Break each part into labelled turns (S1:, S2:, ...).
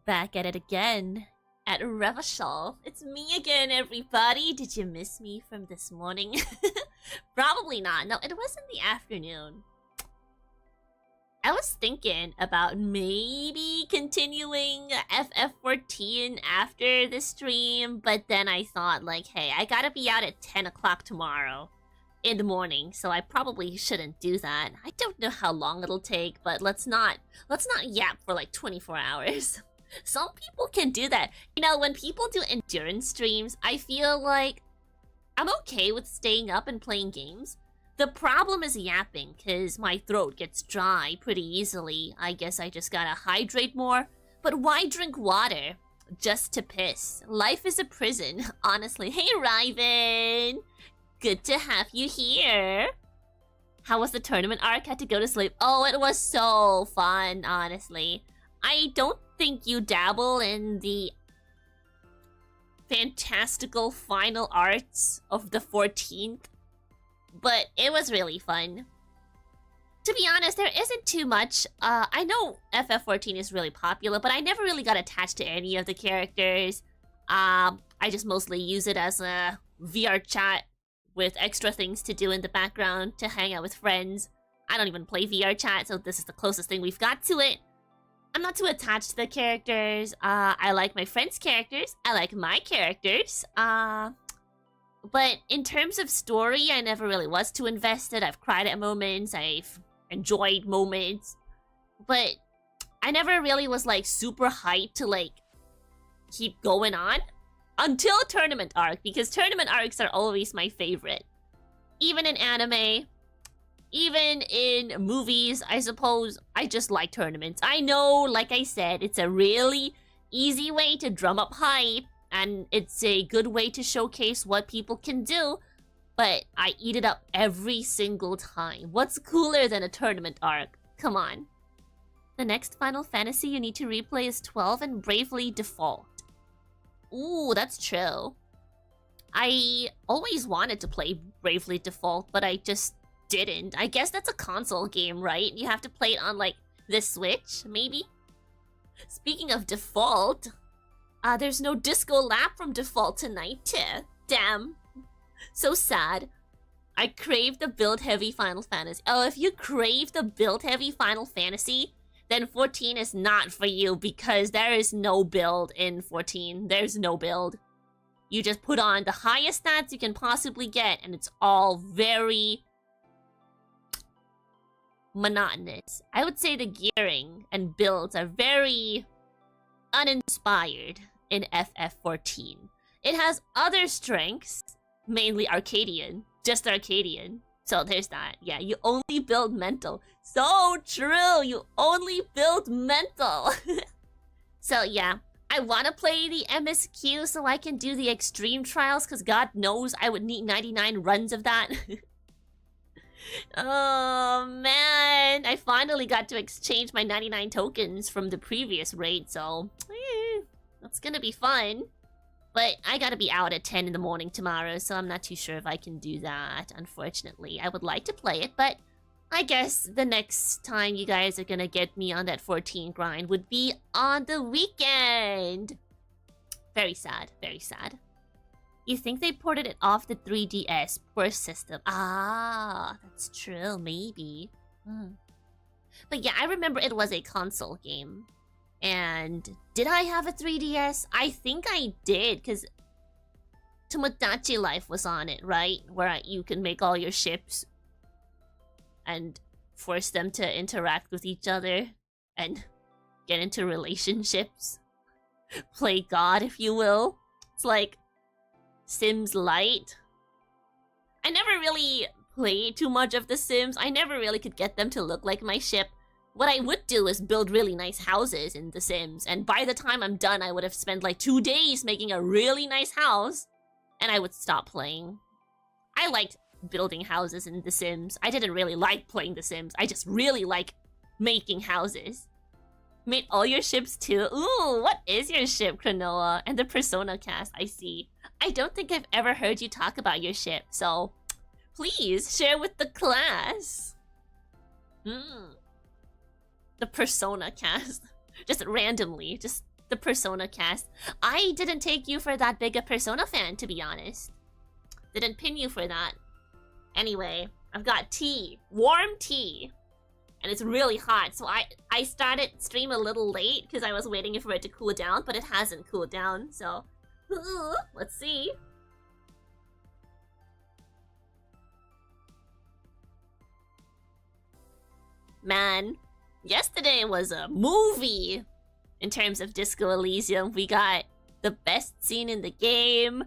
S1: Back at it again at Revachol. It's me again, everybody. Did you miss me from this morning? Probably not. No, it was in the afternoon. I was thinking about maybe continuing FF14 after the stream, but then I thought, like, hey, I gotta be out at 10 o'clock tomorrow in the morning, so I probably shouldn't do that. I don't know how long it'll take, but let's not yap for like 24 hours. Some people can do that. You know, when people do endurance streams, I feel like I'm okay with staying up and playing games. The problem is yapping, because my throat gets dry pretty easily. I guess I just gotta hydrate more. But why drink water? Just to piss. Life is a prison, honestly. Hey, Ryven! Good to have you here. How was the tournament arc? Had to go to sleep. Oh, it was so fun, honestly. I don't think you dabble in the fantastical final arts of the 14th, but it was really fun. To be honest, there isn't too much. I know FF14 is really popular, but I never really got attached to any of the characters. I just mostly use it as a VR chat with extra things to do in the background to hang out with friends. I don't even play VR chat, so this is the closest thing we've got to it. I'm not too attached to the characters. I like my friends' characters. I like my characters. But in terms of story, I never really was too invested. I've cried at moments. I've enjoyed moments. But I never really was, like, super hyped to, like, keep going on. Until Tournament Arc, because Tournament Arcs are always my favorite. Even in anime, even in movies, I suppose, I just like tournaments. I know, like I said, it's a really easy way to drum up hype, and it's a good way to showcase what people can do, but I eat it up every single time. What's cooler than a tournament arc? Come on. The next Final Fantasy you need to replay is 12 and Bravely Default. Ooh, that's true. I always wanted to play Bravely Default, but I just didn't. I guess that's a console game, right? You have to play it on, like, the Switch, maybe? Speaking of Default, there's no Disco Lap from Default tonight, too. Damn. So sad. I crave the build-heavy Final Fantasy. Oh, if you crave the build-heavy Final Fantasy, then 14 is not for you, because there is no build in 14. There's no build. You just put on the highest stats you can possibly get, and it's all very monotonous. I would say the gearing and builds are very uninspired in FF14. It has other strengths, mainly Arcadian, just Arcadian. So there's that. Yeah, you only build mental. So true, you only build mental. So yeah, I want to play the MSQ so I can do the extreme trials, because God knows I would need 99 runs of that. Oh man, I finally got to exchange my 99 tokens from the previous raid, so that's gonna be fun. But I gotta be out at 10 in the morning tomorrow, so I'm not too sure if I can do that, unfortunately. I would like to play it, but I guess the next time you guys are gonna get me on that 14 grind would be on the weekend. Very sad, very sad. You think they ported it off the 3DS? Poor system. Ah, that's true, maybe. But yeah, I remember it was a console game. And did I have a 3DS? I think I did, because Tomodachi Life was on it, right? Where you can make all your ships and force them to interact with each other and get into relationships. Play God, if you will. It's like Sims Lite. I never really played too much of the Sims. I never really could get them to look like my ship. What I would do is build really nice houses in The Sims, and by the time I'm done, I would have spent like 2 days making a really nice house, and I would stop playing. I liked building houses in The Sims. I didn't really like playing The Sims. I just really like making houses. Made all your ships too? Ooh, what is your ship, Cronoa? And the Persona cast, I see. I don't think I've ever heard you talk about your ship, so please share with the class. The Persona cast. Just randomly. Just the Persona cast. I didn't take you for that big a Persona fan, to be honest. Didn't pin you for that. Anyway, I've got tea. Warm tea. And it's really hot, so I started stream a little late because I was waiting for it to cool down, but it hasn't cooled down, so... let's see. Man, yesterday was a movie! In terms of Disco Elysium, we got the best scene in the game.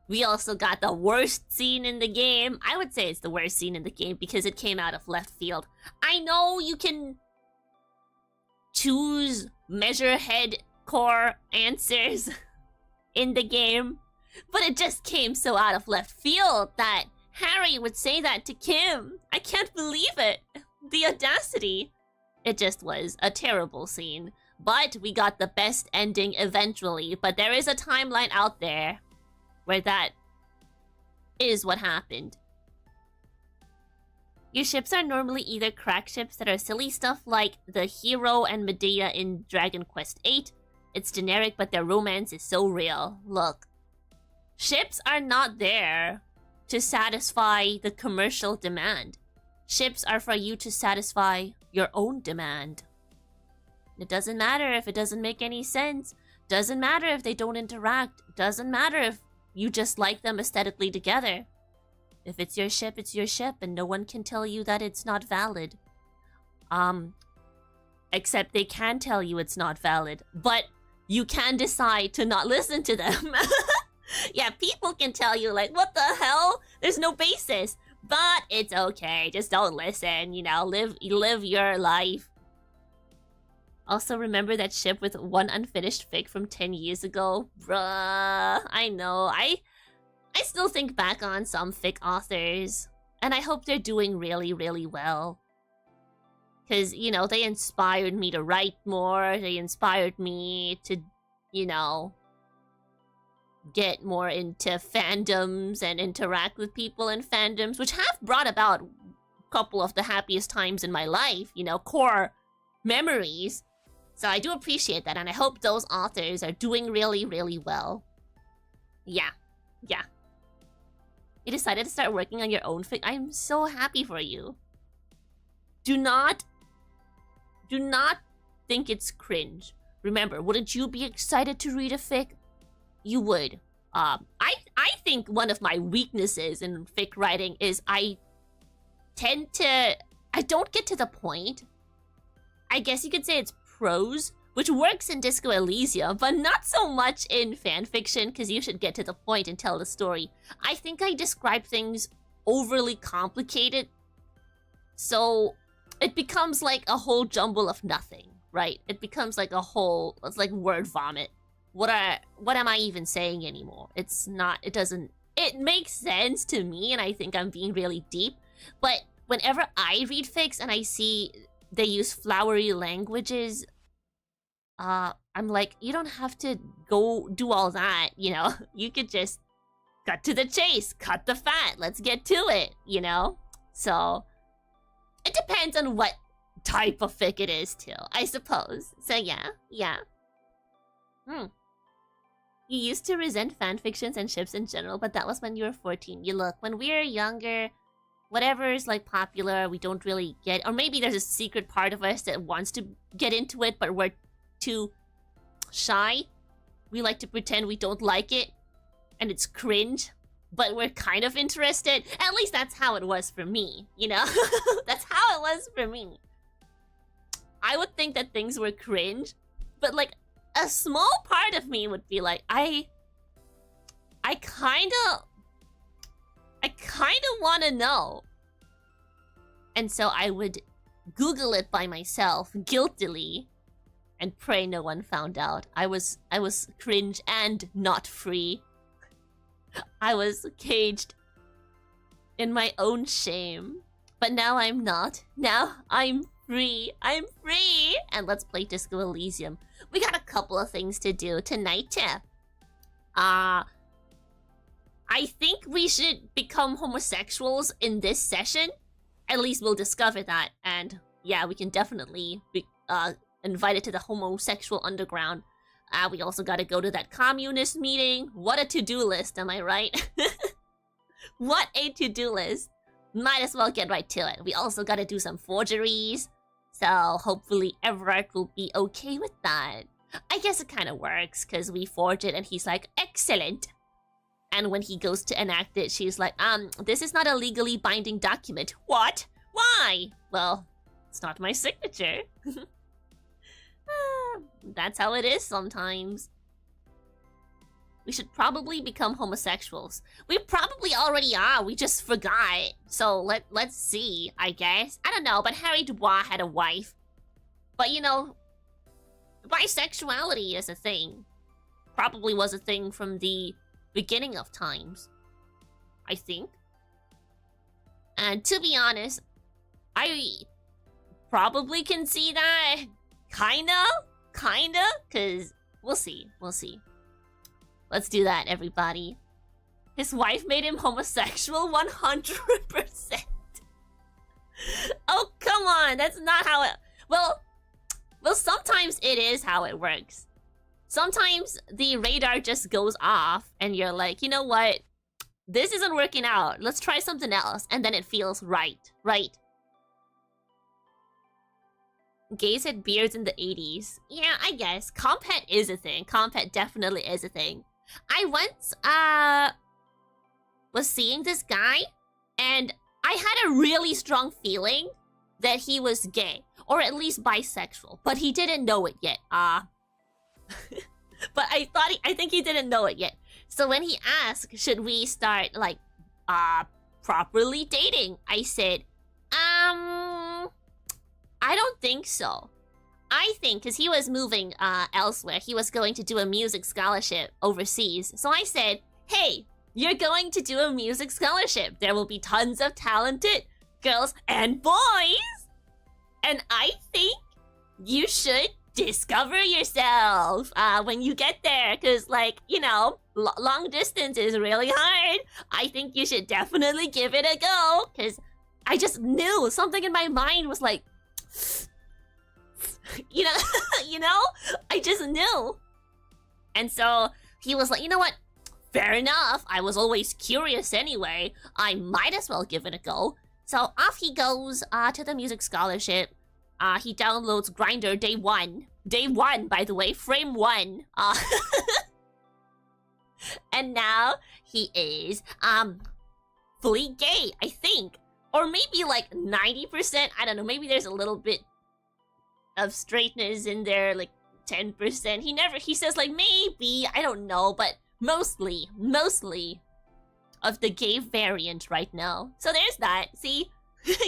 S1: We also got the worst scene in the game. I would say it's the worst scene in the game because it came out of left field. I know you can choose measure head core answers in the game, but it just came so out of left field that Harry would say that to Kim. I can't believe it. The audacity. It just was a terrible scene. But we got the best ending eventually. But there is a timeline out there where that is what happened. Your ships are normally either crack ships that are silly stuff like the hero and Medea in Dragon Quest VIII. It's generic, but their romance is so real. Look, ships are not there to satisfy the commercial demand. Ships are for you to satisfy your own demand. It doesn't matter if it doesn't make any sense. Doesn't matter if they don't interact. Doesn't matter if you just like them aesthetically together. If it's your ship, it's your ship, and no one can tell you that it's not valid. Except they can tell you it's not valid, but you can decide to not listen to them. Yeah, people can tell you, like, what the hell? There's no basis. But it's okay, just don't listen, you know, live your life. Also, remember that ship with one unfinished fic from 10 years ago? Bruh, I know. I still think back on some fic authors, and I hope they're doing really, really well. Because, you know, they inspired me to write more, they inspired me to, you know, get more into fandoms and interact with people in fandoms, which have brought about a couple of the happiest times in my life, you know, core memories. So I do appreciate that, and I hope those authors are doing really, really well. Yeah. You decided to start working on your own fic. I'm so happy for you. Do not think it's cringe. Remember, wouldn't you be excited to read a fic? You would. I think one of my weaknesses in fic writing is I don't get to the point. I guess you could say it's prose, which works in Disco Elysium, but not so much in fanfiction, because you should get to the point and tell the story. I think I describe things overly complicated, so it becomes like a whole jumble of nothing, right? It becomes like it's like word vomit. What am I even saying anymore? It makes sense to me, and I think I'm being really deep, but whenever I read fics and I see they use flowery languages, I'm like, you don't have to go do all that, you know? You could just cut to the chase, cut the fat, let's get to it, you know? So, it depends on what type of fic it is, too, I suppose. So, yeah. You used to resent fanfictions and ships in general, but that was when you were 14. You look, when we're younger, whatever is like popular, we don't really get, or maybe there's a secret part of us that wants to get into it, but we're too shy. We like to pretend we don't like it, and it's cringe, but we're kind of interested. At least that's how it was for me, you know? That's how it was for me. I would think that things were cringe, but like, a small part of me would be like, I kinda want to know. And so I would Google it by myself, guiltily, and pray no one found out. I was cringe and not free. I was caged in my own shame. But now I'm not. Now I'm free. I'm free! And let's play Disco Elysium. We got a couple of things to do tonight, too. I think we should become homosexuals in this session. At least we'll discover that. And yeah, we can definitely be invited to the homosexual underground. We also gotta go to that communist meeting. What a to-do list, am I right? What a to-do list. Might as well get right to it. We also gotta do some forgeries. So hopefully Everart will be okay with that. I guess it kind of works, because we forge it and he's like, excellent. And when he goes to enact it, she's like, this is not a legally binding document. What? Why? Well, it's not my signature. That's how it is sometimes. We should probably become homosexuals. We probably already are, we just forgot. So let's see, I guess. I don't know, but Harry Dubois had a wife. But you know, bisexuality is a thing. Probably was a thing from the beginning of times, I think. And to be honest, I probably can see that. Kinda, because we'll see. Let's do that, everybody. His wife made him homosexual 100%. Oh, come on, that's not how it... Well, sometimes it is how it works. Sometimes the radar just goes off and you're like, you know what? This isn't working out. Let's try something else. And then it feels right. Gays had beards in the 80s. Yeah, I guess. Compet is a thing. Compet definitely is a thing. I once, was seeing this guy, and I had a really strong feeling that he was gay. Or at least bisexual. But he didn't know it yet. But I think he didn't know it yet. So when he asked, should we start, like, properly dating? I said, I don't think so. I think, because he was moving elsewhere, he was going to do a music scholarship overseas. So I said, hey, you're going to do a music scholarship. There will be tons of talented girls and boys. And I think you should discover yourself when you get there. Because, like, you know, long distance is really hard. I think you should definitely give it a go. Because I just knew something in my mind was like... you know, I just knew. And so he was like, you know what? Fair enough. I was always curious anyway. I might as well give it a go. So off he goes to the music scholarship. He downloads Grindr day one. Day one, by the way, frame one. And now he is fully gay, I think. Or maybe like 90%. I don't know. Maybe there's a little bit of straightness in there, like 10%. He says like maybe, I don't know, but mostly of the gay variant right now. So there's that. See?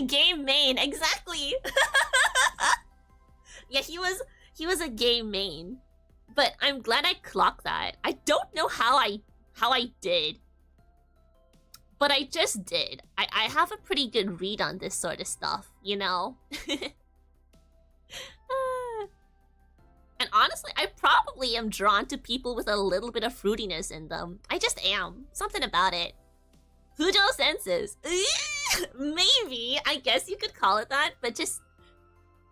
S1: Gay main, exactly. Yeah, he was a gay main. But I'm glad I clocked that. I don't know how I did. But I just did. I have a pretty good read on this sort of stuff, you know? And honestly, I probably am drawn to people with a little bit of fruitiness in them. I just am. Something about it. Fujo senses. Maybe. I guess you could call it that, but just...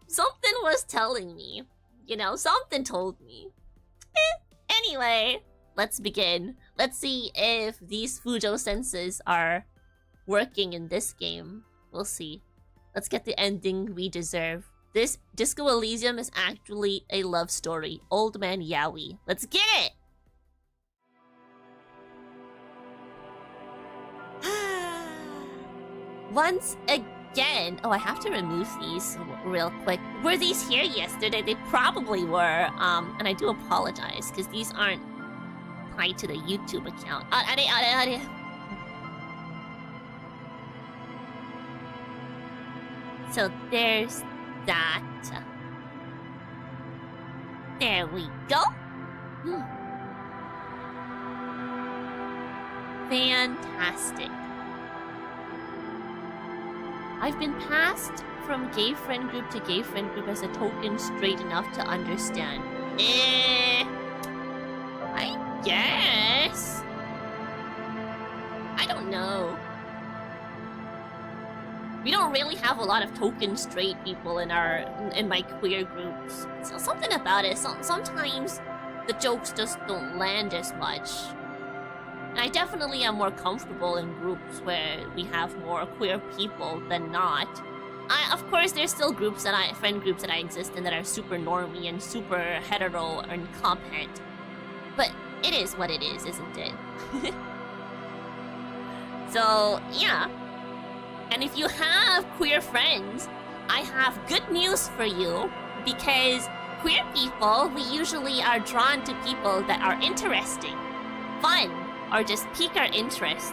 S1: something was telling me. You know, something told me. Anyway, let's begin. Let's see if these Fujo senses are working in this game. We'll see. Let's get the ending we deserve. This Disco Elysium is actually a love story. Old Man Yowie. Let's get it! Once again... Oh, I have to remove these real quick. Were these here yesterday? They probably were. And I do apologize, because these aren't tied to the YouTube account. So there's that. There we go. Fantastic. I've been passed from gay friend group to gay friend group as a token straight enough to understand. I guess. I don't know. We don't really have a lot of token straight people in my queer groups. So something about it. Sometimes the jokes just don't land as much. And I definitely am more comfortable in groups where we have more queer people than not. Of course, there's still friend groups that I exist in that are super normie and super hetero and comp-het. But it is what it is, isn't it? So, yeah. And if you have queer friends, I have good news for you, because queer people, we usually are drawn to people that are interesting, fun, or just pique our interests.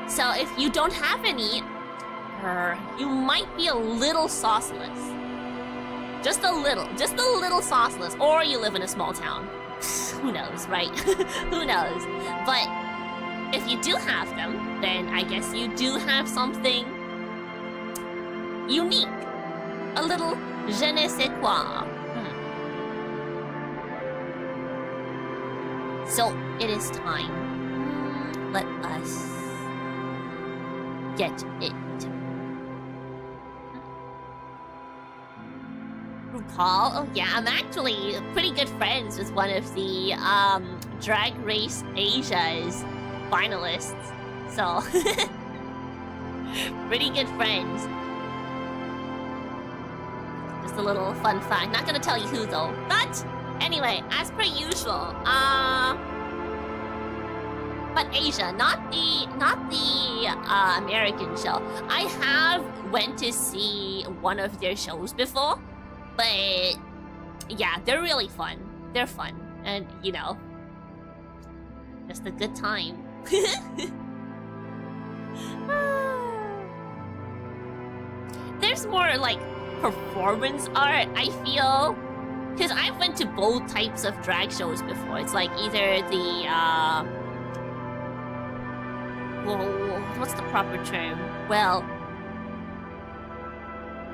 S1: So if you don't have any, you might be a little sauceless. Just a little sauceless. Or you live in a small town. Who knows, right? Who knows? But if you do have them, then I guess you do have something unique. A little je ne sais quoi. So it is time. Let us get it. RuPaul? Oh yeah, I'm actually pretty good friends with one of the Drag Race Asia's finalists. So, pretty good friends. Just a little fun fact. Not gonna tell you who though. But anyway, as per usual, but Asia, not the American show. I have went to see one of their shows before, but yeah, they're really fun. They're fun, and you know, just a good time. There's more like performance art, I feel, because I've went to both types of drag shows before. It's like either the what's the proper term? Well,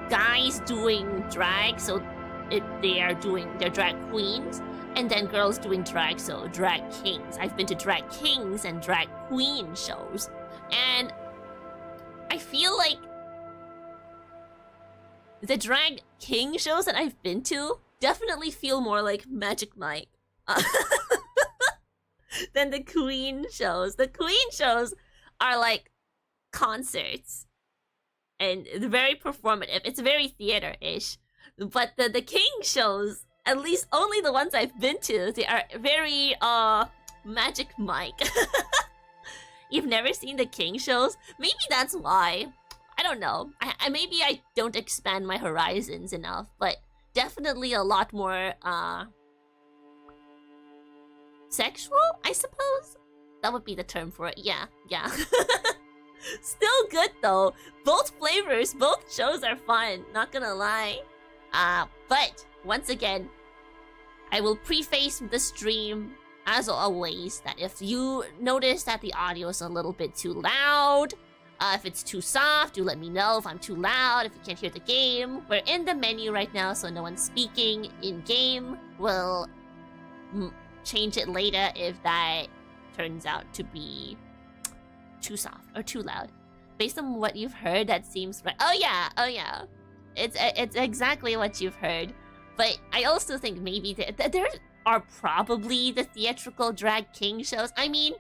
S1: guys doing drag, so they're drag queens, and then girls doing drag, so drag kings. I've been to drag kings and drag queen shows, and I feel like the drag king shows that I've been to definitely feel more like Magic Mike than the queen shows. The queen shows are like concerts, and they're very performative. It's very theater-ish. But the king shows, at least only the ones I've been to, they are very Magic Mike. You've never seen the king shows? Maybe that's why. I don't know. Maybe I don't expand my horizons enough, but definitely a lot more sexual, I suppose? That would be the term for it. Yeah. Still good though. Both flavors, both shows are fun, not gonna lie. But once again, I will preface the stream as always that if you notice that the audio is a little bit too loud, if it's too soft, do let me know. If I'm too loud, if you can't hear the game, we're in the menu right now, so no one's speaking in game. We'll change it later if that turns out to be too soft or too loud. Based on what you've heard, that seems right. Oh yeah. It's exactly what you've heard. But I also think maybe there are probably the theatrical drag king shows. I mean,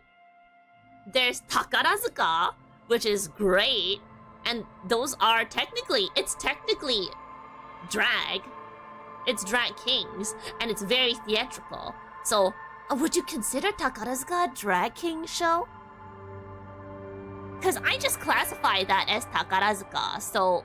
S1: there's Takarazuka, which is great, and those are technically drag. It's drag kings, and it's very theatrical. So, would you consider Takarazuka a drag king show? Because I just classify that as Takarazuka, so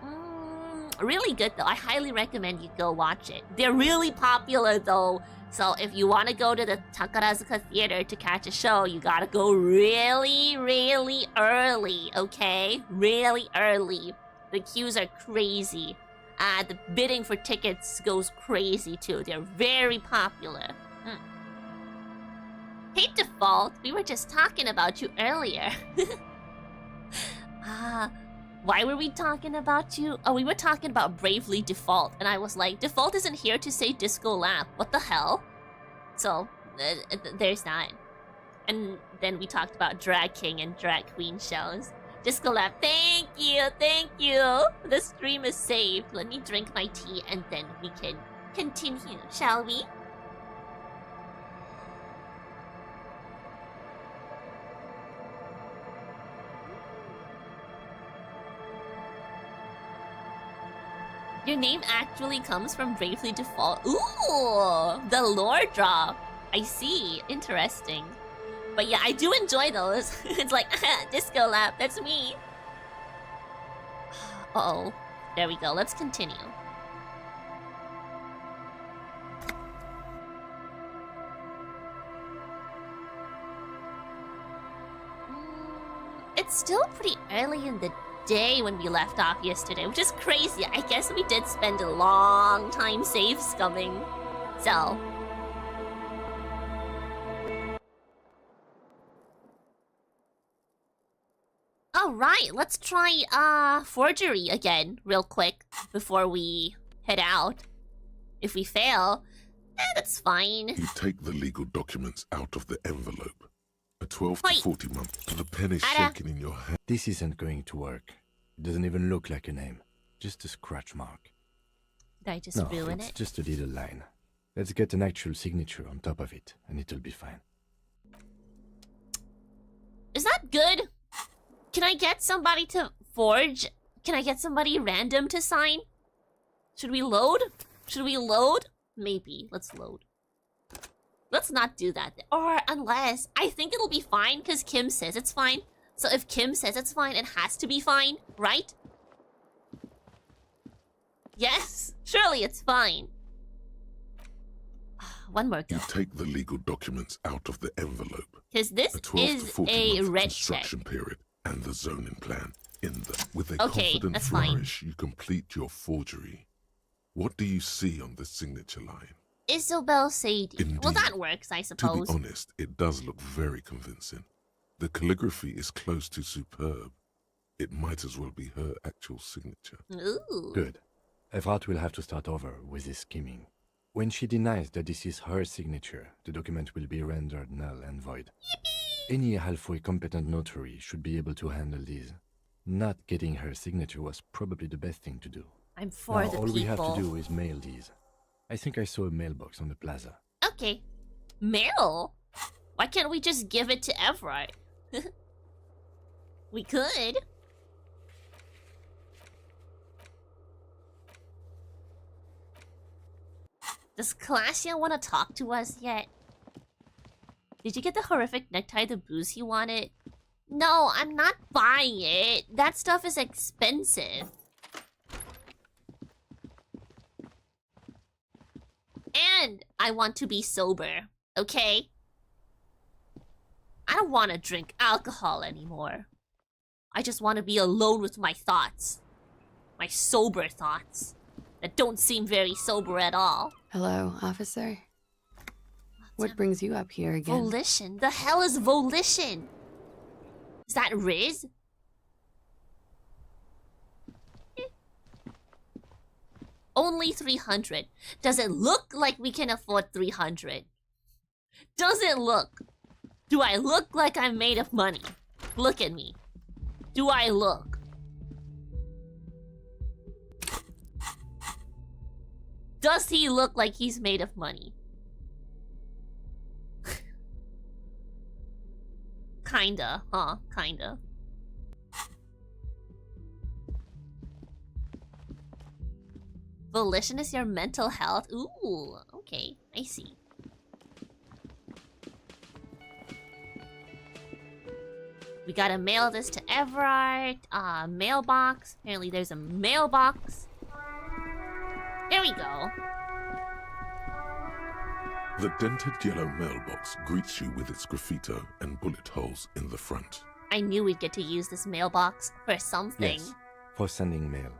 S1: really good though. I highly recommend you go watch it. They're really popular though, so if you want to go to the Takarazuka theater to catch a show, you gotta go really, really early, okay? Really early. The queues are crazy. The bidding for tickets goes crazy too. They're very popular. Hey Default, we were just talking about you earlier. Why were we talking about you? Oh, we were talking about Bravely Default, and I was like, Default isn't here to say Disco Lap. What the hell? So, there's that. And then we talked about Drag King and Drag Queen shows. Disco Lap, thank you! The stream is saved. Let me drink my tea, and then we can continue, shall we? Your name actually comes from Bravely Default. Ooh, the lore drop. I see. Interesting. But yeah, I do enjoy those. It's like, Disco Lab, that's me. Uh-oh. There we go. Let's continue. It's still pretty early in the day when we left off yesterday, which is crazy. I guess we did spend a long time save scumming. So... Alright, let's try, Forgery again, real quick, before we head out. If we fail, that's fine.
S2: You take the legal documents out of the envelope. A 12 to 40 month. The pen is shaking in your hand.
S3: This isn't going to work. It doesn't even look like a name. Just a scratch mark.
S1: Did I just ruin it?
S3: It's just a little line. Let's get an actual signature on top of it, and it'll be fine.
S1: Is that good? Can I get somebody to forge? Can I get somebody random to sign? Should we load? Should we load? Maybe. Let's load. Let's not do that. Or unless... I think it'll be fine because Kim says it's fine. So if Kim says it's fine, it has to be fine, right? Yes, surely it's fine. One more go.
S2: You take the legal documents out of the envelope.
S1: Because this is a red
S2: construction
S1: check.
S2: Period and the zoning plan. With a
S1: Okay,
S2: confident
S1: that's
S2: flourish,
S1: fine.
S2: you complete your forgery. What do you see on the signature line?
S1: Isobel Sadie.
S2: Indeed.
S1: Well, that works, I suppose.
S2: To be honest, it does look very convincing. The calligraphy is close to superb. It might as well be her actual signature.
S1: Ooh.
S3: Good. Everart will have to start over with this scheming. When she denies that this is her signature, the document will be rendered null and void. Yippee! Any halfway competent notary should be able to handle this. Not getting her signature was probably the best thing to do.
S1: I'm for
S3: now,
S1: the
S3: all
S1: people.
S3: we have to do is mail these. I think I saw a mailbox on the plaza.
S1: Okay. Mail? Why can't we just give it to Everart? We could. Does Klaasje want to talk to us yet? Did you get the horrific necktie, the booze you wanted? No, I'm not buying it. That stuff is expensive. And I want to be sober, okay? I don't want to drink alcohol anymore. I just want to be alone with my thoughts. My sober thoughts. That don't seem very sober at all.
S4: Hello, officer. What brings you up here again?
S1: Volition? The hell is volition? Is that Riz? Only 300. Does it look like we can afford 300? Does it look? Do I look like I'm made of money? Look at me. Do I look? Does he look like he's made of money? Kinda, huh? Kinda. Volition is your mental health? Ooh, okay, I see. We gotta mail this to Everart. Mailbox. Apparently there's a mailbox. There we go.
S2: The dented yellow mailbox greets you with its graffito and bullet holes in the front.
S1: I knew we'd get to use this mailbox for something.
S3: Yes, for sending mail.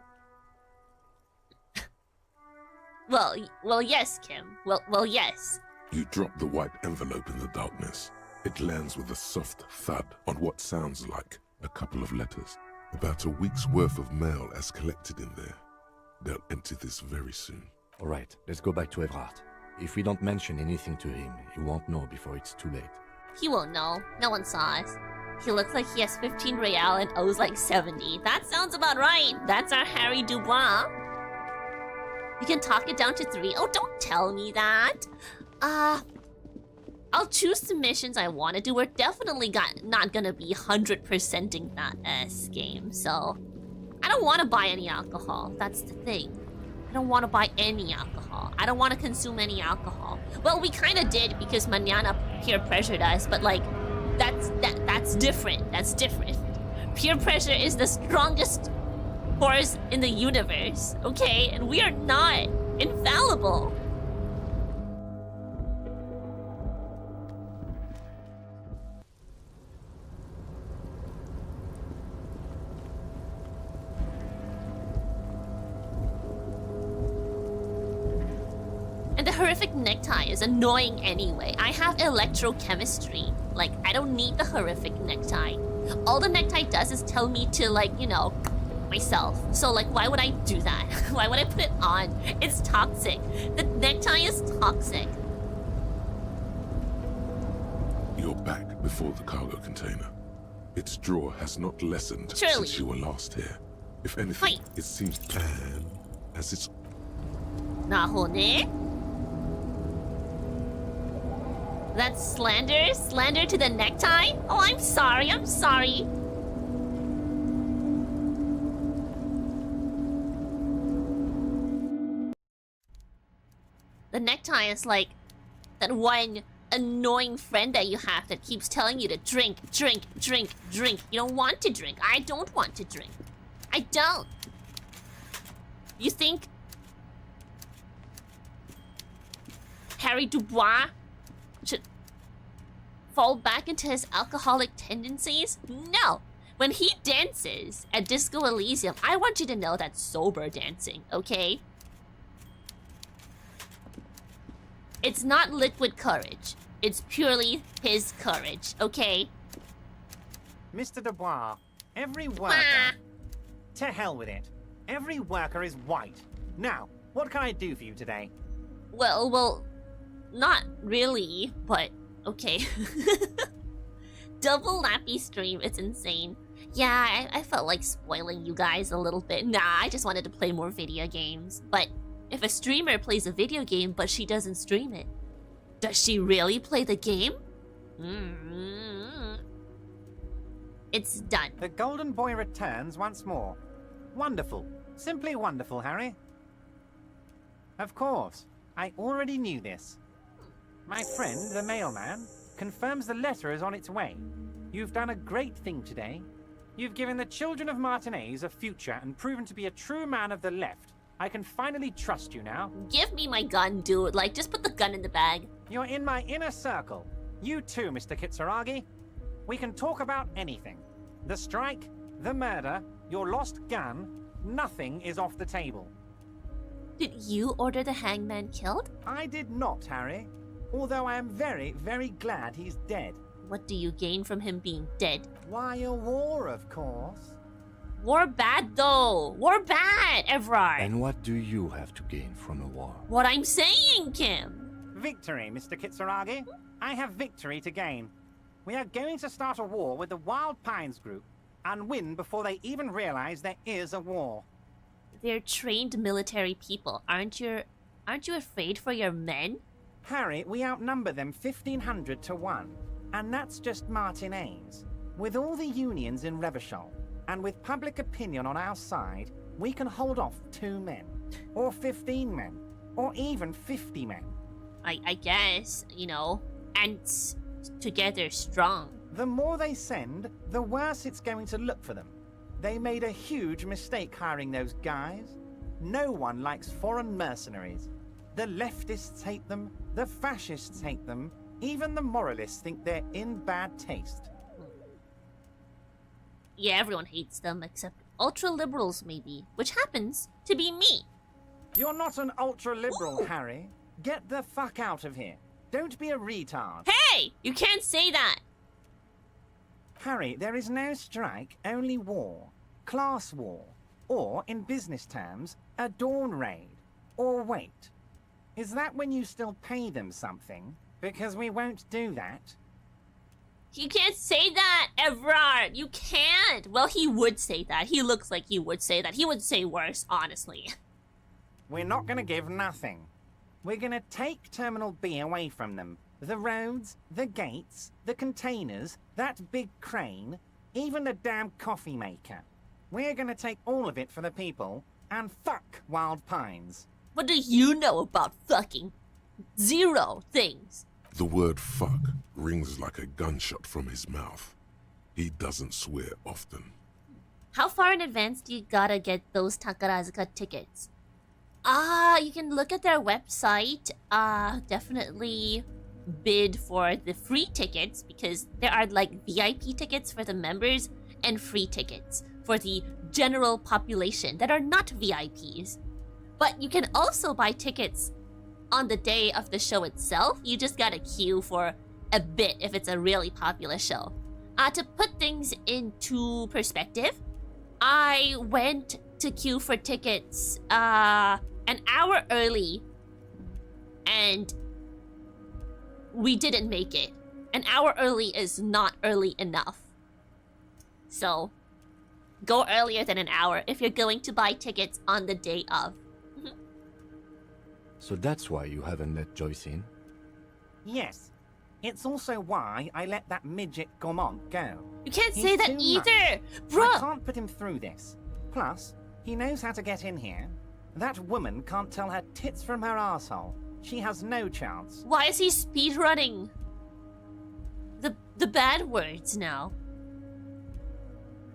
S1: Well, yes, Kim. Well, yes.
S2: You drop the white envelope in the darkness. It lands with a soft thud on what sounds like a couple of letters. About a week's worth of mail as collected in there. They'll empty this very soon.
S3: All right, let's go back to Everart. If we don't mention anything to him, he won't know before it's too late.
S1: He won't know. No one saw us. He looks like he has 15 real and owes like 70. That sounds about right. That's our Harry Dubois. You can talk it down to 3. Oh, don't tell me that. I'll choose the missions I want to do. We're definitely not gonna be 100%ing that game, so... I don't want to buy any alcohol. That's the thing. I don't want to buy any alcohol. I don't want to consume any alcohol. Well, we kind of did because Manana peer pressured us, but like, that's different. That's different. Peer pressure is the strongest force in the universe, okay? And we are not infallible. And the horrific necktie is annoying anyway. I have electrochemistry. Like, I don't need the horrific necktie. All the necktie does is tell me to, like, you know, myself. So, like, why would I do that? Why would I put it on? It's toxic. The necktie is toxic.
S2: You're back before the cargo container. Its drawer has not lessened
S1: Surely.
S2: since you were last here. If anything,
S1: Hi.
S2: it seems pan as its...
S1: Nahone? That's slander? Slander to the necktie? Oh, I'm sorry, I'm sorry. The necktie is like that one annoying friend that you have that keeps telling you to drink, drink, drink, drink. You don't want to drink. I don't want to drink. I don't. You think Harry Dubois should fall back into his alcoholic tendencies? No. When he dances at Disco Elysium, I want you to know that's sober dancing, okay? It's not liquid courage. It's purely his courage, okay?
S5: Mr. Dubois, every worker... To hell with it. Every worker is white. Now, what can I do for you today?
S1: Well, not really, but okay. Double lappy stream, it's insane. Yeah, I felt like spoiling you guys a little bit. Nah, I just wanted to play more video games. But if a streamer plays a video game but she doesn't stream it, does she really play the game? It's done.
S5: The Golden Boy returns once more. Wonderful. Simply wonderful, Harry. Of course. I already knew this. My friend, the mailman, confirms the letter is on its way. You've done a great thing today. You've given the children of Martinez a future and proven to be a true man of the left. I can finally trust you now.
S1: Give me my gun, dude. Like, just put the gun in the bag.
S5: You're in my inner circle. You too, Mr. Kitsuragi. We can talk about anything. The strike, the murder, your lost gun, nothing is off the table.
S1: Did you order the hangman killed?
S5: I did not, Harry. Although I am very, very glad he's dead.
S1: What do you gain from him being dead?
S5: Why, a war, of course.
S1: War bad, though. War bad, Everart.
S3: And what do you have to gain from a war?
S1: What I'm saying, Kim.
S5: Victory, Mr. Kitsuragi. I have victory to gain. We are going to start a war with the Wild Pines group and win before they even realize there is a war.
S1: They're trained military people. Aren't you afraid for your men?
S5: Harry, we outnumber them 1,500 to 1. And that's just Martinez. With all the unions in Revachol, and with public opinion on our side, we can hold off 2 men, or 15 men, or even 50 men.
S1: I guess, you know, ants together strong.
S5: The more they send, the worse it's going to look for them. They made a huge mistake hiring those guys. No one likes foreign mercenaries. The leftists hate them, the fascists hate them, even the moralists think they're in bad taste.
S1: Yeah, everyone hates them except ultra-liberals maybe, which happens to be me.
S5: You're not an ultra-liberal, Harry. Get the fuck out of here. Don't be a retard.
S1: Hey! You can't say that!
S5: Harry, there is no strike, only war. Class war. Or, in business terms, a dawn raid. Or wait. Is that when you still pay them something? Because we won't do that.
S1: You can't say that, Everart! You can't! Well, he would say that. He looks like he would say that. He would say worse, honestly.
S5: We're not gonna give nothing. We're gonna take Terminal B away from them. The roads, the gates, the containers, that big crane, even the damn coffee maker. We're gonna take all of it for the people, And fuck Wild Pines.
S1: What do you know about fucking? 0 things.
S2: The word fuck rings like a gunshot from his mouth. He doesn't swear often.
S1: How far in advance do you gotta get those Takarazuka tickets? You can look at their website. Definitely bid for the free tickets because there are like VIP tickets for the members and free tickets for the general population that are not VIPs. But you can also buy tickets on the day of the show itself. You just gotta queue for a bit if it's a really popular show. To put things into perspective, I went to queue for tickets an hour early and we didn't make it. An hour early is not early enough. So, go earlier than an hour if you're going to buy tickets on the day of.
S3: So that's why you haven't let Joyce in?
S5: Yes. It's also why I let that midget Gaumont go.
S1: You can't
S5: He's
S1: say that
S5: too
S1: either!
S5: I
S1: Bruh!
S5: can't put him through this. Plus, he knows how to get in here. That woman can't tell her tits from her asshole. She has no chance.
S1: Why is he speedrunning the bad words now?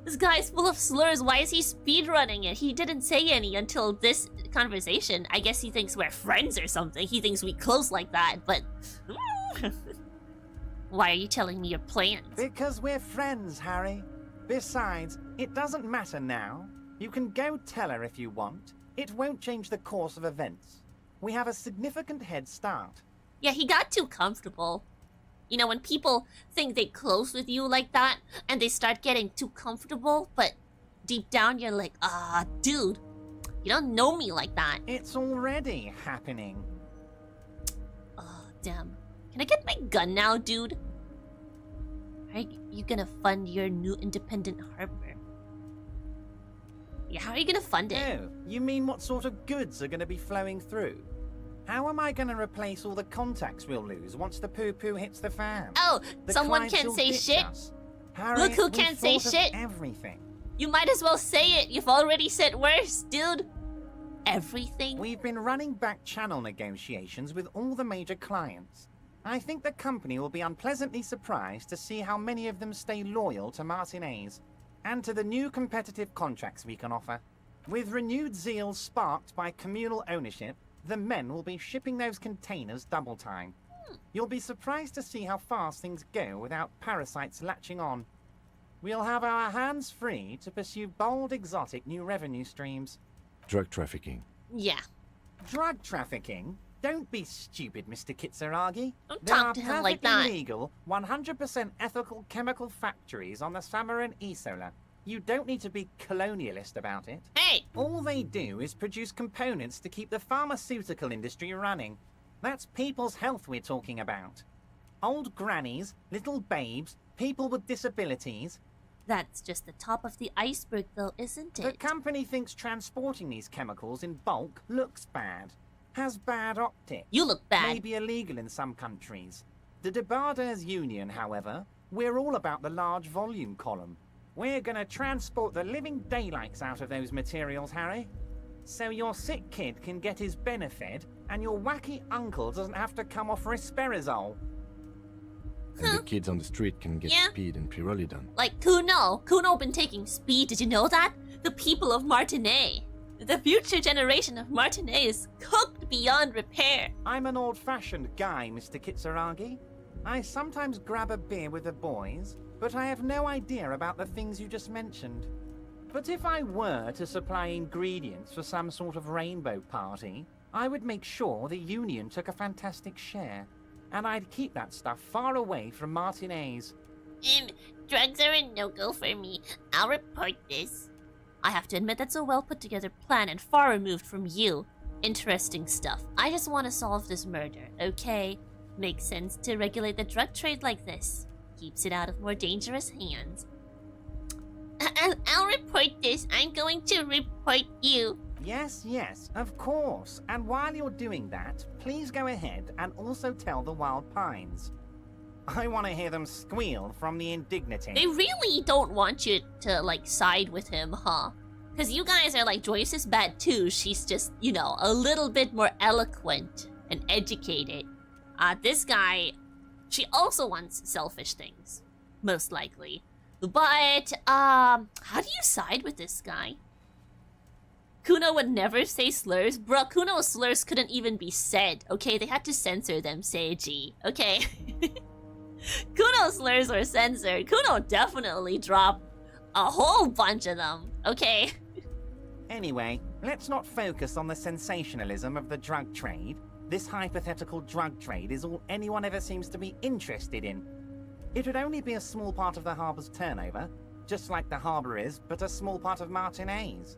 S1: This guy's full of slurs. Why is he speedrunning it? He didn't say any until this conversation. I guess he thinks we're friends or something. He thinks we close like that, but... Why are you telling me your plans?
S5: Because we're friends, Harry. Besides, it doesn't matter now. You can go tell her if you want. It won't change the course of events. We have a significant head start.
S1: Yeah, he got too comfortable. You know, when people think they close with you like that, and they start getting too comfortable, but deep down you're like, dude, you don't know me like that.
S5: It's already happening.
S1: Oh, damn. Can I get my gun now, dude? How are you gonna fund your new independent harbor? Yeah, how are you gonna fund it?
S5: Oh, you mean what sort of goods are going to be flowing through? How am I going to replace all the contacts we'll lose once the poo-poo hits the fan?
S1: Oh,
S5: The
S1: someone
S5: clients
S1: can
S5: will
S1: say
S5: ditch
S1: shit.
S5: us. Harry,
S1: Look who
S5: we've
S1: can't say
S5: thought of
S1: shit.
S5: everything.
S1: You might as well say it. You've already said worse, dude. Everything?
S5: We've been running back channel negotiations with all the major clients. I think the company will be unpleasantly surprised to see how many of them stay loyal to Martinez and to the new competitive contracts we can offer. With renewed zeal sparked by communal ownership, the men will be shipping those containers double time. You'll be surprised to see how fast things go without parasites latching on. We'll have our hands free to pursue bold, exotic new revenue streams.
S3: Drug trafficking.
S1: Yeah.
S5: Drug trafficking? Don't be stupid, Mr. Kitsuragi.
S1: Don't
S5: There
S1: talk
S5: are
S1: to him like that.
S5: perfectly legal, 100% ethical chemical factories on the Samaran Isola. You don't need to be colonialist about it.
S1: Hey!
S5: All they do is produce components to keep the pharmaceutical industry running. That's people's health we're talking about. Old grannies, little babes, people with disabilities.
S1: That's just the top of the iceberg, though, isn't
S5: The
S1: it?
S5: company thinks transporting these chemicals in bulk looks bad. Has bad optics.
S1: You look bad.
S5: May be illegal in some countries. The Debarders Union, however, we're all about the large volume column. We're gonna transport the living daylights out of those materials, Harry. So your sick kid can get his benefit, and your wacky uncle doesn't have to come off risperazole.
S3: And the kids on the street can get
S1: Yeah.
S3: speed and pyrrolidon.
S1: Like Kuno. Kuno been taking speed. Did you know that? The people of Martinet. The future generation of Martinet is cooked beyond repair.
S5: I'm an old-fashioned guy, Mr. Kitsuragi. I sometimes grab a beer with the boys, but I have no idea about the things you just mentioned. But if I were to supply ingredients for some sort of rainbow party, I would make sure the Union took a fantastic share. And I'd keep that stuff far away from Martinez.
S1: Drugs are a no-go for me. I'll report this. I have to admit that's a well-put-together plan and far removed from you. Interesting stuff. I just want to solve this murder, okay? Makes sense to regulate the drug trade like this. Keeps it out of more dangerous hands. I'll report this. I'm going to report you.
S5: Yes, yes, of course. And while you're doing that, please go ahead and also tell the Wild Pines. I want to hear them squeal from the indignity.
S1: They really don't want you to, like, side with him, huh? Because you guys are like, Joyce is bad too. She's just, you know, a little bit more eloquent and educated. This guy, she also wants selfish things. Most likely. But, how do you side with this guy? Kuno would never say slurs. Bro, Kuno's slurs couldn't even be said, okay? They had to censor them, Seiji, okay? Kuno's slurs were censored. Kuno definitely dropped a whole bunch of them, okay?
S5: Anyway, let's not focus on the sensationalism of the drug trade. This hypothetical drug trade is all anyone ever seems to be interested in. It would only be a small part of the harbour's turnover, just like the harbour is, but a small part of Martinez.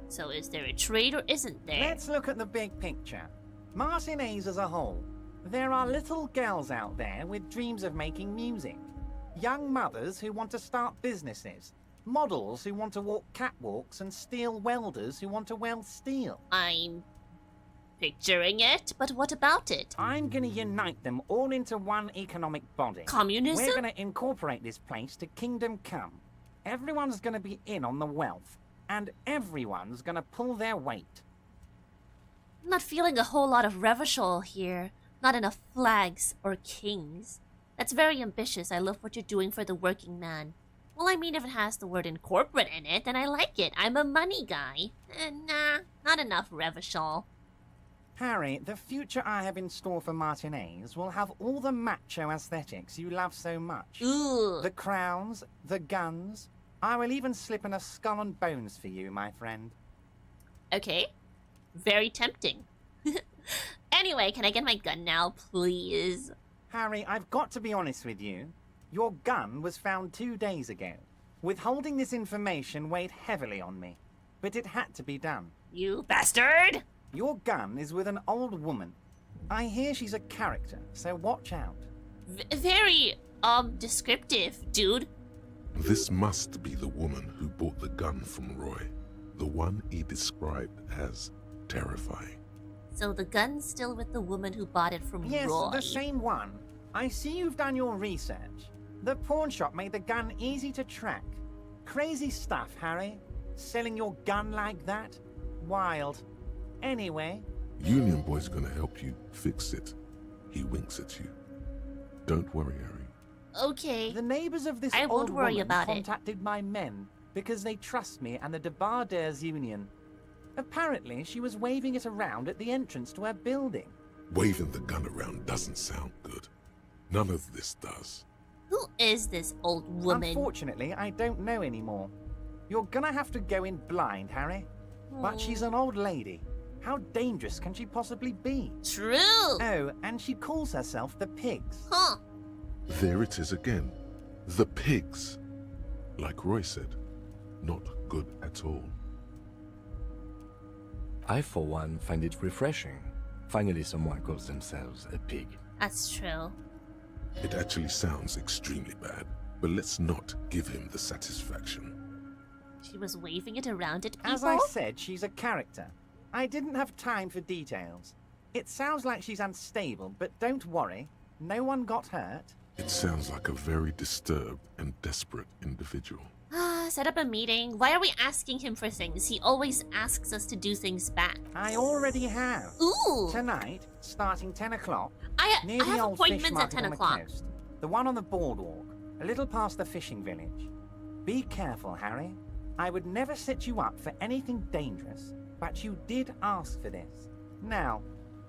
S1: So is there a trade or isn't there?
S5: Let's look at the big picture. Martinez as a whole. There are little girls out there with dreams of making music. Young mothers who want to start businesses. Models who want to walk catwalks and steel welders who want to weld steel.
S1: I'm picturing it, but what about it?
S5: I'm gonna unite them all into one economic body.
S1: Communism?
S5: We're gonna incorporate this place to Kingdom Come. Everyone's gonna be in on the wealth, and everyone's gonna pull their weight.
S1: I'm not feeling a whole lot of revival here. Not enough flags or kings. That's very ambitious. I love what you're doing for the working man. Well, I mean, if it has the word incorporate in it, then I like it. I'm a money guy. Nah, not enough revival.
S5: Harry, the future I have in store for Martinez will have all the macho aesthetics you love so much.
S1: Ooh.
S5: The crowns, the guns. I will even slip in a skull and bones for you, my friend.
S1: Okay. Very tempting. Anyway, can I get my gun now, please?
S5: Harry, I've got to be honest with you. Your gun was found 2 days ago. Withholding this information weighed heavily on me, but it had to be done.
S1: You bastard!
S5: Your gun is with an old woman. I hear she's a character, so watch out.
S1: Very, descriptive, dude.
S2: This must be the woman who bought the gun from Roy. The one he described as terrifying.
S1: So the gun's still with the woman who bought it from
S5: Yes,
S1: Roy.
S5: the same one. I see you've done your research. The pawn shop made the gun easy to track. Crazy stuff, Harry. Selling your gun like that? Wild. Anyway...
S2: Union Boy's gonna help you fix it. He winks at you. Don't worry, Harry.
S1: Okay.
S5: The neighbors of this
S1: I
S5: old
S1: won't worry
S5: woman
S1: about it.
S5: contacted my men because they trust me and the Debarders Union. Apparently, she was waving it around at the entrance to her building.
S2: Waving the gun around doesn't sound good. None of this does.
S1: Who is this old woman?
S5: Unfortunately, I don't know anymore. You're gonna have to go in blind, Harry. But she's an old lady. How dangerous can she possibly be?
S1: True.
S5: Oh, and she calls herself the Pigs.
S1: Huh.
S2: There it is again. The pigs. Like Roy said, not good at all.
S3: I, for one, find it refreshing. Finally, someone calls themselves a pig.
S1: That's true.
S2: It actually sounds extremely bad, but let's not give him the satisfaction.
S1: She was waving it around at people?
S5: As I said, she's a character. I didn't have time for details. It sounds like she's unstable, but don't worry. No one got hurt.
S2: It sounds like a very disturbed and desperate individual.
S1: Set up a meeting. Why are we asking him for things? He always asks us to do things back.
S5: I already have.
S1: Ooh!
S5: Tonight, starting 10 o'clock,
S1: I
S5: near the
S1: have
S5: old fish
S1: appointments at
S5: market
S1: 10
S5: on the
S1: o'clock.
S5: coast. The one on the boardwalk, a little past the fishing village. Be careful, Harry. I would never set you up for anything dangerous, but you did ask for this. Now,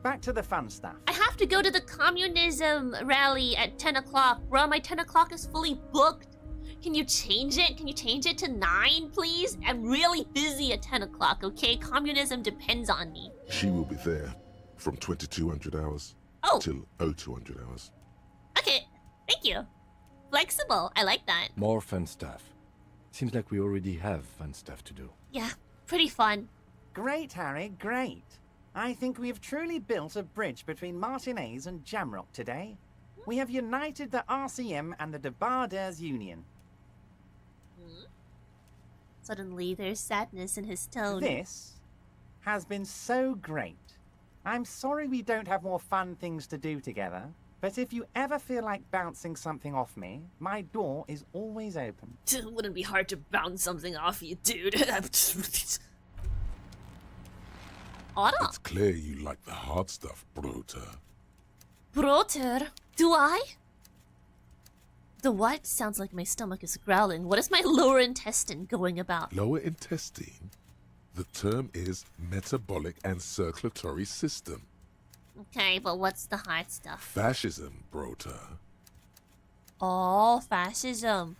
S5: back to the fun stuff.
S1: I have to go to the communism rally at 10 o'clock. Bro, my 10 o'clock is fully booked. Can you change it? Can you change it to 9, please? I'm really busy at 10 o'clock, okay? Communism depends on me.
S2: She will be there from 2200 hours till 0200 hours.
S1: Okay, thank you. Flexible, I like that.
S3: More fun stuff. Seems like we already have fun stuff to do.
S1: Yeah, pretty fun.
S5: Great, Harry, great. I think we have truly built a bridge between Martinez and Jamrock today. We have united the RCM and the Debarders Union.
S1: Suddenly, there's sadness in his tone.
S5: This has been so great. I'm sorry we don't have more fun things to do together, But if you ever feel like bouncing something off me, my door is always open.
S1: It wouldn't be hard to bounce something off you, dude. Otto.
S2: It's clear you like the hard stuff, Broter.
S1: Broter? Do I? The what? Sounds like my stomach is growling. What is my lower intestine going about?
S2: Lower intestine? The term is metabolic and circulatory system.
S1: Okay, but what's the hard stuff?
S2: Fascism, Broter.
S1: Oh, fascism.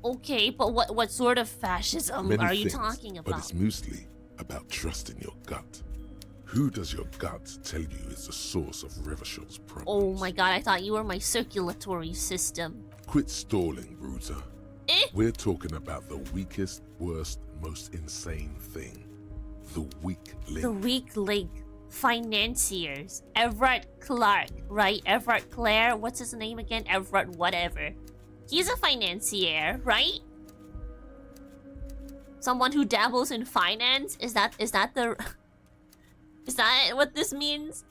S1: Okay, but what sort of fascism
S2: Many
S1: are you
S2: things,
S1: talking about?
S2: But it's mostly about trusting your gut. Who does your gut tell you is the source of Revershal's problems?
S1: Oh my god, I thought you were my circulatory system.
S2: Quit stalling, Bruder.
S1: Eh?
S2: We're talking about the weakest, worst, most insane thing. The weak link.
S1: The weak link. Financiers. Everart Clark, right? Everart Clare? What's his name again? Everart whatever. He's a financier, right? Someone who dabbles in finance? Is that the... Is that what this means?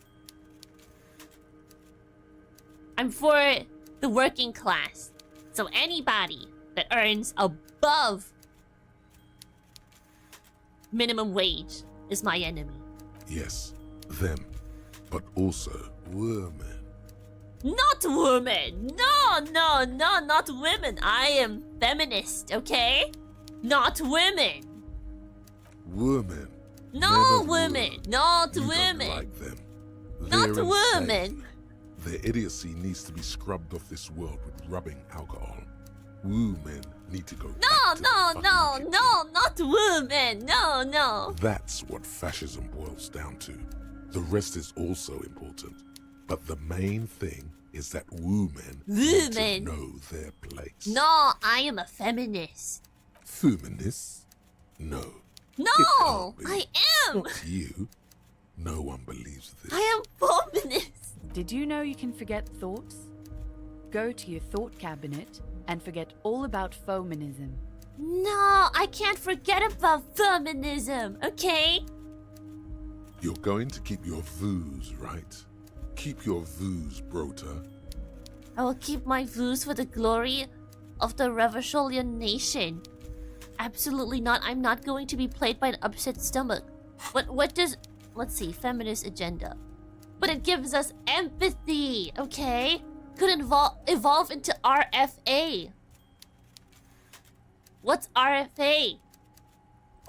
S1: I'm for the working class. So anybody that earns above minimum wage is my enemy.
S2: Yes, them. But also women.
S1: Not women! No, not women. I am feminist, okay? Not women.
S2: Women.
S1: No
S2: Men of
S1: women.
S2: war.
S1: Not
S2: You
S1: women.
S2: Don't like them.
S1: Not
S2: They're
S1: women.
S2: insane. Their idiocy needs to be scrubbed off this world with rubbing alcohol. Women need to go
S1: No,
S2: back to the fucking kitchen.
S1: not women. No.
S2: That's what fascism boils down to. The rest is also important. But the main thing is that women need to
S1: Women.
S2: know their place.
S1: No, I am a feminist.
S2: Feminists? No.
S1: No,
S2: can't be.
S1: I am.
S2: Not you. No one believes this.
S1: I am feminist.
S6: Did you know you can forget thoughts? Go to your thought cabinet and forget all about feminism.
S1: No, I can't forget about feminism, okay?
S2: You're going to keep your views, right? Keep your views, Broter.
S1: I will keep my views for the glory of the Reversholian nation. Absolutely not. I'm not going to be played by an upset stomach. What does... Let's see. Feminist agenda. But it gives us empathy, okay? Could evolve into RFA. What's RFA?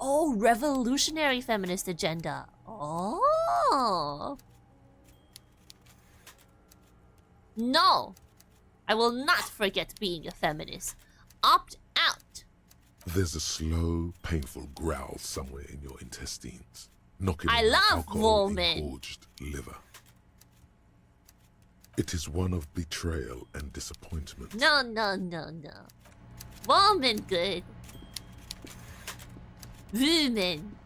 S1: Oh, revolutionary feminist agenda. Oh. No. I will not forget being a feminist. Opt out.
S2: There's a slow, painful growl somewhere in your intestines. Knocking
S1: I
S2: on your
S1: love
S2: alcohol
S1: women.
S2: engorged liver. It is one of betrayal and disappointment.
S1: No. Woman good. Women.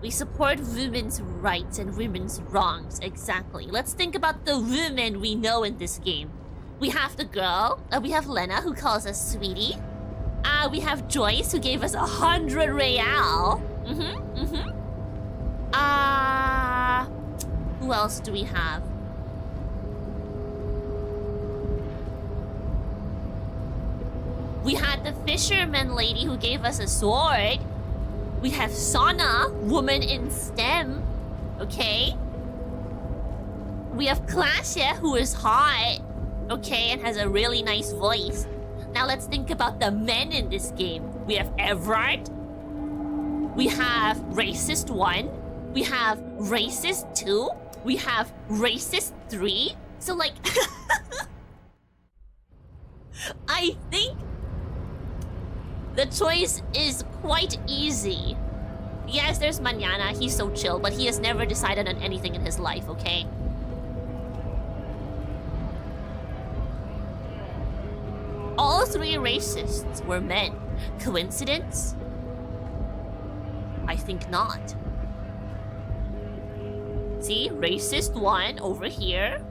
S1: We support women's rights and women's wrongs, exactly. Let's think about the women we know in this game. We have the girl, we have Lena who calls us sweetie. We have Joyce who gave us 100 real. Who else do we have? We had the fisherman lady who gave us a sword. We have Sana, woman in STEM. Okay. We have Klaasje, who is hot. Okay, and has a really nice voice. Now let's think about the men in this game. We have Everart. We have Racist 1. We have Racist 2. We have Racist 3. So like... I think... the choice is quite easy. Yes, there's Mañana. He's so chill, but he has never decided on anything in his life, okay? All three racists were men. Coincidence? I think not. See? Racist 1 over here.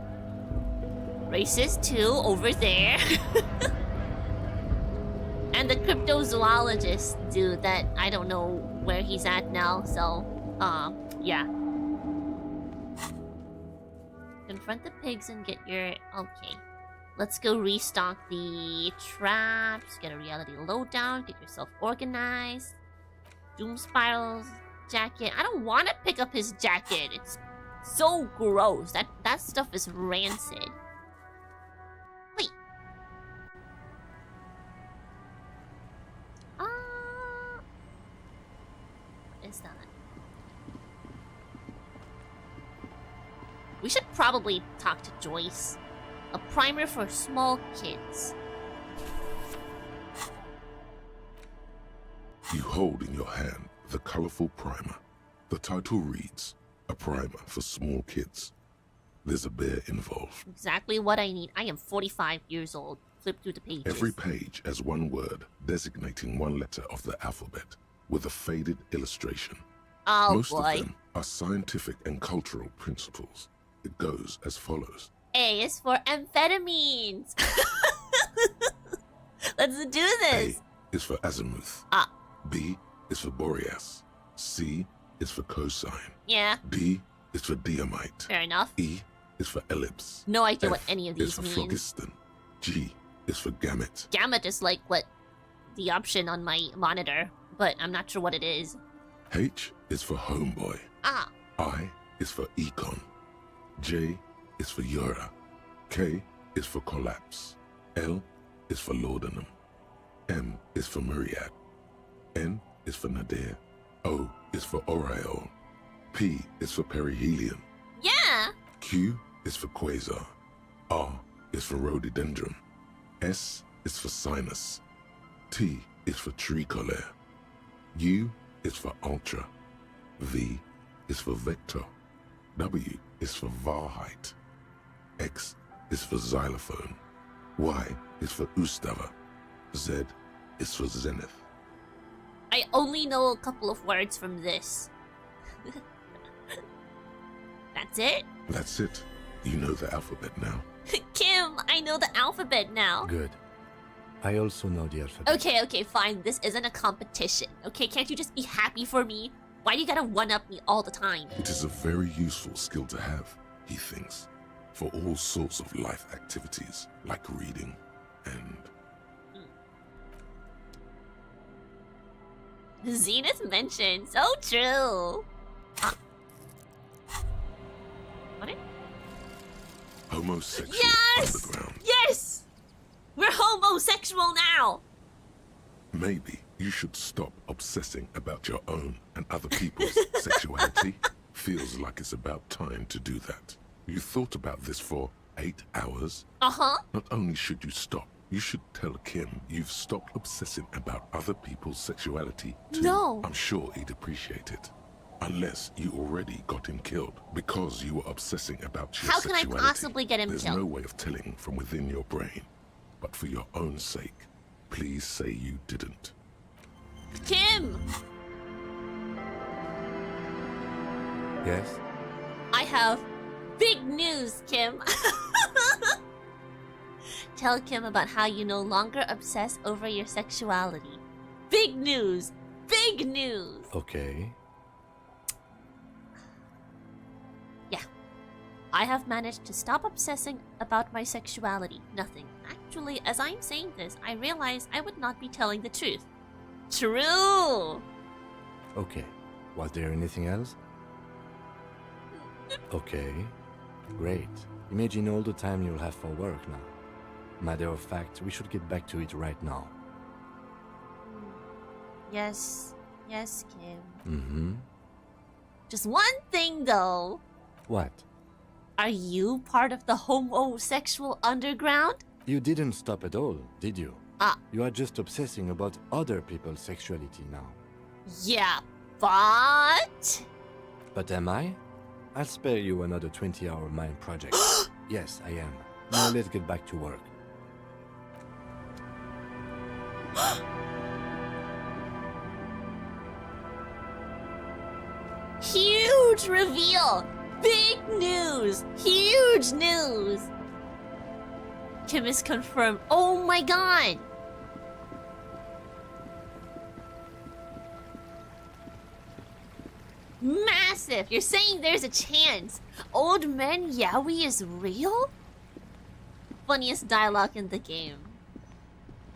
S1: Racist 2 over there. the cryptozoologist dude that I don't know where he's at now, so, yeah. Confront the pigs and get your... Okay. Let's go restock the traps, get a reality lowdown, get yourself organized. Doom Spiral's jacket. I don't want to pick up his jacket. It's so gross. That stuff is rancid. Wait. What is that? We should probably talk to Joyce. A primer for small kids.
S2: You hold in your hand the colorful primer. The title reads, A Primer for Small Kids. There's a bear involved.
S1: Exactly what I need. I am 45 years old. Flip through the pages.
S2: Every page has one word designating one letter of the alphabet with a faded illustration.
S1: Oh,
S2: Most
S1: boy.
S2: of them are scientific and cultural principles. It goes as follows.
S1: A is for amphetamines. Let's do this.
S2: A is for azimuth.
S1: Ah.
S2: B is for Boreas. C is for cosine.
S1: Yeah,
S2: D is for diamite.
S1: fair enough.
S2: E is for ellipse.
S1: No idea
S2: F
S1: what any of
S2: is
S1: these
S2: for
S1: mean.
S2: phlogiston. G is for gamete.
S1: Gamut is like what the option on my monitor, but I'm not sure what it is.
S2: H is for homeboy.
S1: Ah,
S2: I is for econ. J is for Yura. K is for collapse. L is for laudanum. M is for myriad. N is for nadir. O is for aureole. P is for perihelion.
S1: yeah.
S2: Q is for quasar. R is for rhododendron. S is for sinus. T is for tricolor. U is for ultra. V is for vector. W is for Wahrheit. X is for xylophone. Y is for Ustava. Z is for zenith.
S1: I only know a couple of words from this. That's it?
S2: That's it. You know the alphabet now.
S1: Kim, I know the alphabet now.
S3: Good. I also know the alphabet.
S1: Okay, fine. This isn't a competition. Okay, can't you just be happy for me? Why do you gotta one-up me all the time?
S2: It is a very useful skill to have, he thinks, for all sorts of life activities, like reading and...
S1: Zenith mentioned. So true. What?
S2: homosexual
S1: Yes!
S2: underground.
S1: Yes! We're homosexual now!
S2: Maybe you should stop obsessing about your own and other people's sexuality. Feels like it's about time to do that. You thought about this for 8 hours?
S1: Uh-huh.
S2: Not only should you stop, you should tell Kim you've stopped obsessing about other people's sexuality too.
S1: No.
S2: I'm sure he'd appreciate it. Unless you already got him killed because you were obsessing about your
S1: How can I
S2: sexuality.
S1: possibly get him
S2: There's
S1: killed?
S2: no way of telling from within your brain. But for your own sake, please say you didn't.
S1: Kim!
S3: Yes?
S1: I have big news, Kim. Tell Kim about how you no longer obsess over your sexuality. Big news! Big news!
S3: Okay.
S1: Yeah. I have managed to stop obsessing about my sexuality. Nothing. Actually, as I'm saying this, I realize I would not be telling the truth. True!
S3: Okay. Was there anything else? Okay. Great. Imagine all the time you'll have for work now. Matter of fact, we should get back to it right now.
S1: Yes. Yes, Kim.
S3: Mm-hmm.
S1: Just one thing, though.
S3: What?
S1: Are you part of the homosexual underground?
S3: You didn't stop at all, did you?
S1: Ah.
S3: You are just obsessing about other people's sexuality now.
S1: Yeah, but...
S3: But am I? I'll spare you another 20-hour mind project. Yes, I am. Now let's get back to work.
S1: Huge reveal! Big news! Huge news! Kim is confirmed. Oh my god! Massive! You're saying there's a chance Old Man Yowie is real? Funniest dialogue in the game.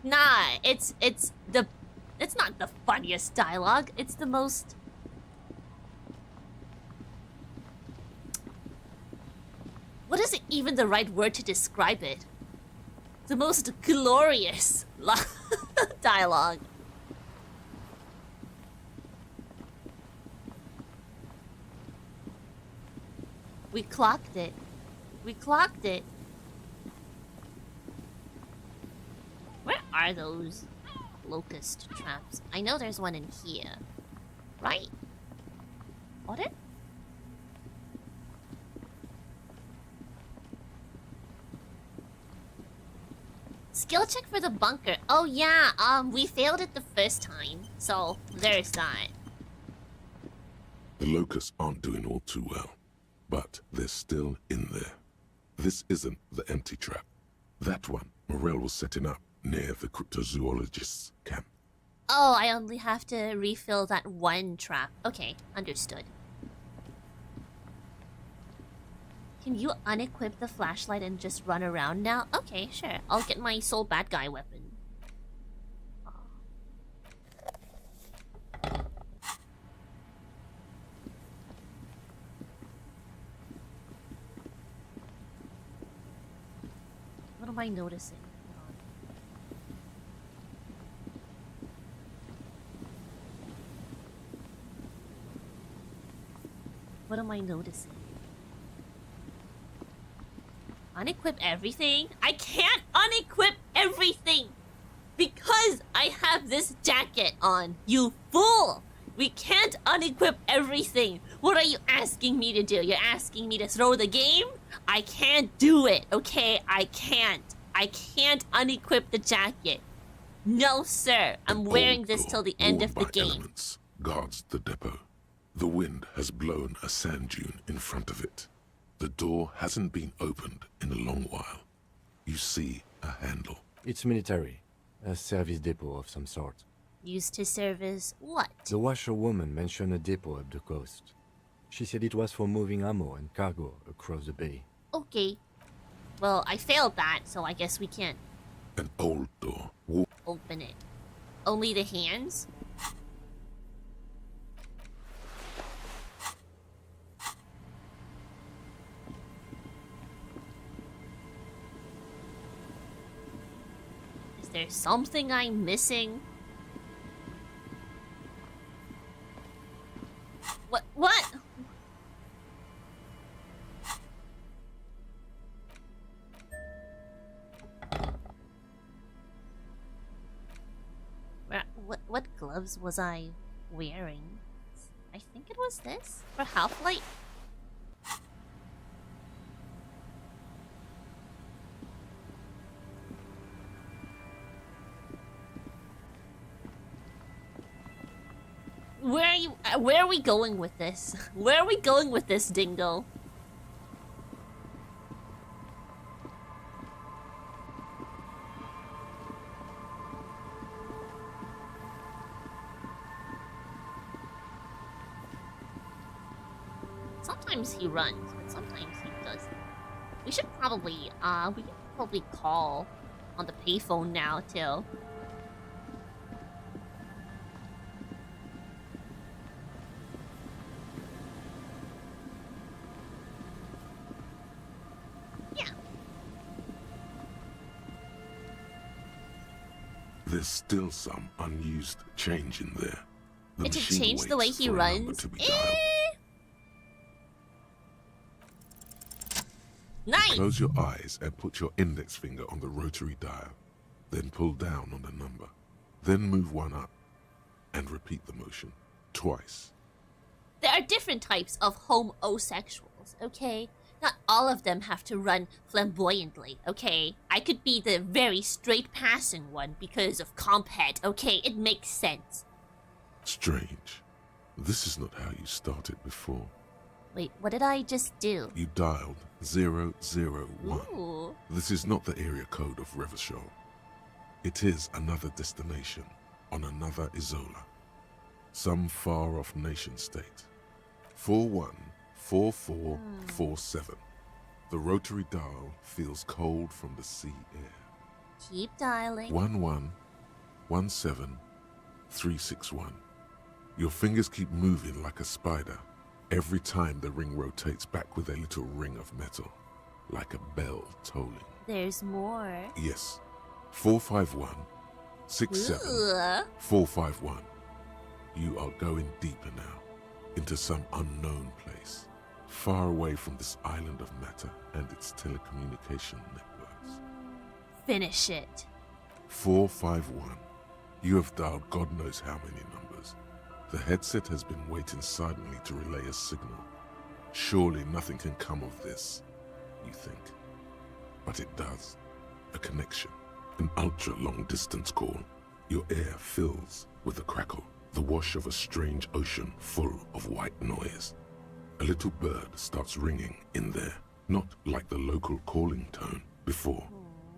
S1: Nah, it's not the funniest dialogue. It's the most... What is even the right word to describe it? The most glorious dialogue. We clocked it. We clocked it. Where are those locust traps? I know there's one in here. Right? What it? Skill check for the bunker. Oh yeah, we failed it the first time. So, there's that.
S2: The locusts aren't doing all too well, but they're still in there. This isn't the empty trap. That one Morel was setting up near the cryptozoologist's camp.
S1: Oh, I only have to refill that one trap. Okay, understood. Can you unequip the flashlight and just run around now? Okay, sure. I'll get my soul bad guy weapon. What am I noticing? Hold on. What am I noticing? Unequip everything? I can't unequip everything! Because I have this jacket on, you fool! We can't unequip everything! What are you asking me to do? You're asking me to throw the game? I can't do it, okay? I can't. I can't unequip the jacket. No, sir. I'm wearing this till the end of the game.
S2: Elements guards the depot. The wind has blown a sand dune in front of it. The door hasn't been opened in a long while. You see a handle.
S3: It's military. A service depot of some sort.
S1: Used to service what?
S3: The washerwoman mentioned a depot up the coast. She said it was for moving ammo and cargo across the bay.
S1: Okay. Well, I failed that, so I guess we can't
S2: An old door.
S1: open it. Only the hands? Is there something I'm missing? What? What gloves was I wearing? I think it was this for Half-Light. Where are we going with this? Where are we going with this, Dingo? Sometimes he runs, but sometimes he doesn't. We should probably call on the payphone now too.
S2: There's still some unused change in there. The
S1: It should
S2: machine
S1: change the way
S2: waits
S1: he
S2: for a number
S1: runs.
S2: to be dialed.
S1: Nice!
S2: Close your eyes and put your index finger on the rotary dial. Then pull down on the number. Then move one up. And repeat the motion. Twice.
S1: There are different types of homosexuals, okay? Not all of them have to run flamboyantly, okay? I could be the very straight-passing one because of compet, okay? It makes sense.
S2: Strange. This is not how you started before.
S1: Wait, what did I just do?
S2: You dialed 001.
S1: Ooh.
S2: This is not the area code of Revachol. It is another destination on another Isola. Some far-off nation-state. 414447. The rotary dial feels cold from the sea air.
S1: Keep dialing.
S2: 1117361. Your fingers keep moving like a spider. Every time the ring rotates back with a little ring of metal, like a bell tolling.
S1: There's more.
S2: Yes. 45167
S1: Ugh.
S2: 451. You are going deeper now, into some unknown place, far away from this island of matter and its telecommunication networks.
S1: Finish it.
S2: 451. You have dialed God knows how many numbers. The headset has been waiting silently to relay a signal. Surely nothing can come of this, you think. But it does. A connection. An ultra-long distance call. Your air fills with a crackle, the wash of a strange ocean full of white noise. A little bird starts ringing in there, not like the local calling tone before.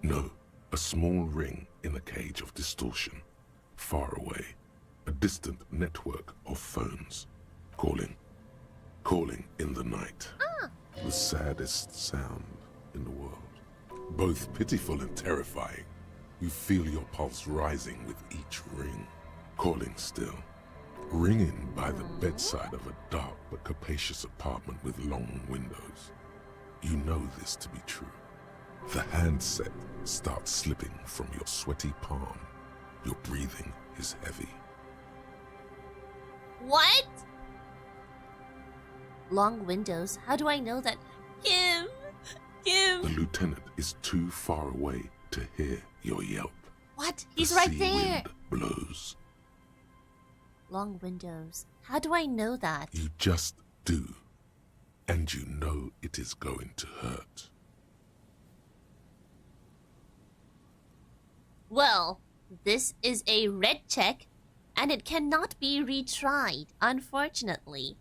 S2: No, a small ring in a cage of distortion, far away. A distant network of phones, calling in the night. The saddest sound in the world. Both pitiful and terrifying. You feel your pulse rising with each ring, calling still. Ringing by the bedside of a dark but capacious apartment with long windows. You know this to be true. The handset starts slipping from your sweaty palm. Your breathing is heavy.
S1: What? Long windows. How do I know that? Kim!
S2: The lieutenant is too far away to hear your yelp.
S1: What?
S2: The
S1: He's right
S2: sea
S1: there.
S2: wind blows.
S1: Long windows. How do I know that?
S2: You just do. And you know it is going to hurt.
S1: Well, this is a red check, and it cannot be retried, unfortunately.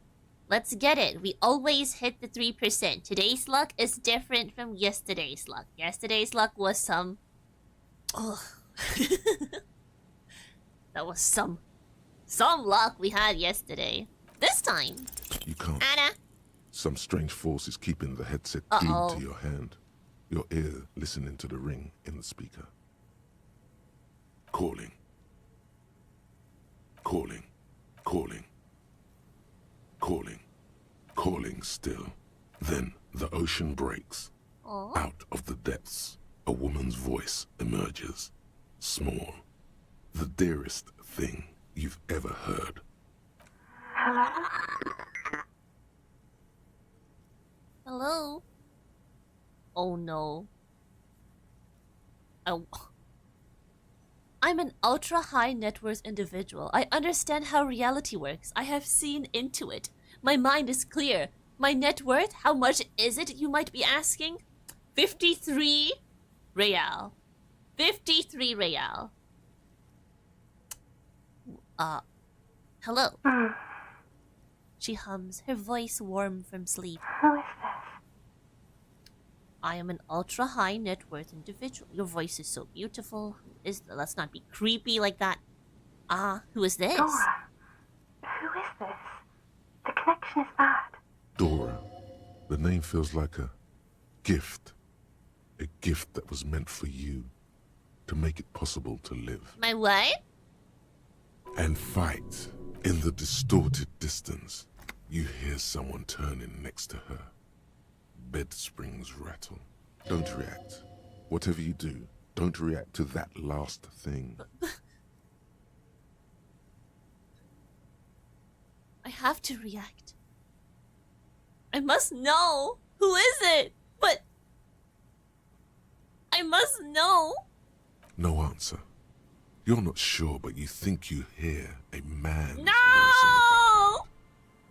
S1: Let's get it. We always hit the 3%. Today's luck is different from yesterday's luck. Yesterday's luck was some... Ugh. That was some luck we had yesterday. This time,
S2: You can't.
S1: Anna.
S2: Some strange force is keeping the headset
S1: Uh-oh.
S2: glued to your hand. Your ear listening to the ring in the speaker. Calling. Calling. Calling. Calling. Calling still. Then the ocean breaks.
S1: Oh.
S2: Out of the depths, a woman's voice emerges. Small. The dearest thing you've ever heard.
S1: Hello? Oh no. Oh. I'm an ultra-high net worth individual. I understand how reality works. I have seen into it. My mind is clear. My net worth, how much is it, you might be asking? 53 real. 53 real. Hello. She hums, her voice warm from sleep.
S7: Who is this?
S1: I am an ultra-high net worth individual. Your voice is so beautiful. Who is let's not be creepy like that. Who is this?
S7: Dora. Who is this? The connection is bad.
S2: Dora. The name feels like a gift. A gift that was meant for you. To make it possible to live.
S1: My what?
S2: And fight. In the distorted distance, you hear someone turning next to her. Bed springs rattle. Don't react. Whatever you do, don't react to that last thing.
S1: I have to react. I must know. Who is it? But I must know.
S2: No answer. You're not sure, but you think you hear a man's voice in the
S1: No!
S2: background.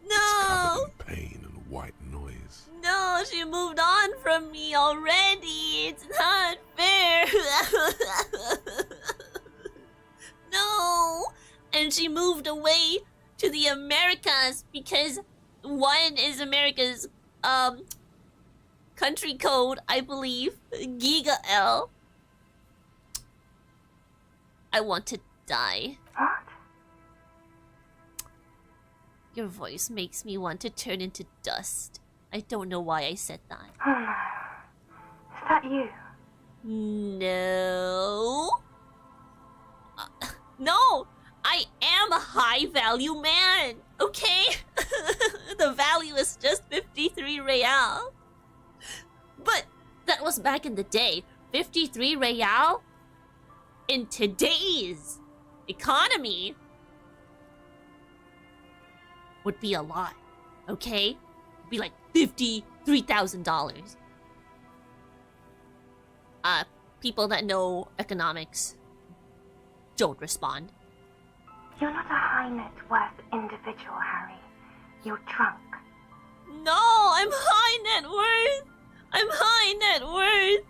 S2: It's
S1: No!
S2: covered in pain and white noise.
S1: No, she moved on from me already. It's not fair. No. And she moved away to the Americas because one is America's country code, I believe. Giga L. I want to die.
S7: What?
S1: Your voice makes me want to turn into dust. I don't know why I said that.
S7: Oh no. Is that you?
S1: No. No! I am a high-value man, okay? The value is just 53 real. But that was back in the day. 53 real? In today's economy would be a lot, okay? It'd be like $53,000. People that know economics don't respond.
S7: You're not a high net worth individual, Harry. You're drunk.
S1: No, I'm high net worth. I'm high net worth.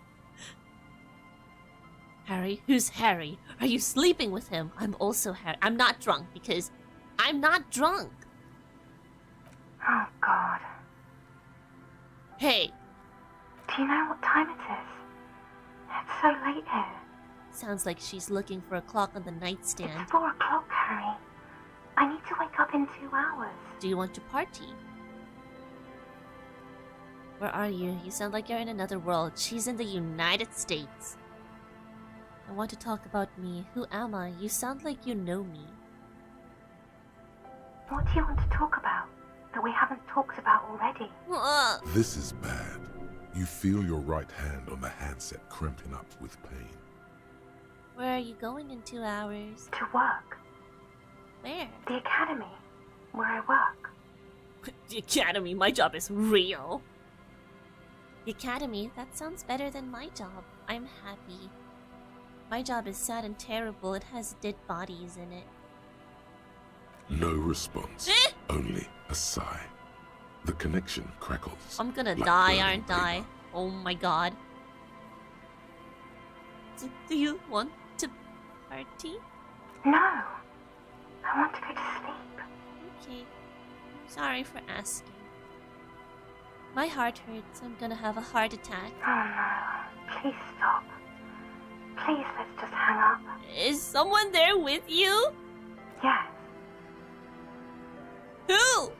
S1: Harry? Who's Harry? Are you sleeping with him? I'm also Harry. I'm not drunk because I'm not drunk.
S7: Oh God.
S1: Hey,
S7: Do you know what time it is? It's so late here.
S1: sounds like she's looking for a clock on the nightstand.
S7: It's 4 o'clock, Harry. I need to wake up in 2 hours.
S1: Do you want to party? Where are you? You sound like you're in another world. She's in the United States. I want to talk about me. Who am I? You sound like you know me.
S7: What do you want to talk about that we haven't talked about already?
S2: This is bad. You feel your right hand on the handset cramping up with pain.
S1: Where are you going in 2 hours?
S7: To work.
S1: Where?
S7: The academy, where I work.
S1: The academy. My job is real. The academy? That sounds better than my job. I'm happy. My job is sad and terrible. It has dead bodies in it.
S2: No response.
S1: Eh?
S2: Only a sigh. The connection crackles.
S1: I'm gonna
S2: like
S1: die,
S2: burning
S1: aren't I?
S2: paper.
S1: Oh my god. Do you want to party?
S7: No. I want to go to sleep.
S1: Okay. Sorry for asking. My heart hurts. I'm gonna have a heart attack.
S7: Oh no. Please stop. Please, let's just hang up.
S1: Is someone there with you?
S7: Yes.
S1: Who?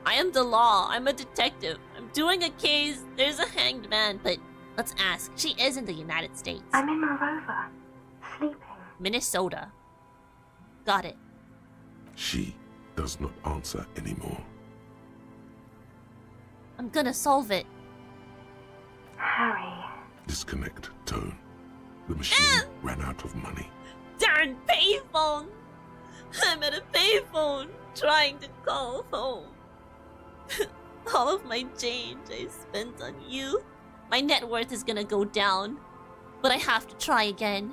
S1: I am the law. I'm a detective. I'm doing a case. There's a hanged man, but let's ask. She is in the United States.
S7: I'm in Morova. Sleeping.
S1: Minnesota. Got it.
S2: She does not answer anymore.
S1: I'm gonna solve it.
S7: Harry.
S2: Disconnect tone. The machine ran out of money.
S1: Darn payphone! I'm at a payphone trying to call home. All of my change I spent on you. My net worth is gonna go down, but I have to try again.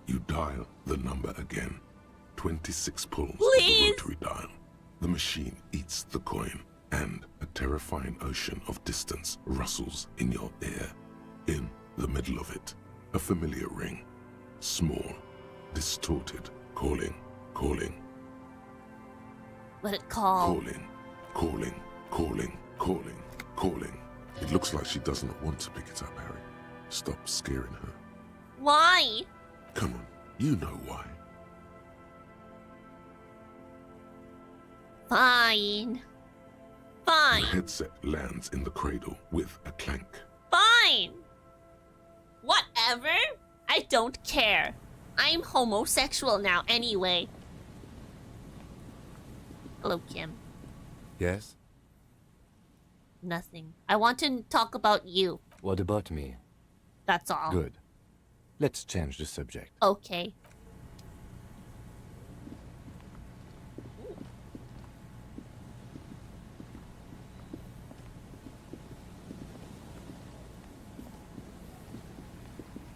S2: You dial the number again. 26 pulls
S1: Please?
S2: of the rotary dial. The machine eats the coin, and a terrifying ocean of distance rustles in your ear. In the middle of it, a familiar ring. Small, distorted, calling, calling,
S1: Let it call.
S2: calling, calling, calling, calling, calling. It looks like she does not want to pick it up, Harry. Stop scaring her.
S1: Why?
S2: Come on, you know why.
S1: Fine.
S2: The
S1: Fine.
S2: headset lands in the cradle with a clank.
S1: Fine. Whatever. I don't care. I'm homosexual now anyway. Hello, Kim.
S3: Yes?
S1: Nothing. I want to talk about you.
S3: What about me?
S1: That's all.
S3: Good. Let's change the subject.
S1: Okay.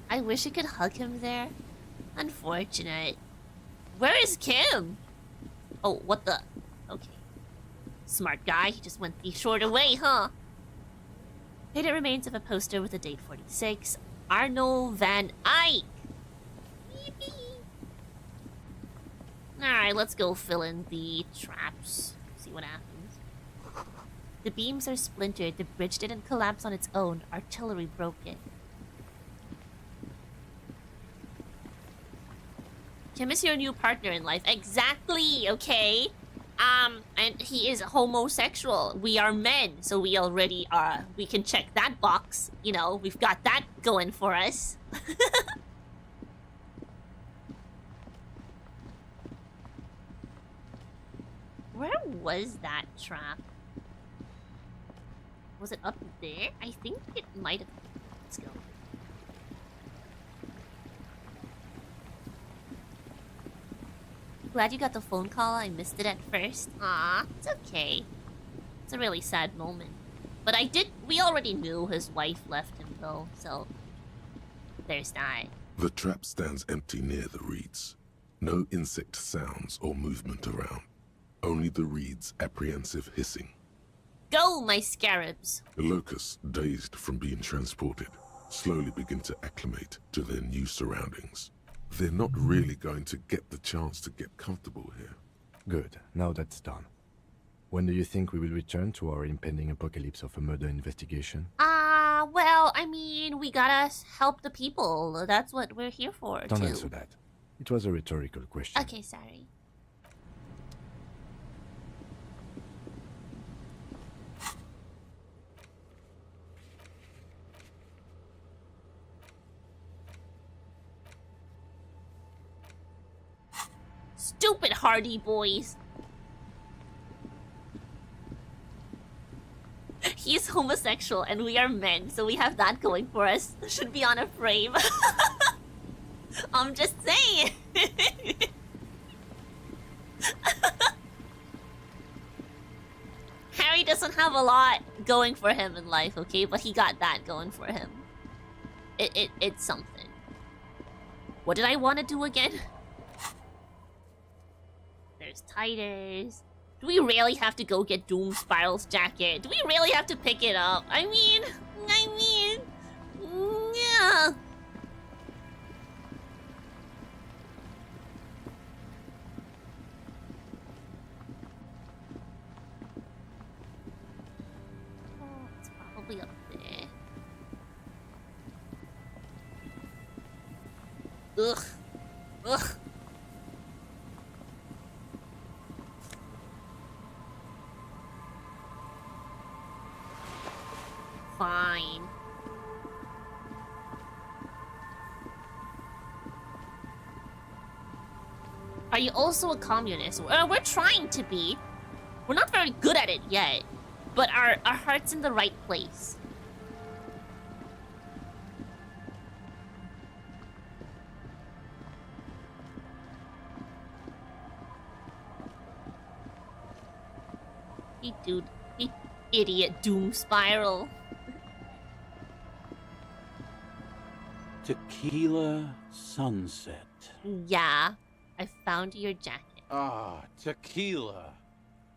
S1: I wish I could hug him there. Unfortunate. Where is Kim? Oh, what the? Okay. Smart guy. He just went the shorter way, huh? Hidden remains of a poster with the date 46. Arnold Van Eyck. Alright, let's go fill in the traps. See what happens. The beams are splintered. The bridge didn't collapse on its own. Artillery broke it. Kim is your new partner in life. Exactly, okay? And he is homosexual. We are men, so we already are. We can check that box. You know, we've got that going for us. Where was that trap? Was it up there? I think it might have. Let's go. Glad you got the phone call. I missed it at first. Ah, it's okay. It's a really sad moment. But we already knew his wife left him though, so there's that.
S2: The trap stands empty near the reeds. No insect sounds or movement around. Only the reeds' apprehensive hissing.
S1: Go, my scarabs!
S2: The locusts, dazed from being transported, slowly begin to acclimate to their new surroundings. They're not really going to get the chance to get comfortable here.
S3: Good, now that's done. When do you think we will return to our impending apocalypse of a murder investigation?
S1: Well, I mean, we gotta help the people. That's what we're here for,
S3: Don't answer that. It was a rhetorical question.
S1: Okay, sorry. Stupid Hardy Boys. He's homosexual and we are men, so we have that going for us. Should be on a frame. I'm just saying. Harry doesn't have a lot going for him in life, okay? But he got that going for him. It's something. What did I want to do again? There's Titers. Do we really have to go get Doom Spiral's jacket? Do we really have to pick it up? I mean, yeah. Oh, it's probably up there. Ugh. Ugh. Fine. Are you also a communist? We're trying to be. We're not very good at it yet, but our heart's in the right place. Hey, dude. Hey, idiot Doom Spiral.
S8: Tequila sunset.
S1: Yeah, I found your jacket.
S8: Ah, tequila.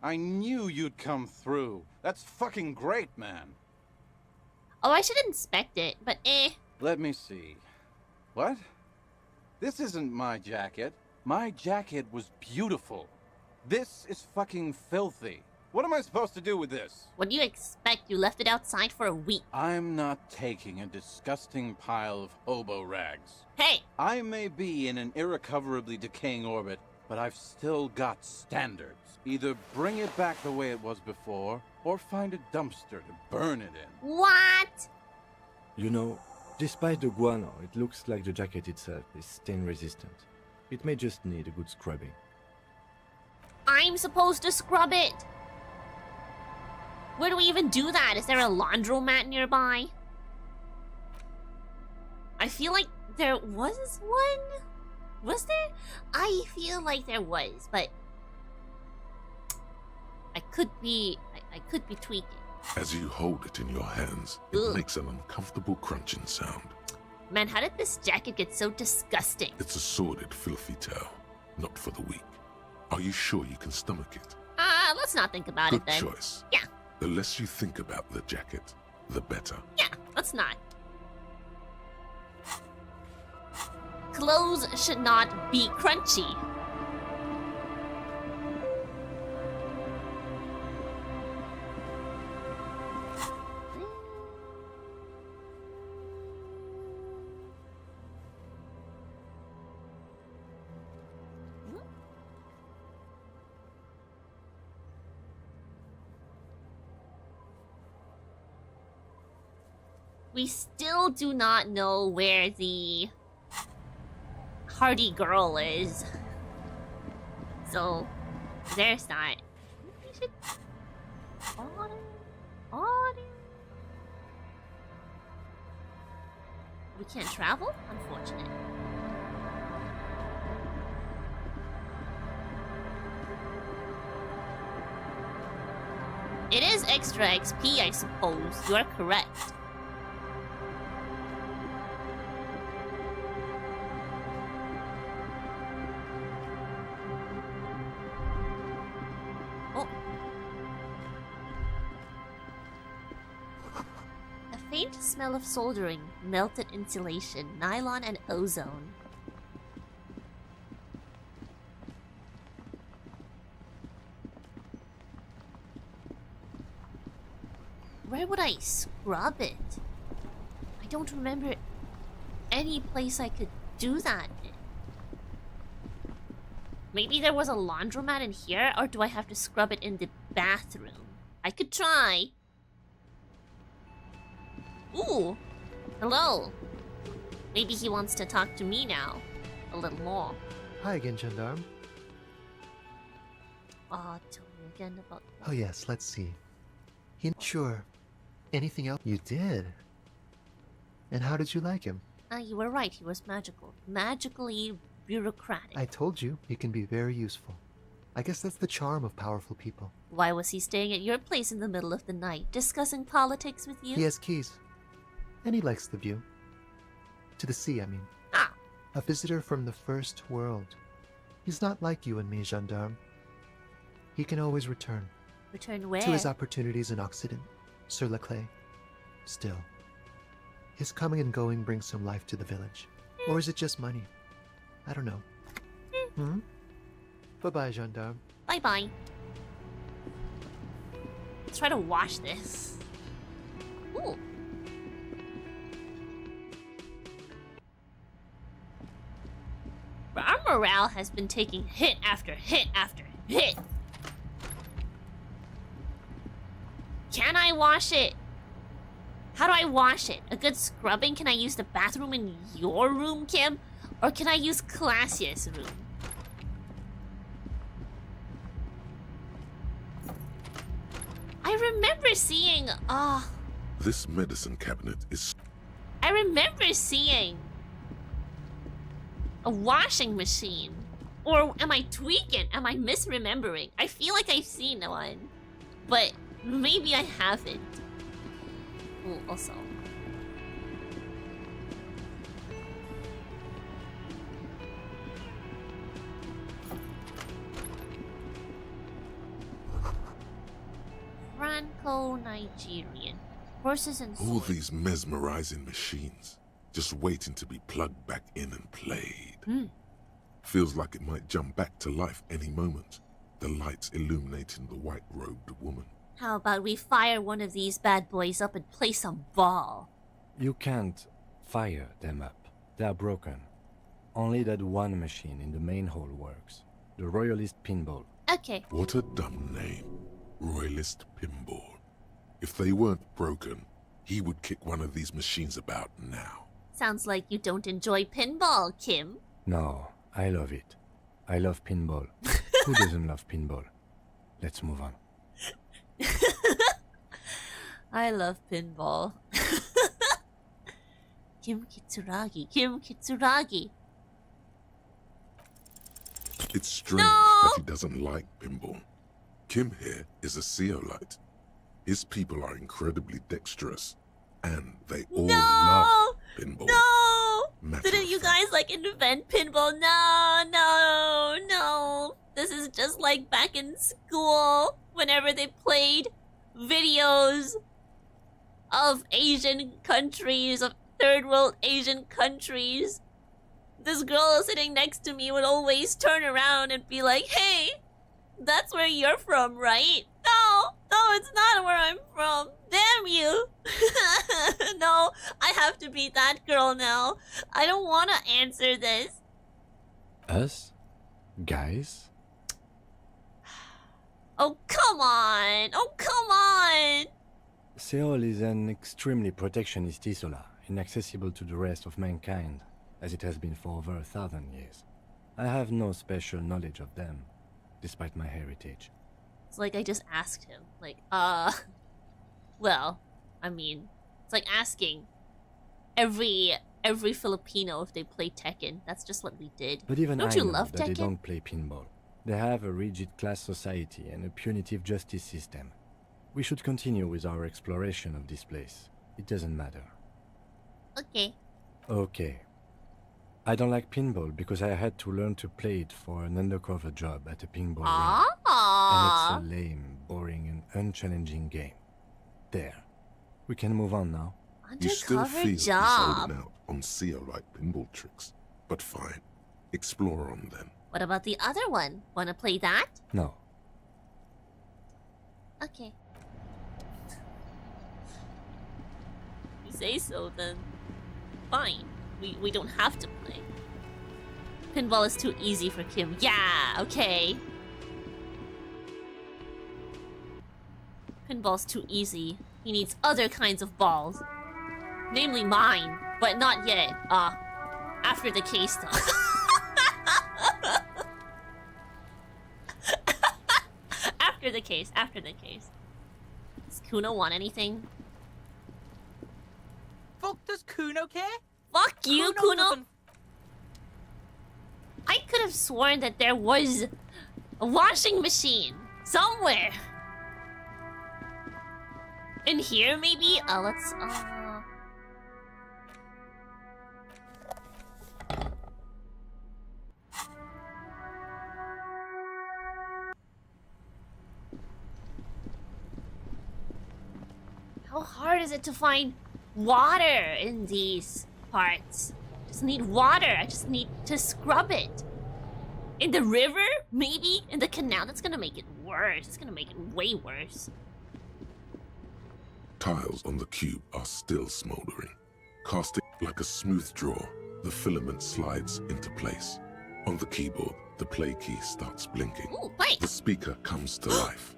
S8: I knew you'd come through. That's fucking great, man.
S1: Oh, I should inspect it, but eh.
S8: Let me see. What? This isn't my jacket. My jacket was beautiful. This is fucking filthy. What am I supposed to do with this?
S1: What do you expect? You left it outside for a week.
S8: I'm not taking a disgusting pile of hobo rags.
S1: Hey!
S8: I may be in an irrecoverably decaying orbit, but I've still got standards. Either bring it back the way it was before, or find a dumpster to burn it in.
S1: What?
S3: You know, despite the guano, it looks like the jacket itself is stain resistant. It may just need a good scrubbing.
S1: I'm supposed to scrub it! Where do we even do that? Is there a laundromat nearby? I feel like there was one? Was there? I feel like there was, but I could be tweaking.
S2: As you hold it in your hands, it
S1: Ugh.
S2: makes an uncomfortable crunching sound.
S1: Man, how did this jacket get so disgusting?
S2: It's a sordid, filthy tale, not for the weak. Are you sure you can stomach it?
S1: Let's not think about
S2: Good
S1: it then.
S2: choice.
S1: Yeah.
S2: The less you think about the jacket, the better.
S1: Yeah, let's not. Clothes should not be crunchy. we still do not know where the hardy girl is. So, there's that. We should... Audio. We can't travel? Unfortunate. It is extra XP, I suppose. You are correct. Oh. A faint smell of soldering, melted insulation, nylon, and ozone. Where would I scrub it? I don't remember any place I could do that in. Maybe there was a laundromat in here, or do I have to scrub it in the bathroom? I could try. Ooh, hello. Maybe he wants to talk to me now. A little more.
S9: Hi again, Gendarme.
S1: Oh, tell me again about...
S9: Oh yes, let's see. Sure. Anything else? You did? And how did you like him?
S1: You were right, he was magical. Magically bureaucratic.
S9: I told you, he can be very useful. I guess that's the charm of powerful people.
S1: Why was he staying at your place in the middle of the night, discussing politics with you?
S9: He has keys. And he likes the view. To the sea, I mean.
S1: Ah!
S9: A visitor from the first world. He's not like you and me, Gendarme. He can always return.
S1: Return where?
S9: To his opportunities in Occident, Sur la Clé. Still, his coming and going brings some life to the village. Or is it just money? I don't know. Bye-bye, Gendarme.
S1: Bye-bye. Let's try to wash this. Ooh. Our morale has been taking hit after hit after hit. Can I wash it? How do I wash it? A good scrubbing? Can I use the bathroom in your room, Kim? Or can I use Klaasje's room? I remember seeing...
S2: This medicine cabinet is...
S1: I remember seeing... a washing machine. Or am I tweaking? Am I misremembering? I feel like I've seen one. But... maybe I haven't. Ooh, also. Franco-Nigerian. Horses and
S2: all
S1: swords.
S2: these mesmerizing machines, just waiting to be plugged back in and played. Feels like it might jump back to life any moment. The lights illuminating the white-robed woman.
S1: How about we fire one of these bad boys up and play some ball?
S3: You can't fire them up. They are broken. Only that one machine in the main hall works. The Royalist Pinball.
S1: Okay.
S2: What a dumb name. Royalist Pinball. If they weren't broken, he would kick one of these machines about now.
S1: Sounds like you don't enjoy pinball, Kim.
S3: No, I love it. I love pinball. Who doesn't love pinball? Let's move on.
S1: I love pinball. Kim Kitsuragi. Kim Kitsuragi.
S2: It's strange
S1: No!
S2: that he doesn't like pinball. Kim here is a Zeolite. His people are incredibly dexterous, and they all love pinball.
S1: No! Didn't you guys like invent pinball? No. This is just like back in school, whenever they played videos of Asian countries, of third world Asian countries. This girl sitting next to me would always turn around and be like, hey, that's where you're from, right? No, it's not where I'm from. Damn you. No, I have to be that girl now. I don't want to answer this.
S3: Us? Guys?
S1: Oh, come on.
S3: Seoul is an extremely protectionist isola, inaccessible to the rest of mankind, as it has been for over 1,000 years. I have no special knowledge of them, despite my heritage.
S1: It's like I just asked him. Like, well, I mean, it's like asking every Filipino if they play Tekken. That's just what we did.
S3: But even
S1: Don't
S3: I
S1: you
S3: know
S1: love
S3: that they
S1: Tekken?
S3: don't play pinball. They have a rigid class society and a punitive justice system. We should continue with our exploration of this place. It doesn't matter.
S1: Okay.
S3: Okay. I don't like pinball because I had to learn to play it for an undercover job at a pinball ring. And it's a lame, boring, and unchallenging game. There. We can move on now.
S2: You still
S1: Undercover
S2: feel he's
S1: job.
S2: holding out on Sia-like pinball tricks. But fine. Explore on then.
S1: What about the other one? Wanna play that?
S3: No.
S1: Okay. You say so, then fine. We don't have to play. Pinball is too easy for Kim. Yeah, okay. Pinball's too easy. He needs other kinds of balls. Namely mine, but not yet. After the case though. After the case. Does Kuno want anything?
S10: Fuck, does Kuno care?
S1: Fuck you, Kuno!
S10: doesn't-
S1: I could have sworn that there was a washing machine somewhere. In here, maybe? Let's, How hard is it to find water in these parts? I just need water. I just need to scrub it. In the river? Maybe? In the canal? That's gonna make it worse. It's gonna make it way worse.
S2: Tiles on the cube are still smoldering. Casting like a smooth draw, the filament slides into place. On the keyboard, the play key starts blinking.
S1: Ooh, play!
S2: The speaker comes to life.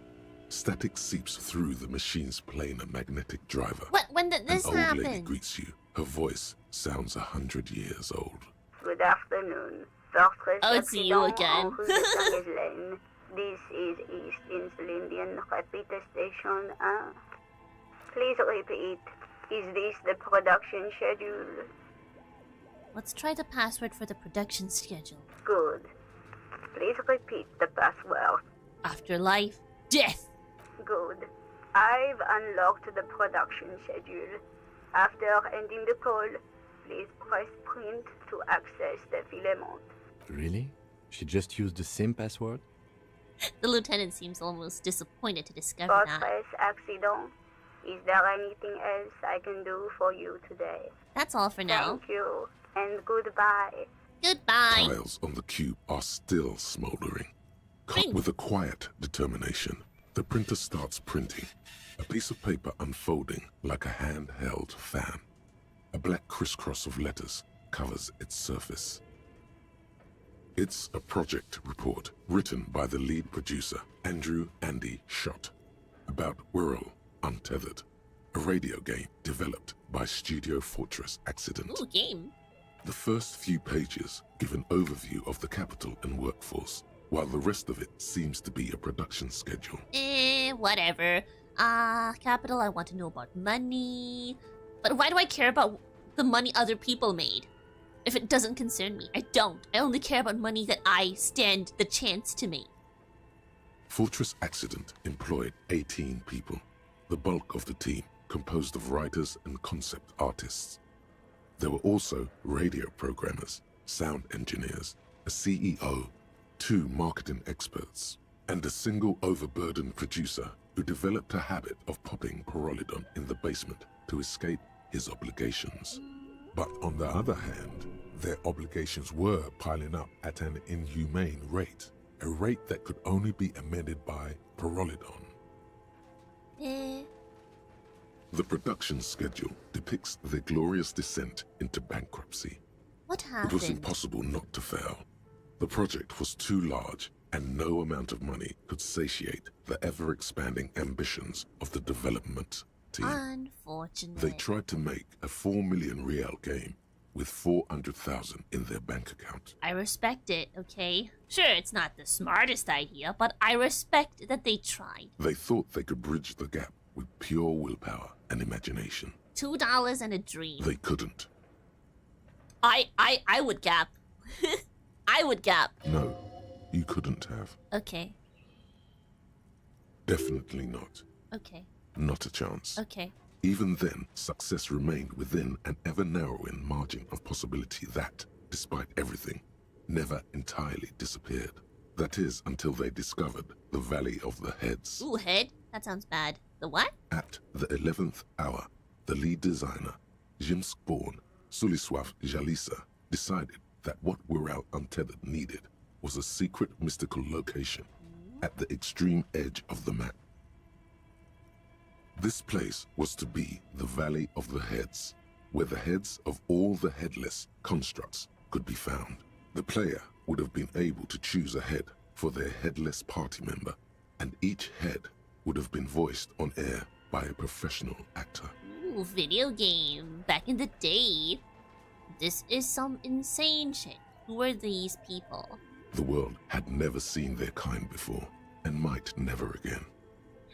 S2: Static seeps through the machine's planar magnetic driver.
S1: What? When did this
S2: An old lady
S1: happen?
S2: greets you. Her voice sounds 100 years old.
S7: Good afternoon.
S1: Oh, it's you again.
S7: This is East Insulindian Repeater Station. Please repeat. Is this the production schedule?
S1: Let's try the password for the production schedule.
S7: Good. Please repeat the password.
S1: Afterlife. Death.
S7: Good. I've unlocked the production schedule. After ending the call, please press print to access the filament.
S3: Really? She just used the same password?
S1: The lieutenant seems almost disappointed to discover that.
S7: Fortress accident. Is there anything else I can do for you today?
S1: That's all for now.
S7: Thank you, and goodbye.
S1: Goodbye.
S2: Tiles on the cube are still smoldering. Cut
S1: Print.
S2: with a quiet determination, the printer starts printing, a piece of paper unfolding like a handheld fan. A black crisscross of letters covers its surface. It's a project report written by the lead producer, Andrew Andy Schott, about Whirl Untethered, a radio game developed by Studio Fortress Accident.
S1: Ooh, game.
S2: The first few pages give an overview of the capital and workforce, while the rest of it seems to be a production schedule.
S1: Whatever. Capital, I want to know about money. But why do I care about the money other people made? If it doesn't concern me, I don't. I only care about money that I stand the chance to make.
S2: Fortress Accident employed 18 people, the bulk of the team composed of writers and concept artists. There were also radio programmers, sound engineers, a CEO, 2 marketing experts, and a single overburdened producer who developed a habit of popping Pyrrolidon in the basement to escape his obligations. But on the other hand, their obligations were piling up at an inhumane rate, a rate that could only be amended by Pyrrolidon. The production schedule depicts their glorious descent into bankruptcy.
S1: What
S2: It was
S1: happened?
S2: impossible not to fail. The project was too large, and no amount of money could satiate the ever-expanding ambitions of the development team.
S1: Unfortunate.
S2: They tried to make a 4 million real game with 400,000 in their bank account.
S1: I respect it, okay? Sure, it's not the smartest idea, but I respect that they tried.
S2: They thought they could bridge the gap with pure willpower and imagination.
S1: $2 and a dream.
S2: They couldn't.
S1: I would gap. I would gap.
S2: No, you couldn't have.
S1: Okay.
S2: Definitely not.
S1: Okay.
S2: Not a chance.
S1: Okay.
S2: Even then, success remained within an ever-narrowing margin of possibility that, despite everything, never entirely disappeared. That is, until they discovered the Valley of the Heads.
S1: Ooh, head? That sounds bad. The what?
S2: At the 11th hour, the lead designer, Jimsk-born Sulisław Jalisa, decided that what Wirral Untethered needed was a secret mystical location at the extreme edge of the map. This place was to be the Valley of the Heads, where the heads of all the headless constructs could be found. The player would have been able to choose a head for their headless party member, and each head would have been voiced on air by a professional actor.
S1: Ooh, video game. Back in the day. This is some insane shit. Who are these people?
S2: The world had never seen their kind before, and might never again.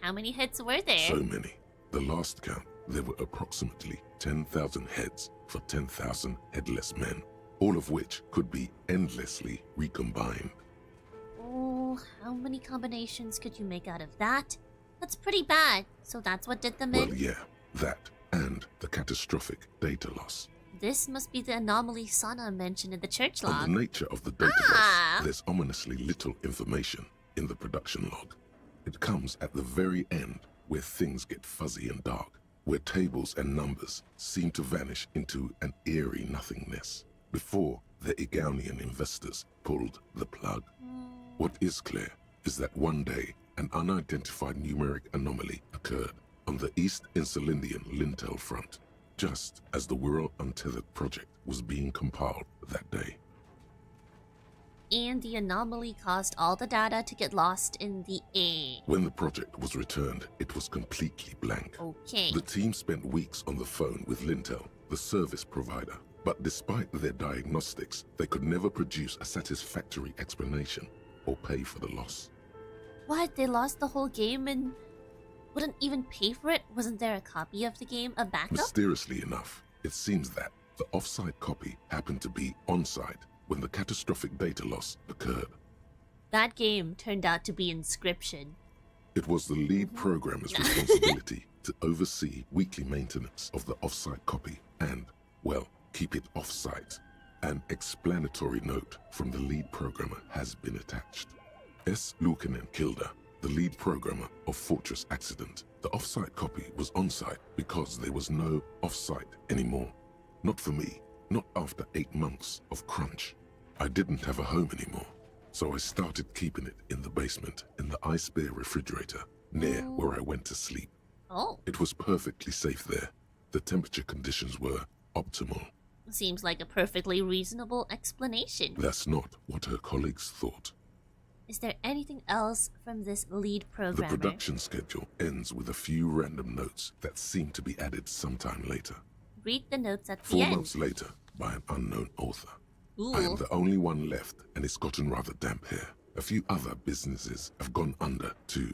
S1: How many heads were there?
S2: So many. The last count, there were approximately 10,000 heads for 10,000 headless men, all of which could be endlessly recombined.
S1: Oh, how many combinations could you make out of that? That's pretty bad. So that's what did them in?
S2: Well, yeah, that and the catastrophic data loss.
S1: This must be the anomaly Sana mentioned in the church log.
S2: On the nature of the data loss, there's ominously little information in the production log. It comes at the very end, where things get fuzzy and dark, where tables and numbers seem to vanish into an eerie nothingness, before the Igaunian investors pulled the plug. What is clear is that one day, an unidentified numeric anomaly occurred on the East Insulindian lintel front, just as the Wirral Untethered project was being compiled that day.
S1: And the anomaly caused all the data to get lost in the air.
S2: When the project was returned, it was completely blank.
S1: Okay.
S2: The team spent weeks on the phone with Lintel, the service provider, but despite their diagnostics, they could never produce a satisfactory explanation or pay for the loss.
S1: What? They lost the whole game and wouldn't even pay for it? Wasn't there a copy of the game, a backup?
S2: Mysteriously enough, it seems that the off-site copy happened to be on-site when the catastrophic data loss occurred.
S1: That game turned out to be Inscription.
S2: It was the lead programmer's responsibility to oversee weekly maintenance of the off-site copy and, well, keep it off-site. An explanatory note from the lead programmer has been attached. S. Lukanen Kilda, the lead programmer of Fortress Accident. The off-site copy was on-site because there was no off-site anymore. Not for me, not after 8 months of crunch. I didn't have a home anymore, so I started keeping it in the basement in the ice bear refrigerator, near where I went to sleep.
S1: Oh.
S2: It was perfectly safe there. The temperature conditions were optimal.
S1: Seems like a perfectly reasonable explanation.
S2: That's not what her colleagues thought.
S1: Is there anything else from this lead programmer?
S2: The production schedule ends with a few random notes that seem to be added sometime later.
S1: Read the notes at the
S2: 4
S1: end.
S2: months later, by an unknown author.
S1: Ooh.
S2: I am the only one left, and it's gotten rather damp here. A few other businesses have gone under, too.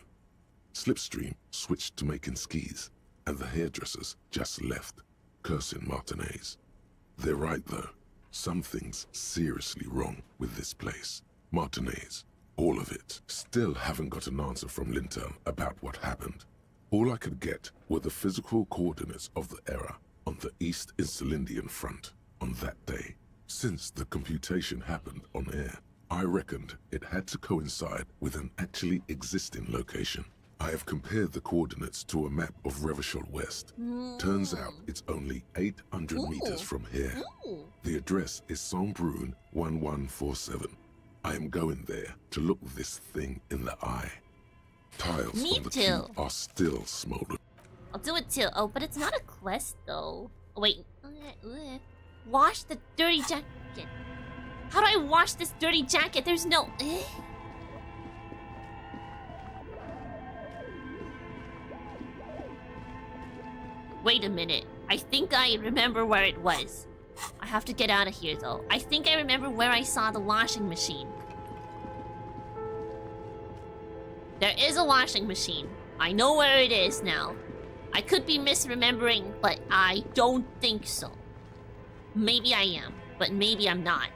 S2: Slipstream switched to making skis, and the hairdressers just left, cursing Martinez. They're right, though. Something's seriously wrong with this place. Martinez, all of it. Still haven't got an answer from Lintel about what happened. All I could get were the physical coordinates of the error on the East Insulindian front on that day. Since the computation happened on air, I reckoned it had to coincide with an actually existing location. I have compared the coordinates to a map of Revachol West. Turns out it's only 800 meters from here. The address is Sombrun 1147. I am going there to look this thing in the eye. Tiles
S1: Me
S2: on the
S1: too.
S2: key are still smoldering.
S1: I'll do it too. Oh, but it's not a quest though. Oh, wait. Wash the dirty jacket. How do I wash this dirty jacket? There's no... Wait a minute. I think I remember where it was. I have to get out of here, though. I think I remember where I saw the washing machine. There is a washing machine. I know where it is now. I could be misremembering, but I don't think so. Maybe I am, but maybe I'm not.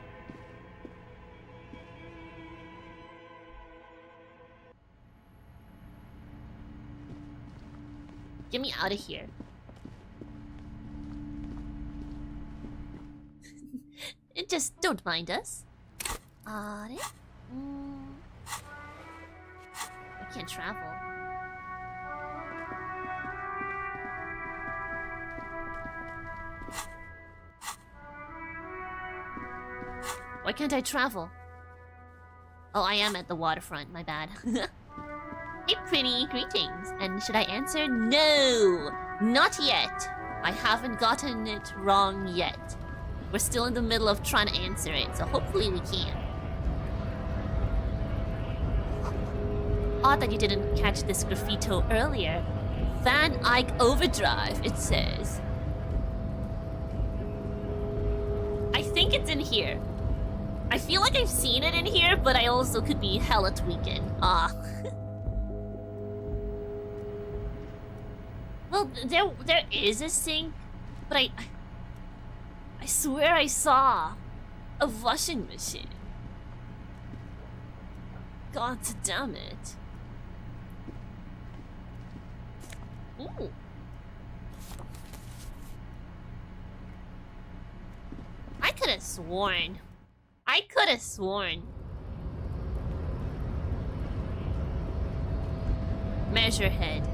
S1: Get me out of here. Just don't mind us. I can't travel. Why can't I travel? Oh, I am at the waterfront, my bad. Hey, pretty, greetings. And should I answer? No! Not yet. I haven't gotten it wrong yet. We're still in the middle of trying to answer it, so hopefully we can. Odd that you didn't catch this graffito earlier. Van Eyck Overdrive, it says. I think it's in here. I feel like I've seen it in here, but I also could be hella tweaking. Well, there is a sink, but I swear I saw a washing machine. God damn it. Ooh. I could have sworn. Measurehead.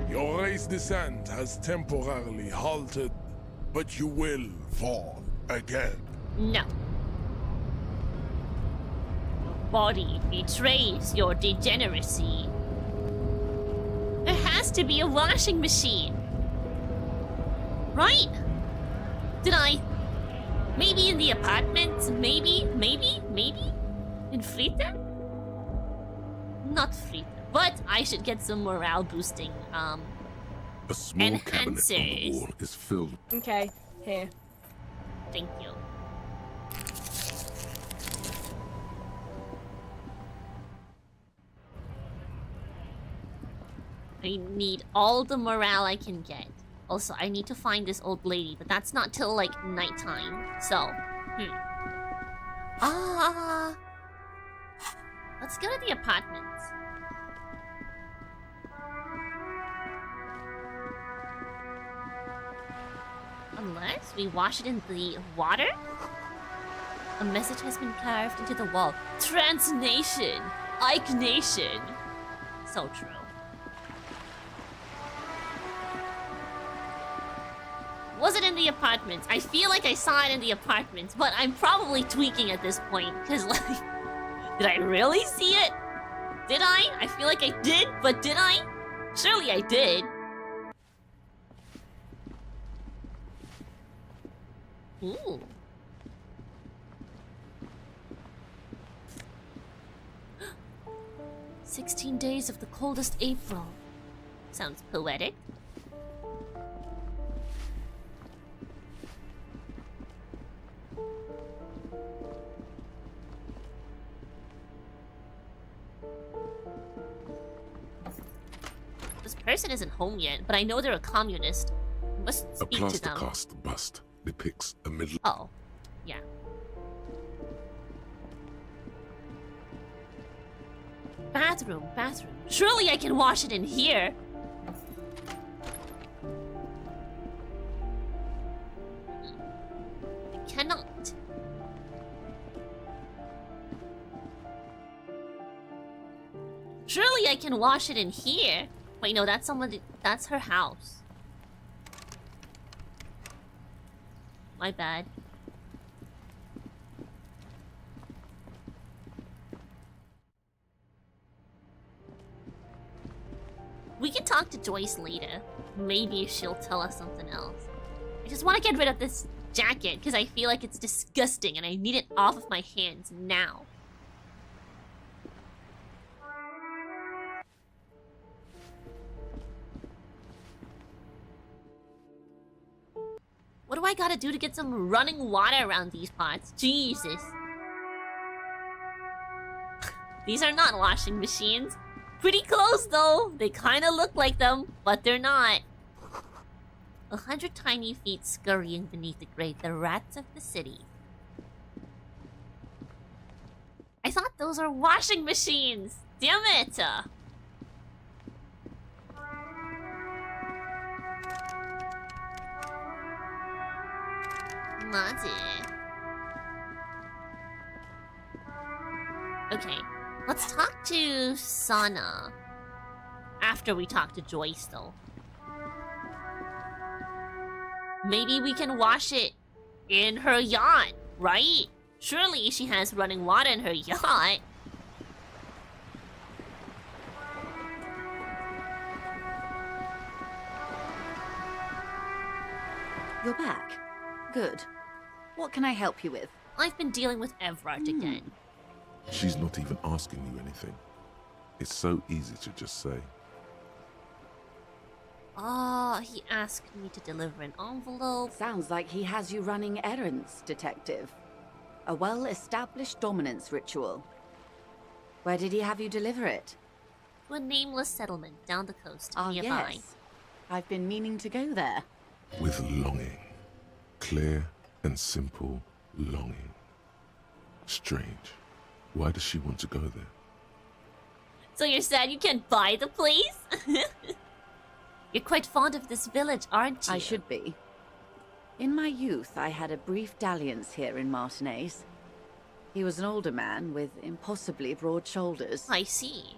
S10: Your race descent has temporarily halted, but you will fall again.
S1: No. Body betrays your degeneracy. There has to be a washing machine. Right? Did I? Maybe in the apartments? Maybe? In Frita? Not Frita. But I should get some morale boosting,
S2: A small cabinet on the
S1: enhancers.
S2: wall is filled.
S11: Okay, here.
S1: Thank you. I need all the morale I can get. Also, I need to find this old lady, but that's not till, like, nighttime. So, let's go to the apartments. Unless we wash it in the water? A message has been carved into the wall. Transnation! Ike Nation! So true. Was it in the apartments? I feel like I saw it in the apartments, but I'm probably tweaking at this point, because, like, did I really see it? Did I? I feel like I did, but did I? Surely I did. Ooh. "16 days of the coldest April." Sounds poetic. This person isn't home yet, but I know they're a communist. I must
S2: A
S1: speak to them.
S2: plaster-cast bust depicts a middle...
S1: Oh, yeah. Bathroom. Surely I can wash it in here. I cannot. Surely I can wash it in here. Wait, no, that's somebody. That's her house. My bad. We can talk to Joyce later. Maybe she'll tell us something else. I just want to get rid of this jacket because I feel like it's disgusting and I need it off of my hands now. What do I gotta do to get some running water around these pots? Jesus. These are not washing machines. Pretty close though. They kinda look like them, but they're not. 100 tiny feet scurrying beneath the grate, the rats of the city. I thought those were washing machines! Damn it! Not it. Okay, let's talk to Sana. After we talk to Joyce, though. Maybe we can wash it in her yacht, right? Surely she has running water in her yacht.
S11: You're back. Good. What can I help you with?
S1: I've been dealing with Everart again.
S2: She's not even asking you anything. It's so easy to just say.
S1: He asked me to deliver an envelope.
S11: Sounds like he has you running errands, Detective. A well-established dominance ritual. Where did he have you deliver it?
S1: To a nameless settlement down the coast
S11: Ah,
S1: nearby.
S11: yes. I've been meaning to go there.
S2: With longing. Clear and simple longing. Strange. Why does she want to go there?
S1: So you're sad you can't buy the place? You're quite fond of this village, aren't you?
S11: I should be. In my youth, I had a brief dalliance here in Martinez. He was an older man with impossibly broad shoulders.
S1: I see.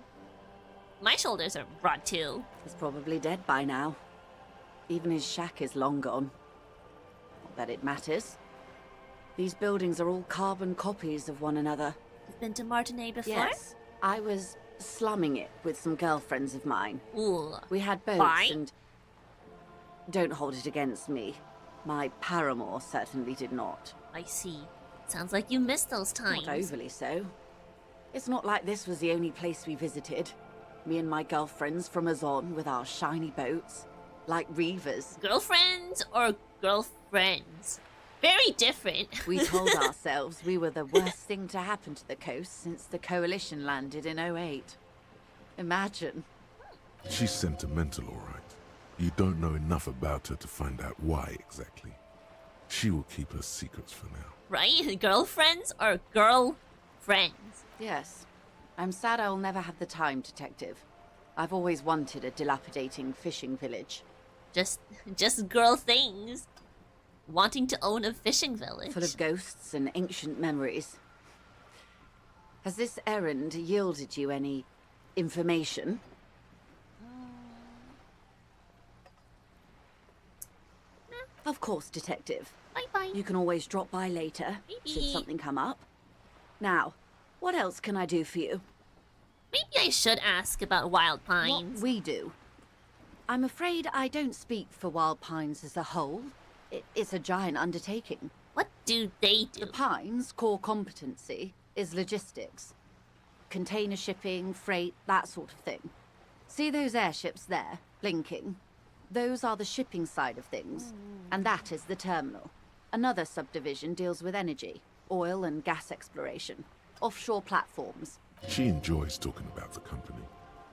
S1: My shoulders are broad too.
S11: He's probably dead by now. Even his shack is long gone. Not that it matters. These buildings are all carbon copies of one another.
S1: You've been to Martinez before?
S11: Yes. I was slumming it with some girlfriends of mine.
S1: Ooh.
S11: We had boats and... Don't hold it against me. My paramour certainly did not.
S1: I see. Sounds like you missed those times.
S11: Not overly so. It's not like this was the only place we visited. Me and my girlfriends from Azon with our shiny boats. Like reavers.
S1: Girlfriends or girlfriends? Very different.
S11: We told ourselves we were the worst thing to happen to the coast since the Coalition landed in 08. Imagine.
S2: She's sentimental, all right. You don't know enough about her to find out why exactly. She will keep her secrets for now.
S1: Right? Girlfriends or girlfriends?
S11: Yes. I'm sad I'll never have the time, Detective. I've always wanted a dilapidating fishing village.
S1: Just girl things. Wanting to own a fishing village.
S11: Full of ghosts and ancient memories. Has this errand yielded you any information? Of course, Detective.
S1: Bye-bye.
S11: You can always drop by later,
S1: Maybe.
S11: should something come up. Now, what else can I do for you?
S1: Maybe I should ask about Wild Pines.
S11: What we do. I'm afraid I don't speak for Wild Pines as a whole. It's a giant undertaking.
S1: What do they do?
S11: The Pines' core competency is logistics. Container shipping, freight, that sort of thing. See those airships there, blinking? Those are the shipping side of things, and that is the terminal. Another subdivision deals with energy, oil and gas exploration, offshore platforms.
S2: She enjoys talking about the company.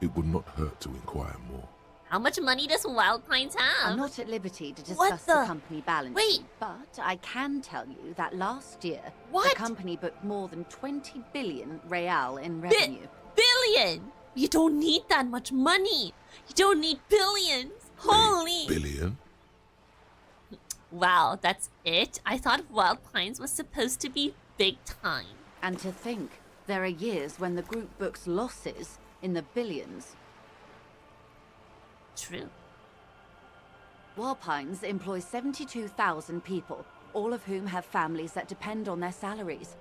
S2: It would not hurt to inquire more.
S1: How much money does Wild Pines have?
S11: I'm not at liberty to discuss the company balance
S1: Wait.
S11: sheet, but I can tell you that last year,
S1: What?
S11: the company booked more than 20 billion real in revenue.
S1: Billion! You don't need that much money. You don't need billions. Holy!
S2: Billion?
S1: Wow, that's it? I thought Wild Pines was supposed to be big time.
S11: And to think, there are years when the group books losses in the billions.
S1: True.
S11: Walpines employs 72,000 people, all of whom have families that depend on their salaries.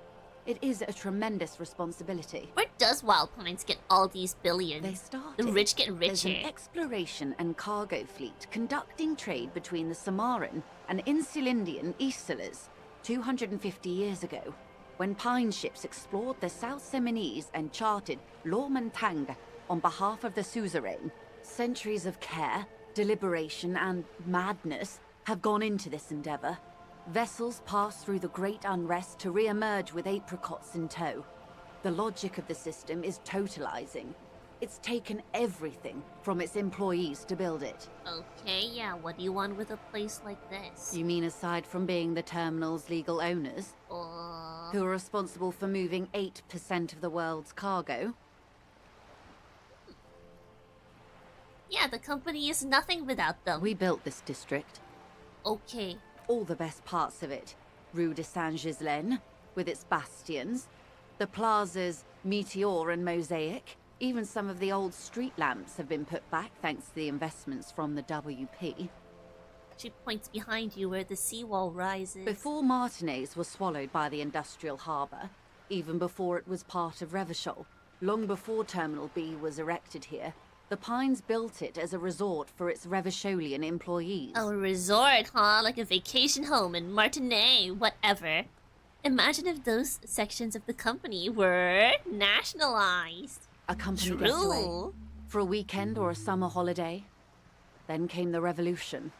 S11: It is a tremendous responsibility.
S1: Where does Wild Pines get all these billions?
S11: They started.
S1: The rich get
S11: There's
S1: richer.
S11: an exploration and cargo fleet conducting trade between the Samaran and Insulindian Easterlers 250 years ago, when Pine ships explored the South Seminese and charted Lormantang on behalf of the suzerain. Centuries of care, deliberation, and madness have gone into this endeavor. Vessels pass through the Great Unrest to re-emerge with apricots in tow. The logic of the system is totalizing. It's taken everything from its employees to build it.
S1: Okay, yeah, what do you want with a place like this?
S11: You mean aside from being the terminal's legal owners? Who are responsible for moving 8% of the world's cargo?
S1: Yeah, the company is nothing without them.
S11: We built this district.
S1: Okay.
S11: All the best parts of it. Rue de Saint-Ghislain, with its bastions. The plazas Meteor and Mosaic. Even some of the old street lamps have been put back thanks to the investments from the WP.
S1: She points behind you where the seawall rises.
S11: Before Martinez was swallowed by the industrial harbour, even before it was part of Revachol, long before Terminal B was erected here, the Pines built it as a resort for its Revacholian employees.
S1: A resort, huh? Like a vacation home in Martinez, whatever. Imagine if those sections of the company were nationalized.
S11: A company gets away for a weekend or a summer holiday. Then came the revolution.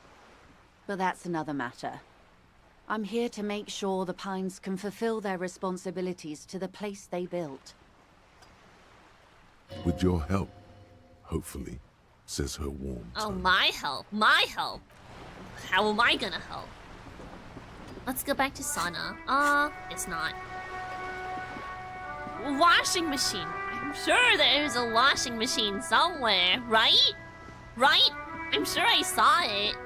S11: But that's another matter. I'm here to make sure the Pines can fulfill their responsibilities to the place they built.
S2: With your help, hopefully, says her warm
S1: Oh,
S2: tone.
S1: my help. My help. How am I gonna help? Let's go back to sauna. It's not. Washing machine. I'm sure there's a washing machine somewhere, right? Right? I'm sure I saw it.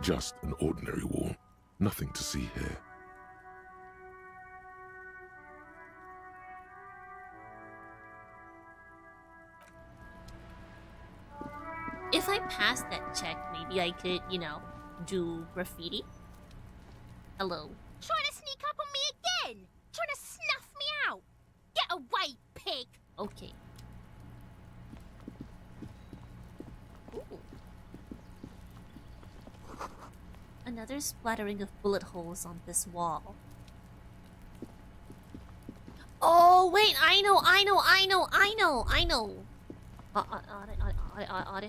S2: Just an ordinary wall. Nothing to see here.
S1: If I pass that check, maybe I could, you know, do graffiti. Hello.
S12: Trying to sneak up on me again? Trying to snuff me out? Get away, pig!
S1: Okay. Ooh. Another splattering of bullet holes on this wall. Oh, wait, I know.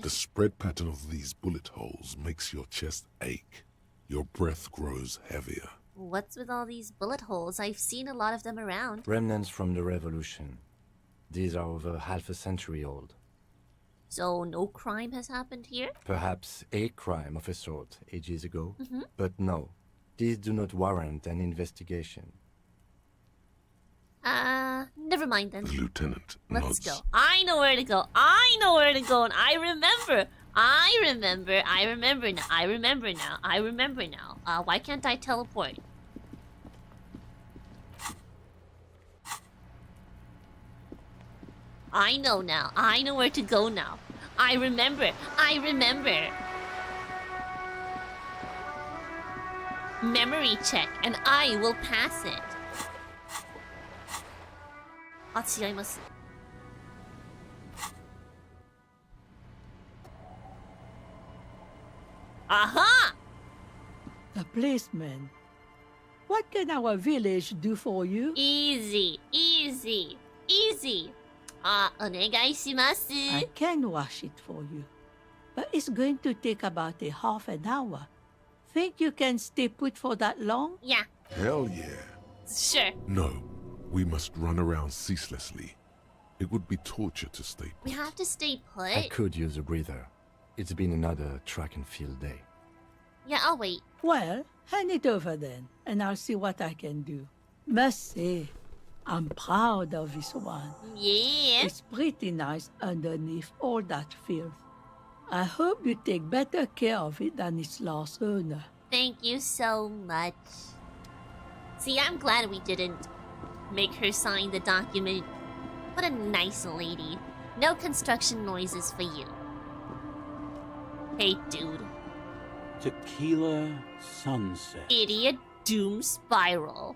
S2: The spread pattern of these bullet holes makes your chest ache. Your breath grows heavier.
S1: What's with all these bullet holes? I've seen a lot of them around.
S3: Remnants from the revolution. These are over half a century old.
S1: So no crime has happened here?
S3: Perhaps a crime of a sort ages ago.
S1: Mhm.
S3: But no, these do not warrant an investigation.
S1: Never mind then.
S2: The lieutenant
S1: Let's
S2: nods.
S1: go. I know where to go. And I remember now. Why can't I teleport? I know now. I know where to go now. I remember. Memory check, and I will pass it. 違います. Aha!
S13: The policeman. What can our village do for you?
S1: Easy. お願いします.
S13: I can wash it for you, but it's going to take about a half an hour. Think you can stay put for that long?
S1: Yeah.
S2: Hell yeah.
S1: Sure.
S2: No, we must run around ceaselessly. It would be torture to stay
S1: We have to stay put.
S3: I could use a breather. It's been another track and field day.
S1: Yeah, I'll wait.
S13: Well, hand it over then, and I'll see what I can do. Must say, I'm proud of this one.
S1: Yeah.
S13: It's pretty nice underneath all that filth. I hope you take better care of it than its last owner.
S1: Thank you so much. See, I'm glad we didn't make her sign the document. What a nice lady. No construction noises for you. Hey, dude.
S14: Tequila sunset.
S1: Idiot doom spiral.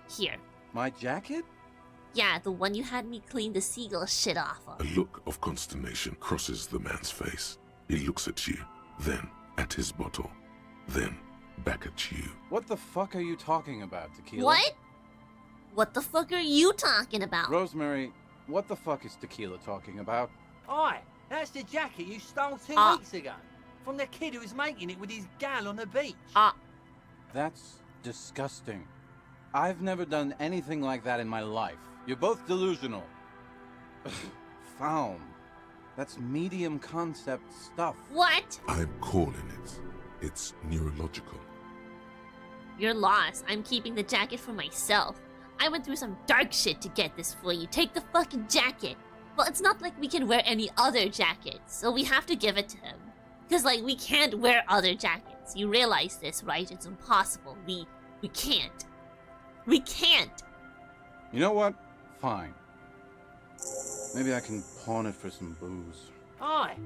S1: Here.
S8: My jacket?
S1: Yeah, the one you had me clean the seagull shit off of.
S2: A look of consternation crosses the man's face. He looks at you, then at his bottle, then back at you.
S8: What the fuck are you talking about, Tequila?
S1: What? What the fuck are you talking about?
S8: Rosemary, what the fuck is Tequila talking about?
S15: Oi, that's the jacket you stole 2 weeks ago. From the kid who was making it with his gal on the beach.
S8: That's disgusting. I've never done anything like that in my life. You're both delusional. Found. That's medium concept stuff.
S1: What?
S2: I'm calling it. It's neurological.
S1: You're lost. I'm keeping the jacket for myself. I went through some dark shit to get this for you. Take the fucking jacket. Well, it's not like we can wear any other jackets, so we have to give it to him. Because, like, we can't wear other jackets. You realize this, right? It's impossible. We can't. We can't.
S8: You know what? Fine. Maybe I can pawn it for some booze.
S15: Aye,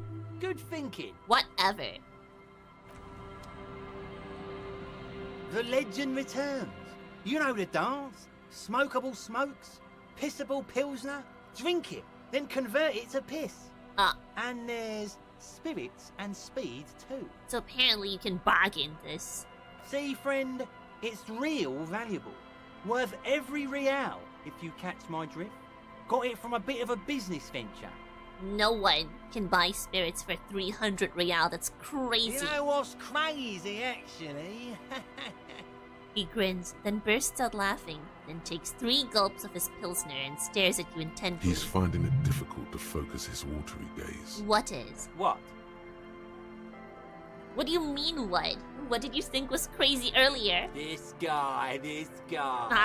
S15: good thinking.
S1: Whatever.
S15: The legend returns. You know the dance. Smokable smokes, pissable pilsner. Drink it, then convert it to piss. And there's spirits and speed too.
S1: So apparently you can bargain this.
S15: See, friend, it's real valuable. Worth every real, if you catch my drift. Got it from a bit of a business venture.
S1: No one can buy spirits for 300 real. That's crazy.
S15: You know what's crazy, actually?
S1: He grins, then bursts out laughing, then takes 3 gulps of his pilsner and stares at you intently.
S2: He's finding it difficult to focus his watery gaze.
S1: What is?
S15: What?
S1: What do you mean, what? What did you think was crazy earlier?
S15: This guy.
S1: Yeah.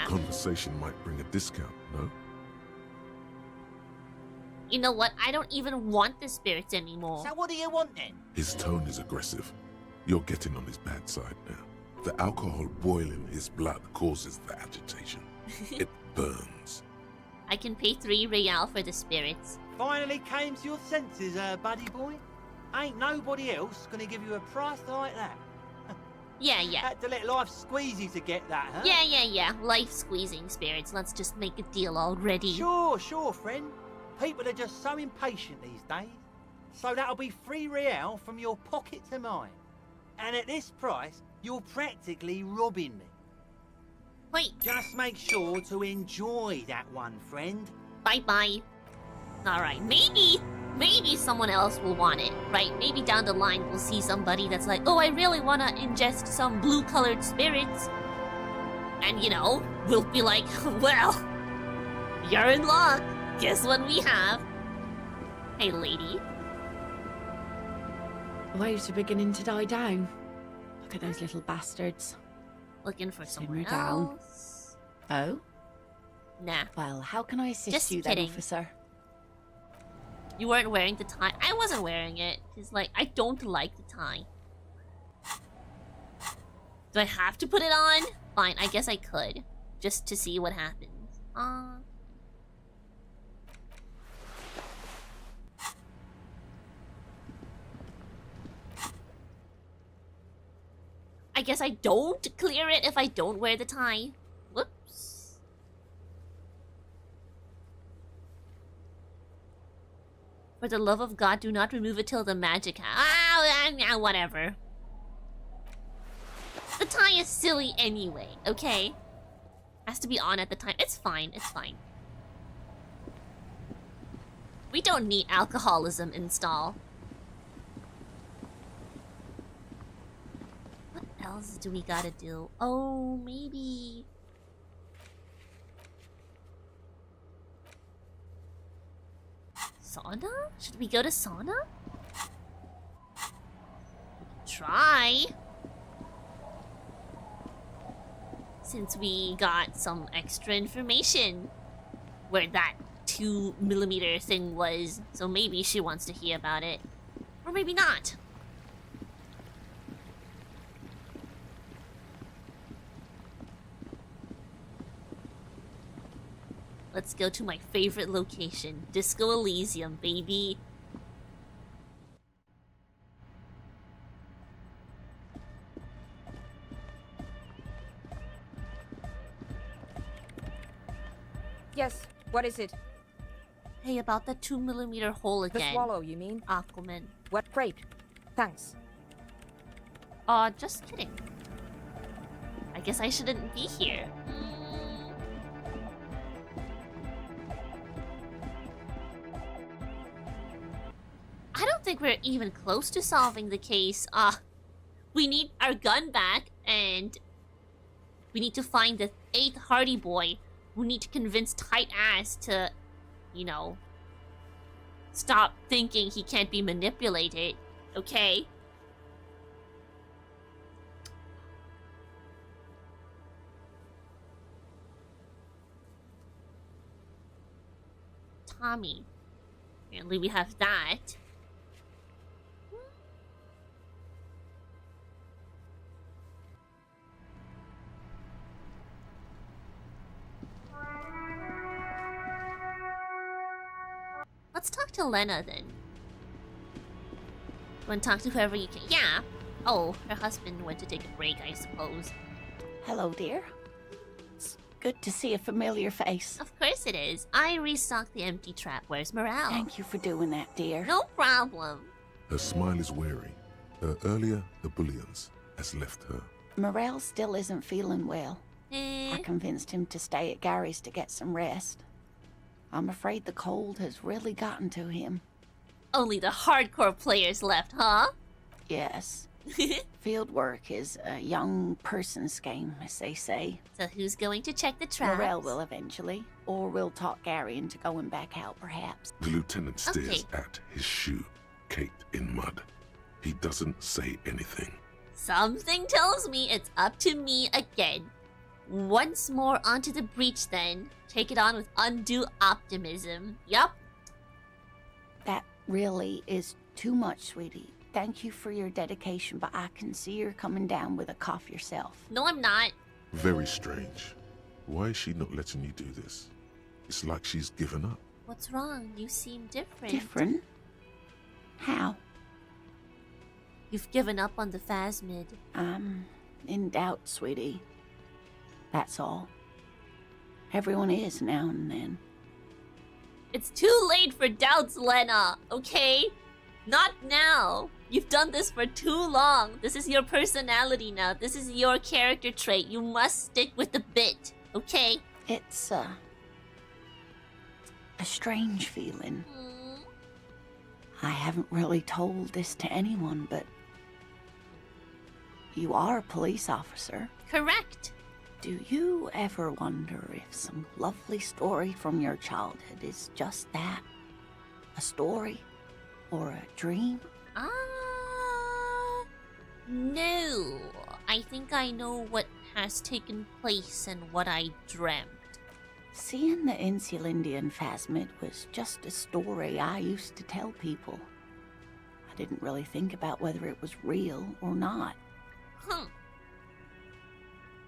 S2: Conversation might bring a discount, no?
S1: You know what? I don't even want the spirits anymore.
S15: So what do you want then?
S2: His tone is aggressive. You're getting on his bad side now. The alcohol boiling his blood causes the agitation. It burns.
S1: I can pay 3 real for the spirits.
S15: Finally came to your senses, buddy boy. Ain't nobody else gonna give you a price like that.
S1: Yeah.
S15: Had to let life squeeze you to get that, huh?
S1: Yeah. Life squeezing spirits. Let's just make a deal already.
S15: Sure, friend. People are just so impatient these days. So that'll be 3 real from your pocket to mine. And at this price, you're practically robbing me.
S1: Wait.
S15: Just make sure to enjoy that one, friend.
S1: Bye-bye. Alright, maybe someone else will want it, right? Maybe down the line we'll see somebody that's like, oh, I really want to ingest some blue-colored spirits. And, you know, we'll be like, well, you're in luck. Guess what we have? Hey, lady.
S4: The waves are beginning to die down. Look at those little bastards.
S1: Looking for someone
S4: Simmer down.
S1: else.
S4: Oh?
S1: Nah.
S4: Well, how can I assist
S1: Just
S4: you
S1: kidding.
S4: then, officer?
S1: You weren't wearing the tie. I wasn't wearing it. Because, like, I don't like the tie. Do I have to put it on? Fine, I guess I could. Just to see what happens. I guess I don't clear it if I don't wear the tie. Whoops. For the love of God, do not remove it till the magic whatever. The tie is silly anyway, okay? Has to be on at the time. It's fine, it's fine. We don't need alcoholism install. What else do we gotta do? Oh, maybe... Sauna? Should we go to sauna? We can try. Since we got some extra information where that 2mm thing was, so maybe she wants to hear about it. Or maybe not. Let's go to my favorite location, Disco Elysium, baby.
S16: Yes, what is it?
S1: Hey, about that 2mm hole
S16: The
S1: again.
S16: swallow, you mean?
S1: Aquaman.
S16: What? Great. Thanks.
S1: Just kidding. I guess I shouldn't be here. think we're even close to solving the case. We need our gun back, and we need to find the 8th Hardy boy. We need to convince Tight Ass to, you know, stop thinking he can't be manipulated. Okay? Tommy. Apparently we have that. Let's talk to Lena then. Want to talk to whoever you can? Yeah. Oh, her husband went to take a break, I suppose.
S17: Hello, dear. It's good to see a familiar face.
S1: Of course it is. I restocked the empty trap. Where's Morale?
S17: Thank you for doing that, dear.
S1: No problem.
S2: Her smile is wary. Her earlier ebullience has left her.
S17: Morel still isn't feeling well. I convinced him to stay at Gary's to get some rest. I'm afraid the cold has really gotten to him.
S1: Only the hardcore players left, huh?
S17: Yes. Field work is a young person's game, as they say.
S1: So who's going to check the traps?
S17: Morel will eventually, or we'll talk Gary into going back out, perhaps.
S2: The lieutenant stares at his shoe, caked in mud. He doesn't say anything.
S1: Something tells me it's up to me again. Once more onto the breach then. Take it on with undue optimism. Yup.
S17: That really is too much, sweetie. Thank you for your dedication, but I can see you're coming down with a cough yourself.
S1: No, I'm not.
S2: Very strange. Why is she not letting you do this? It's like she's given up.
S1: What's wrong? You seem different.
S17: Different? How?
S1: You've given up on the Phasmid.
S17: I'm in doubt, sweetie. That's all. Everyone is now and then.
S1: It's too late for doubts, Lena, okay? Not now. You've done this for too long. This is your personality now. This is your character trait. You must stick with the bit, okay?
S17: It's, a strange feeling. I haven't really told this to anyone, but you are a police officer.
S1: Correct.
S17: Do you ever wonder if some lovely story from your childhood is just that? A story? Or a dream?
S1: No. I think I know what has taken place and what I dreamt.
S17: Seeing the Insulindian Phasmid was just a story I used to tell people. I didn't really think about whether it was real or not.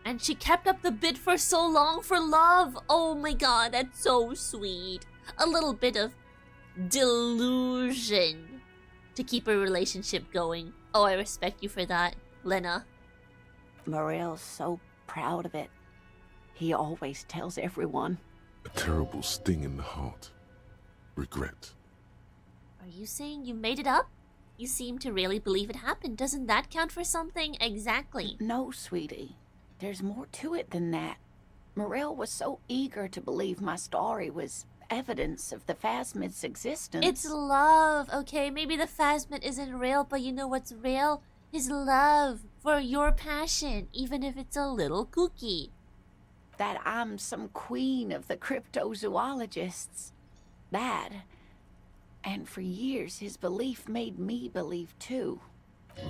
S1: And she kept up the bid for so long for love. Oh my god, that's so sweet. A little bit of delusion to keep a relationship going. Oh, I respect you for that, Lena.
S17: Morel's so proud of it. He always tells everyone.
S2: A terrible sting in the heart. Regret.
S1: Are you saying you made it up? You seem to really believe it happened. Doesn't that count for something? Exactly.
S17: No, sweetie. There's more to it than that. Morel was so eager to believe my story was evidence of the Phasmid's existence.
S1: It's love, okay? Maybe the Phasmid isn't real, but you know what's real? His love for your passion, even if it's a little kooky.
S17: That I'm some queen of the cryptozoologists. That. And for years, his belief made me believe too.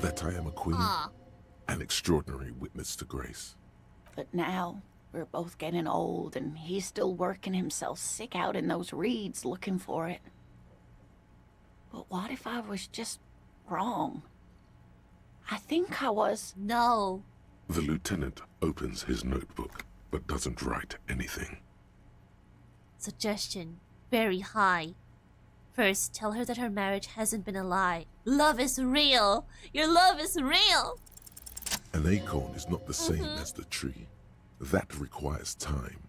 S2: That I am a queen? An extraordinary witness to grace.
S17: But now, we're both getting old, and he's still working himself sick out in those reeds looking for it. But what if I was just wrong? I think I was.
S1: No.
S2: The lieutenant opens his notebook, but doesn't write anything.
S1: Suggestion. Very high. First, tell her that her marriage hasn't been a lie. Love is real. Your love is real.
S2: An acorn is not the same as the tree. That requires time,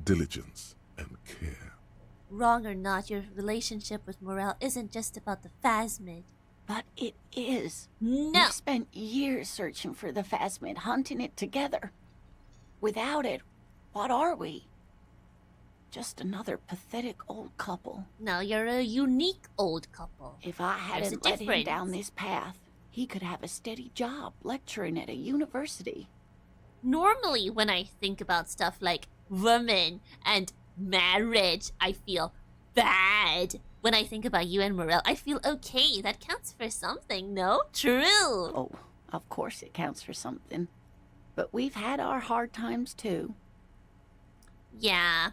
S2: diligence, and care.
S1: Wrong or not, your relationship with Morel isn't just about the Phasmid.
S17: But it is.
S1: No.
S17: We spent years searching for the Phasmid, hunting it together. Without it, what are we? just another pathetic old couple.
S1: No, you're a unique old couple.
S17: If I
S1: There's a
S17: hadn't led him
S1: difference.
S17: down this path, he could have a steady job lecturing at a university.
S1: Normally, when I think about stuff like women and marriage, I feel bad. When I think about you and Morel, I feel okay. That counts for something, no? True.
S17: Oh, of course it counts for something. But we've had our hard times too.
S1: Yeah.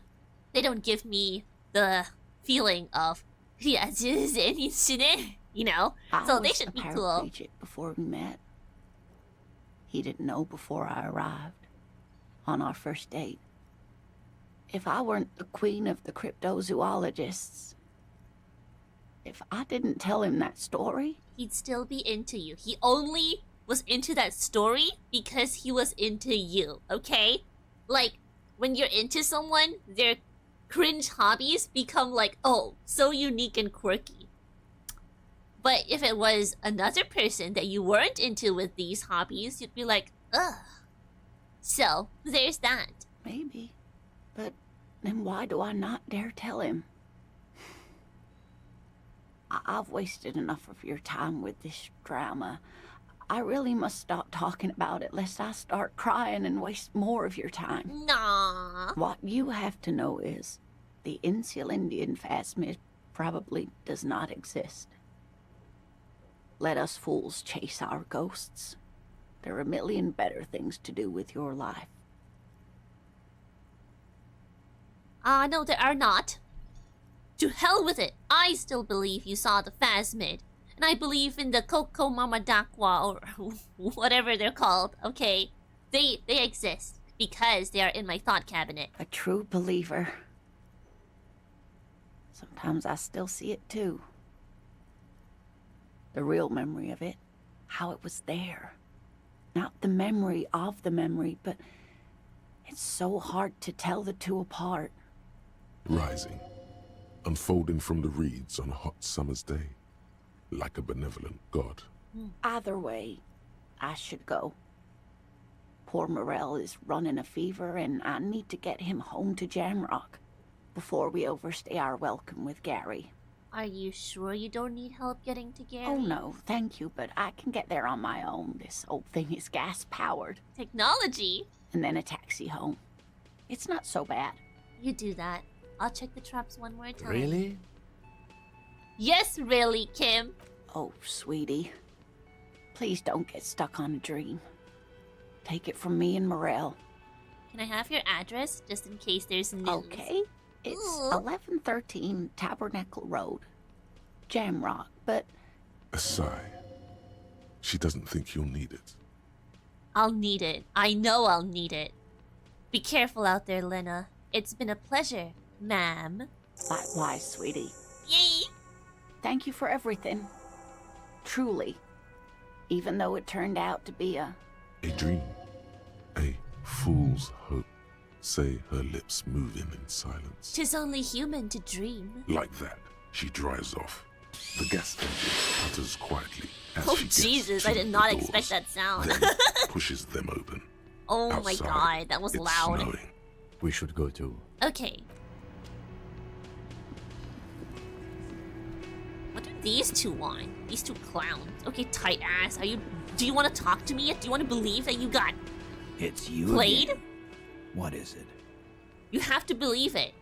S1: They don't give me the feeling of, yeah, you know? So they should be cool.
S17: I was a paraplegic before we met. He didn't know before I arrived. On our first date. If I weren't the queen of the cryptozoologists, if I didn't tell him that story,
S1: he'd still be into you. He only was into that story because he was into you, okay? Like, when you're into someone, their cringe hobbies become like, oh, so unique and quirky. But if it was another person that you weren't into with these hobbies, you'd be like, ugh. So, there's that.
S17: Maybe. But then why do I not dare tell him? I've wasted enough of your time with this drama. I really must stop talking about it lest I start crying and waste more of your time.
S1: Nah.
S17: What you have to know is the Insulindian phasmid probably does not exist. Let us fools chase our ghosts. There are a million better things to do with your life.
S1: No, there are not. To hell with it. I still believe you saw the phasmid. And I believe in the Coco Mama Dakwa, or whatever they're called, okay? They exist because they are in my thought cabinet.
S17: A true believer. Sometimes I still see it too. The real memory of it. How it was there. Not the memory of the memory, but it's so hard to tell the two apart.
S2: Rising, unfolding from the reeds on a hot summer's day, like a benevolent god.
S17: Either way, I should go. Poor Morel is running a fever, and I need to get him home to Jamrock before we overstay our welcome with Gary.
S1: Are you sure you don't need help getting to Gary?
S17: Oh no, thank you, but I can get there on my own. This old thing is gas-powered.
S1: Technology?
S17: And then a taxi home. It's not so bad.
S1: You do that. I'll check the traps one more time.
S3: Really?
S1: Yes, really, Kim.
S17: Oh, sweetie. Please don't get stuck on a dream. Take it from me and Morel.
S1: Can I have your address, just in case there's news?
S17: Okay. It's 1113 Tabernacle Road. Jamrock, but...
S2: A sigh. She doesn't think you'll need it.
S1: I'll need it. I know I'll need it. Be careful out there, Lena. It's been a pleasure, ma'am.
S17: Likewise, sweetie.
S1: Yay!
S17: Thank you for everything. Truly. Even though it turned out to be a
S2: dream. A fool's hope. Say her lips moving in silence.
S1: 'Tis only human to dream.
S2: Like that, she drives off. The gas engine putters quietly as
S1: Oh,
S2: she gets
S1: Jesus,
S2: to
S1: I did
S2: the
S1: not
S2: doors,
S1: expect that sound.
S2: then pushes them open.
S1: Oh my
S2: Outside,
S1: god, that was
S2: it's
S1: loud.
S2: snowing.
S3: We should go too.
S1: Okay. What do these two want? These two clowns. Okay, tight ass. Do you want to talk to me yet? Do you want to believe that you got
S18: It's you
S1: played?
S18: again. What is it?
S1: You have to believe it.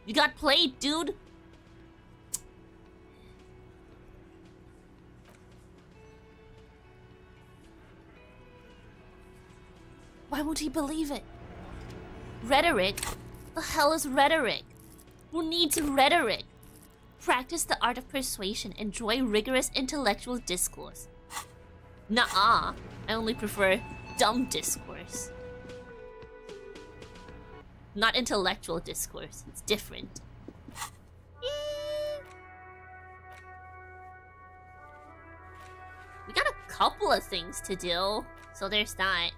S1: You got played, dude. Why won't he believe it? Rhetoric? The hell is rhetoric? Who needs rhetoric? Practice the art of persuasion. Enjoy rigorous intellectual discourse. Nuh-uh. I only prefer dumb discourse. Not intellectual discourse. It's different. We got a couple of things to do. So there's that.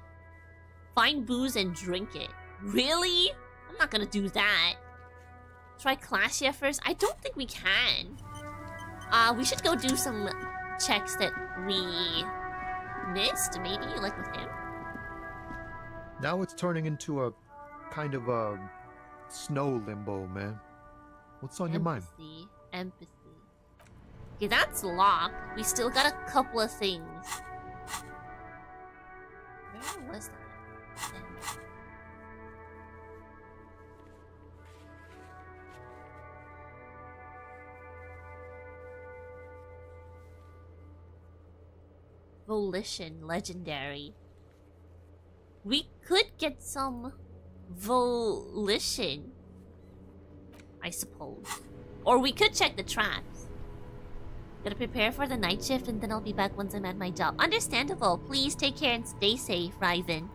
S1: Find booze and drink it. Really? I'm not gonna do that. Try Klaasje first? I don't think we can. We should go do some checks that we missed, maybe, like with him.
S9: Now it's turning into a kind of snow limbo, man. What's on your mind?
S1: Empathy. Okay, that's locked. We still got a couple of things. Where was that? Volition, legendary. We could get some volition, I suppose. Or we could check the traps. Gotta prepare for the night shift and then I'll be back once I'm at my job. Understandable. Please take care and stay safe, Ryven.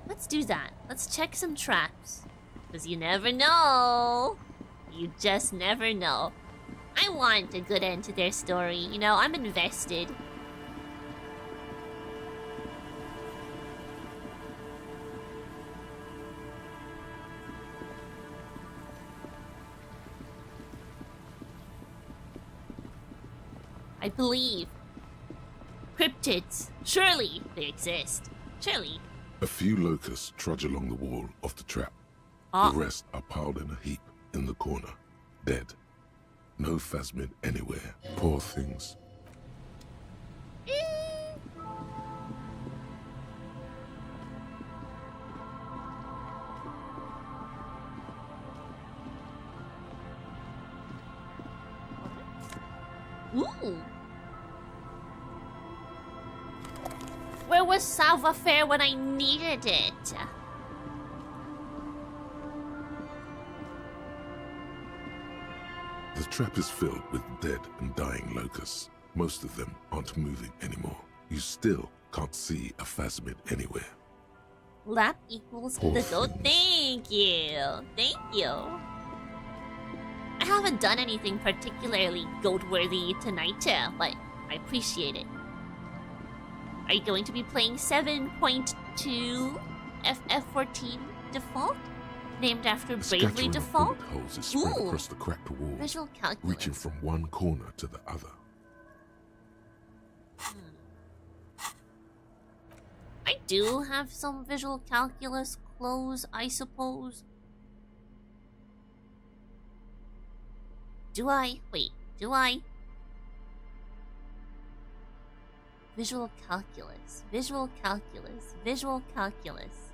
S1: Let's do that. Let's check some traps. Because you never know. You just never know. I want a good end to their story. You know, I'm invested. I believe. Cryptids. Surely they exist. Surely.
S2: A few locusts trudge along the wall of the trap.
S1: Ah.
S2: The rest are piled in a heap in the corner. Dead. No phasmid anywhere. Poor things.
S1: Ooh. Where was savoir-faire when I needed it?
S2: The trap is filled with dead and dying locusts. Most of them aren't moving anymore. You still can't see a phasmid anywhere.
S1: Lap equals
S2: Poor
S1: the goat.
S2: things.
S1: Thank you. Thank you. I haven't done anything particularly goat-worthy tonight, but I appreciate it. Are you going to be playing 7.2 FF14 default? Named after
S2: A
S1: Bravely
S2: scattering of
S1: Default?
S2: bullet holes is spread
S1: Ooh.
S2: across the cracked wall,
S1: Visual calculus.
S2: reaching from one corner to the other.
S1: I do have some visual calculus clothes, I suppose. Do I? Wait, do I? Visual calculus, visual calculus, visual calculus.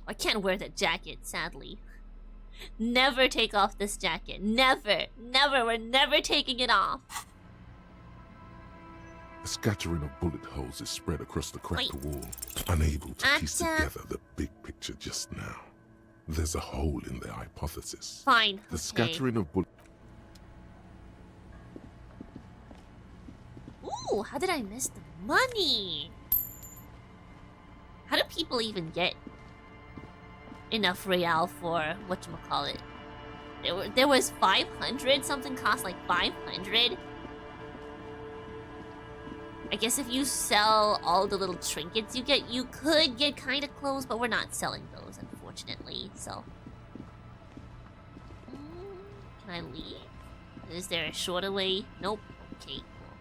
S1: I can't wear that jacket, sadly. Never take off this jacket. Never. Never. We're never taking it off.
S2: A scattering of bullet holes is spread across the cracked wall, unable to piece together the big picture just now. There's a hole in their hypothesis.
S1: Fine.
S2: The
S1: okay.
S2: scattering of bullet...
S1: Ooh, how did I miss the money? How do people even get enough real for whatchamacallit? There was 500, something cost like 500. I guess if you sell all the little trinkets you get, you could get kind of close, but we're not selling those, unfortunately, so. Can I leave? Is there a shorter way? Nope. Okay, cool.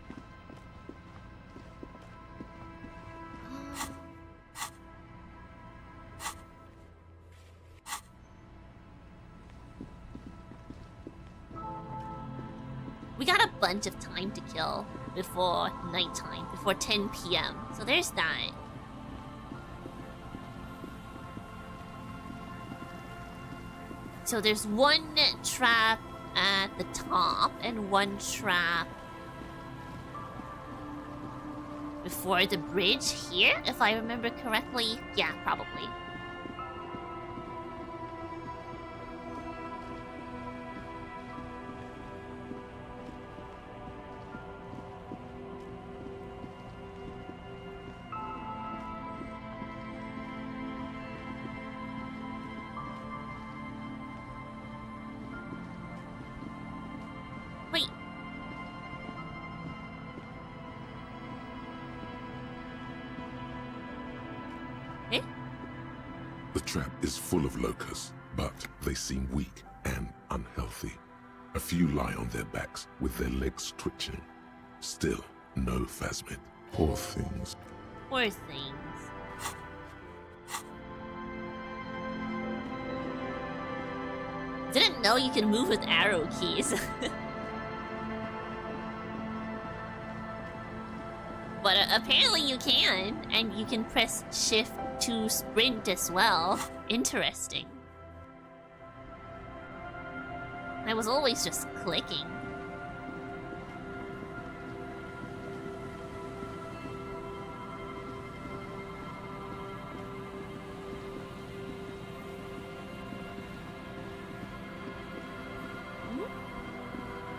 S1: We got a bunch of time to kill before nighttime, before 10 p.m. So there's that. So there's one trap at the top and one trap before the bridge here, if I remember correctly. Yeah, probably. Wait. Eh?
S2: trap is full of locusts, but they seem weak and unhealthy. A few lie on their backs with their legs twitching. Still, no phasmid. Poor things.
S1: Poor things. Didn't know you can move with arrow keys. But apparently you can, and you can press shift to sprint as well. Interesting. I was always just clicking.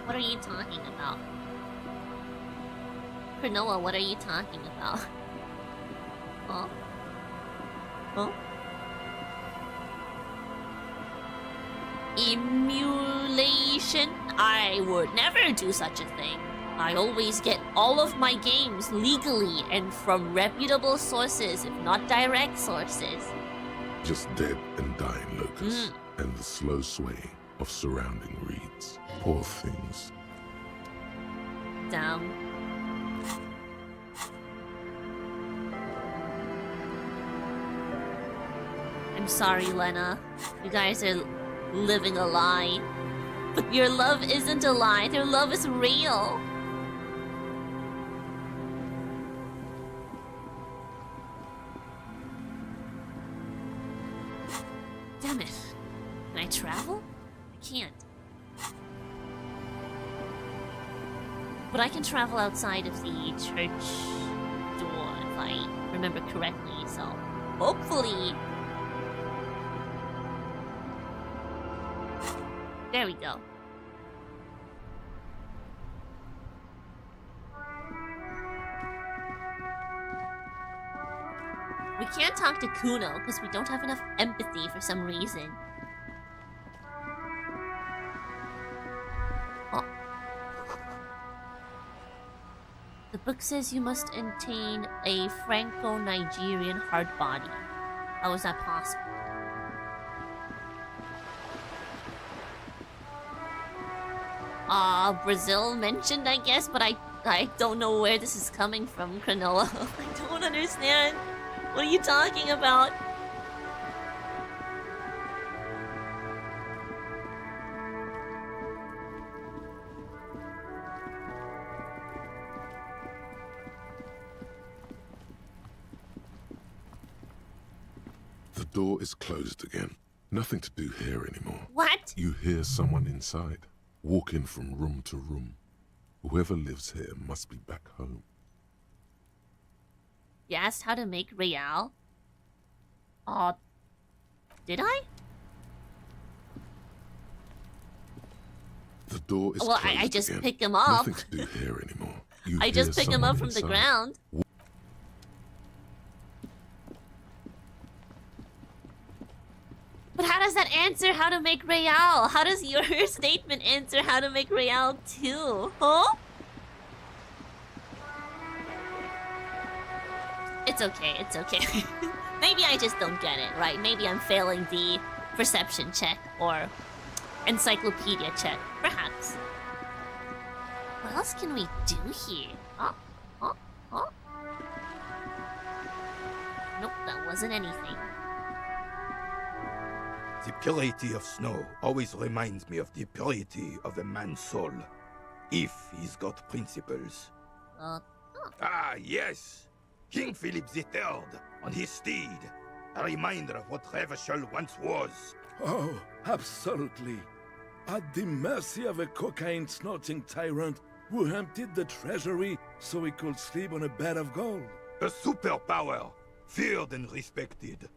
S1: What are you talking about? Cronoa, what are you talking about? Huh? Huh? Emulation? I would never do such a thing. I always get all of my games legally and from reputable sources, if not direct sources.
S2: Just dead and dying locusts, and the slow swaying of surrounding reeds. Poor things.
S1: Damn. I'm sorry, Lena. You guys are living a lie. But your love isn't a lie. Their love is real. Damn it. Can I travel? I can't. But I can travel outside of the church door if I remember correctly, so hopefully. There we go. We can't talk to Kuno because we don't have enough empathy for some reason. Oh. The book says you must attain a Franco-Nigerian hard body. How is that possible? Brazil mentioned, I guess, but I don't know where this is coming from, Cronoa. I don't understand. What are you talking about?
S2: The door is closed again. Nothing to do here anymore.
S1: What?
S2: You hear someone inside, walking from room to room. Whoever lives here must be back home.
S1: You asked how to make real? Did I?
S2: The door is
S1: well,
S2: closed
S1: I just
S2: again.
S1: pick him up.
S2: Nothing to do here anymore. You
S1: I just
S2: hear
S1: pick him up
S2: someone
S1: from the
S2: inside.
S1: ground. But how does that answer how to make real? How does your statement answer how to make real too? Huh? It's okay, it's okay. Maybe I just don't get it, right? Maybe I'm failing the perception check or encyclopedia check, perhaps. What else can we do here? Nope, that wasn't anything.
S19: The purity of snow always reminds me of the purity of a man's soul, if he's got principles. Ah, yes! King Philip III, on his steed, a reminder of what Revachol once was.
S10: Oh, absolutely. At the mercy of a cocaine-snorting tyrant who emptied the treasury so he could sleep on a bed of gold.
S19: A superpower, feared and respected.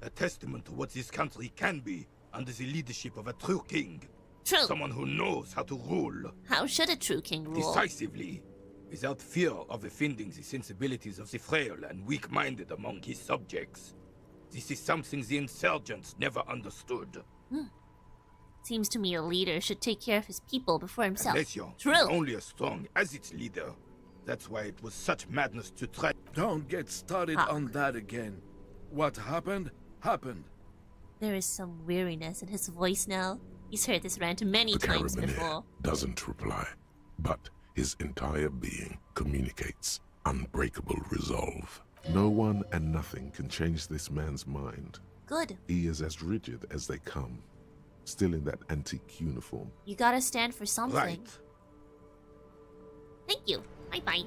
S19: A testament to what this country can be under the leadership of a true king.
S1: True.
S19: Someone who knows how to rule.
S1: How should a true king rule?
S19: Decisively, without fear of offending the sensibilities of the frail and weak-minded among his subjects. This is something the insurgents never understood.
S1: Seems to me a leader should take care of his people before himself.
S19: Elysium
S1: True.
S19: is only as strong as its leader. That's why it was such madness to try.
S10: Don't get started on that again. What happened, happened.
S1: There is some weariness in his voice now. He's heard this rant many
S2: The
S1: times
S2: Carabiner
S1: before.
S2: doesn't reply, but his entire being communicates unbreakable resolve. No one and nothing can change this man's mind.
S1: Good.
S2: He is as rigid as they come, still in that antique uniform.
S1: You gotta stand for something.
S2: Right.
S1: Thank you. Bye-bye.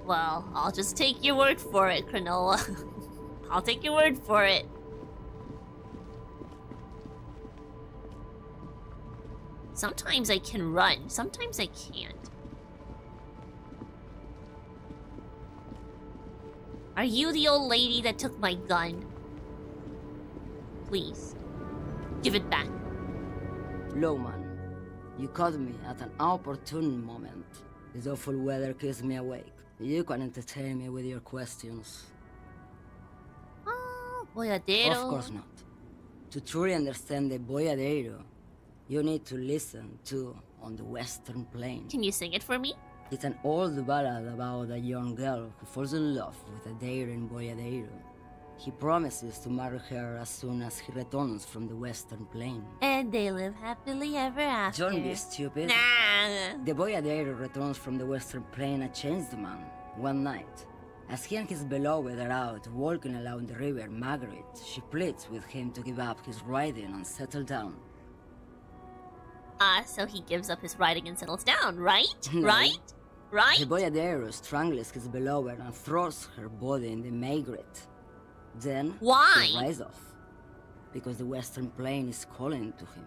S1: Well, I'll just take your word for it, Cronulla. I'll take your word for it. Sometimes I can run, sometimes I can't. Are you the old lady that took my gun? Please, give it back.
S20: Lowman, you caught me at an opportune moment. This awful weather keeps me awake. You can entertain me with your questions.
S1: Boyadero.
S20: Of course not. To truly understand the Boyadero, you need to listen to On the Western Plain.
S1: Can you sing it for me?
S20: It's an old ballad about a young girl who falls in love with a daring Boyadero. He promises to marry her as soon as he returns from the Western Plain.
S1: And they live happily ever after.
S20: Don't be stupid.
S1: Nah.
S20: The Boyadero returns from the Western Plain a changed man. One night, as he and his beloved are out walking along the river Margaret, she pleads with him to give up his riding and settle down.
S1: So he gives up his riding and settles down, right?
S20: No.
S1: Right? Right?
S20: The Boyadero strangles his beloved and throws her body in the Margaret. Then
S1: why?
S20: He rides off. Because the Western Plain is calling to him.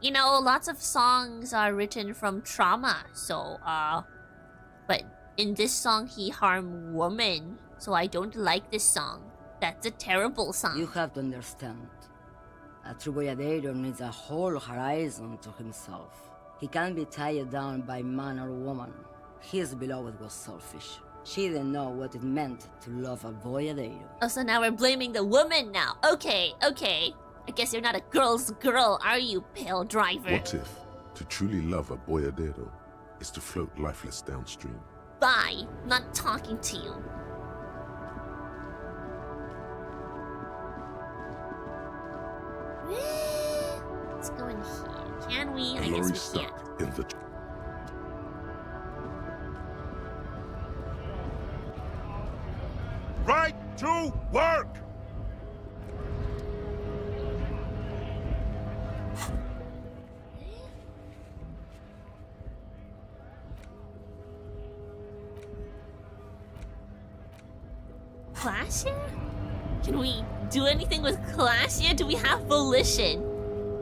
S1: You know, lots of songs are written from trauma, so, but in this song he harmed women, so I don't like this song. That's a terrible song.
S20: You have to understand. A true Boyadero needs a whole horizon to himself. He can't be tied down by man or woman. His beloved was selfish. She didn't know what it meant to love a Boyadero.
S1: Oh, so now we're blaming the woman now. Okay, okay. I guess you're not a girl's girl, are you, pale driver?
S2: What if to truly love a Boyadero is to float lifeless downstream?
S1: Bye. I'm not talking to you. Let's go in here. Can we? I guess we
S2: stuck
S1: can't.
S2: in the...
S19: Right to work!
S1: Klaasje? Can we do anything with Klaasje? Do we have volition?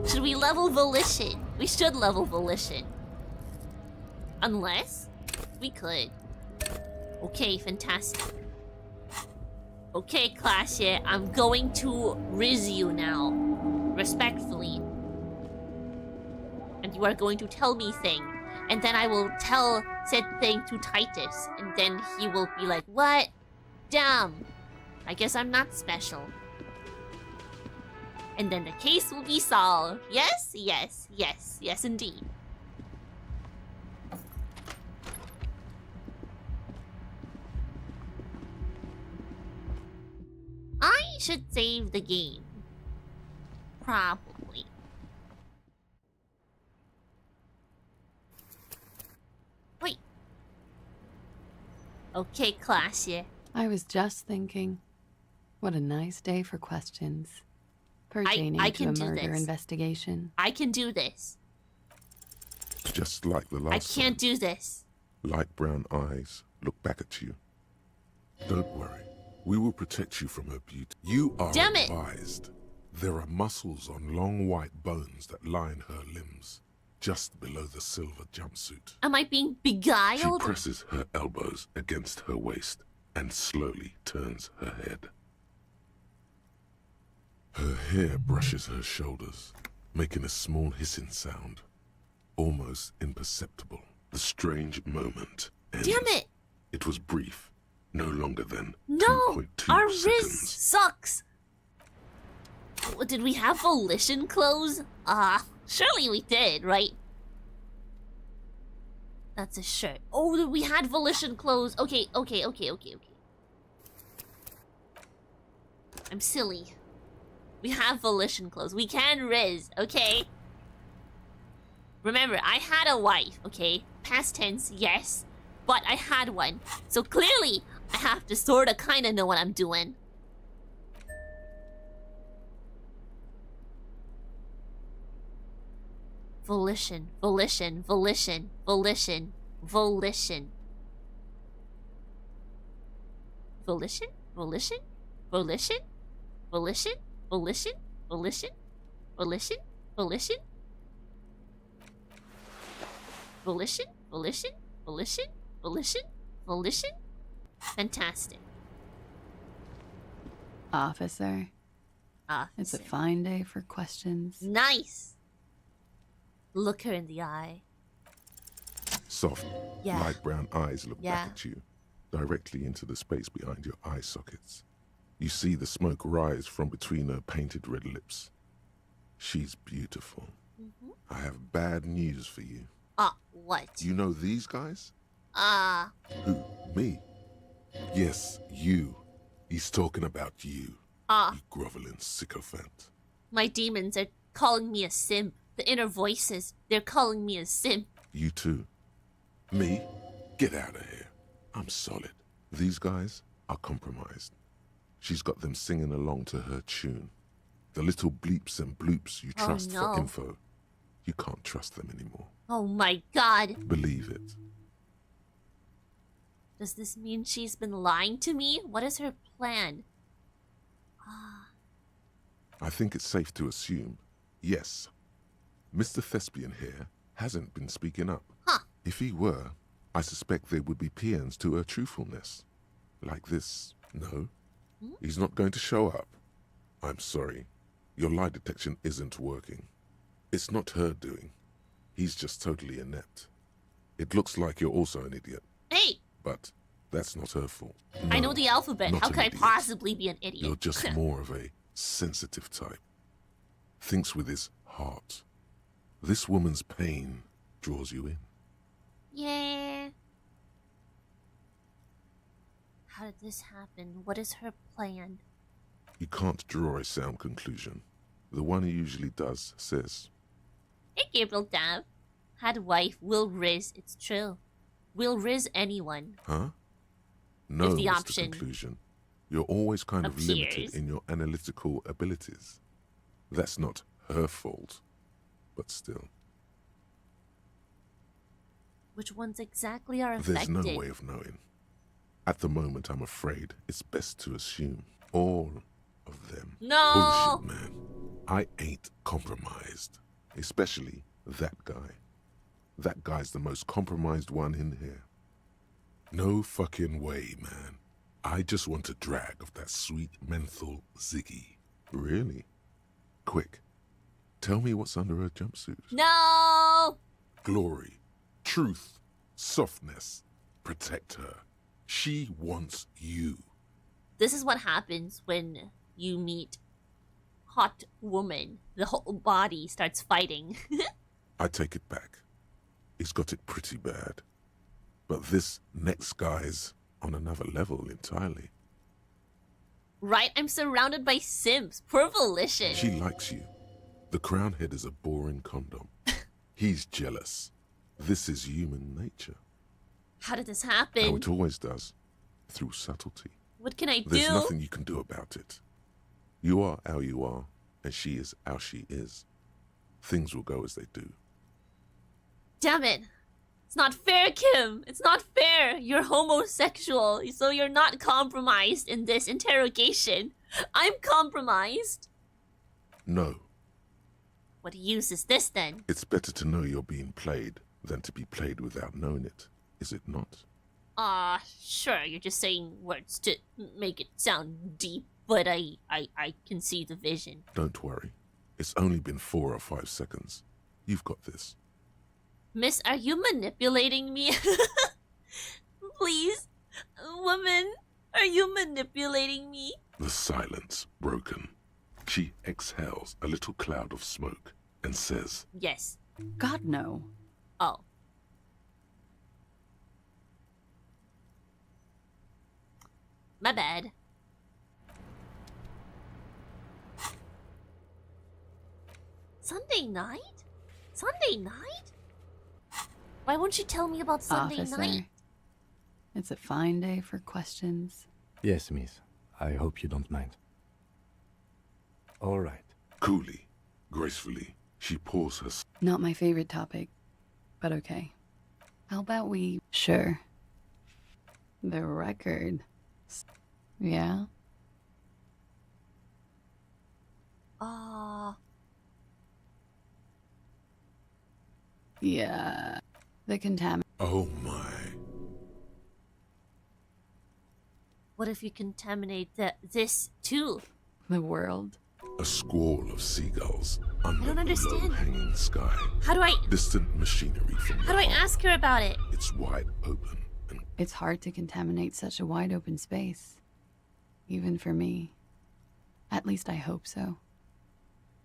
S1: Should we level volition? We should level volition. Unless we could. Okay, fantastic. Okay, Klaasje, I'm going to riz you now. Respectfully. And you are going to tell me thing. And then I will tell said thing to Titus. And then he will be like, what? Damn. I guess I'm not special. And then the case will be solved. Yes, yes, yes, yes indeed. I should save the game. Probably. Wait. Okay, Klaasje.
S6: I was just thinking, what a nice day for questions pertaining
S1: I
S6: to
S1: can
S6: a
S1: do
S6: murder
S1: this.
S6: investigation.
S1: I can do this.
S2: Just like the last
S1: I can't do this.
S2: Light brown eyes look back at you. Don't worry. We will protect you from her beauty. You are
S1: Damn it.
S2: advised. There are muscles on long white bones that line her limbs, just below the silver jumpsuit.
S1: Am I being
S2: She
S1: beguiled?
S2: presses her elbows against her waist and slowly turns her head. Her hair brushes her shoulders, making a small hissing sound, almost imperceptible. The strange moment ends.
S1: Damn it!
S2: It was brief, no longer than
S1: No!
S2: 2.2
S1: Our
S2: seconds.
S1: Riz sucks! Did we have volition clothes? Surely we did, right? That's a shirt. Oh, we had volition clothes. Okay. I'm silly. We have volition clothes. We can riz, okay? Remember, I had a wife, okay? Past tense, yes. But I had one. So clearly, I have to sorta kinda know what I'm doing. Volition. Volition. Volition. Volition. Volition. Volition? Volition? Volition? Volition? Volition? Volition? Volition? Volition? Volition? Volition? Volition? Volition? Volition? Fantastic.
S6: Officer. It's a fine day for questions.
S1: Nice. Look her in the eye.
S2: Soft,
S1: Yeah.
S2: light brown eyes look
S1: Yeah.
S2: back at you, directly into the space behind your eye sockets. You see the smoke rise from between her painted red lips. She's beautiful. I have bad news for you.
S1: What?
S2: You know these guys?
S1: Who?
S2: Me? Yes, you. He's talking about you. You groveling sycophant.
S1: My demons are calling me a simp. The inner voices, they're calling me a simp.
S2: You too. Me? Get out of here. I'm solid. These guys are compromised. She's got them singing along to her tune. The little bleeps and bloops you trust for info. You can't trust them anymore.
S1: Oh my god.
S2: Believe it.
S1: Does this mean she's been lying to me? What is her plan?
S2: I think it's safe to assume, yes, Mr. Thespian here hasn't been speaking up. If he were, I suspect there would be paeans to her truthfulness. Like this, no, he's not going to show up. I'm sorry, your lie detection isn't working. It's not her doing. He's just totally inept. It looks like you're also an idiot.
S1: Hey!
S2: But that's not her fault.
S1: I know the alphabet.
S2: not
S1: How
S2: an
S1: could I
S2: idiot.
S1: possibly be an idiot?
S2: You're just more of a sensitive type. Thinks with his heart. This woman's pain draws you in.
S1: Yeah. How did this happen? What is her plan?
S2: You can't draw a sound conclusion. The one he usually does says,
S1: Hey, Gabriel Dav. Had wife, will riz. It's true. Will riz anyone.
S2: huh? No,
S1: If the
S2: Mr.
S1: option
S2: Conclusion. You're always kind of limited
S1: appears.
S2: in your analytical abilities. That's not her fault, but still.
S1: Which ones exactly are
S2: There's
S1: affected?
S2: no way of knowing. At the moment, I'm afraid it's best to assume all of them.
S1: No!
S2: Bullshit, man. I ain't compromised. Especially that guy. That guy's the most compromised one in here. No fucking way, man. I just want a drag of that sweet menthol Ziggy. Really? Quick. Tell me what's under her jumpsuit.
S1: No!
S2: Glory, truth, softness. Protect her. She wants you.
S1: This is what happens when you meet hot woman. The whole body starts fighting.
S2: I take it back. He's got it pretty bad. But this next guy's on another level entirely.
S1: Right? I'm surrounded by simps. Poor Volition.
S2: She likes you. The crown head is a boring condom. He's jealous. This is human nature.
S1: How did this
S2: How
S1: happen?
S2: it always does. Through subtlety.
S1: What can I
S2: There's
S1: do?
S2: nothing you can do about it. You are how you are, and she is how she is. Things will go as they do.
S1: Damn it. It's not fair, Kim. It's not fair. You're homosexual, so you're not compromised in this interrogation. I'm compromised.
S2: No,
S1: What use is this then?
S2: it's better to know you're being played than to be played without knowing it, is it not?
S1: Sure, you're just saying words to make it sound deep, but I can see the vision.
S2: Don't worry. It's only been 4 or 5 seconds. You've got this.
S1: Miss, are you manipulating me? Please? Woman, are you manipulating me?
S2: The silence broken. She exhales a little cloud of smoke and says,
S1: Yes.
S6: God, no.
S1: Oh. My bad. Sunday night? Sunday night? Why won't you tell me about Sunday
S6: Officer,
S1: night?
S6: it's a fine day for questions.
S3: Yes, miss. I hope you don't mind. All right.
S2: Coolly, gracefully, she pours her...
S6: Not my favorite topic, but okay. How about we... Sure. The record. Yeah? Yeah. The contaminant.
S2: Oh my.
S1: What if you contaminate this too?
S6: The world.
S2: A squall of seagulls under
S1: I don't
S2: the
S1: understand.
S2: low-hanging sky.
S1: How do I...
S2: Distant machinery from
S1: How do I ask her about it?
S2: It's wide open.
S6: It's hard to contaminate such a wide open space. Even for me. At least I hope so.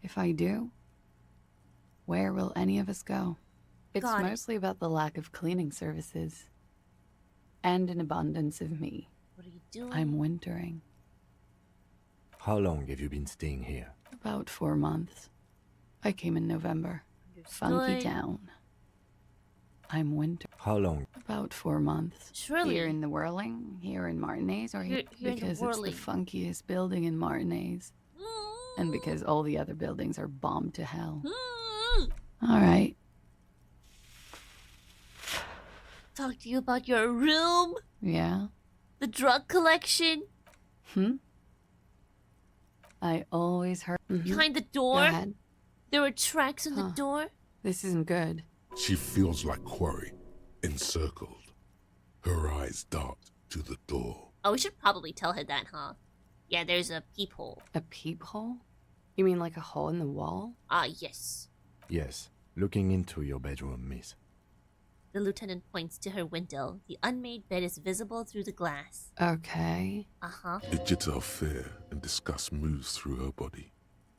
S6: If I do, where will any of us go? It's
S1: Got it.
S6: mostly about the lack of cleaning services. And an abundance of me.
S1: What are you doing?
S6: I'm wintering.
S3: How long have you been staying here?
S6: About 4 months. I came in November. Funky town. I'm winter.
S3: How long?
S6: About 4 months.
S1: Surely.
S6: Here in the Whirling, here in Martinez, or
S1: Here in the
S6: because it's the
S1: Whirling.
S6: funkiest building in Martinez. And because all the other buildings are bombed to hell. All right.
S1: Talk to you about your room?
S6: Yeah?
S1: The drug collection?
S6: I always heard...
S1: Behind the
S6: Go
S1: door?
S6: ahead.
S1: There were tracks on the
S6: Huh.
S1: door?
S6: This isn't good.
S2: She feels like quarry, encircled. Her eyes dart to the door.
S1: Oh, we should probably tell her that, huh? Yeah, there's a peephole.
S6: A peephole? You mean like a hole in the wall?
S1: Yes.
S3: Yes. Looking into your bedroom, miss.
S1: The lieutenant points to her window. The unmade bed is visible through the glass.
S6: Okay.
S1: Uh-huh.
S2: A jitter of fear and disgust moves through her body,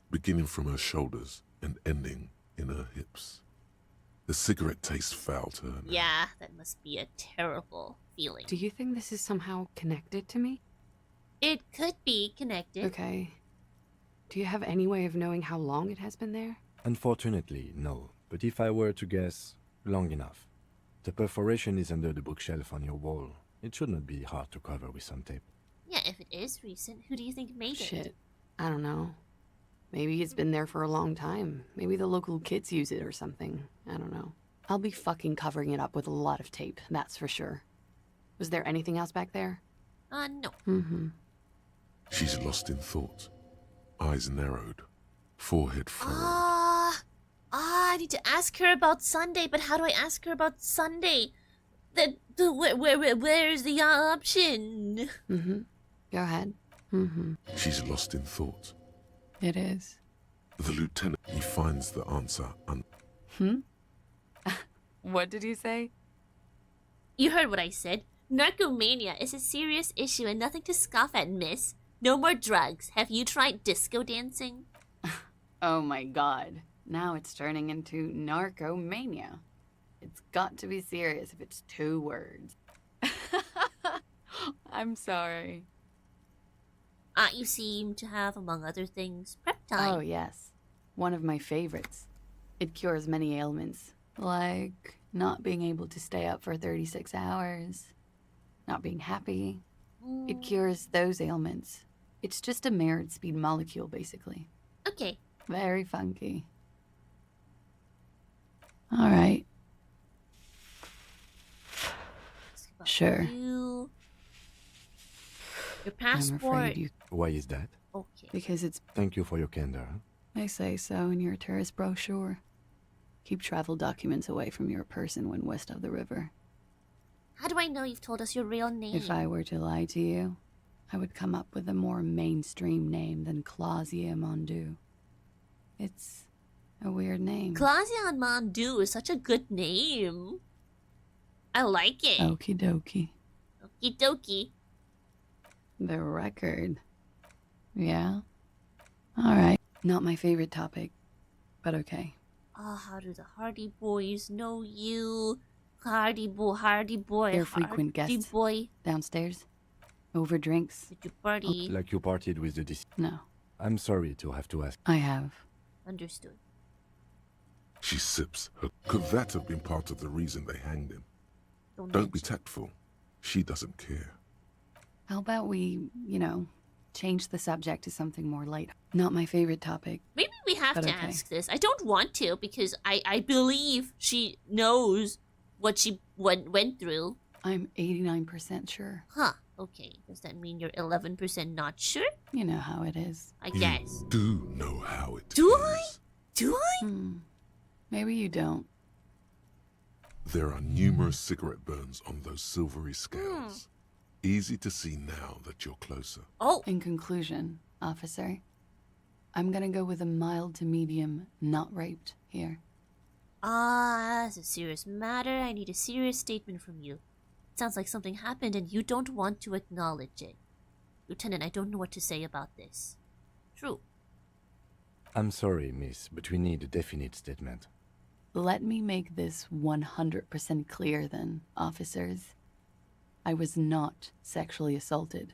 S2: beginning from her shoulders and ending in her hips. The cigarette tastes foul to her now.
S1: Yeah, that must be a terrible feeling.
S6: Do you think this is somehow connected to me?
S1: It could be connected.
S6: Okay. Do you have any way of knowing how long it has been there?
S3: Unfortunately, no. But if I were to guess, long enough. The perforation is under the bookshelf on your wall. It should not be hard to cover with some tape.
S1: Yeah, if it is recent, who do you think made it?
S6: Shit. I don't know. Maybe it's been there for a long time. Maybe the local kids use it or something. I don't know. I'll be fucking covering it up with a lot of tape, that's for sure. Was there anything else back there?
S1: No.
S6: Mm-hmm.
S2: She's lost in thought, eyes narrowed, forehead furrowed.
S1: I need to ask her about Sunday, but how do I ask her about Sunday? Where's the option?
S6: Mm-hmm. Go ahead. Mm-hmm.
S2: She's lost in thought.
S6: It is.
S2: The lieutenant, he finds the answer
S6: What did you say?
S1: You heard what I said. Narcomania is a serious issue and nothing to scoff at, miss. No more drugs. Have you tried disco dancing?
S6: Oh my god. Now it's turning into narcomania. It's got to be serious if it's 2 words. I'm sorry.
S1: You seem to have, among other things, prep time.
S6: Oh, yes. One of my favorites. It cures many ailments, like not being able to stay up for 36 hours, not being happy. It cures those ailments. It's just a merit speed molecule, basically.
S1: Okay.
S6: Very funky. All right. Sure.
S1: Your passport.
S6: I'm afraid you...
S3: Why is that?
S1: Okay.
S6: Because it's...
S3: Thank you for your candor.
S6: They say so in your tourist brochure. Keep travel documents away from your person when west of the river.
S1: How do I know you've told us your real name?
S6: If I were to lie to you, I would come up with a more mainstream name than Klaasje Mondu. It's a weird name.
S1: Klaasje Mondu is such a good name. I like it.
S6: Okie dokie.
S1: Okie dokie.
S6: The record. Yeah? Alright. Not my favorite topic, but okay.
S1: How do the Hardy Boys know you? Hardy boy,
S6: They're frequent
S1: Hardy
S6: guests.
S1: boy.
S6: Downstairs. Over drinks.
S1: Did you party?
S3: Like you partied with the deceased?
S6: No.
S3: I'm sorry to have to ask.
S6: I have.
S1: Understood.
S2: She sips. Could that have been part of the reason they hanged him? Don't be tactful. She doesn't care.
S6: How about we, change the subject to something more light? Not my favorite topic.
S1: Maybe we have
S6: but
S1: to
S6: okay.
S1: ask this. I don't want to because I believe she knows what she went through.
S6: I'm 89% sure.
S1: Huh. Okay. Does that mean you're 11% not sure?
S6: You know how it is.
S1: I guess.
S2: Do know how it
S1: Do
S2: is.
S1: I? Do I?
S6: Maybe you don't.
S2: There are numerous cigarette burns on those silvery scales. Easy to see now that you're closer.
S1: Oh.
S6: In conclusion, officer, I'm gonna go with a mild to medium not raped here.
S1: That's a serious matter. I need a serious statement from you. It sounds like something happened and you don't want to acknowledge it. Lieutenant, I don't know what to say about this. True.
S3: I'm sorry, miss, but we need a definite statement.
S6: Let me make this 100% clear then, officers. I was not sexually assaulted.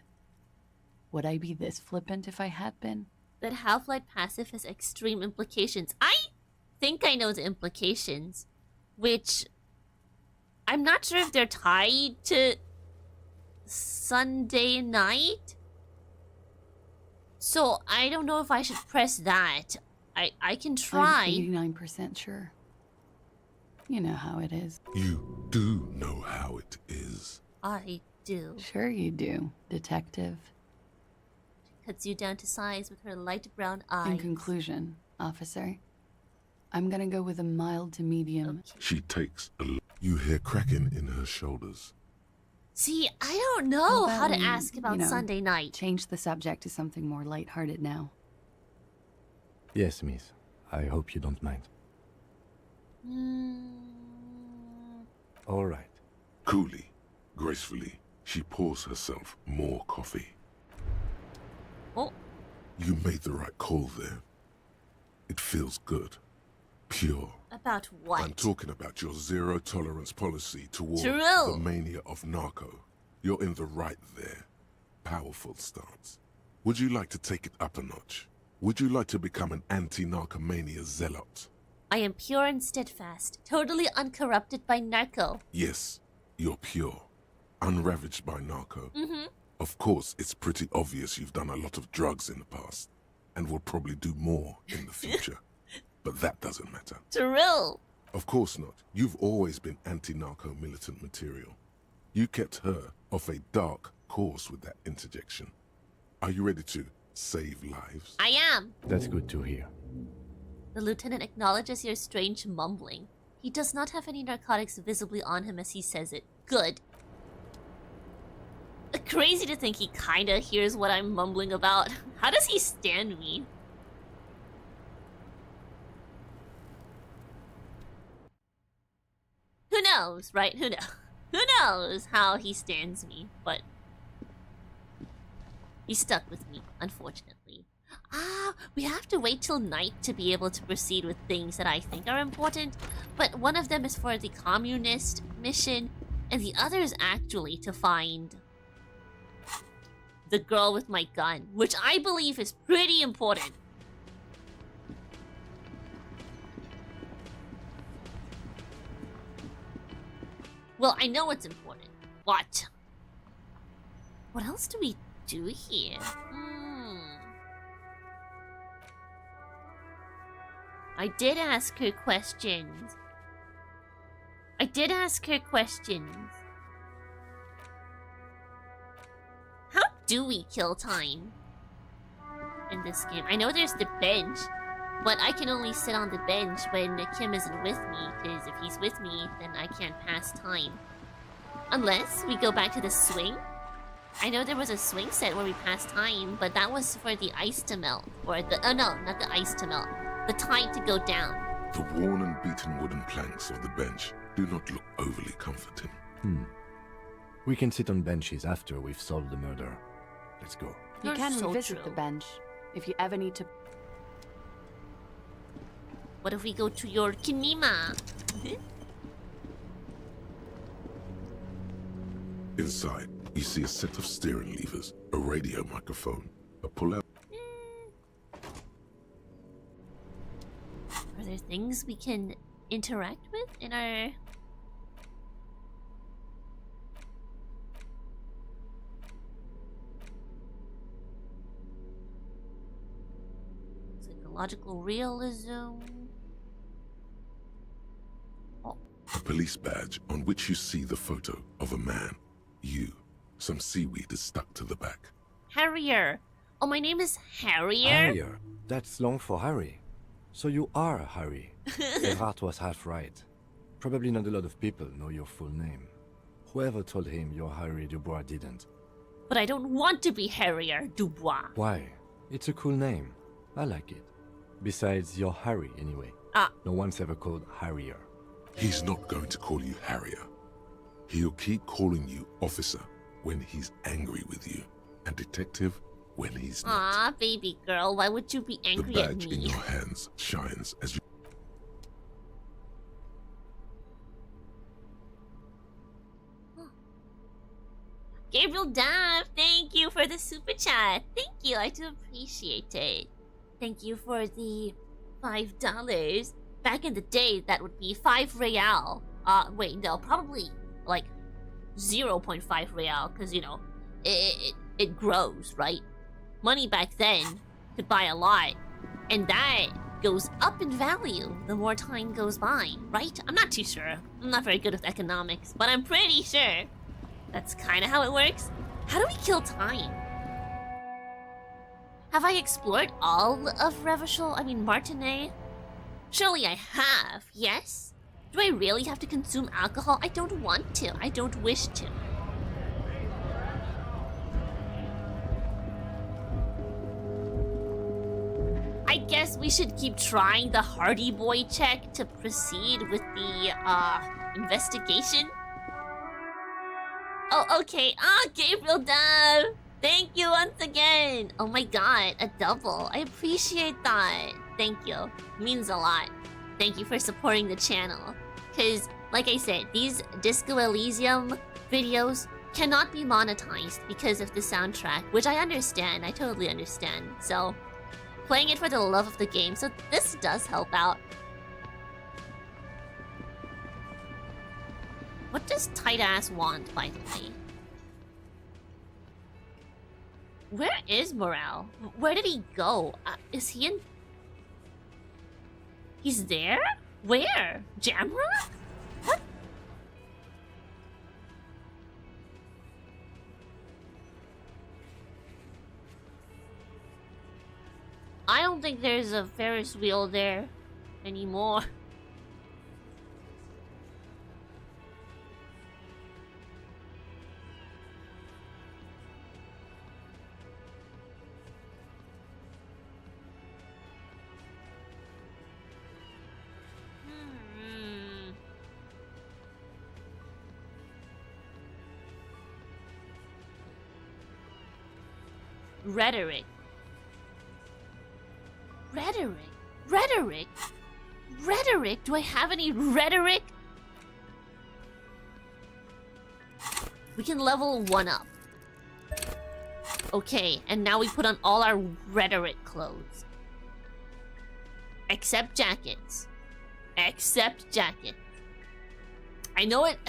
S6: Would I be this flippant if I had been?
S1: That Half-Light passive has extreme implications. I think I know the implications, which I'm not sure if they're tied to Sunday night. So I don't know if I should press that. I can try.
S6: I'm 89% sure. You know how it is.
S2: You do know how it is.
S1: I do.
S6: Sure you do, detective.
S1: She cuts you down to size with her light brown eyes.
S6: In conclusion, officer, I'm gonna go with a mild to medium.
S1: Okay.
S2: She takes a look. You hear cracking in her shoulders.
S1: See, I don't know how to ask about
S6: you know,
S1: Sunday night.
S6: Change the subject to something more lighthearted now.
S3: Yes, miss. I hope you don't mind. All right.
S2: Coolly, gracefully, she pours herself more coffee.
S1: Oh.
S2: You made the right call there. It feels good. Pure.
S1: About what?
S2: I'm talking about your zero-tolerance policy toward
S1: True.
S2: the mania of narco. You're in the right there. Powerful stance. Would you like to take it up a notch? Would you like to become an anti-narcomania zealot?
S1: I am pure and steadfast, totally uncorrupted by narco.
S2: Yes, you're pure. Unravaged by narco.
S1: Mm-hmm.
S2: Of course, it's pretty obvious you've done a lot of drugs in the past, and will probably do more in the future. But that doesn't matter.
S1: True.
S2: Of course not. You've always been anti-narco militant material. You kept her off a dark course with that interjection. Are you ready to save lives?
S1: I am.
S3: That's good to hear.
S1: The lieutenant acknowledges your strange mumbling. He does not have any narcotics visibly on him as he says it. Good. Crazy to think he kinda hears what I'm mumbling about. How does he stand me? Who knows, right? Who knows? Who knows how he stands me, but he's stuck with me, unfortunately. We have to wait till night to be able to proceed with things that I think are important, but one of them is for the communist mission, and the other is actually to find the girl with my gun, which I believe is pretty important. Well, I know it's important. What? What else do we do here? I did ask her questions. How do we kill time in this game? I know there's the bench, but I can only sit on the bench when Kim isn't with me, because if he's with me, then I can't pass time. Unless we go back to the swing. I know there was a swing set where we passed time, but that was for the ice to melt. Or the, oh no, not the ice to melt. The tide to go down.
S2: The worn and beaten wooden planks of the bench do not look overly comforting.
S3: We can sit on benches after we've solved the murder. Let's go.
S6: You
S1: You're
S6: can
S1: so
S6: revisit
S1: true.
S6: the bench if you ever need to.
S1: What if we go to your kinema?
S2: Inside, you see a set of steering levers, a radio microphone, a pull-out.
S1: Are there things we can interact with in our... Psychological realism?
S2: A police badge on which you see the photo of a man. You. Some seaweed is stuck to the back.
S1: Harrier. Oh, my name is Harrier?
S3: Harrier. That's long for Harry. So you are Harry. Everart was half right. Probably not a lot of people know your full name. Whoever told him you're Harry Dubois didn't.
S1: But I don't want to be Harrier Dubois.
S3: Why? It's a cool name. I like it. Besides, you're Harry anyway. No one's ever called Harrier.
S2: He's not going to call you Harrier. He'll keep calling you officer when he's angry with you, and detective when he's not.
S1: Aw, baby girl, why would you be angry at
S2: The badge
S1: me?
S2: in your hands shines as you...
S1: Gabriel Dav, thank you for the super chat. Thank you, I do appreciate it. Thank you for the $5. Back in the day, that would be 5 real. Wait, no, probably like 0.5 real, because, you know, it grows, right? Money back then could buy a lot, and that goes up in value the more time goes by, right? I'm not too sure. I'm not very good with economics, but I'm pretty sure that's kind of how it works. How do we kill time? Have I explored all of Revachol? I mean, Martinet? Surely I have, yes? Do I really have to consume alcohol? I don't want to. I don't wish to. I guess we should keep trying the Hardy Boy check to proceed with the, investigation. Oh, okay. Gabriel Dove! Thank you once again! Oh my god, a double. I appreciate that. Thank you. Means a lot. Thank you for supporting the channel. Because, like I said, these Disco Elysium videos cannot be monetized because of the soundtrack, which I understand. I totally understand. So, playing it for the love of the game. So this does help out. What does tight ass want, by the way? Where is Morale? Where did he go? Is he in... He's there? Where? Jamrock? What? I don't think there's a Ferris wheel there anymore. Rhetoric. Rhetoric? Rhetoric? Rhetoric? Do I have any rhetoric? We can level 1 up. Okay, and now we put on all our rhetoric clothes. Except jackets. Except jackets. I know it.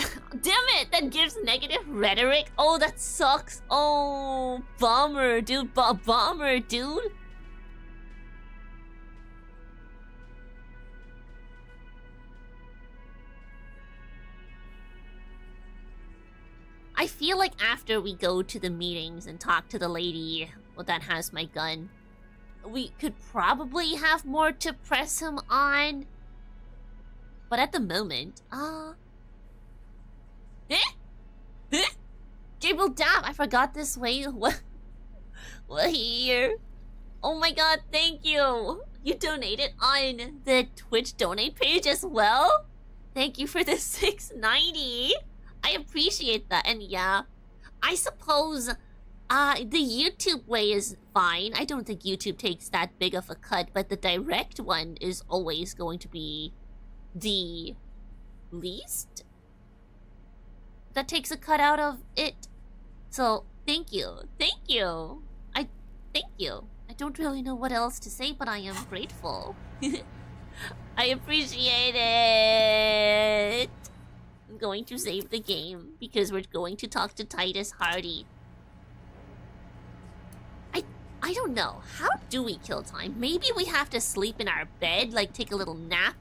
S1: Damn it! That gives negative rhetoric. Oh, that sucks. Oh, bummer, dude. Bummer, dude. I feel like after we go to the meetings and talk to the lady that has my gun, we could probably have more to press him on. But at the moment, Gabriel Dab, I forgot this way. What here? Oh my god, thank you. You donated on the Twitch donate page as well? Thank you for the $6.90. I appreciate that. And yeah, I suppose The YouTube way is fine. I don't think YouTube takes that big of a cut, but the direct one is always going to be the least that takes a cut out of it. So, thank you. Thank you. Thank you. I don't really know what else to say, but I am grateful. I appreciate it. I'm going to save the game because we're going to talk to Titus Hardy. I don't know. How do we kill time? Maybe we have to sleep in our bed, like take a little nap.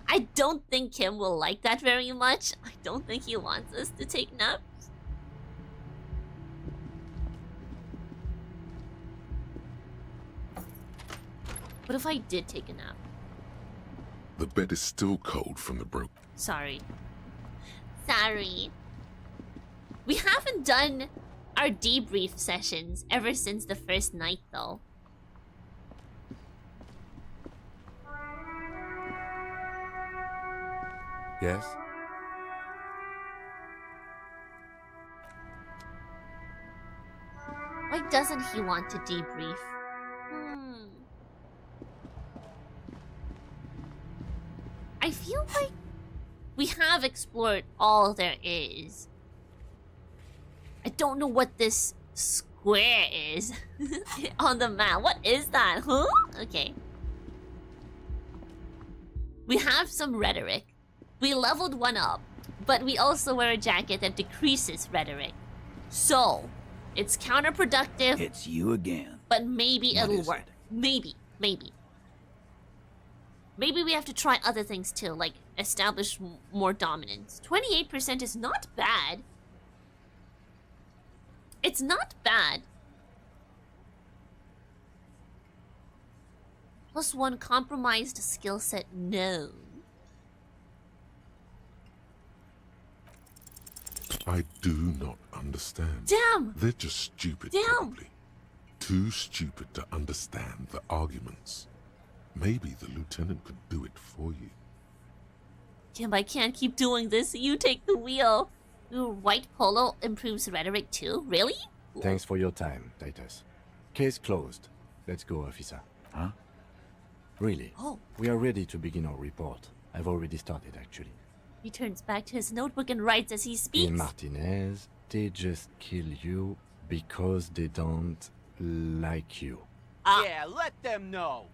S1: I don't think Kim will like that very much. I don't think he wants us to take naps. What if I did take a nap?
S2: The bed is still cold from the broke.
S1: Sorry. Sorry. We haven't done our debrief sessions ever since the first night, though.
S3: Yes?
S1: Why doesn't he want to debrief? I feel like we have explored all there is. I don't know what this square is on the map. What is that? Huh? Okay. We have some rhetoric. We leveled one up, but we also wear a jacket that decreases rhetoric. So, it's counterproductive.
S18: It's you again.
S1: But maybe
S18: What
S1: it'll
S18: is
S1: work. Maybe. Maybe we have to try other things too, like establish more dominance. 28% is not bad. It's not bad. +1 compromised skill set known.
S2: I do not understand.
S1: Damn!
S2: They're just stupid, probably. Too stupid to understand the arguments. Maybe the lieutenant could do it for you.
S1: Kim, I can't keep doing this. You take the wheel. Ooh, white polo improves rhetoric too? Really?
S3: Thanks for your time, Titus. Case closed. Let's go, officer.
S18: Huh?
S3: Really?
S1: Oh.
S3: We are ready to begin our report. I've already started, actually.
S1: He turns back to his notebook and writes as he speaks.
S3: In Martinez, they just kill you because they don't like you.
S15: Yeah, let them know.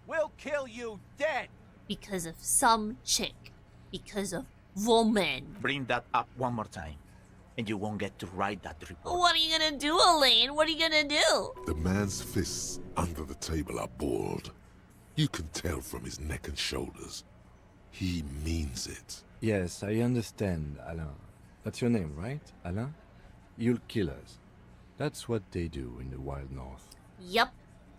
S15: We'll kill you dead.
S1: Because of some chick. Because of woman.
S21: Bring that up one more time, and you won't get to write that report.
S1: What are you gonna do, Elaine? What are you gonna do?
S2: The man's fists under the table are balled. You can tell from his neck and shoulders. He means it.
S3: Yes, I understand, Alain. That's your name, right, Alain? You'll kill us. That's what they do in the Wild North.
S1: Yup.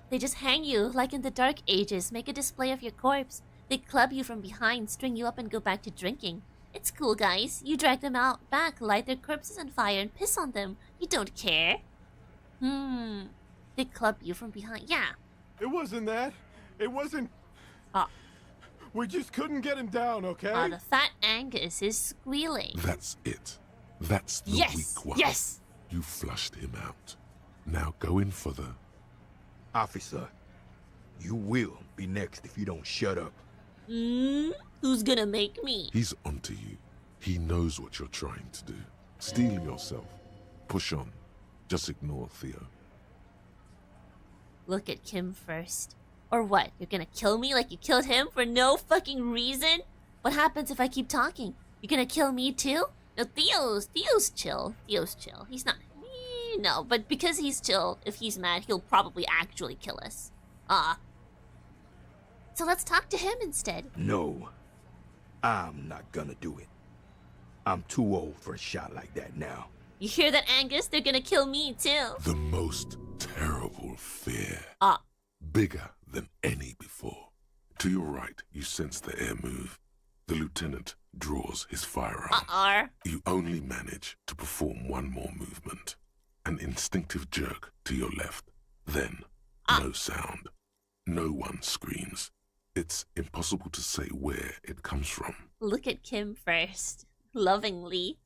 S1: They just hang you, like in the Dark Ages, make a display of your corpse. They club you from behind, string you up, and go back to drinking. It's cool, guys. You drag them out back, light their corpses on fire, and piss on them. You don't care. They club you from behind. Yeah.
S22: It wasn't that. It wasn't... We just couldn't get him down, okay?
S1: The fat Angus is squealing.
S2: That's it. That's the weak one.
S1: Yes!
S2: You flushed him out. Now go in for the...
S19: Officer, you will be next if you don't shut up.
S1: Who's gonna make me?
S2: He's onto you. He knows what you're trying to do. Steel yourself. Push on. Just ignore Theo.
S1: Look at Kim first. Or what? You're gonna kill me like you killed him for no fucking reason? What happens if I keep talking? You're gonna kill me too? No, Theo's chill. Theo's chill. He's not... No, but because he's chill, if he's mad, he'll probably actually kill us. So let's talk to him instead.
S19: No, I'm not gonna do it. I'm too old for a shot like that now.
S1: You hear that, Angus? They're gonna kill me too.
S2: The most terrible fear. Bigger than any before. To your right, you sense the air move. The lieutenant draws his firearm. You only manage to perform one more movement. An instinctive jerk to your left. Then, no sound. No one screams. It's impossible to say where it comes from.
S1: Look at Kim first. Lovingly.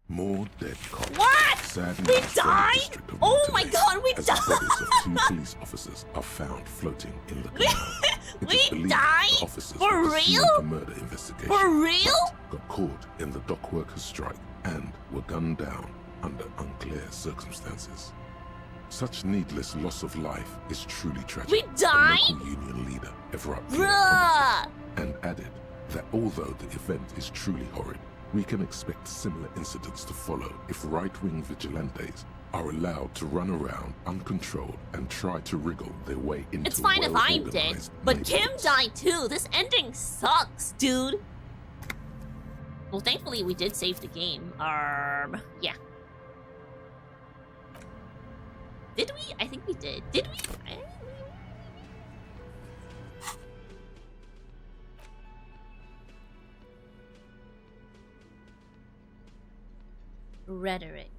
S2: More dead cops.
S1: What?
S2: Sadly,
S1: We
S2: from the
S1: died?
S2: district of
S1: Oh my
S2: Monterey,
S1: god, we
S2: as
S1: died!
S2: the bodies of 2 police officers are found floating in the canal. It is
S1: We
S2: believed
S1: died?
S2: the officers
S1: For
S2: were pursuing
S1: real?
S2: a murder investigation.
S1: For real?
S2: but got caught in the dock workers' strike and were gunned down under unclear circumstances. Such needless loss of life is truly tragic.
S1: We died?
S2: The local union leader, Everart,
S1: Bruh!
S2: and added that although the event is truly horrid, we can expect similar incidents to follow if right-wing vigilantes are allowed to run around uncontrolled and try to wriggle their way into
S1: It's fine if I'm dead,
S2: well-organized
S1: but Kim
S2: neighborhoods.
S1: died too. This ending sucks, dude. Well, thankfully we did save the game. Yeah. Did we? I think we did. Did we? Rhetoric.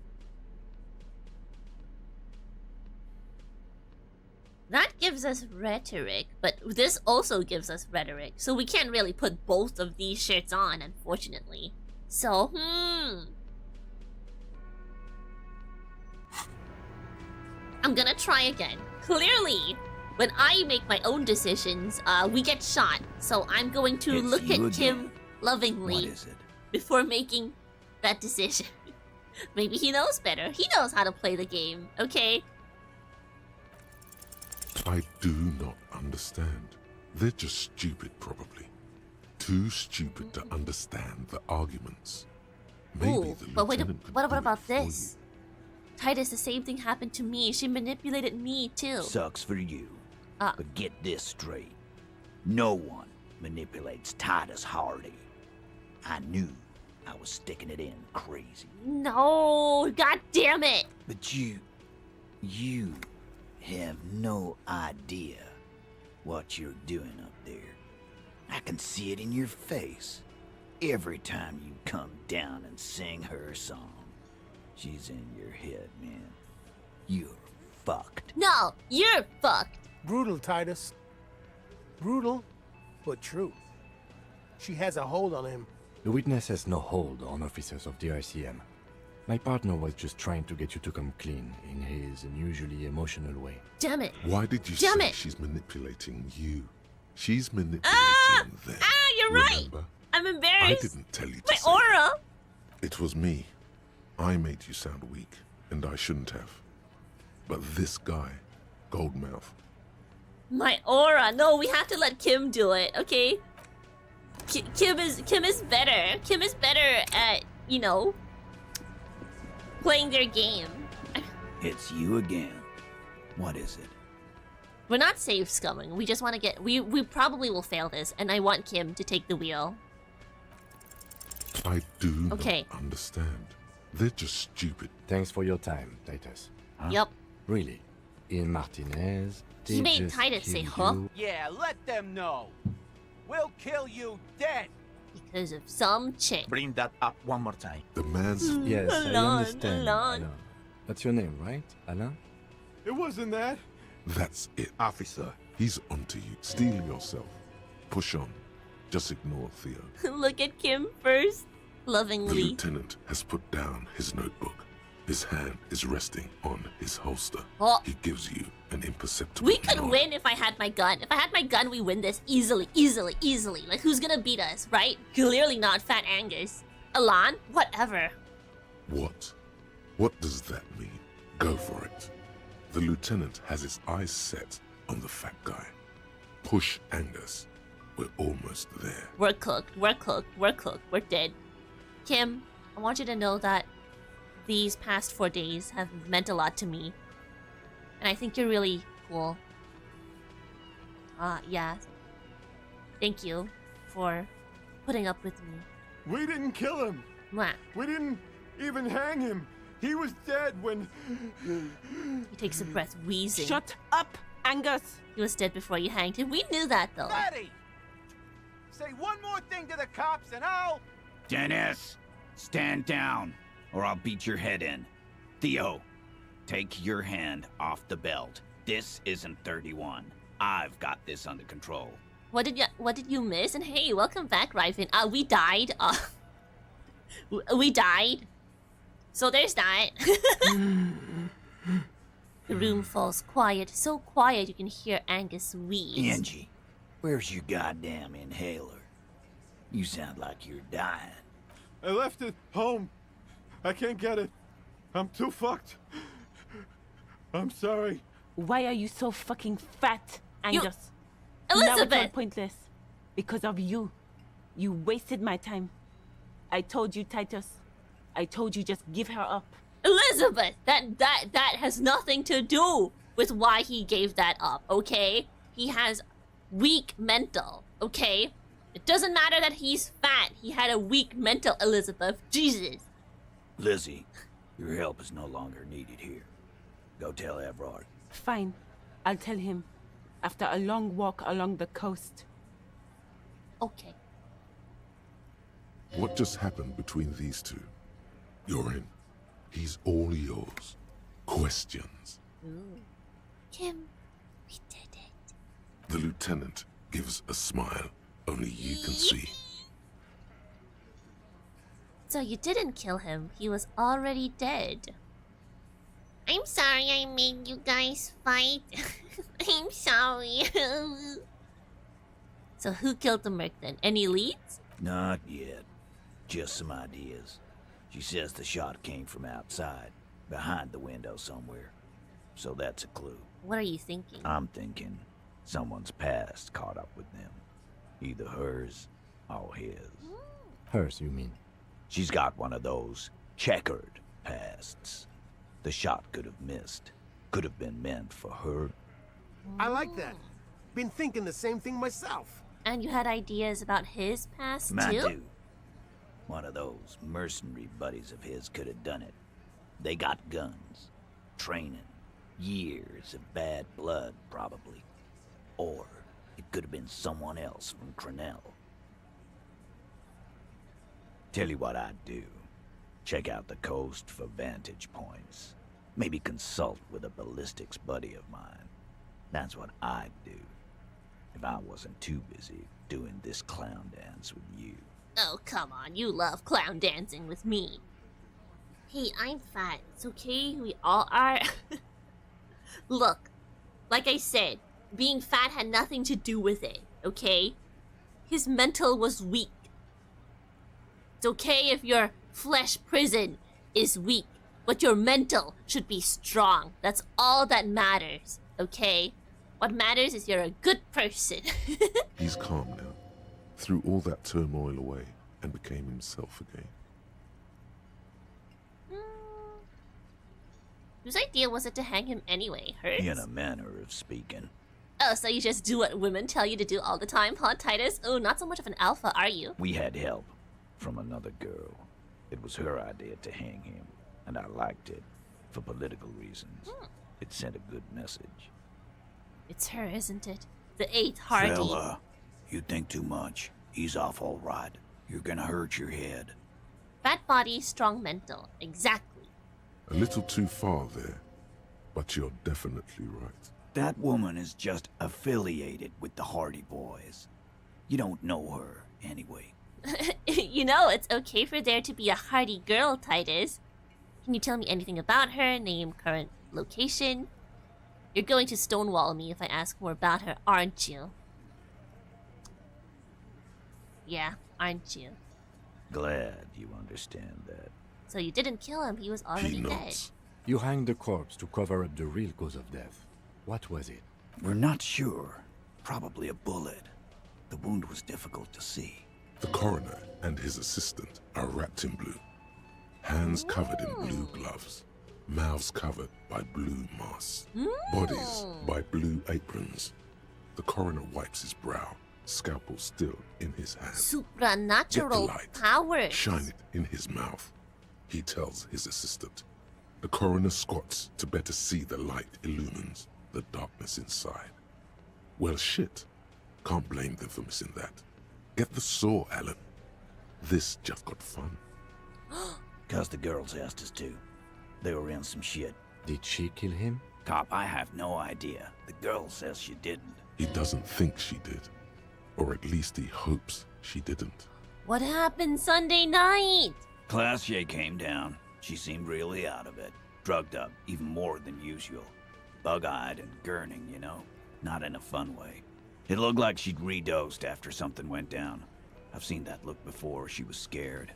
S1: That gives us rhetoric, but this also gives us rhetoric, so we can't really put both of these shirts on, unfortunately. So, I'm gonna try again. Clearly, when I make my own decisions, we get shot, so I'm going to
S18: It's
S1: look
S18: you
S1: at Kim
S18: again.
S1: lovingly
S18: What is it?
S1: before making that decision. Maybe he knows better. He knows how to play the game, okay?
S2: I do not understand. They're just stupid, probably. Too stupid to understand the arguments. Maybe
S1: Ooh,
S2: the
S1: but wait,
S2: lieutenant could
S1: what
S2: do it
S1: about
S2: for
S1: this? Titus, the same thing happened to me. She manipulated me, too.
S18: Sucks for you.
S1: Uh.
S18: But get this straight. No one manipulates Titus Hardy. I knew I was sticking it in crazy.
S1: No, god damn it.
S18: But you have no idea what you're doing up there. I can see it in your face. Every time you come down and sing her song, she's in your head, man. You're fucked.
S1: No, you're fucked.
S5: Brutal, Titus. Brutal, but true. She has a hold on him.
S3: The witness has no hold on officers of the RCM. My partner was just trying to get you to come clean in his unusually emotional way.
S1: Damn it.
S2: Why did you
S1: Damn
S2: say
S1: it.
S2: she's manipulating you? She's manipulating them.
S1: You're right.
S2: Remember?
S1: I'm
S2: I
S1: embarrassed.
S2: didn't tell you to
S1: My
S2: say
S1: aura.
S2: It was me. I made you sound weak, and I shouldn't have. But this guy, Goldmouth,
S1: My aura. No, we have to let Kim do it, okay? Kim is better. Kim is better at, you know, playing their game.
S18: It's you again. What is it?
S1: We're not safe scumming. We just want to get... We probably will fail this, and I want Kim to take the wheel.
S2: I do
S1: Okay.
S2: not understand. They're just stupid.
S3: Thanks for your time, Titus.
S1: Yep.
S3: Really? In Martinez,
S1: He
S3: they
S1: made
S3: just
S1: Titus say,
S3: killed
S1: huh?
S3: you?
S15: Yeah, let them know. We'll kill you dead.
S1: Because of some chick.
S21: Bring that up one more time.
S2: The man's...
S3: Yes, I
S1: Alain,
S3: understand.
S1: Alain.
S3: Alain. That's your name, right, Alain?
S22: It wasn't that.
S2: That's it, officer. He's onto you. Steel yourself. Push on. Just ignore Theo.
S1: Look at Kim first.
S2: The
S1: Lovingly.
S2: lieutenant has put down his notebook. His hand is resting on his holster.
S1: Oh.
S2: He gives you an imperceptible
S1: We could
S2: nod.
S1: win if I had my gun. If I had my gun, we win this easily. Like, who's gonna beat us, right? Clearly not Fat Angus. Alain? Whatever.
S2: What? What does that mean? Go for it. The lieutenant has his eyes set on the fat guy. Push Angus. We're almost there.
S1: We're cooked. We're cooked. We're cooked. We're dead. Kim, I want you to know that these past 4 days have meant a lot to me. And I think you're really cool. Yeah. Thank you for putting up with me.
S22: We didn't kill him.
S1: Mwah.
S22: We didn't even hang him. He was dead when...
S1: He takes a breath, wheezing.
S7: Shut up, Angus.
S1: He was dead before you hanged him. We knew that, though.
S15: Ready! Say one more thing to the cops and I'll...
S18: Dennis, stand down, or I'll beat your head in. Theo, take your hand off the belt. This isn't 31. I've got this under control.
S1: What did you miss? And hey, welcome back, Ryvin. We died. We died. So there's that. The room falls quiet, so quiet you can hear Angus wheeze.
S18: Angie, where's your goddamn inhaler? You sound like you're dying.
S22: I left it home. I can't get it. I'm too fucked. I'm sorry.
S7: Why are you so fucking fat, Angus?
S1: Elizabeth!
S7: Now it's all pointless. Because of you. You wasted my time. I told you, Titus. I told you just give her up.
S1: Elizabeth! That has nothing to do with why he gave that up, okay? He has weak mental, okay? It doesn't matter that he's fat. He had a weak mental, Elizabeth. Jesus.
S18: Lizzie, your help is no longer needed here. Go tell Everart.
S7: Fine. I'll tell him. After a long walk along the coast.
S1: Okay.
S2: What just happened between these two? You're in. He's all yours. Questions.
S1: Ooh. Kim, we did it.
S2: The lieutenant gives a smile only you can see.
S1: So you didn't kill him. He was already dead. I'm sorry I made you guys fight. I'm sorry. So who killed the merc then? Any leads?
S18: Not yet. Just some ideas. She says the shot came from outside, behind the window somewhere. So that's a clue.
S1: What are you thinking?
S18: I'm thinking someone's past caught up with them. Either hers or his.
S3: Hers, you mean?
S18: She's got one of those checkered pasts. The shot could have missed. Could have been meant for her.
S5: I like that. Been thinking the same thing myself.
S1: And you had ideas about his past
S18: I
S1: too?
S18: do. One of those mercenary buddies of his could have done it. They got guns, training, years of bad blood, probably. Or it could have been someone else from Crenell. Tell you what I'd do. Check out the coast for vantage points. Maybe consult with a ballistics buddy of mine. That's what I'd do. If I wasn't too busy doing this clown dance with you.
S1: Oh, come on. You love clown dancing with me. Hey, I'm fat. It's okay. We all are. Look, like I said, being fat had nothing to do with it, okay? His mental was weak. It's okay if your flesh prison is weak, but your mental should be strong. That's all that matters, okay? What matters is you're a good person.
S2: He's calm now. Threw all that turmoil away and became himself again.
S1: Whose idea was it to hang him anyway? Hers?
S18: In a manner of speaking.
S1: Oh, so you just do what women tell you to do all the time, huh, Titus? Oh, not so much of an alpha, are you?
S18: We had help from another girl. It was her idea to hang him, and I liked it for political reasons. It sent a good message.
S1: It's her, isn't it? The 8th Hardy.
S18: Fella, you think too much. He's off all right. You're gonna hurt your head.
S1: Fat body, strong mental. Exactly.
S2: A little too far there, but you're definitely right.
S18: That woman is just affiliated with the Hardy Boys. You don't know her, anyway.
S1: You know, it's okay for there to be a Hardy girl, Titus. Can you tell me anything about her? Name, current location? You're going to stonewall me if I ask more about her, aren't you? Yeah, aren't you?
S18: Glad you understand that.
S1: So you didn't kill him, he was already dead.
S3: You hanged the corpse to cover up the real cause of death. What was it?
S18: We're not sure. Probably a bullet. The wound was difficult to see.
S2: The coroner and his assistant are wrapped in blue. Hands covered in blue gloves. Mouths covered by blue masks. Bodies by blue aprons. The coroner wipes his brow, scalpel still in his hand.
S1: Supernatural powers.
S2: Shine it in his mouth. He tells his assistant. The coroner squats to better see the light illumines the darkness inside. Well, shit. Can't blame them for missing that. Get the saw, Alan. This just got fun.
S18: 'Cause the girls asked us to. They were in some shit.
S3: Did she kill him?
S18: Cop, I have no idea. The girl says she didn't.
S2: He doesn't think she did. Or at least he hopes she didn't.
S1: What happened Sunday night?
S18: Klaasje came down. She seemed really out of it. Drugged up, even more than usual. Bug-eyed and gurning, you know? Not in a fun way. It looked like she'd redosed after something went down. I've seen that look before. She was scared.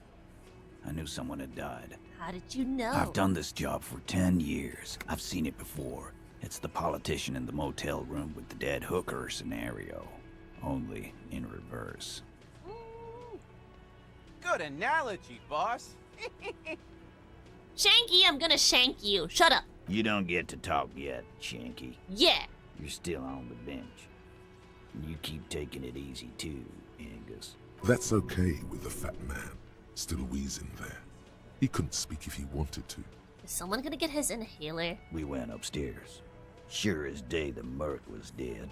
S18: I knew someone had died.
S1: How did you know?
S18: I've done this job for 10 years. I've seen it before. It's the politician in the motel room with the dead hooker scenario. Only in reverse.
S8: Good analogy, boss.
S1: Shanky, I'm gonna shank you. Shut up.
S18: You don't get to talk yet, Shanky.
S1: Yeah.
S18: You're still on the bench. You keep taking it easy too, Angus.
S2: That's okay with the fat man, still wheezing there. He couldn't speak if he wanted to.
S1: Is someone gonna get his inhaler?
S18: We went upstairs. Sure as day the merc was dead.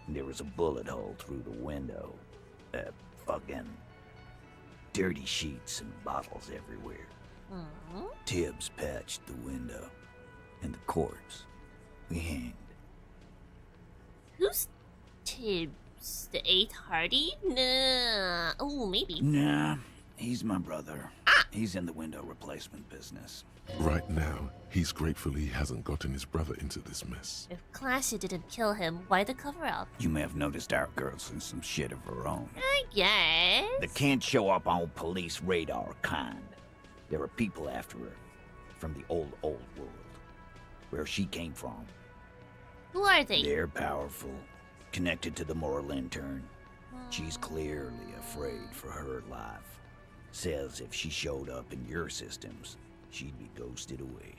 S18: There was a bullet hole through the window. Fucking dirty sheets and bottles everywhere. Tibbs patched the window. And the corpse. We hanged.
S1: Who's Tibbs? The 8th Hardy? Nah. Oh, maybe.
S18: Nah, he's my brother. He's in the window replacement business.
S2: Right now, he's grateful he hasn't gotten his brother into this mess.
S1: If Klaasje didn't kill him, why the cover-up?
S18: You may have noticed our girl's in some shit of her own.
S1: I guess.
S18: The can't show up on police radar kind. There are people after her. From the old world. Where she came from.
S1: Who are they?
S18: They're powerful. Connected to the moral intern. She's clearly afraid for her life. Says if she showed up in your systems, she'd be ghosted away.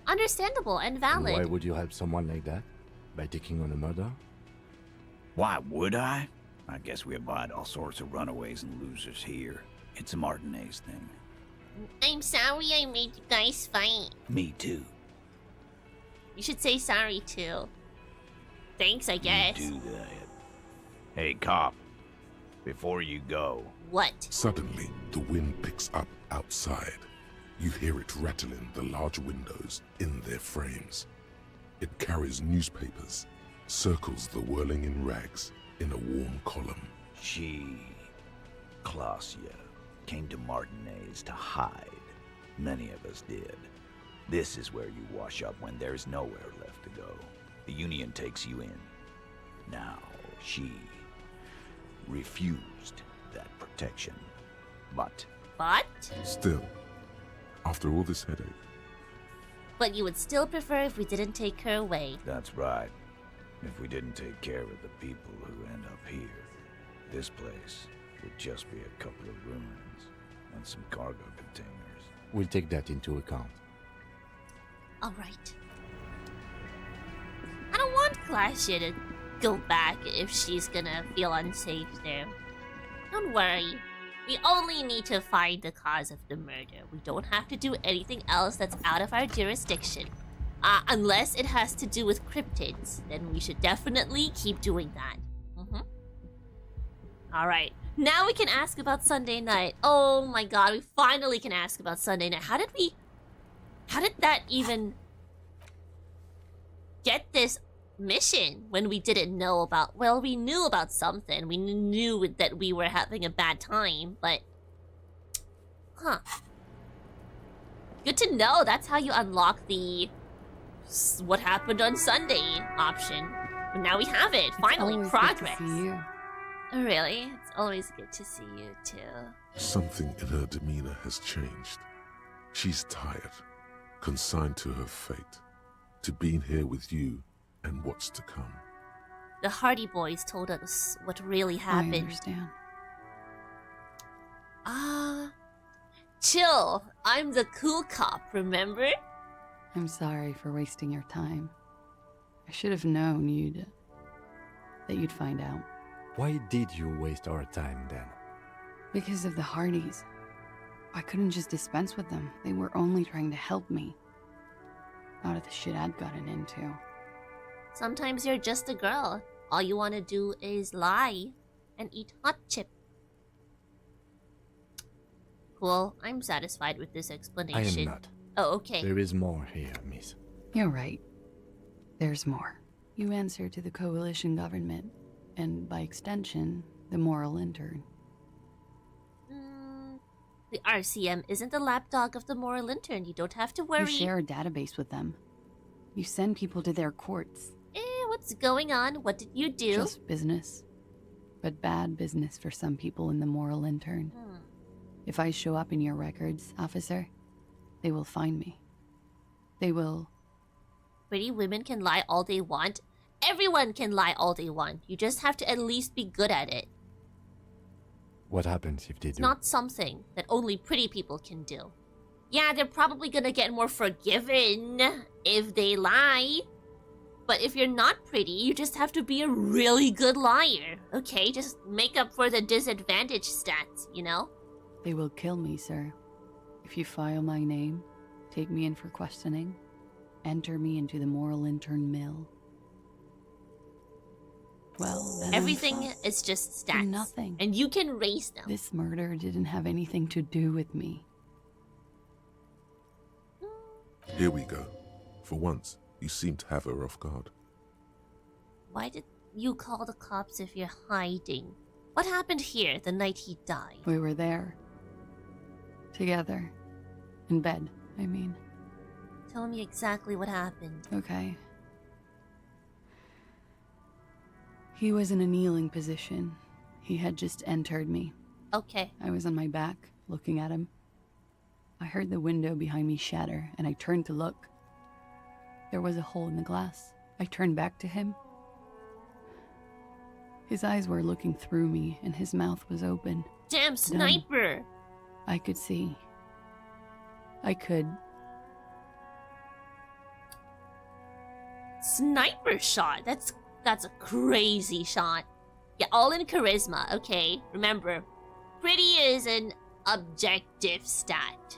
S1: Understandable and valid.
S3: And why would you help someone like that? By taking on a murder?
S18: Why would I? I guess we abide all sorts of runaways and losers here. It's a Martinez thing.
S1: I'm sorry I made you guys fight.
S18: Me too.
S1: You should say sorry too. Thanks, I guess.
S18: You do that. Hey, cop. Before you go.
S1: What?
S2: Suddenly, the wind picks up outside. You hear it rattling the large windows in their frames. It carries newspapers, circles the whirling in rags in a warm column.
S18: She, Klaasje, came to Martinez to hide. Many of us did. This is where you wash up when there's nowhere left to go. The Union takes you in. Now, she refused that protection. But?
S2: Still, after all this headache.
S1: But you would still prefer if we didn't take her away.
S18: That's right. If we didn't take care of the people who end up here, this place would just be a couple of ruins and some cargo containers.
S3: We'll take that into account.
S1: Alright. I don't want Klaasje to go back if she's gonna feel unsafe there. Don't worry. We only need to find the cause of the murder. We don't have to do anything else that's out of our jurisdiction. Unless it has to do with cryptids, then we should definitely keep doing that. Alright. Now we can ask about Sunday night. Oh my god, we finally can ask about Sunday night. How did that even get this mission when we didn't know about... Well, we knew about something. We knew that we were having a bad time, but... Huh. Good to know. That's how you unlock the... what happened on Sunday option. But now we have it. Finally, progress.
S6: Good to see you.
S1: Oh, really? It's always good to see you, too.
S2: Something in her demeanor has changed. She's tired, consigned to her fate, to being here with you and what's to come.
S1: The Hardy Boys told us what really happened.
S6: I understand.
S1: Chill. I'm the cool cop, remember?
S6: I'm sorry for wasting your time. I should have known that you'd find out.
S3: Why did you waste our time then?
S6: Because of the Hardys. I couldn't just dispense with them. They were only trying to help me. Out of the shit I'd gotten into.
S1: Sometimes you're just a girl. All you want to do is lie and eat hot chip. Cool. I'm satisfied with this explanation.
S3: I am not.
S1: Oh, okay.
S3: There is more here, miss.
S6: You're right. There's more. You answer to the coalition government, and by extension, the moral intern.
S1: The RCM isn't the lapdog of the moral intern. You don't have to worry.
S6: You share a database with them. You send people to their courts.
S1: What's going on? What did you do?
S6: Just business. But bad business for some people in the moral intern. If I show up in your records, officer, they will find me. They will...
S1: Pretty women can lie all they want. Everyone can lie all they want. You just have to at least be good at it.
S3: What happens if they
S1: It's
S3: do?
S1: not something that only pretty people can do. Yeah, they're probably gonna get more forgiven if they lie. But if you're not pretty, you just have to be a really good liar. Okay, just make up for the disadvantage stats, you know?
S6: They will kill me, sir. If you file my name, take me in for questioning, enter me into the moral intern mill. Well, then
S1: everything is just stats.
S6: Nothing.
S1: And you can raise them.
S6: This murder didn't have anything to do with me.
S2: Here we go. For once, you seem to have her off guard.
S1: Why did you call the cops if you're hiding? What happened here the night he died?
S6: We were there. Together. In bed, I mean.
S1: Tell me exactly what happened.
S6: Okay. He was in a kneeling position. He had just entered me.
S1: Okay.
S6: I was on my back, looking at him. I heard the window behind me shatter, and I turned to look. There was a hole in the glass. I turned back to him. His eyes were looking through me, and his mouth was open.
S1: Damn sniper!
S6: Dumb. I could see. I could...
S1: Sniper shot! That's a crazy shot. Yeah, all in charisma, okay? Remember, pretty is an objective stat.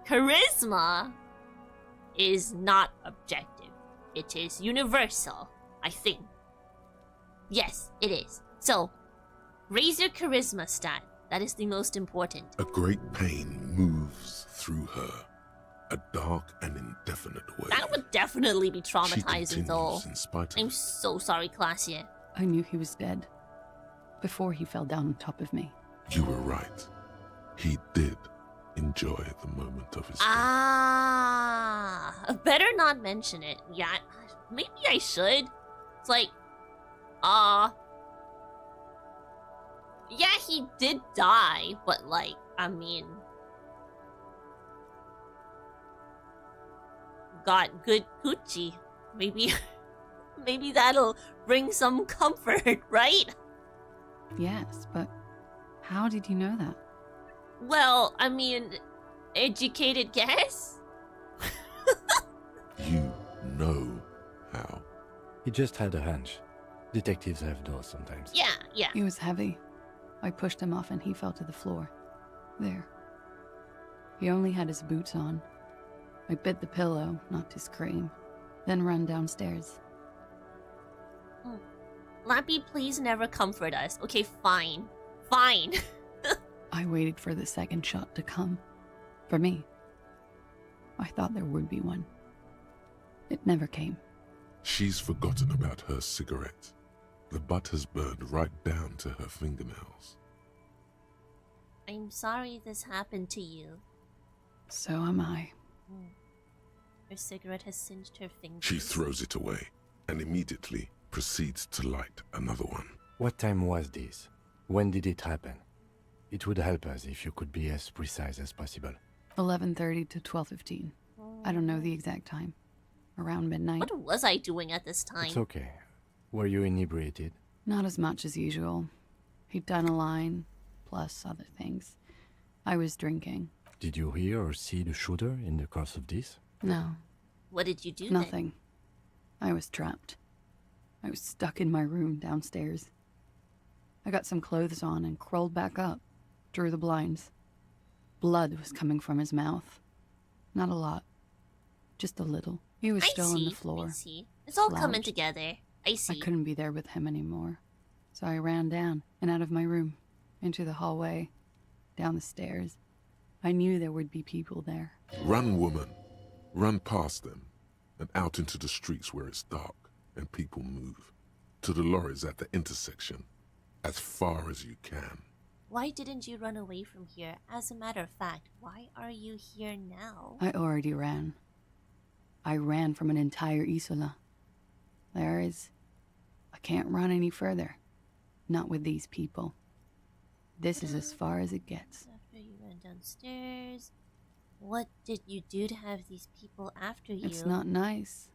S1: Charisma is not objective. It is universal, I think. Yes, it is. So, raise your charisma stat. That is the most important.
S2: A great pain moves through her. A dark and indefinite way.
S1: That would definitely be traumatizing, though.
S2: In spite of
S1: I'm so sorry, Klaasje.
S6: I knew he was dead. Before he fell down on top of me.
S2: You were right. He did enjoy the moment of his death.
S1: Better not mention it. Yeah, maybe I should. It's like, yeah, he did die, but like, I mean, got good coochie. Maybe, maybe that'll bring some comfort, right?
S6: Yes, but how did you know that?
S1: Well, I mean, educated guess?
S2: You know how.
S3: He just had a hunch. Detectives have those sometimes.
S1: Yeah, yeah.
S6: He was heavy. I pushed him off and he fell to the floor. There. He only had his boots on. I bit the pillow, not to scream, then ran downstairs.
S1: Lappy, please never comfort us. Okay, fine. Fine.
S6: I waited for the second shot to come. For me. I thought there would be one. It never came.
S2: She's forgotten about her cigarette. The butt has burned right down to her fingernails.
S1: I'm sorry this happened to you.
S6: So am I.
S1: Her cigarette has singed her fingers.
S2: She throws it away and immediately proceeds to light another one.
S3: What time was this? When did it happen? It would help us if you could be as precise as possible.
S6: 11:30 to 12:15. I don't know the exact time. Around midnight.
S1: What was I doing at this time?
S3: It's okay. Were you inebriated?
S6: Not as much as usual. He'd done a line, plus other things. I was drinking.
S3: Did you hear or see the shooter in the course of this?
S6: No.
S1: What did you do
S6: Nothing. I was trapped. I was stuck in my room downstairs. I got some clothes on and crawled back up, drew the blinds. Blood was coming from his mouth. Not a lot. Just a little. He was still on the floor.
S1: I see. It's all coming together. I see.
S6: I couldn't be there with him anymore. So I ran down and out of my room, into the hallway, down the stairs. I knew there would be people there.
S2: Run, woman. Run past them and out into the streets where it's dark and people move. To the lorries at the intersection, as far as you can.
S1: Why didn't you run away from here? As a matter of fact, why are you here now?
S6: I already ran. I ran from an entire Isola. I can't run any further. Not with these people. This is as far as it gets.
S1: After you ran downstairs, what did you do to have these people after you?
S6: It's not nice,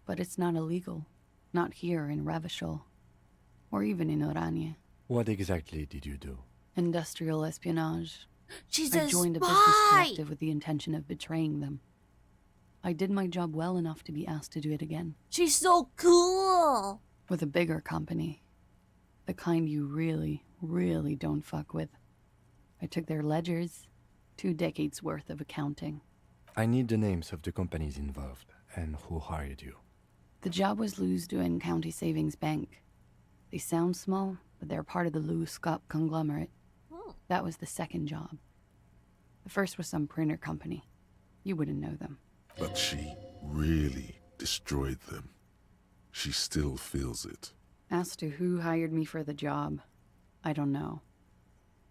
S6: but it's not illegal. Not here in Ravishol, or even in Oranje.
S3: What exactly did you do?
S6: Industrial espionage.
S1: She's
S6: I
S1: a
S6: joined a
S1: spy!
S6: business collective with the intention of betraying them. I did my job well enough to be asked to do it again.
S1: She's so cool!
S6: With a bigger company. The kind you really, really don't fuck with. I took their ledgers, 2 decades worth of accounting.
S3: I need the names of the companies involved and who hired you.
S6: The job was Lewsdown County Savings Bank. They sound small, but they're part of the Lewis-Scott conglomerate. That was the second job. The first was some printer company. You wouldn't know them.
S2: But she really destroyed them. She still feels it.
S6: As to who hired me for the job, I don't know.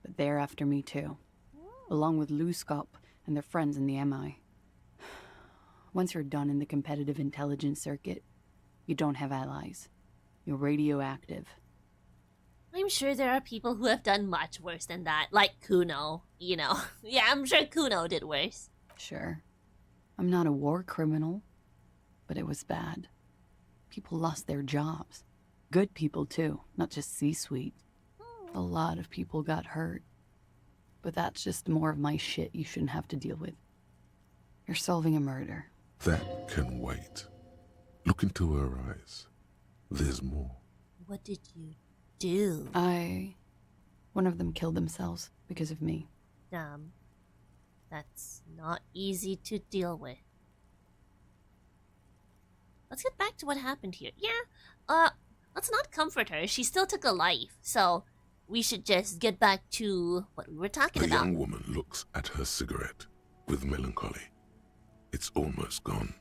S6: But they're after me too. Along with Lewis-Scott and their friends in the MI. Once you're done in the competitive intelligence circuit, you don't have allies. You're radioactive.
S1: I'm sure there are people who have done much worse than that, like Kuno, you know. Yeah, I'm sure Kuno did worse.
S6: Sure. I'm not a war criminal, but it was bad. People lost their jobs. Good people too, not just C-suite. A lot of people got hurt. But that's just more of my shit you shouldn't have to deal with. You're solving a murder.
S2: That can wait. Look into her eyes. There's more.
S1: What did you do?
S6: One of them killed themselves because of me.
S1: That's not easy to deal with. Let's get back to what happened here. Yeah, let's not comfort her. She still took a life, so we should just get back to what we were talking
S2: The
S1: about.
S2: young woman looks at her cigarette with melancholy. It's almost gone.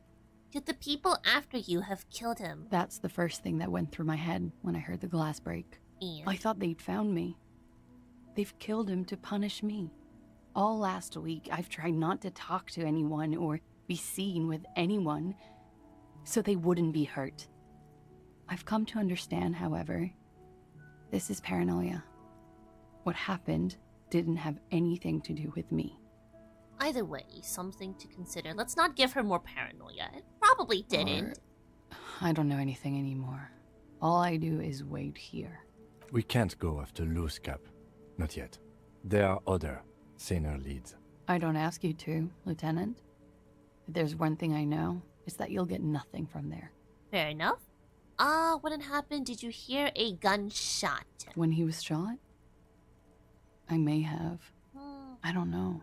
S1: Did the people after you have killed him?
S6: That's the first thing that went through my head when I heard the glass break.
S1: And?
S6: I thought they'd found me. They've killed him to punish me. All last week, I've tried not to talk to anyone or be seen with anyone so they wouldn't be hurt. I've come to understand, however, this is paranoia. What happened didn't have anything to do with me.
S1: Either way, something to consider. Let's not give her more paranoia. It probably didn't.
S6: I don't know anything anymore. All I do is wait here.
S3: We can't go after loose cap. Not yet. There are other, saner leads.
S6: I don't ask you to, Lieutenant. If there's one thing I know, it's that you'll get nothing from there.
S1: Fair enough. When it happened, did you hear a gunshot?
S6: When he was shot? I may have. I don't know.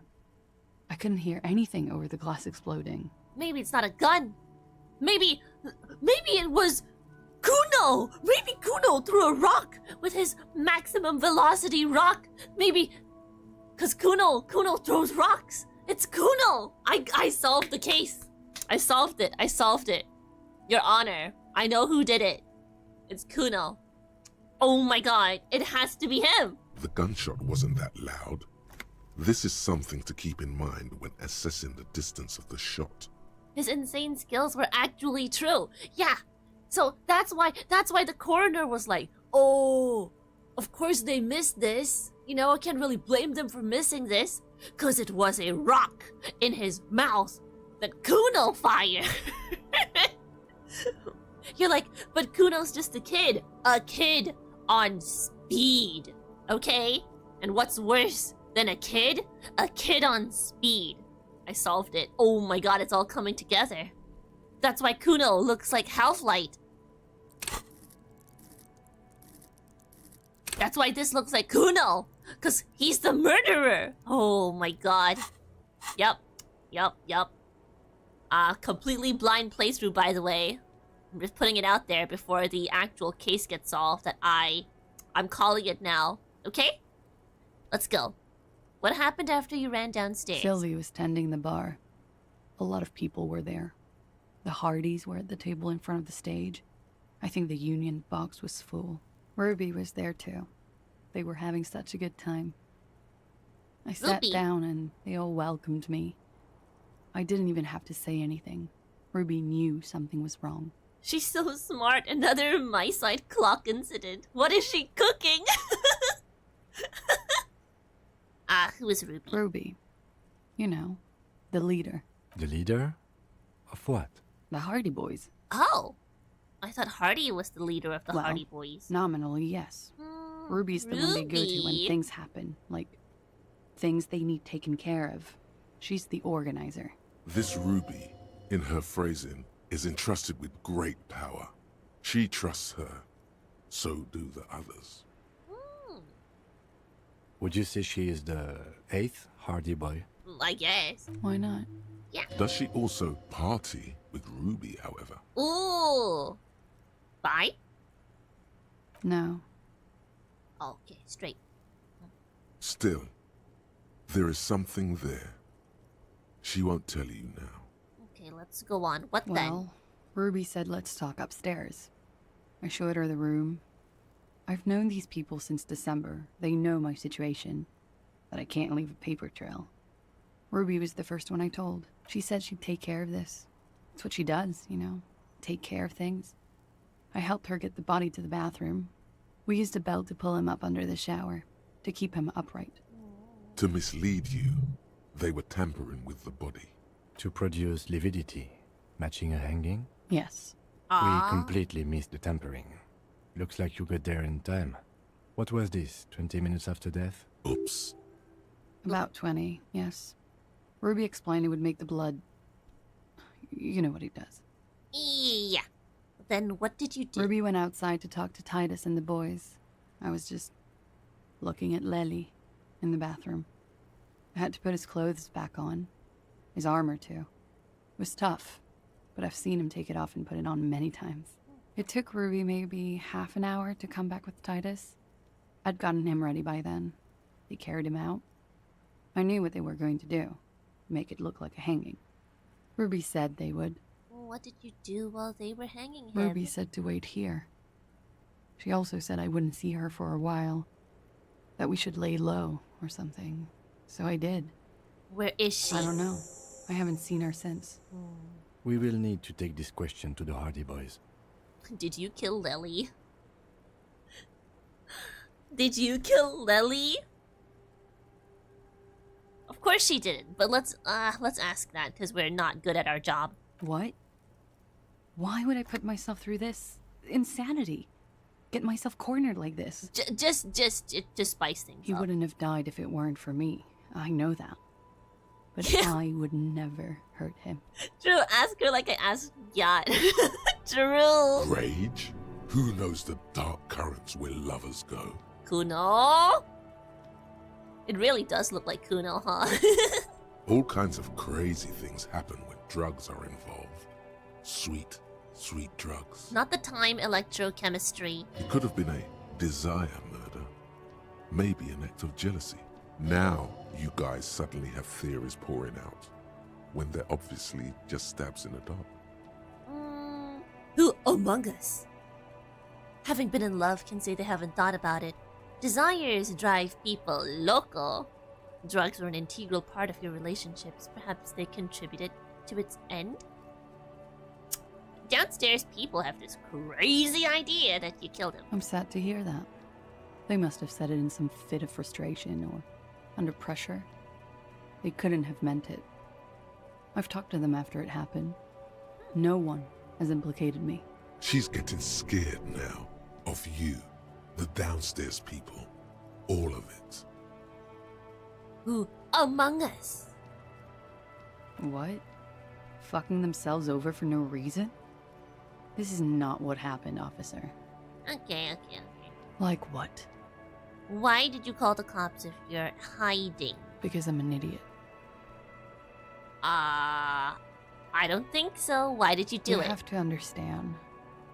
S6: I couldn't hear anything over the glass exploding.
S1: Maybe it's not a gun. Maybe it was Kuno. Maybe Kuno threw a rock with his maximum velocity rock. Maybe, cause Kuno throws rocks. It's Kuno. I solved the case. I solved it. Your Honor, I know who did it. It's Kuno. Oh my god, it has to be him.
S2: The gunshot wasn't that loud. This is something to keep in mind when assessing the distance of the shot.
S1: His insane skills were actually true. Yeah. So that's why the coroner was like, oh, of course they missed this. You know, I can't really blame them for missing this, cause it was a rock in his mouth that Kuno fired. You're like, but Kuno's just a kid on speed, okay? And what's worse than a kid? A kid on speed. I solved it. Oh my god, it's all coming together. That's why Kuno looks like Half-Light. That's why this looks like Kuno, cause he's the murderer. Oh my god. Yep. Completely blind playthrough, by the way. I'm just putting it out there before the actual case gets solved that I'm calling it now. Okay? Let's go. What happened after you ran downstairs?
S6: Sylvie was tending the bar. A lot of people were there. The Hardys were at the table in front of the stage. I think the Union box was full. Ruby was there too. They were having such a good time. I sat
S1: Ruby.
S6: down and they all welcomed me. I didn't even have to say anything. Ruby knew something was wrong.
S1: She's so smart. Another my-side clock incident. What is she cooking? Who is Ruby?
S6: Ruby. You know, the leader.
S3: The leader? Of what?
S6: The Hardy Boys.
S1: Oh. I thought Hardy was the leader of the
S6: Well,
S1: Hardy Boys.
S6: Nominally, yes. Ruby's the one they go to when
S1: Ruby.
S6: things happen, like things they need taken care of. She's the organizer.
S2: This Ruby, in her phrasing, is entrusted with great power. She trusts her. So do the others.
S3: Would you say she is the 8th Hardy Boy?
S1: I guess.
S6: Why not?
S1: Yeah.
S2: Does she also party with Ruby, however?
S1: Ooh. Bye?
S6: No.
S1: Okay, straight.
S2: Still, there is something there. She won't tell you now.
S1: Okay, let's go on. What
S6: Well, Ruby said let's talk upstairs. I showed her the room. I've known these people since December. They know my situation, that I can't leave a paper trail. Ruby was the first one I told. She said she'd take care of this. It's what she does, you know, take care of things. I helped her get the body to the bathroom. We used a belt to pull him up under the shower, to keep him upright.
S2: To mislead you, they were tampering with the body.
S3: To produce lividity, matching a hanging?
S6: Yes.
S3: We completely missed the tampering. Looks like you got there in time. What was this, 20 minutes after death?
S2: Oops.
S6: About 20, yes. Ruby explained it would make the blood... You know what he does.
S1: Yeah. Then what did you do?
S6: Ruby went outside to talk to Titus and the boys. I was just looking at Lely in the bathroom. I had to put his clothes back on. His armor, too. It was tough, but I've seen him take it off and put it on many times. It took Ruby maybe half an hour to come back with Titus. I'd gotten him ready by then. They carried him out. I knew what they were going to do. Make it look like a hanging. Ruby said they would.
S1: What did you do while they were hanging him?
S6: Ruby said to wait here. She also said I wouldn't see her for a while. That we should lay low or something. So I did.
S1: Where is she?
S6: I don't know. I haven't seen her since.
S3: We will need to take this question to the Hardy Boys.
S1: Did you kill Lely? Did you kill Lely? Of course she didn't, but let's ask that because we're not good at our job.
S6: What? Why would I put myself through this? Insanity. Get myself cornered like this.
S1: Just spice things
S6: He
S1: up.
S6: wouldn't have died if it weren't for me. I know that. But I would never hurt him.
S1: Drew, ask her like I asked Yacht. Drew.
S2: Rage? Who knows the dark currents where lovers go?
S1: Kuno? It really does look like Kuno, huh?
S2: All kinds of crazy things happen when drugs are involved. Sweet, sweet drugs.
S1: Not the time electrochemistry.
S2: It could have been a desire murder. Maybe an act of jealousy. Now, you guys suddenly have theories pouring out, when they're obviously just stabs in the dark.
S1: Who among us, having been in love, can say they haven't thought about it? Desires drive people loco. Drugs were an integral part of your relationships. Perhaps they contributed to its end? Downstairs people have this crazy idea that you killed him.
S6: I'm sad to hear that. They must have said it in some fit of frustration or under pressure. They couldn't have meant it. I've talked to them after it happened. No one has implicated me.
S2: She's getting scared now. Of you. The downstairs people. All of it.
S1: Who among us?
S6: What? Fucking themselves over for no reason? This is not what happened, officer.
S1: Okay.
S6: Like what?
S1: Why did you call the cops if you're hiding?
S6: Because I'm an idiot.
S1: I don't think so. Why did you do
S6: You
S1: it?
S6: have to understand.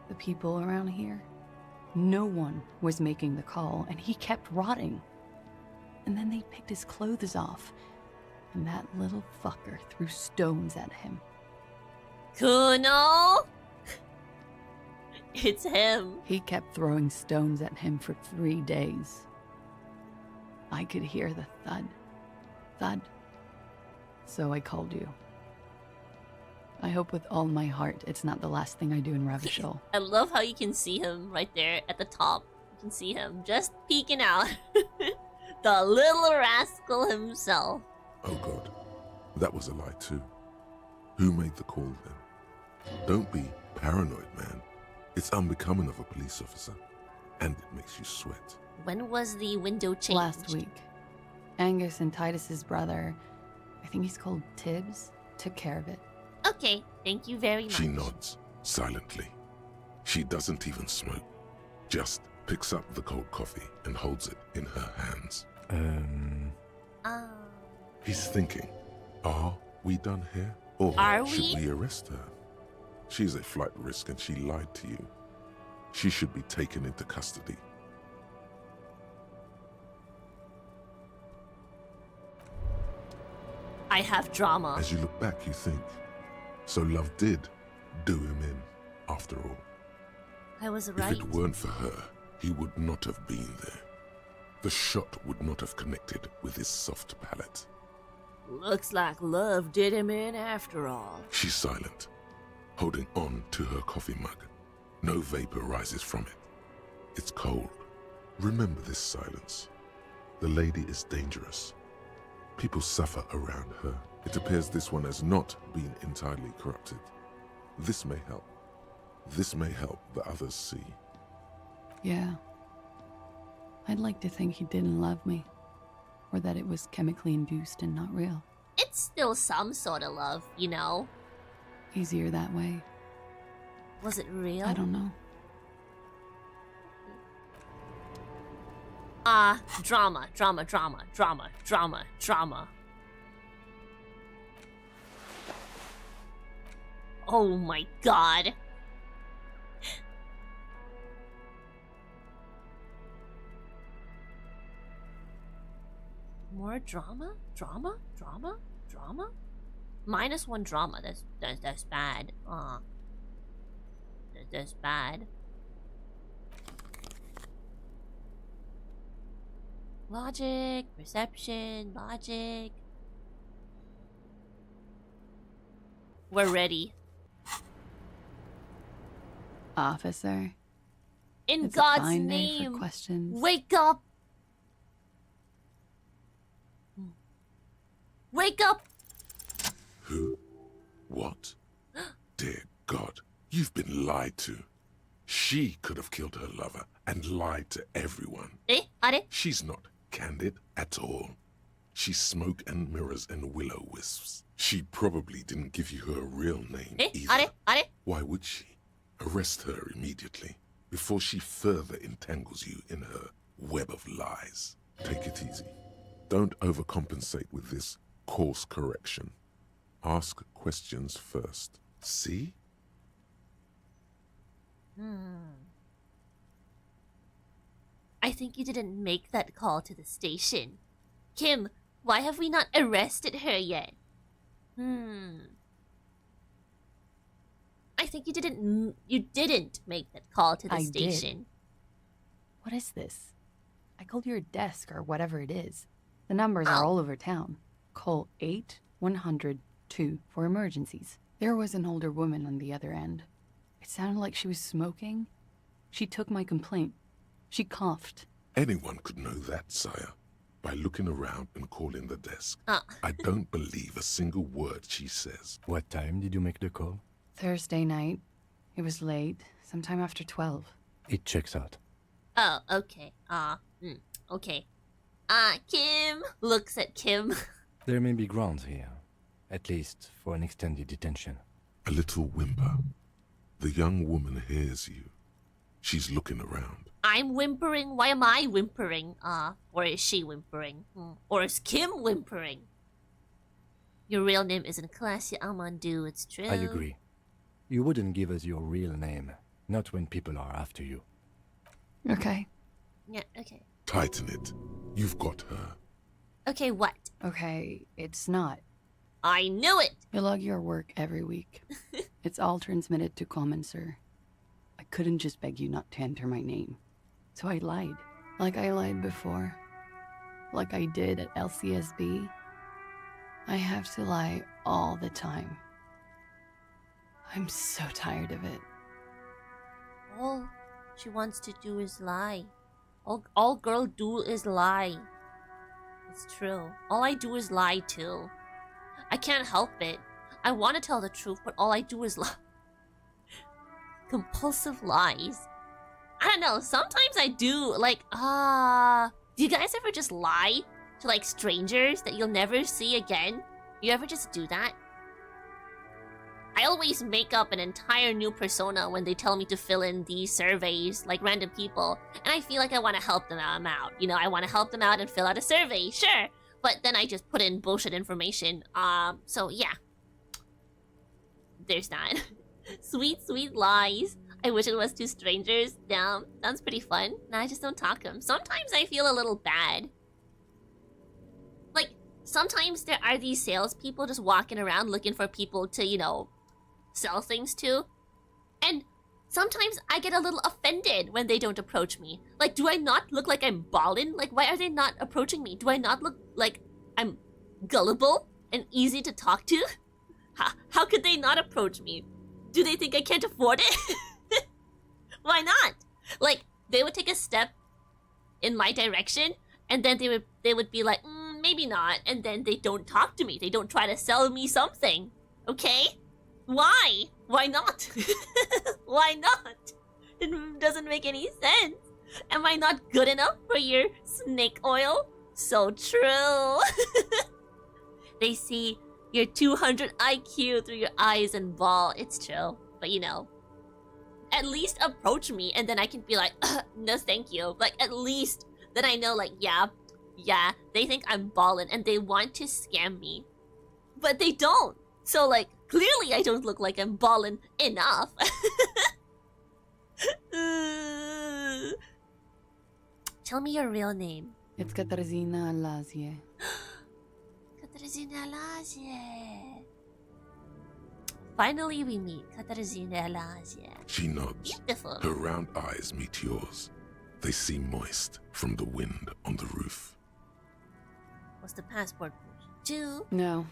S6: The people around here, no one was making the call, and he kept rotting. And then they picked his clothes off, and that little fucker threw stones at him.
S1: Kuno? It's him.
S6: He kept throwing stones at him for 3 days. I could hear the thud. Thad. So I called you. I hope with all my heart it's not the last thing I do in Ravishol.
S1: I love how you can see him right there at the top. You can see him just peeking out. The little rascal himself.
S2: Oh God, that was a lie too. Who made the call then? Don't be paranoid, man. It's unbecoming of a police officer, and it makes you sweat.
S1: When was the window changed?
S6: Last week. Angus and Titus's brother, I think he's called Tibbs, took care of it.
S1: Okay, thank you very much.
S2: She nods, silently. She doesn't even smoke. Just picks up the cold coffee and holds it in her hands. He's thinking, are we done here? Or should we arrest her? She's a flight risk and she lied to you. She should be taken into custody.
S1: I have drama.
S2: As you look back, you think, so love did do him in, after all.
S1: I was right.
S2: If it weren't for her, he would not have been there. The shot would not have connected with his soft palate.
S1: Looks like love did him in after all.
S2: She's silent, holding on to her coffee mug. No vapor rises from it. It's cold. Remember this silence. The lady is dangerous. People suffer around her. It appears this one has not been entirely corrupted. This may help. This may help the others see.
S6: Yeah. I'd like to think he didn't love me. Or that it was chemically induced and not real.
S1: It's still some sort of love, you know?
S6: Easier that way.
S1: Was it real?
S6: I don't know.
S1: Drama. Oh my god. More drama? Drama? -1 drama. That's bad. That's bad. Logic, perception, logic. We're ready.
S6: Officer.
S1: In
S6: It's
S1: God's
S6: a fine day
S1: name,
S6: for questions.
S1: wake up! Wake up!
S2: Who? What? Dear God, you've been lied to. She could have killed her lover and lied to everyone. She's not candid at all. She's smoke and mirrors and willow wisps. She probably didn't give you her real name either. Why would she? Arrest her immediately before she further entangles you in her web of lies. Take it easy. Don't overcompensate with this course correction. Ask questions first. See?
S1: I think you didn't make that call to the station. Kim, why have we not arrested her yet? I think you didn't make that call to the station.
S6: Did. What is this? I called your desk or whatever it is. The numbers are all over town. Call 8-100-2 for emergencies. There was an older woman on the other end. It sounded like she was smoking. She took my complaint. She coughed.
S2: Anyone could know that, sire, by looking around and calling the desk. I don't believe a single word she says.
S3: What time did you make the call?
S6: Thursday night. It was late, sometime after 12.
S3: It checks out.
S1: Oh, okay. Okay. Kim looks at Kim.
S3: There may be grounds here, at least for an extended detention.
S2: A little whimper. The young woman hears you. She's looking around.
S1: I'm whimpering? Why am I whimpering? Or is she whimpering? Or is Kim whimpering? Your real name isn't Klaasje Amandu, it's true.
S3: I agree. You wouldn't give us your real name, not when people are after you.
S6: Okay.
S1: Yeah, okay.
S2: Tighten it. You've got her.
S1: Okay, what?
S6: Okay, it's not.
S1: I knew it!
S6: You log your work every week. It's all transmitted to Commonser. I couldn't just beg you not to enter my name. So I lied. Like I lied before. Like I did at LCSB. I have to lie all the time. I'm so tired of it.
S1: All she wants to do is lie. All girl do is lie. It's true. All I do is lie too. I can't help it. I want to tell the truth, but all I do is lie. Compulsive lies. I don't know. Sometimes I do. Like, do you guys ever just lie to like strangers that you'll never see again? You ever just do that? I always make up an entire new persona when they tell me to fill in these surveys, like random people, and I feel like I want to help them out. You know, I want to help them out and fill out a survey, sure, but then I just put in bullshit information. So yeah, there's that. Sweet, sweet lies. I wish it was to strangers. Damn, sounds pretty fun. Nah, I just don't talk to them. Sometimes I feel a little bad. Like, sometimes there are these salespeople just walking around looking for people to, you know, sell things to. And sometimes I get a little offended when they don't approach me. Like, do I not look like I'm ballin'? Like, why are they not approaching me? Do I not look like I'm gullible and easy to talk to? How could they not approach me? Do they think I can't afford it? Why not? Like, they would take a step in my direction, and then they would be like, maybe not, and then they don't talk to me. They don't try to sell me something. Okay? Why? Why not? Why not? It doesn't make any sense. Am I not good enough for your snake oil? So true. They see your 200 IQ through your eyes and ball. It's true. But you know, at least approach me and then I can be like, no thank you. Like, at least then I know, like, yeah, they think I'm ballin' and they want to scam me. But they don't. So, like, clearly I don't look like I'm ballin' enough. Tell me your real name.
S6: It's Katarzyna Klaasje.
S1: Katarzyna Klaasje. Finally we meet Katarzyna Klaasje.
S2: She nods.
S1: Beautiful.
S2: Her round eyes meet yours. They seem moist from the wind on the roof.
S1: What's the passport? 2?
S6: No.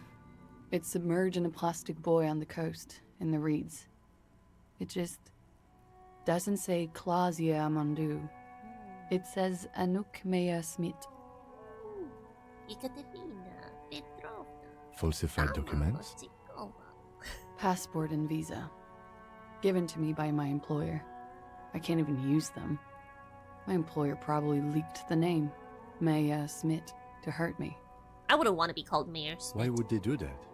S6: It's submerged in a plastic buoy on the coast, in the reeds. It just doesn't say Klaasje Amandu. It says Anouk Mea Smit.
S1: Ekaterina Petrovna.
S3: Falsified documents?
S6: Passport and visa. Given to me by my employer. I can't even use them. My employer probably leaked the name, Maya Smit, to hurt me.
S1: I wouldn't want to be called Mayor Smit.
S3: Why would they do that?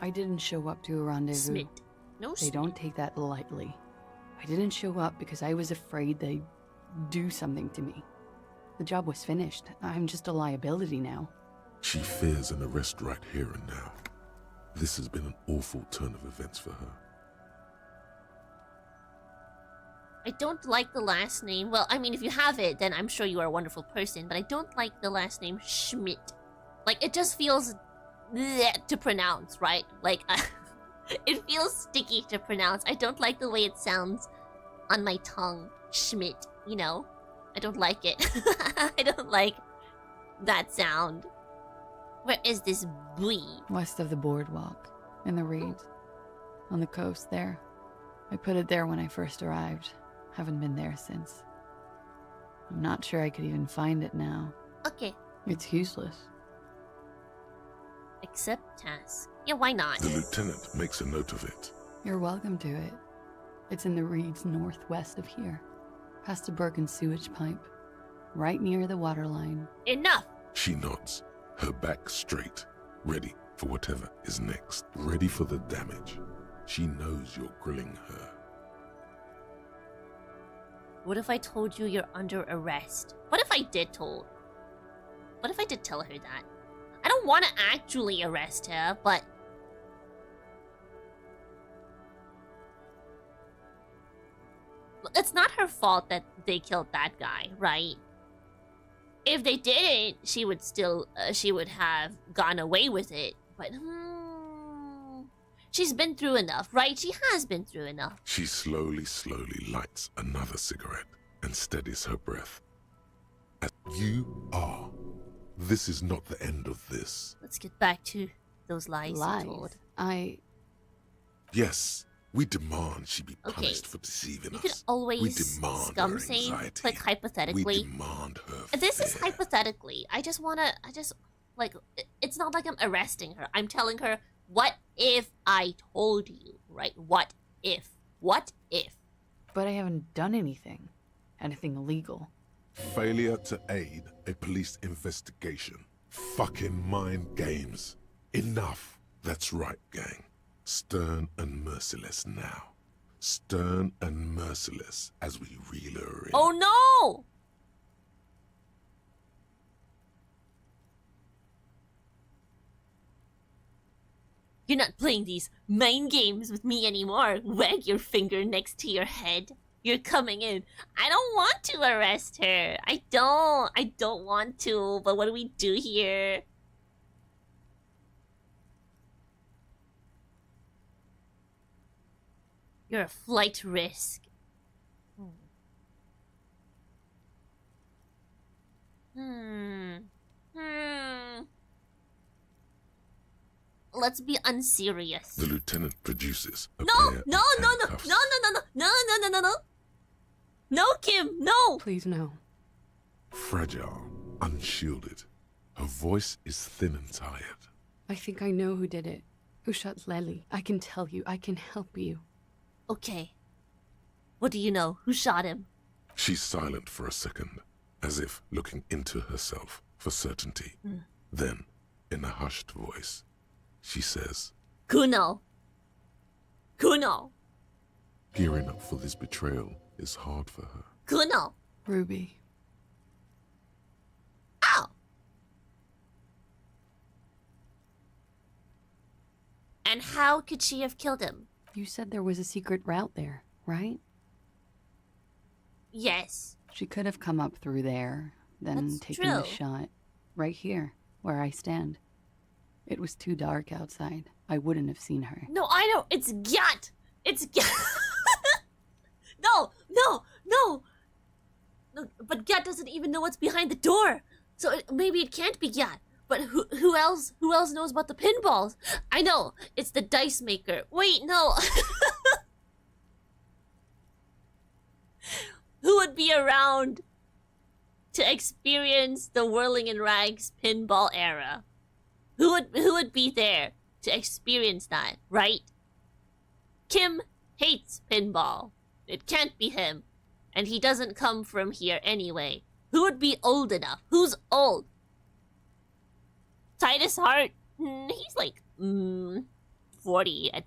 S6: I didn't show up to a rendezvous.
S1: Smit. No
S6: They
S1: Smit.
S6: don't take that lightly. I didn't show up because I was afraid they'd do something to me. The job was finished. I'm just a liability now.
S2: She fears an arrest right here and now. This has been an awful turn of events for her.
S1: I don't like the last name. Well, I mean, if you have it, then I'm sure you are a wonderful person. But I don't like the last name Schmidt. Like, it just feels bleh to pronounce, right? Like, it feels sticky to pronounce. I don't like the way it sounds on my tongue. Schmidt, you know? I don't like it. I don't like that sound. Where is this buoy?
S6: West of the boardwalk, in the reeds. On the coast there. I put it there when I first arrived. Haven't been there since. I'm not sure I could even find it now.
S1: Okay.
S6: It's useless.
S1: Accept task. Yeah, why not?
S2: The lieutenant makes a note of it.
S6: You're welcome to it. It's in the reeds northwest of here. Past a broken sewage pipe. Right near the waterline.
S1: Enough!
S2: She nods, her back straight, ready for whatever is next, ready for the damage. She knows you're grilling her.
S1: What if I told you you're under arrest? What if I did tell her that? I don't want to actually arrest her, but... it's not her fault that they killed that guy, right? If they didn't, she would still, she would have gone away with it. But, she's been through enough, right? She has been through enough.
S2: She slowly lights another cigarette and steadies her breath. As you are. This is not the end of this.
S1: Let's get back to those lies,
S6: Lies?
S1: you told.
S2: Yes, we demand she be punished for deceiving
S1: You
S2: us.
S1: could always
S2: we demand
S1: scum
S2: her
S1: save,
S2: anxiety.
S1: like hypothetically.
S2: We demand her
S1: This is
S2: fear.
S1: hypothetically. Like, it's not like I'm arresting her. I'm telling her, what if I told you, right? What if? What if?
S6: But I haven't done anything. Anything illegal.
S2: Failure to aid a police investigation. Fucking mind games. Enough. That's right, gang. Stern and merciless now. Stern and merciless as we reel her in.
S1: Oh no! You're not playing these mind games with me anymore. Wag your finger next to your head. You're coming in. I don't want to arrest her. I don't want to. But what do we do here? You're a flight risk. Let's be unserious.
S2: The lieutenant produces a
S1: No,
S2: pair
S1: no,
S2: of
S1: no, no,
S2: handcuffs.
S1: no, no, no, no, no, no, no, no. No, Kim, no.
S6: Please, no.
S2: Fragile, unshielded. Her voice is thin and tired.
S6: I think I know who did it. Who shot Lely. I can tell you. I can help you.
S1: Okay. What do you know? Who shot him?
S2: She's silent for a second, as if looking into herself for certainty. Then, in a hushed voice, she says,
S1: Kuno. Kuno.
S2: gearing up for this betrayal is hard for her.
S1: Kuno.
S6: Ruby.
S1: Ow. And how could she have killed him?
S6: You said there was a secret route there, right?
S1: Yes.
S6: She could have come up through there, then
S1: That's
S6: taken the
S1: true.
S6: shot. Right here, where I stand. It was too dark outside. I wouldn't have seen her.
S1: No, I know. It's Gyat. It's Gyat. No, no, no. No, but Gyat doesn't even know what's behind the door. So maybe it can't be Gyat. But who else? Who else knows about the pinballs? I know. It's the dice maker. Wait, no. Who would be around to experience the Whirling in Rags pinball era? Who would be there to experience that, right? Kim hates pinball. It can't be him. And he doesn't come from here anyway. Who would be old enough? Who's old? Titus Hart? He's like 40 at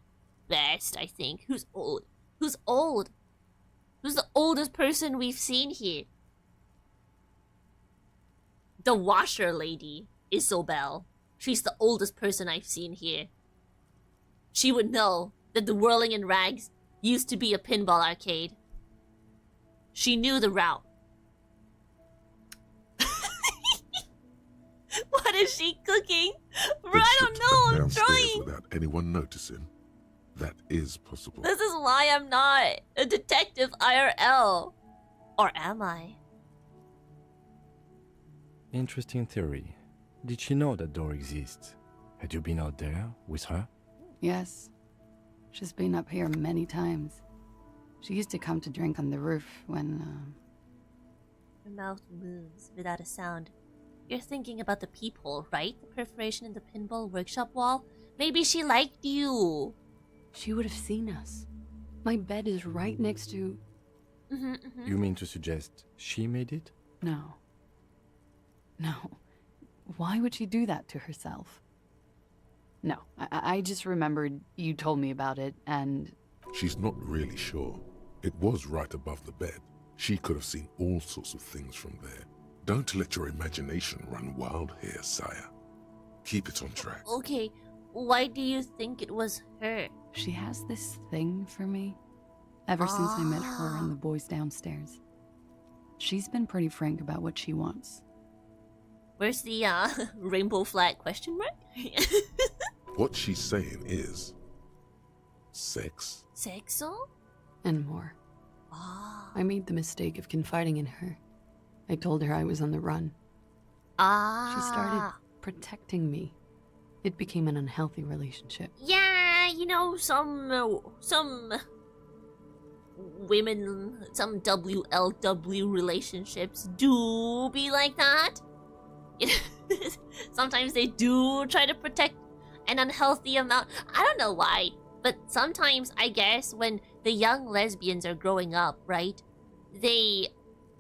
S1: best, I think. Who's old? Who's old? Who's the oldest person we've seen here? The washer lady, Isobel. She's the oldest person I've seen here. She would know that the Whirling in Rags used to be a pinball arcade. She knew the route. What is she cooking? Bro, I don't know, I'm
S2: Downstairs
S1: trying.
S2: without anyone noticing. That is possible.
S1: This is why I'm not a detective IRL. Or am I?
S3: Interesting theory. Did she know that door exists? Had you been out there with her?
S6: Yes. She's been up here many times. She used to come to drink on the roof when,
S1: Her mouth moves without a sound. You're thinking about the peephole, right? The perforation in the pinball workshop wall? Maybe she liked you.
S6: She would have seen us. My bed is right next to...
S3: You mean to suggest she made it?
S6: No. No. Why would she do that to herself? No, I just remembered you told me about it, and...
S2: She's not really sure. It was right above the bed. She could have seen all sorts of things from there. Don't let your imagination run wild here, sire. Keep it on track.
S1: Okay, why do you think it was her?
S6: She has this thing for me. Ever since I met her and the boys downstairs. She's been pretty frank about what she wants.
S1: Where's the rainbow flag question mark?
S2: What she's saying is... sex.
S1: Sexo?
S6: And more. I made the mistake of confiding in her. I told her I was on the run. She started protecting me. It became an unhealthy relationship.
S1: Yeah, you know, some women, some WLW relationships do be like that. Sometimes they do try to protect an unhealthy amount. I don't know why, but sometimes I guess when the young lesbians are growing up, right, they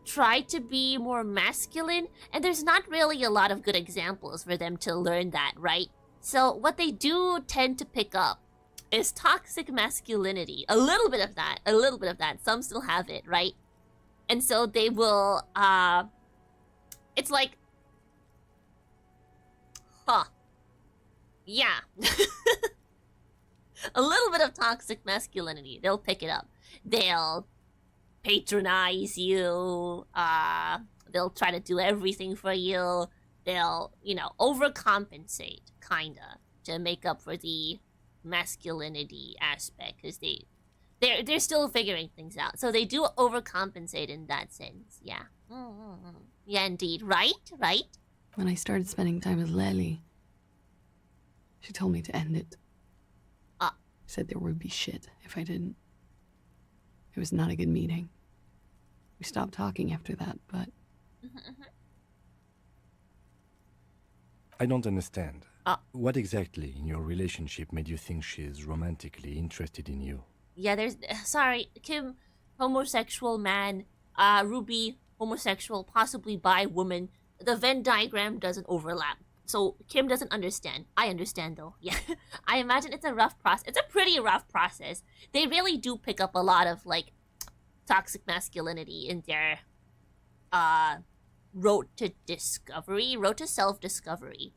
S1: try to be more masculine, and there's not really a lot of good examples for them to learn that, right? So what they do tend to pick up is toxic masculinity. A little bit of that. Some still have it, right? And so they will, it's like, yeah. A little bit of toxic masculinity. They'll pick it up. They'll patronize you. They'll try to do everything for you. They'll, overcompensate, kinda, to make up for the masculinity aspect, because they're still figuring things out. So they do overcompensate in that sense. Yeah. Yeah, indeed. Right?
S6: When I started spending time with Lely, she told me to end it. Said there would be shit if I didn't. It was not a good meeting. We stopped talking after that, but...
S3: I don't understand. What exactly in your relationship made you think she's romantically interested in you?
S1: Yeah, sorry, Kim, homosexual man, Ruby, homosexual, possibly bi woman. The Venn diagram doesn't overlap. So Kim doesn't understand. I understand though. Yeah. I imagine it's a rough process. It's a pretty rough process. They really do pick up a lot of toxic masculinity in their road to self-discovery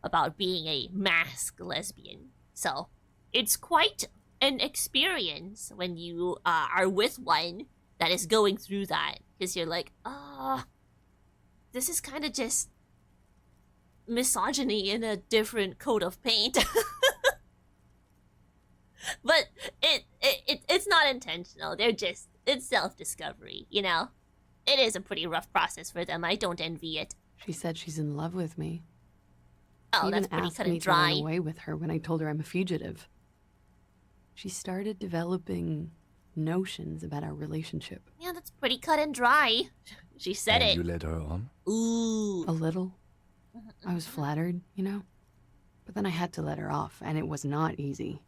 S1: about being a masked lesbian. So it's quite an experience when you are with one that is going through that, because you're like, this is kind of just misogyny in a different coat of paint. But it's not intentional. It's self-discovery, It is a pretty rough process for them. I don't envy it.
S6: She said she's in love with me.
S1: Oh,
S6: she
S1: that's
S6: even
S1: pretty
S6: asked
S1: cut
S6: me
S1: and
S6: to run
S1: dry.
S6: away with her when I told her I'm a fugitive. She started developing notions about our relationship.
S1: Yeah, that's pretty cut and dry. She said
S3: And
S1: it.
S3: you led her on?
S1: Ooh.
S6: A little. I was flattered, But then I had to let her off, and it was not easy.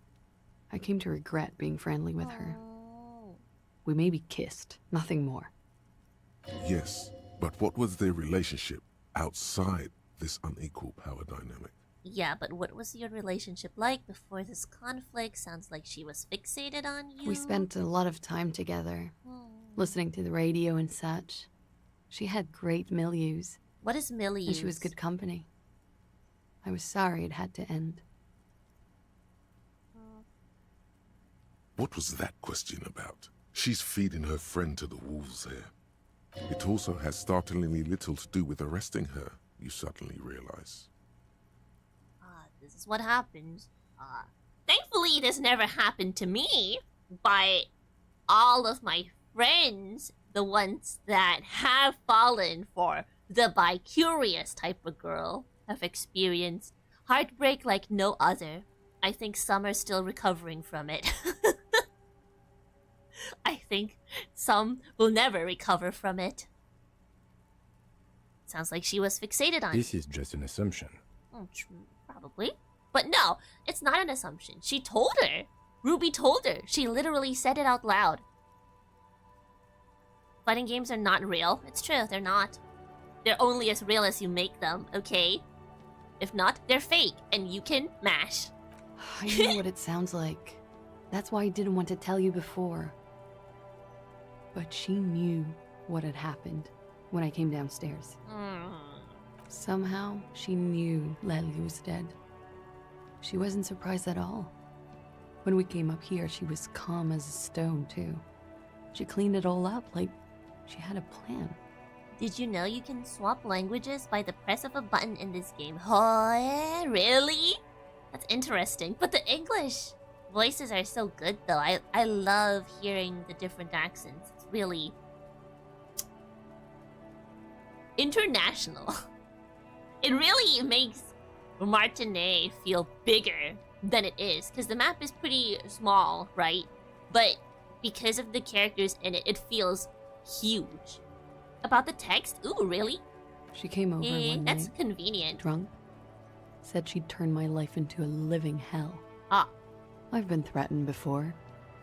S6: I came to regret being friendly with her. We maybe kissed, nothing more.
S2: Yes, but what was their relationship outside this unequal power dynamic?
S1: Yeah, but what was your relationship like before this conflict? Sounds like she was fixated on you.
S6: We spent a lot of time together, listening to the radio and such. She had great milieus.
S1: What is milieus?
S6: And she was good company. I was sorry it had to end.
S2: What was that question about? She's feeding her friend to the wolves here. It also has startlingly little to do with arresting her, you suddenly realize.
S1: This is what happens. Thankfully, this never happened to me, but all of my friends, the ones that have fallen for the bi-curious type of girl, have experienced heartbreak like no other. I think some are still recovering from it. I think some will never recover from it. Sounds like she was fixated on
S3: This is just an assumption.
S1: Probably. But no, it's not an assumption. She told her. Ruby told her. She literally said it out loud. Fighting games are not real. It's true, they're not. They're only as real as you make them, okay? If not, they're fake, and you can mash.
S6: I know what it sounds like. That's why I didn't want to tell you before. But she knew what had happened when I came downstairs. Somehow, she knew Lely was dead. She wasn't surprised at all. When we came up here, she was calm as a stone, too. She cleaned it all up like she had a plan.
S1: Did you know you can swap languages by the press of a button in this game? Oh, really? That's interesting. But the English voices are so good, though. I love hearing the different accents. It's really international. It really makes Martinet feel bigger than it is, because the map is pretty small, right? But because of the characters in it, it feels huge. About the text? Ooh, really?
S6: She came over one
S1: That's
S6: night,
S1: convenient.
S6: drunk, said she'd turn my life into a living hell.
S1: Ah.
S6: I've been threatened before,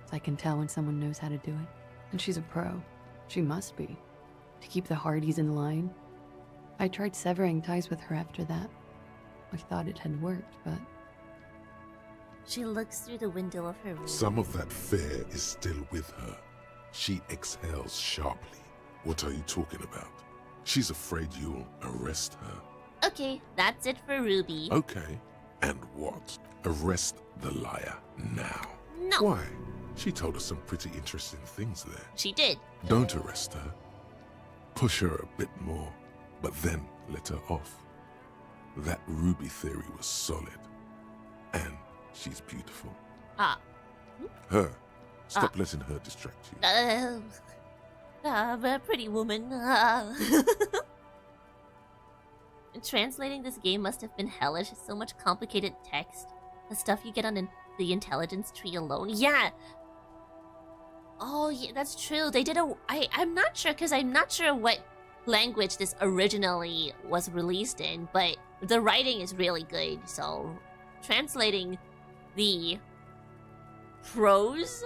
S6: so I can tell when someone knows how to do it. And she's a pro. She must be. To keep the Hardys in line. I tried severing ties with her after that. I thought it had worked, but...
S1: She looks through the window of her room.
S2: Some of that fear is still with her. She exhales sharply. What are you talking about? She's afraid you'll arrest her.
S1: Okay, that's it for Ruby.
S2: Okay. And what? Arrest the liar now.
S1: No.
S2: Why? She told us some pretty interesting things there.
S1: She did.
S2: Don't arrest her. Push her a bit more, but then let her off. That Ruby theory was solid. And she's beautiful.
S1: Ah.
S2: Her. Stop letting her distract you.
S1: A pretty woman. Translating this game must have been hellish. So much complicated text. The stuff you get on the intelligence tree alone. Yeah. Oh, yeah, that's true. They did I'm not sure, because I'm not sure what language this originally was released in, but the writing is really good, so translating the prose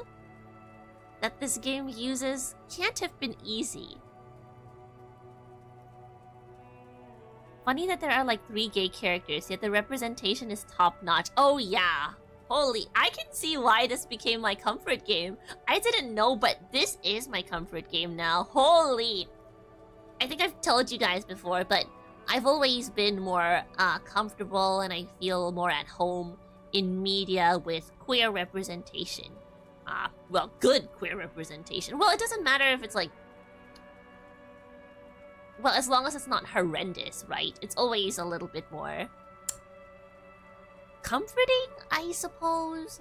S1: that this game uses can't have been easy. Funny that there are like 3 gay characters, yet the representation is top-notch. Oh yeah! Holy, I can see why this became my comfort game. I didn't know, but this is my comfort game now. Holy! I think I've told you guys before, but I've always been more comfortable and I feel more at home in media with queer representation. Well, good queer representation. Well, it doesn't matter if it's like... Well, as long as it's not horrendous, right? It's always a little bit more... comforting, I suppose?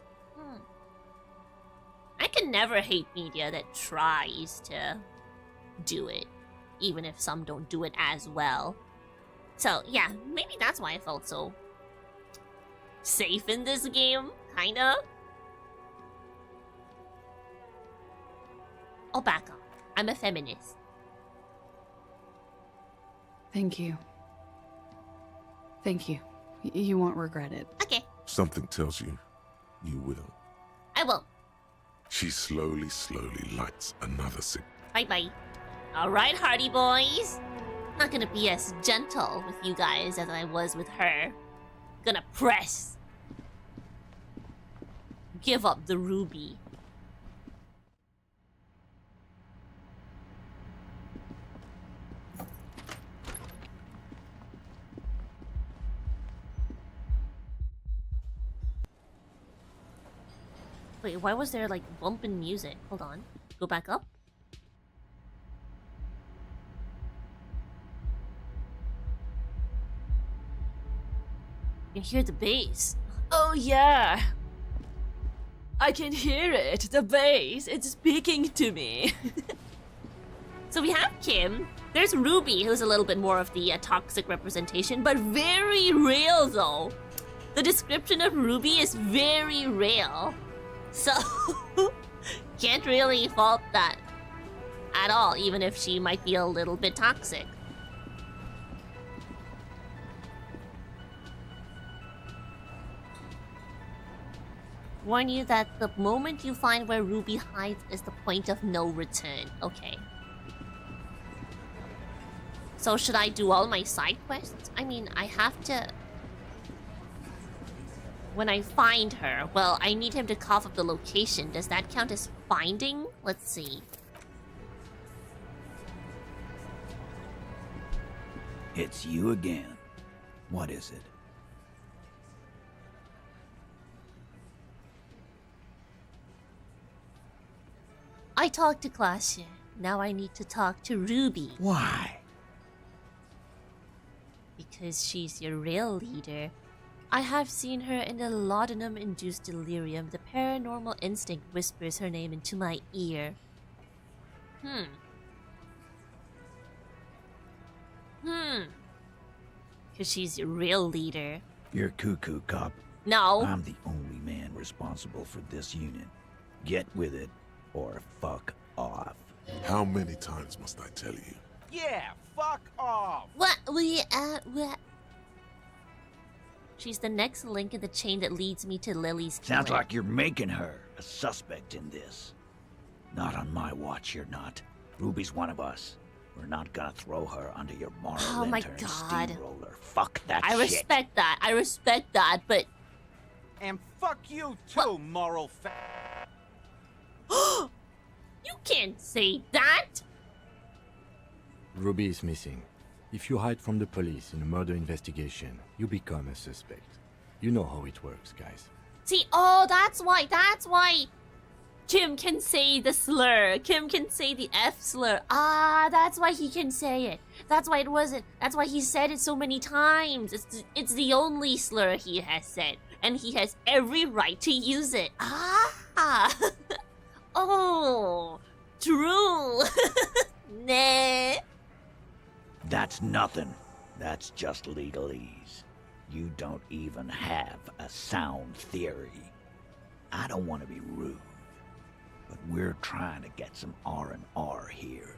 S1: I can never hate media that tries to do it, even if some don't do it as well. So, yeah, maybe that's why I felt so safe in this game, kinda. I'll back up. I'm a feminist.
S6: Thank you. Thank you. You won't regret it.
S1: Okay.
S2: Something tells you, you will.
S1: I will.
S2: She slowly lights another cigarette.
S1: Bye-bye. Alright, Hardy boys. Not gonna be as gentle with you guys as I was with her. Gonna press. Give up the ruby. Wait, why was there like bumping music? Hold on. Go back up. You can hear the bass. Oh yeah! I can hear it! The bass! It's speaking to me! So we have Kim. There's Ruby, who's a little bit more of the toxic representation, but very real though. The description of Ruby is very real. So, can't really fault that at all, even if she might be a little bit toxic. Warn you that the moment you find where Ruby hides is the point of no return. Okay. So should I do all my side quests? I mean, I have to... When I find her, well, I need him to cough up the location. Does that count as finding? Let's see.
S18: It's you again. What is it?
S1: I talked to Klaasje. Now I need to talk to Ruby.
S18: Why?
S1: Because she's your real leader. I have seen her in the laudanum-induced delirium. The paranormal instinct whispers her name into my ear. Because she's your real leader.
S18: You're cuckoo, cop.
S1: No.
S18: I'm the only man responsible for this unit. Get with it, or fuck off.
S2: How many times must I tell you?
S8: Yeah, fuck off!
S1: What? She's the next link in the chain that leads me to Lily's killer.
S18: Sounds like you're making her a suspect in this. Not on my watch, you're not. Ruby's one of us. We're not gonna throw her under your moral lantern steamroller. Fuck that shit.
S1: I respect that, but...
S8: And fuck you too, moral
S1: You can't say that!
S3: Ruby is missing. If you hide from the police in a murder investigation, you become a suspect. You know how it works, guys.
S1: See, that's why Kim can say the slur. Kim can say the F slur. That's why he can say it. That's why he said it so many times. It's the only slur he has said. And he has every right to use it. Oh, true. Nah.
S18: That's nothing. That's just legalese. You don't even have a sound theory. I don't want to be rude, but we're trying to get some R&R here.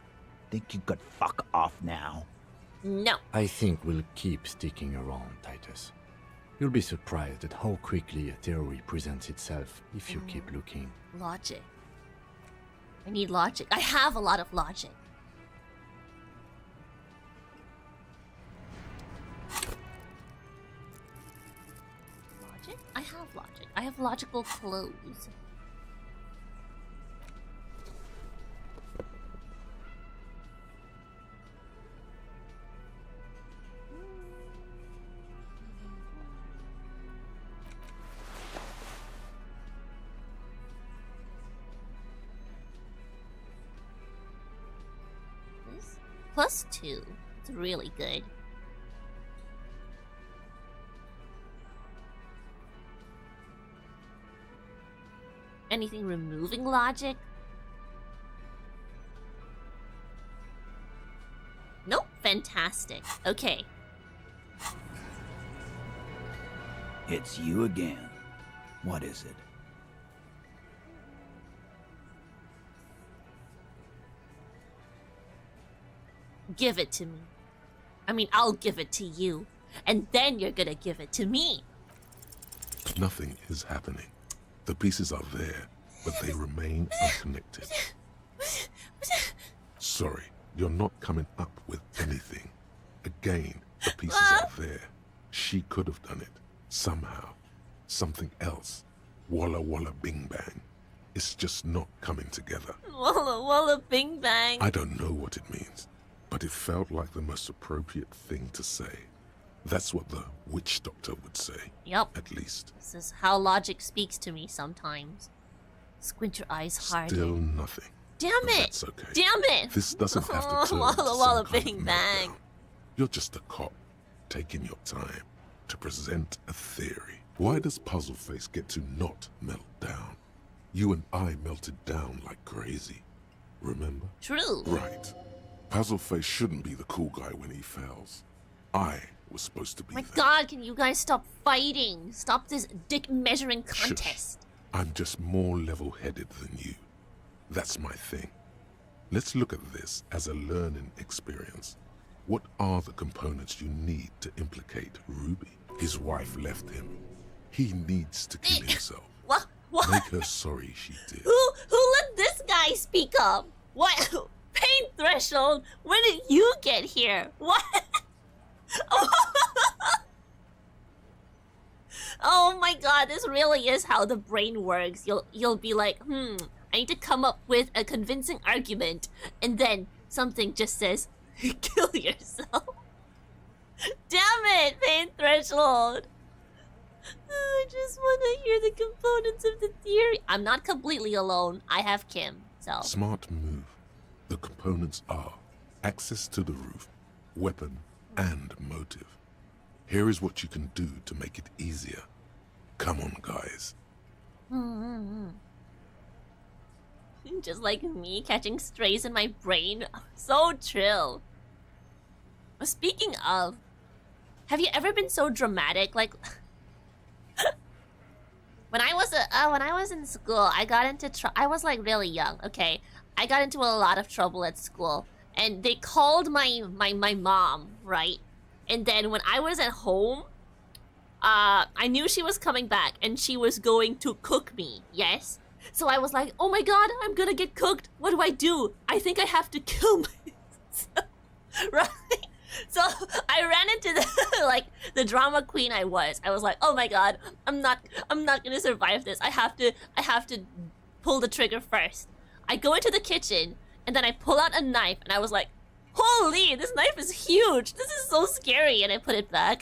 S18: Think you could fuck off now?
S1: No.
S3: I think we'll keep sticking around, Titus. You'll be surprised at how quickly a theory presents itself if you keep looking.
S1: Logic. I need logic. I have a lot of logic. Logic? I have logic. I have logical clothes. +2. It's really good. Anything removing logic? Nope. Fantastic. Okay.
S18: It's you again. What is it?
S1: Give it to me. I mean, I'll give it to you. And then you're gonna give it to me.
S2: Nothing is happening. The pieces are there, but they remain unconnected. Sorry, you're not coming up with anything. Again, the pieces are there. She could have done it. Somehow. Something else. Walla walla bing bang. It's just not coming together.
S1: Walla walla bing bang.
S2: I don't know what it means, but it felt like the most appropriate thing to say. That's what the witch doctor would say.
S1: Yep.
S2: At least.
S1: This is how logic speaks to me sometimes. Squint your eyes hard.
S2: Still nothing.
S1: Damn
S2: But
S1: it!
S2: that's okay.
S1: Damn it!
S2: This doesn't have to turn into
S1: Walla walla
S2: some kind of
S1: bing bang.
S2: meltdown. You're just a cop, taking your time to present a theory. Why does Puzzleface get to not melt down? You and I melted down like crazy. Remember?
S1: True.
S2: Right. Puzzleface shouldn't be the cool guy when he fails. I was supposed to be
S1: My
S2: there.
S1: God, can you guys stop fighting? Stop this dick measuring contest.
S2: I'm just more level-headed than you. That's my thing. Let's look at this as a learning experience. What are the components you need to implicate Ruby? His wife left him. He needs to kill himself.
S1: What?
S2: Make her sorry she did.
S1: Who let this guy speak up? What? Pain threshold? When did you get here? What? Oh my God, this really is how the brain works. You'll be like, I need to come up with a convincing argument, and then something just says, kill yourself. Damn it, pain threshold. I just want to hear the components of the theory. I'm not completely alone. I have Kim, so.
S2: Smart move. The components are access to the roof, weapon, and motive. Here is what you can do to make it easier. Come on, guys.
S1: Just like me catching strays in my brain. So trill. Speaking of, have you ever been so dramatic? Like, When I was in school, I got into I was like really young. Okay, I got into a lot of trouble at school, and they called my mom, right? And then when I was at home, I knew she was coming back, and she was going to cook me. Yes. So I was like, oh my god, I'm gonna get cooked. What do I do? I think I have to kill myself. Right? So I ran into the the drama queen I was. I was like, oh my god, I'm not gonna survive this. I have to pull the trigger first. I go into the kitchen and then I pull out a knife and I was like, holy, this knife is huge. This is so scary, and I put it back.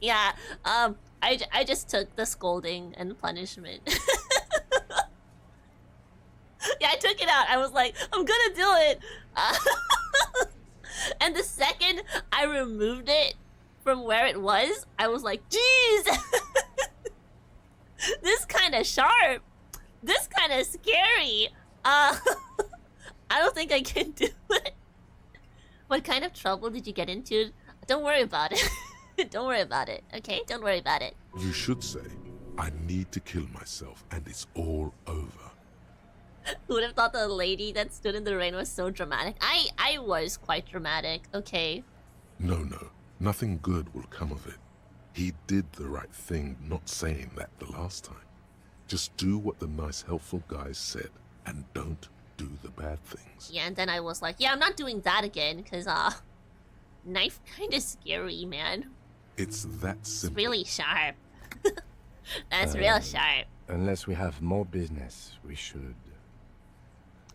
S1: Yeah, I just took the scolding and punishment. Yeah, I took it out. I was like, I'm gonna do it. And the second I removed it from where it was, I was like, jeez! This kind of sharp. This kind of scary. I don't think I can do it. What kind of trouble did you get into? Don't worry about it. Don't worry about it, okay? Don't worry about it.
S2: You should say, I need to kill myself and it's all over.
S1: Who would have thought the lady that stood in the rain was so dramatic? I was quite dramatic, okay?
S2: No, nothing good will come of it. He did the right thing not saying that the last time. Just do what the nice helpful guys said and don't do the bad things.
S1: Yeah, and then I was like, yeah, I'm not doing that again, because, knife kind of scary, man.
S2: It's that
S1: It's
S2: simple.
S1: really sharp. That's real sharp.
S3: Unless we have more business, we should...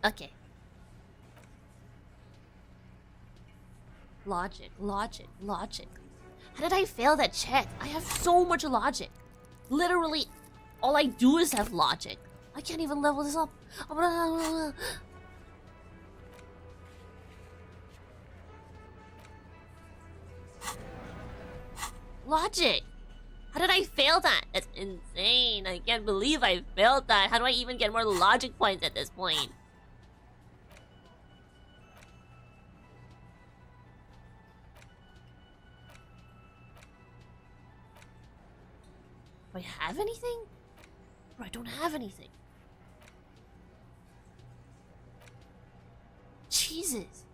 S1: Okay. Logic. How did I fail that check? I have so much logic. Literally, all I do is have logic. I can't even level this up. Logic! How did I fail that? That's insane. I can't believe I failed that. How do I even get more logic points at this point? Do I have anything? Or I don't have anything. Jesus.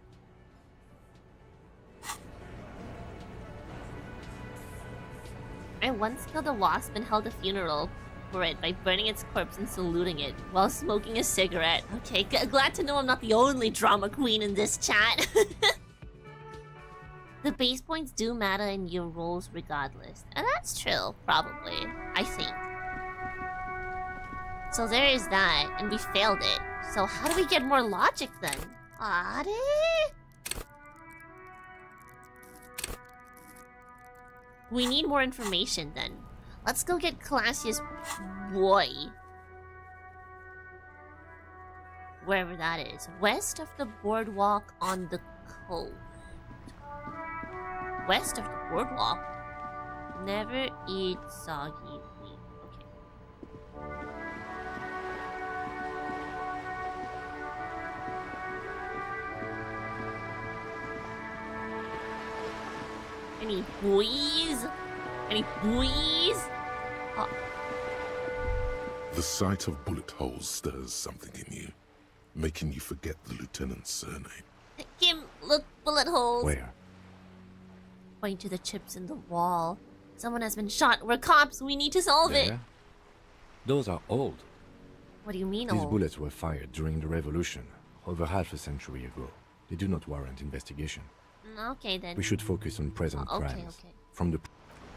S1: I once killed a wasp and held a funeral for it by burning its corpse and saluting it while smoking a cigarette. Okay, glad to know I'm not the only drama queen in this chat. The base points do matter in your rolls regardless. And that's true, probably. I think. So there is that, and we failed it. So how do we get more logic then? We need more information then. Let's go get Klaasje's boy. Wherever that is. West of the boardwalk on the coast. West of the boardwalk? Never eat soggy meat. Okay. Any boys? Any boys?
S2: The sight of bullet holes stirs something in you, making you forget the lieutenant's surname.
S1: Kim, look, bullet holes.
S3: Where?
S1: Point to the chips in the wall. Someone has been shot. We're cops. We need to solve it.
S3: Those are old.
S1: What do you mean
S3: These
S1: old?
S3: bullets were fired during the revolution, over half a century ago. They do not warrant investigation.
S1: Okay then.
S3: We should focus on present
S1: Okay,
S3: crimes.
S1: okay.
S3: From the...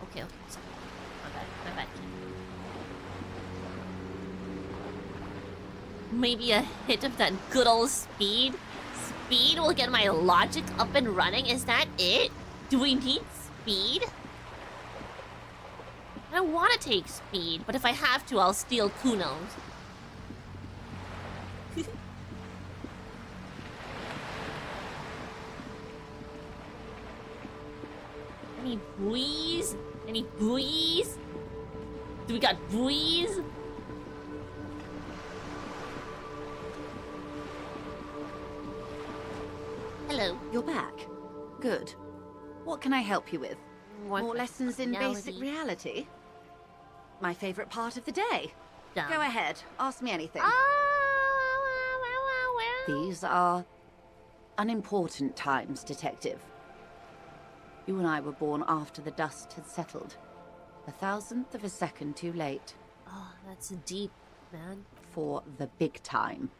S1: Okay, sorry. My bad. Maybe a hit of that good old speed? Speed will get my logic up and running? Is that it? Do we need speed? I don't want to take speed, but if I have to, I'll steal Kuno's. Any buoys? Any buoys? Do we got buoys? Hello.
S11: You're back. Good. What can I help you with?
S1: More
S11: More lessons in basic
S1: functionality.
S11: reality? my favorite part of the day.
S1: Dumb.
S11: Go ahead, ask me anything.
S1: Well.
S11: These are unimportant times, Detective. You and I were born after the dust had settled. 1,000th of a second too late.
S1: Oh, that's deep, man.
S11: For the big time.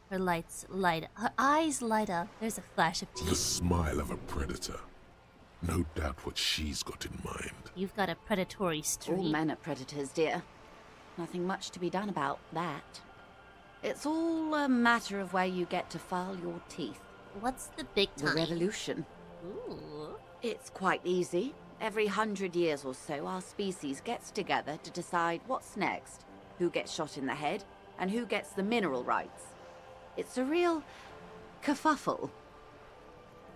S1: Her eyes light up. There's a flash of teeth.
S2: The smile of a predator. No doubt what she's got in mind.
S1: You've got a predatory streak.
S11: All men are predators, dear. Nothing much to be done about that. It's all a matter of where you get to file your teeth.
S1: What's the big time?
S11: The revolution.
S1: Ooh.
S11: It's quite easy. Every 100 years or so, our species gets together to decide what's next, who gets shot in the head, and who gets the mineral rights. It's a real kerfuffle.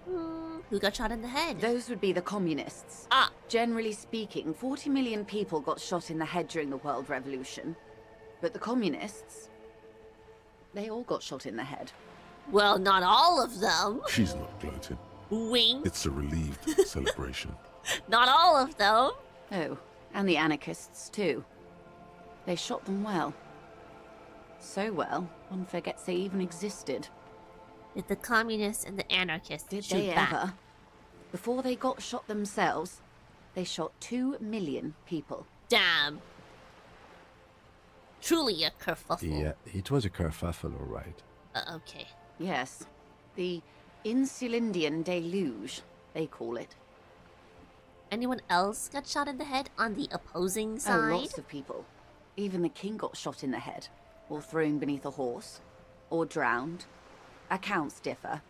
S1: Who got shot in the head?
S11: Those would be the communists. Generally speaking, 40 million people got shot in the head during the World Revolution. But the communists, they all got shot in the head.
S1: Well, not all of them.
S2: She's not gloating.
S1: Wink.
S2: It's a relieved celebration.
S1: Not all of them.
S11: Oh, and the anarchists too. They shot them well. So well, one forgets they even existed.
S1: Did the communists and the anarchists
S11: Did
S1: shoot
S11: they
S1: back?
S11: ever? Before they got shot themselves, they shot 2 million people.
S1: Damn. Truly a kerfuffle.
S3: Yeah, it was a kerfuffle, all right.
S1: Okay.
S11: Yes. The Insulindian deluge, they call it.
S1: Anyone else got shot in the head on the opposing side?
S11: Oh, lots of people. Even the king got shot in the head, or thrown beneath a horse, or drowned. Accounts differ.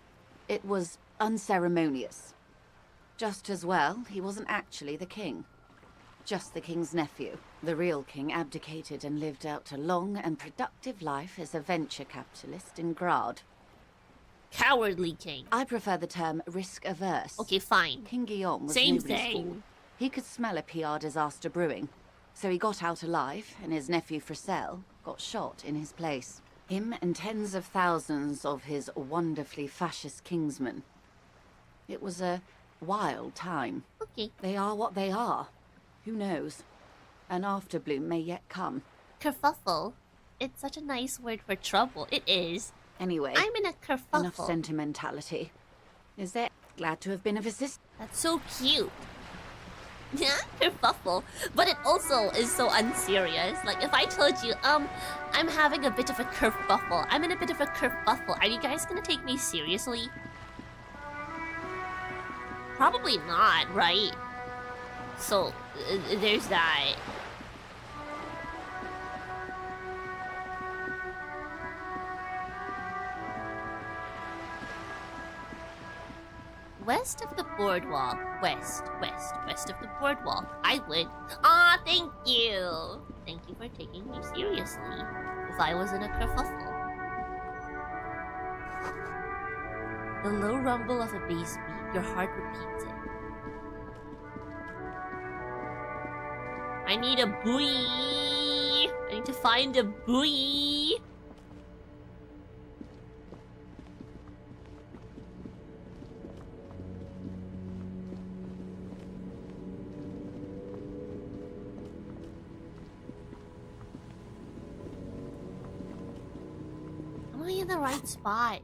S11: It was unceremonious. Just as well, he wasn't actually the king. Just the king's nephew. The real king abdicated and lived out a long and productive life as a venture capitalist in Grad.
S1: Cowardly king.
S11: I prefer the term risk-averse.
S1: Okay, fine.
S11: King Guillaume was
S1: Same
S11: nobody's
S1: thing.
S11: fool. He could smell a PR disaster brewing. So he got out alive, and his nephew Fricelle got shot in his place. Him and tens of thousands of his wonderfully fascist kingsmen. It was a wild time.
S1: Okay.
S11: They are what they are. Who knows? An afterbloom may yet come.
S1: Kerfuffle? It's such a nice word for trouble. It is.
S11: Anyway,
S1: I'm in a kerfuffle.
S11: enough sentimentality. Is there? Glad to have been of assistance.
S1: That's so cute. Yeah, kerfuffle. But it also is so unserious. Like, if I told you, I'm having a bit of a kerfuffle. I'm in a bit of a kerfuffle. Are you guys gonna take me seriously? Probably not, right? So, there's that. West of the boardwalk. West of the boardwalk. I would. Aw, thank you. Thank you for taking me seriously. If I was in a kerfuffle. The low rumble of a bass beat, your heart repeats it. I need a buoy. I need to find a buoy. Am I in the right spot?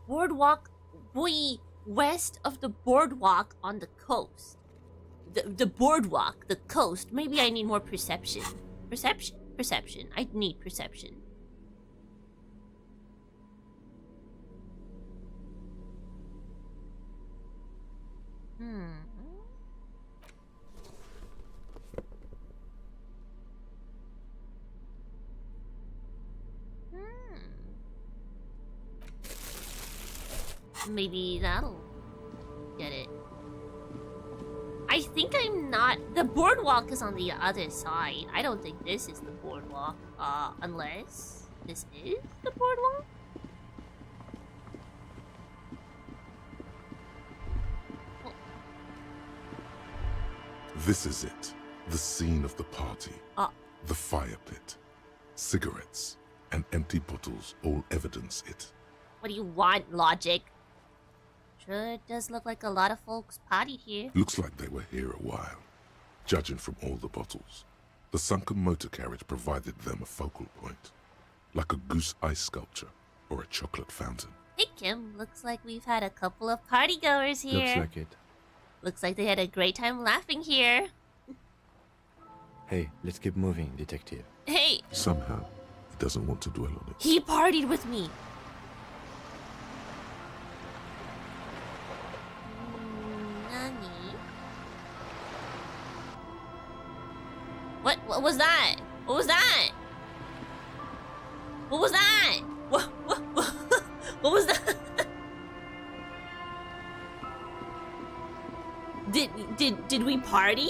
S1: Boardwalk buoy west of the boardwalk on the coast. The boardwalk, the coast. Maybe I need more perception. Perception? Perception. I need perception. Maybe that'll get it. I think I'm not... The boardwalk is on the other side. I don't think this is the boardwalk. Unless this is the boardwalk?
S2: This is it. The scene of the party. The fire pit. Cigarettes and empty bottles all evidence it.
S1: What do you want, logic? Sure does look like a lot of folks partied here.
S2: Looks like they were here a while. judging from all the bottles. The sunken motor carriage provided them a focal point, like a goose ice sculpture or a chocolate fountain.
S1: Hey Kim, looks like we've had a couple of partygoers here.
S3: Looks like it.
S1: Looks like they had a great time laughing here.
S3: Hey, let's keep moving, detective.
S1: Hey!
S2: Somehow, he doesn't want to dwell on it.
S1: He partied with me. Nani? What was that? What was that? What was that? What was that? Did we party?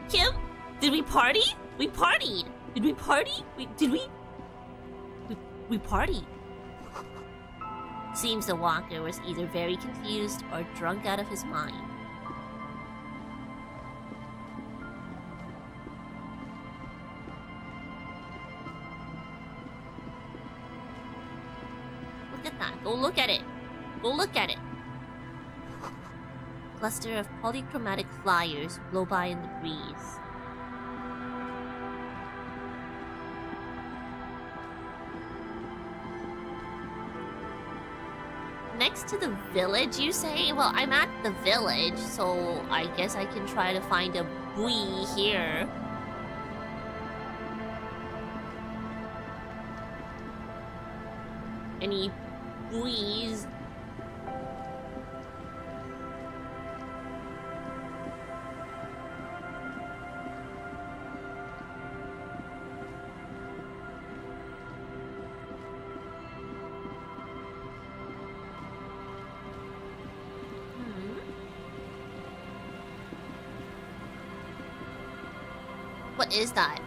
S1: Kim? Did we party? We partied. Did we party? We partied. Seems the walker was either very confused or drunk out of his mind. Look at that. Go look at it. Go look at it. Cluster of polychromatic flyers blow by in the breeze. Next to the village, you say? Well, I'm at the village, so I guess I can try to find a buoy here. Any buoys? What is that?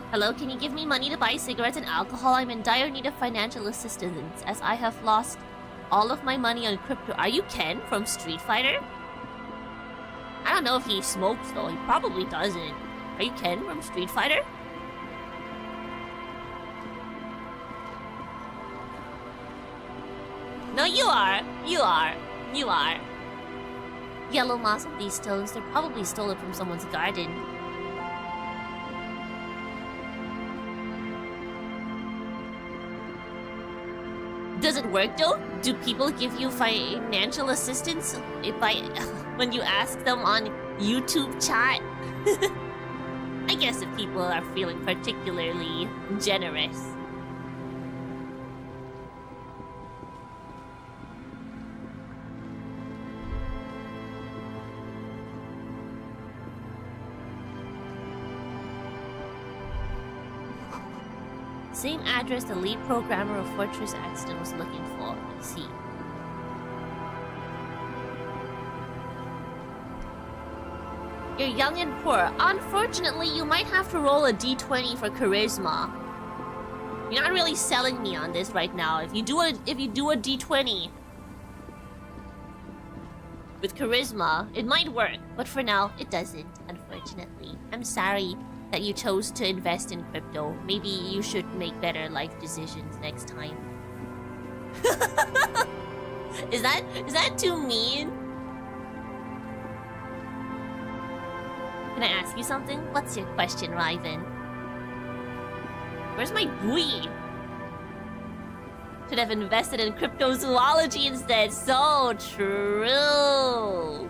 S1: Hello, can you give me money to buy cigarettes and alcohol? I'm in dire need of financial assistance as I have lost all of my money on crypto. Are you Ken from Street Fighter? I don't know if he smokes though. He probably doesn't. Are you Ken from Street Fighter? No, you are. You are. You are. Yellow moss of these stones. They're probably stolen from someone's garden. Does it work though? Do people give you financial assistance when you ask them on YouTube chat? I guess if people are feeling particularly generous. Same address the lead programmer of Fortress Axton was looking for. Let's see. You're young and poor. Unfortunately, you might have to roll a d20 for charisma. You're not really selling me on this right now. If you do a d20 with charisma, it might work, but for now, it doesn't, unfortunately. I'm sorry that you chose to invest in crypto. Maybe you should make better life decisions next time. Is that too mean? Can I ask you something? What's your question, Ryven? Where's my buoy? Should have invested in cryptozoology instead. So true.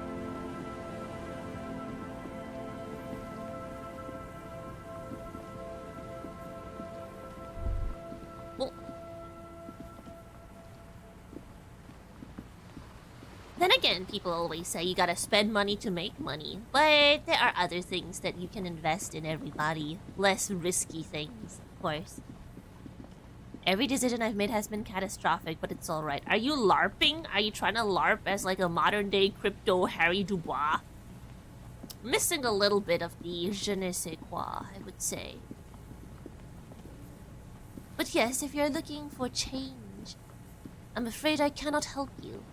S1: Then again, people always say you gotta spend money to make money. But there are other things that you can invest in, everybody. Less risky things, of course. Every decision I've made has been catastrophic, but it's alright. Are you LARPing? Are you trying to LARP as like a modern day crypto Harry Dubois? Missing a little bit of the je ne sais quoi, I would say. But yes, if you're looking for change, I'm afraid I cannot help you.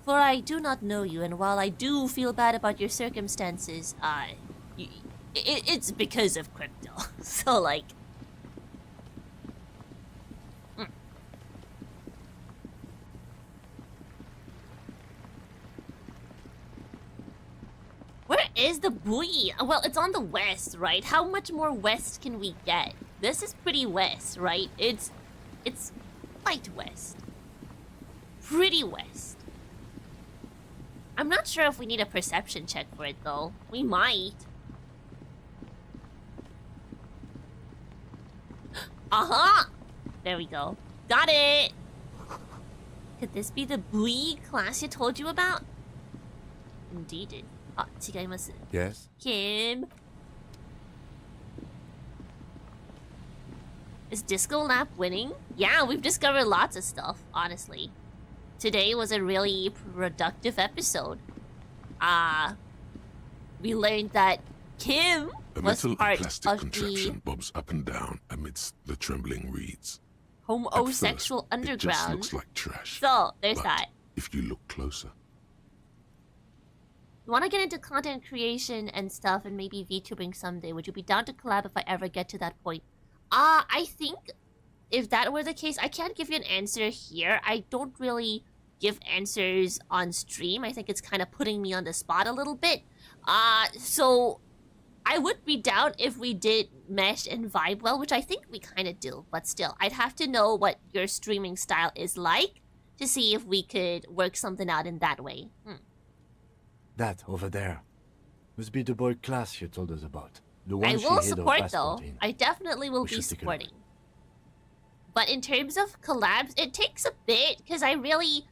S1: For I do not know you, and while I do feel bad about your circumstances, it's because of crypto. So, like... is the buoy? Well, it's on the west, right? How much more west can we get? This is pretty west, right? It's light west. Pretty west. I'm not sure if we need a perception check for it, though. We might. Uh-huh! There we go. Got it! Could this be the buoy Klaasje told you about? Indeed. Ah, 違います.
S3: Yes?
S1: Kim? Is Disco Lab winning? Yeah, we've discovered lots of stuff, honestly. Today was a really productive episode. We learned that Kim was
S2: metal
S1: part
S2: and plastic
S1: of
S2: contraption
S1: the
S2: bobs up and down amidst the trembling reeds.
S1: homosexual
S2: At first,
S1: underground.
S2: It just looks like trash.
S1: So, there's
S2: but
S1: that.
S2: if you look closer,
S1: You want to get into content creation and stuff and maybe VTubing someday. Would you be down to collab if I ever get to that point? I think if that were the case, I can't give you an answer here. I don't really give answers on stream. I think it's kind of putting me on the spot a little bit. So I would be down if we did mesh and vibe well, which I think we kind of do. But still, I'd have to know what your streaming style is like to see if we could work something out in that way.
S3: That over there must be the boy Klaasje told us about. The one
S1: I
S3: she
S1: will
S3: hid her
S1: support
S3: passport
S1: though.
S3: in.
S1: I definitely will
S3: We
S1: be
S3: should take a
S1: supporting. But in terms of collabs, it takes a bit because I really,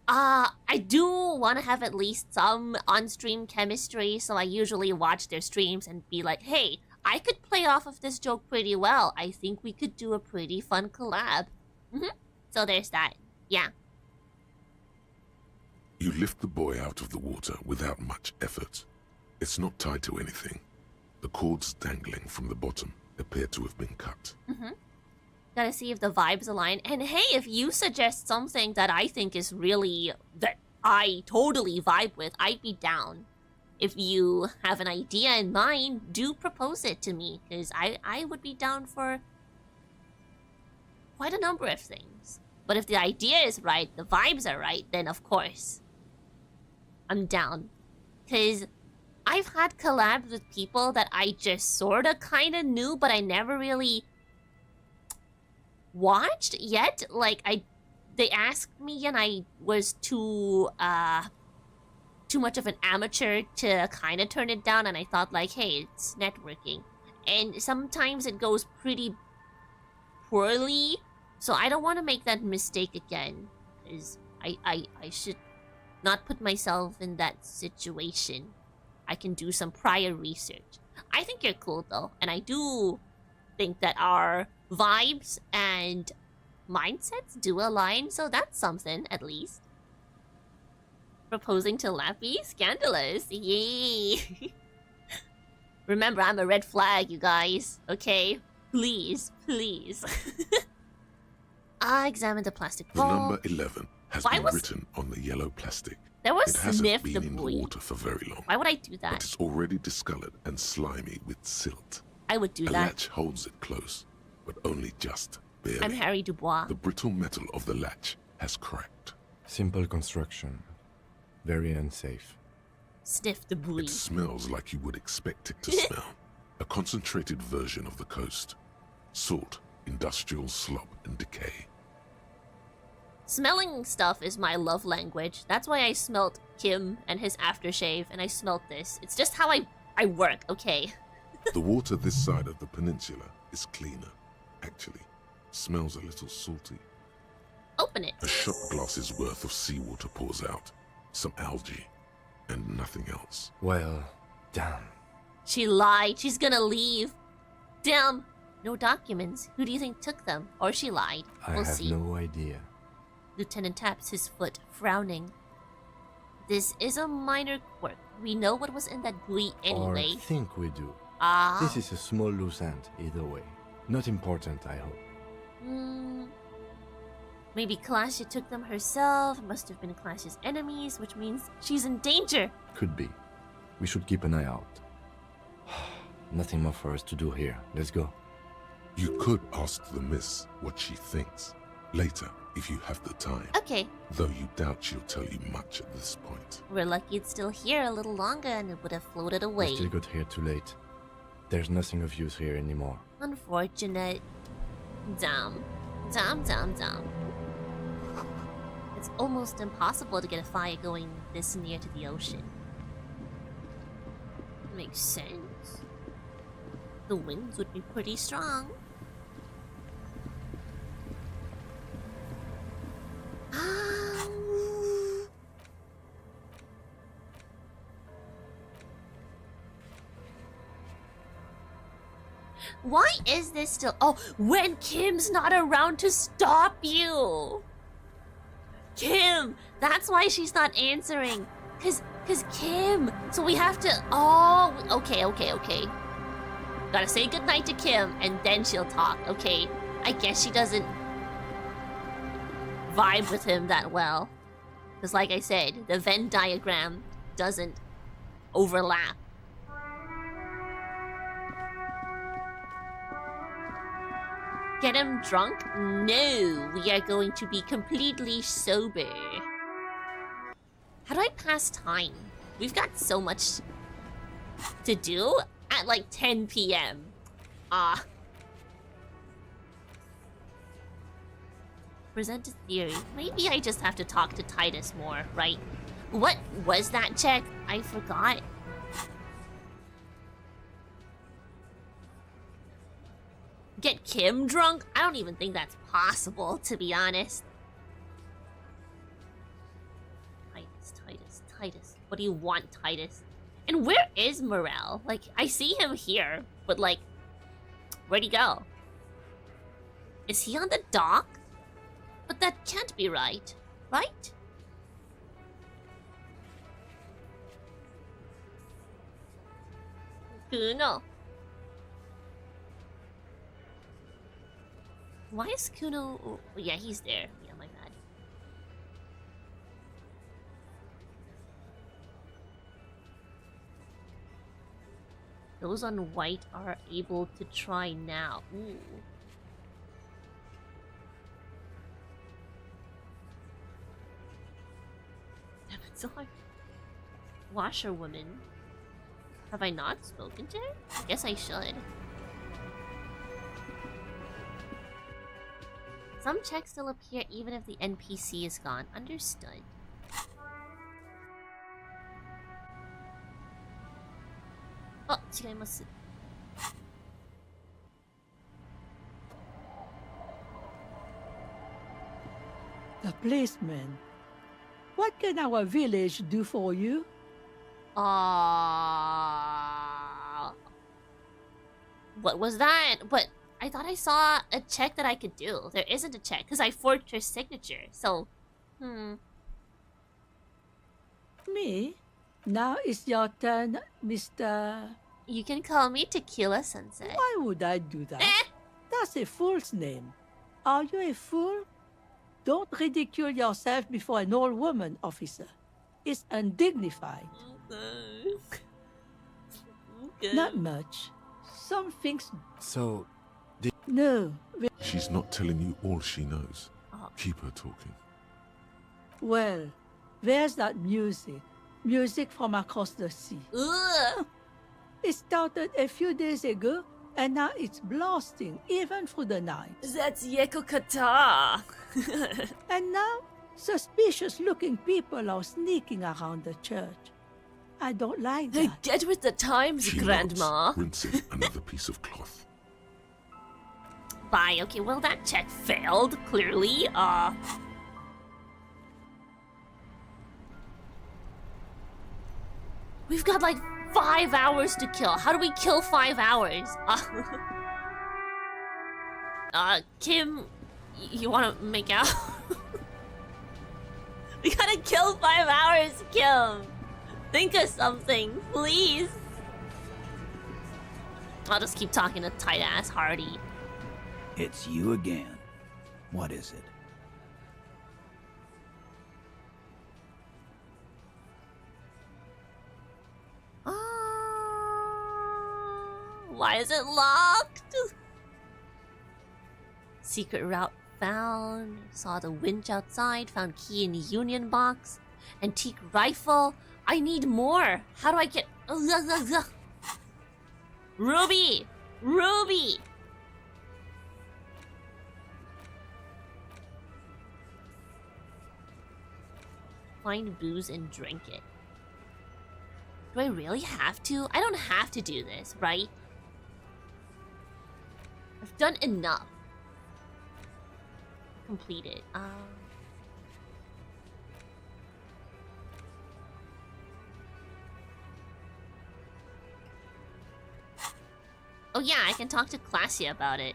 S1: I do want to have at least some on-stream chemistry. So I usually watch their streams and be like, hey, I could play off of this joke pretty well. I think we could do a pretty fun collab. So there's that. Yeah.
S2: you lift the boy out of the water without much effort. It's not tied to anything. The cords dangling from the bottom appear to have been cut.
S1: Gotta see if the vibes align. And hey, if you suggest something that I think is really, that I totally vibe with, I'd be down. If you have an idea in mind, do propose it to me, because I would be down for quite a number of things. But if the idea is right, the vibes are right, then of course, I'm down. Because I've had collabs with people that I just sorta kinda knew, but I never really watched yet. Like, they asked me and I was too much of an amateur to kind of turn it down, and I thought like, hey, it's networking. And sometimes it goes pretty poorly, so I don't want to make that mistake again, because I should not put myself in that situation. I can do some prior research. I think you're cool though, and I do think that our vibes and mindsets do align, so that's something at least. Proposing to Lappy? Scandalous. Yay. Remember, I'm a red flag, you guys. Okay? Please, please. I examined the plastic
S2: The
S1: ball.
S2: number 11 has been written on the yellow plastic.
S1: There was
S2: It hasn't
S1: sniff
S2: been
S1: the
S2: in the
S1: buoy.
S2: water for very long.
S1: Why would I do that?
S2: But it's already discolored and slimy with silt.
S1: I would do
S2: A
S1: that.
S2: latch holds it close, but only just barely.
S1: I'm Harry Dubois.
S2: The brittle metal of the latch has cracked.
S3: Simple construction. Very unsafe.
S1: Sniff the buoy.
S2: It smells like you would expect it to smell. A concentrated version of the coast. Salt, industrial slop, and decay.
S1: Smelling stuff is my love language. That's why I smelt Kim and his aftershave, and I smelt this. It's just how I work, okay?
S2: The water this side of the peninsula is cleaner. Actually, smells a little salty.
S1: Open it.
S2: A shot glass's worth of seawater pours out. Some algae, and nothing else.
S3: Well, damn.
S1: She lied. She's gonna leave. Damn. No documents. Who do you think took them? Or she lied.
S3: I
S1: We'll
S3: have
S1: see.
S3: no idea.
S1: Lieutenant taps his foot, frowning. This is a minor quirk. We know what was in that buoy anyway.
S3: Or think we do.
S1: Ah.
S3: This is a small loose end, either way. Not important, I hope.
S1: Maybe Klaasje took them herself. Must have been Klaasje's enemies, which means she's in danger.
S3: Could be. We should keep an eye out. Nothing more for us to do here. Let's go.
S2: You could ask the miss what she thinks. Later, if you have the time.
S1: Okay.
S2: Though you doubt she'll tell you much at this point.
S1: We're lucky it's still here a little longer and it would have floated
S3: We
S1: away.
S3: still got here too late. There's nothing of use here anymore.
S1: Unfortunate. Damn. It's almost impossible to get a fire going this near to the ocean. Makes sense. The winds would be pretty strong. Why is this still? Oh, when Kim's not around to stop you. Kim, that's why she's not answering. Cause Kim. So we have to. Oh, okay. Gotta say goodnight to Kim, and then she'll talk. Okay, I guess she doesn't vibe with him that well. Because like I said, the Venn diagram doesn't overlap. Get him drunk? No, we are going to be completely sober. How do I pass time? We've got so much to do at like 10 p.m. Present a theory. Maybe I just have to talk to Titus more, right? What was that check? I forgot. Get Kim drunk? I don't even think that's possible, to be honest. Titus. What do you want, Titus? And where is Morel? Like, I see him here, but like, where'd he go? Is he on the dock? But that can't be right, right? Kuno. Why is Kuno? Oh, yeah, he's there. Yeah, my bad. Those on white are able to try now. Ooh. Sorry. Washerwoman. Have I not spoken to her? I guess I should. Some checks still appear even if the NPC is gone. Understood. Oh, 違います。
S12: The policeman. What can our village do for you?
S1: What was that? But I thought I saw a check that I could do. There isn't a check because I forged her signature. So,
S12: Me? Now it's your turn, Mr.
S1: You can call me Tequila Sunset.
S12: Why would I do that? That's a fool's name. Are you a fool? Don't ridicule yourself before an old woman, officer. It's undignified.
S1: Okay.
S12: Not much. Some things...
S3: So,
S12: No.
S2: She's not telling you all she knows. Keep her talking.
S12: Well, there's that music. Music from across the sea.
S1: Ugh.
S12: It started a few days ago, and now it's blasting even through the night.
S1: That's Yeko Kata.
S12: And now, suspicious-looking people are sneaking around the church. I don't like that.
S1: Get with the times,
S2: She
S1: Grandma.
S2: nods, rinsing another piece of cloth.
S1: Bye. Okay, well that check failed, clearly. We've got like 5 hours to kill. How do we kill 5 hours? Kim, you wanna make out? We gotta kill 5 hours, Kim. Think of something, please. I'll just keep talking to tight-ass Hardy.
S18: It's you again. What is it?
S1: Why is it locked? Secret route found. Saw the winch outside. Found key in the union box. Antique rifle. I need more. How do I get... Ruby! Ruby! Find booze and drink it. Do I really have to? I don't have to do this, right? I've done enough. Completed. Oh yeah, I can talk to Klaasje about it.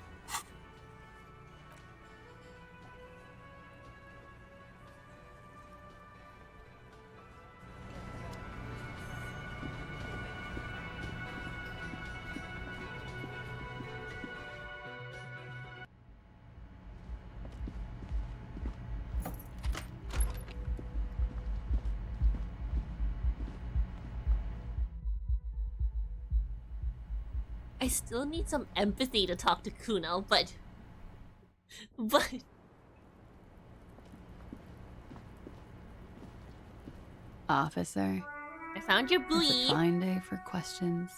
S1: I still need some empathy to talk to Kuno, but...
S6: Officer.
S1: I found your
S6: It's
S1: buoy.
S6: a fine day for questions.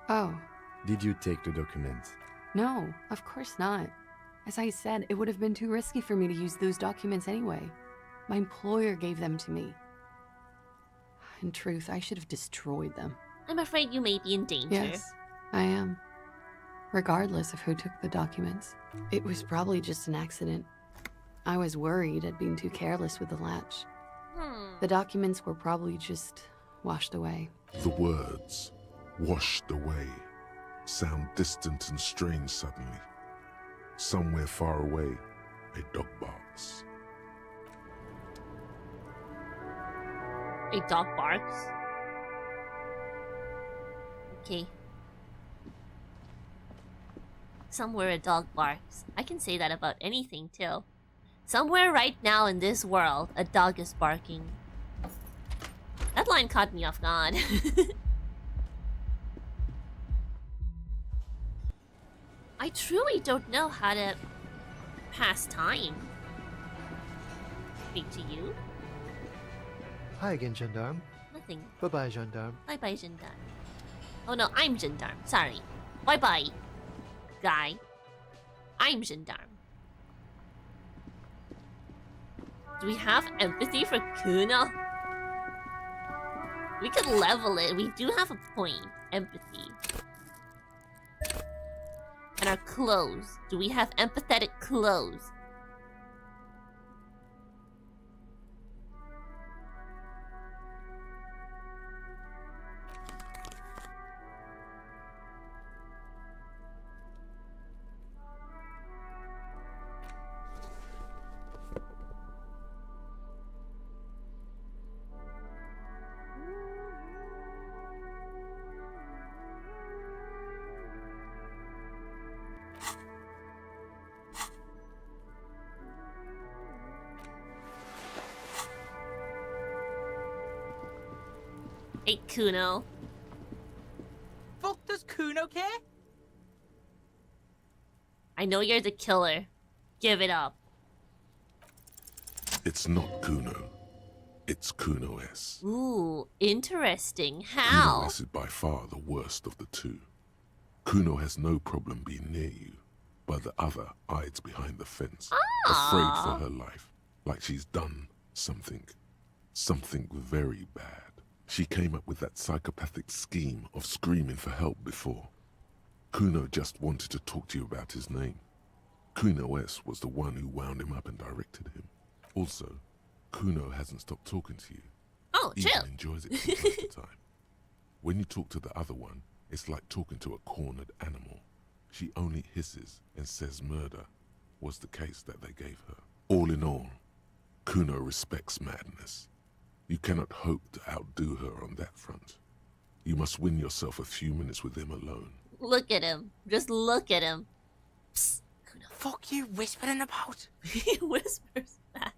S6: Oh.
S3: Did you take the documents?
S6: No, of course not. As I said, it would have been too risky for me to use those documents anyway. My employer gave them to me. In truth, I should have destroyed them.
S1: I'm afraid you may be in danger.
S6: Yes, I am. Regardless of who took the documents. It was probably just an accident. I was worried I'd been too careless with the latch. The documents were probably just washed away.
S2: The words, washed away, sound distant and strange suddenly. Somewhere far away, a dog barks.
S1: A dog barks? Okay. Somewhere a dog barks. I can say that about anything, too. Somewhere right now in this world, a dog is barking. That line caught me off guard. I truly don't know how to pass time. Speak to you?
S9: Hi again, Gendarme.
S1: Nothing.
S9: Bye-bye, Gendarme.
S1: Bye-bye, Gendarme. Oh no, I'm Gendarme. Sorry. Bye-bye, guy. I'm Gendarme. Do we have empathy for Kuno? We could level it. We do have a point. Empathy. And our clothes. Do we have empathetic clothes? Hey, Kuno.
S13: Fuck does Kuno care?
S1: I know you're the killer. Give it up.
S2: It's not Kuno. It's Kuno S.
S1: Ooh, interesting. How?
S2: Kuno S is by far the worst of the two. Kuno has no problem being near you, but the other hides behind the fence, afraid for her life, like she's done something very bad. She came up with that psychopathic scheme of screaming for help before. Kuno just wanted to talk to you about his name. Kuno S was the one who wound him up and directed him. Also, Kuno hasn't stopped talking to you.
S1: Oh,
S2: Even
S1: chill.
S2: enjoys it from time to time. When you talk to the other one, it's like talking to a cornered animal. She only hisses and says murder was the case that they gave her. All in all, Kuno respects madness. You cannot hope to outdo her on that front. You must win yourself a few minutes with him alone.
S1: Look at him. Just look at him. Psst. Kuno.
S13: Fuck you whispering about?
S1: He whispers back.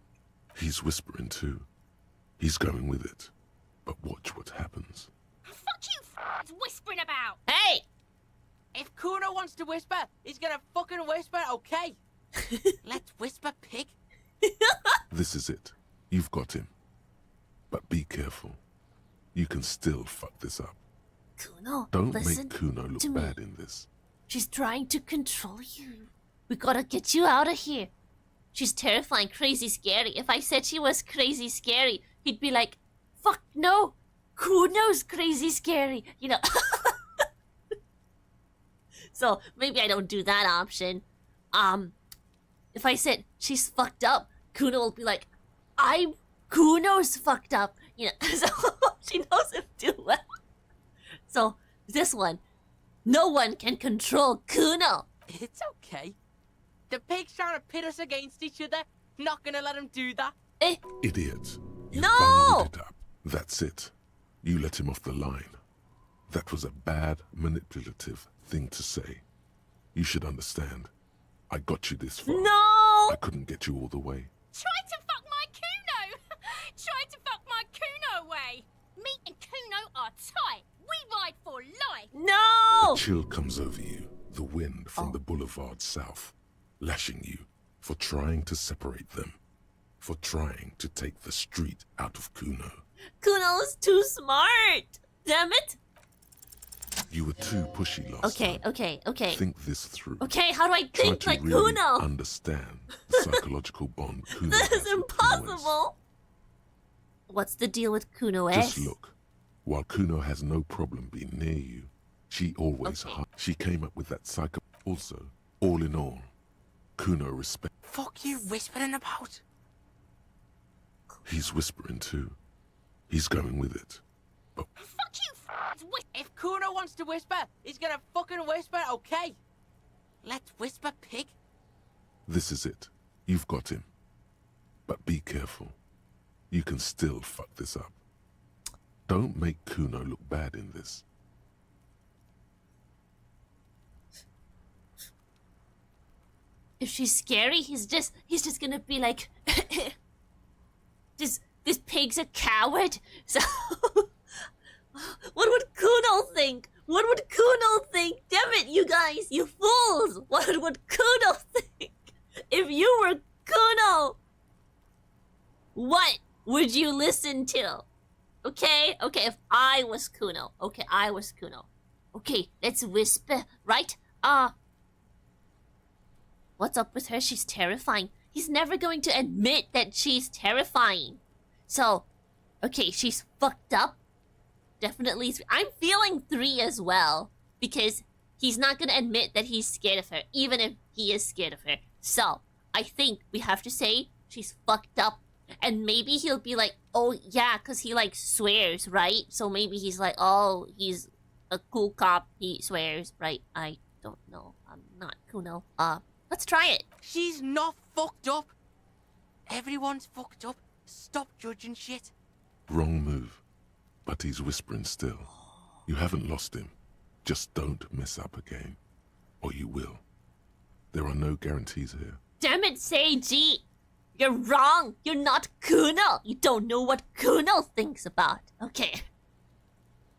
S2: He's whispering too. He's going with it. But watch what happens.
S13: Fuck you whispering about?
S1: Hey!
S13: If Kuno wants to whisper, he's gonna fucking whisper, okay? Let's whisper, pig.
S2: This is it. You've got him. But be careful. You can still fuck this up.
S1: Kuno,
S2: Don't
S1: listen
S2: make Kuno look
S1: to me.
S2: bad in this.
S1: She's trying to control you. We gotta get you out of here. She's terrifying, crazy, scary. If I said she was crazy, scary, he'd be like, fuck no. Kuno's crazy, scary. You know. So maybe I don't do that option. If I said she's fucked up, Kuno will be like, Kuno's fucked up. You know, so she knows him too well. So this one, no one can control Kuno.
S13: It's okay. The pig's trying to pit us against each other. Not gonna let him do that.
S2: Idiot. You
S1: No!
S2: bungled it up. That's it. You let him off the line. That was a bad, manipulative thing to say. You should understand. I got you this far.
S1: No!
S2: I couldn't get you all the way.
S13: Try to fuck my Kuno! Try to fuck my Kuno away! Me and Kuno are tight. We ride for life.
S1: No!
S2: A chill comes over you, the wind from the boulevard south, lashing you for trying to separate them, for trying to take the street out of Kuno.
S1: Kuno's too smart. Damn it.
S2: You were too pushy last time.
S1: Okay.
S2: Think this through.
S1: Okay, how do I think
S2: Try
S1: like
S2: to really
S1: Kuno?
S2: understand the psychological bond Kuno
S1: This
S2: has
S1: is
S2: with Kuno S.
S1: impossible. What's the deal with Kuno S?
S2: Just look. While Kuno has no problem being near you, she always she came up with that psycho. Also, all in all, Kuno respect.
S13: Fuck you whispering about?
S2: He's whispering too. He's going with it.
S13: Fuck you, If Kuno wants to whisper, he's gonna fucking whisper, okay? Let's whisper, pig.
S2: This is it. You've got him. But be careful. You can still fuck this up. Don't make Kuno look bad in this.
S1: If she's scary, he's just gonna be like, this pig's a coward. So, what would Kuno think? What would Kuno think? Damn it, you guys, you fools! What would Kuno think if you were Kuno? What would you listen to? Okay, if I was Kuno. Okay, let's whisper, right? What's up with her? She's terrifying. He's never going to admit that she's terrifying. So, okay, she's fucked up. Definitely. I'm feeling 3 as well. Because he's not going to admit that he's scared of her. Even if he is scared of her. So, I think we have to say she's fucked up. And maybe he'll be like, oh yeah, because he like swears, right? So maybe he's like, oh, he's a cool cop. He swears, right? I don't know. I'm not Kuno. Let's try it.
S13: She's not fucked up. Everyone's fucked up. Stop judging shit.
S2: Wrong move. But he's whispering still. You haven't lost him. Just don't mess up again. Or you will. There are no guarantees here.
S1: Damn it, Seiji! You're wrong! You're not Kuno! You don't know what Kuno thinks about. Okay.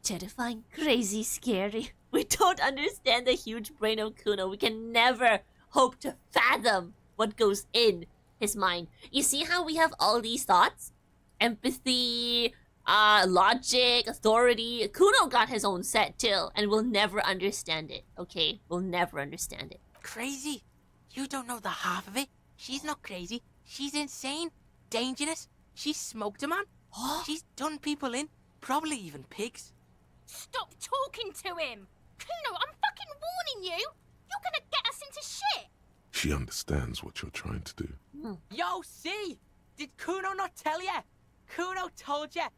S1: Terrifying, crazy, scary. We don't understand the huge brain of Kuno. We can never hope to fathom what goes in his mind. You see how we have all these thoughts? Empathy, logic, authority. Kuno got his own set too, and we'll never understand it, okay? We'll never understand it.
S13: Crazy? You don't know the half of it. She's not crazy. She's insane. Dangerous. She's smoked a man. She's done people in. Probably even pigs. Stop talking to him! Kuno, I'm fucking warning you! You're gonna get us into shit!
S2: She understands what you're trying to do.
S13: Yo, see? Did Kuno not tell ya? Kuno told ya.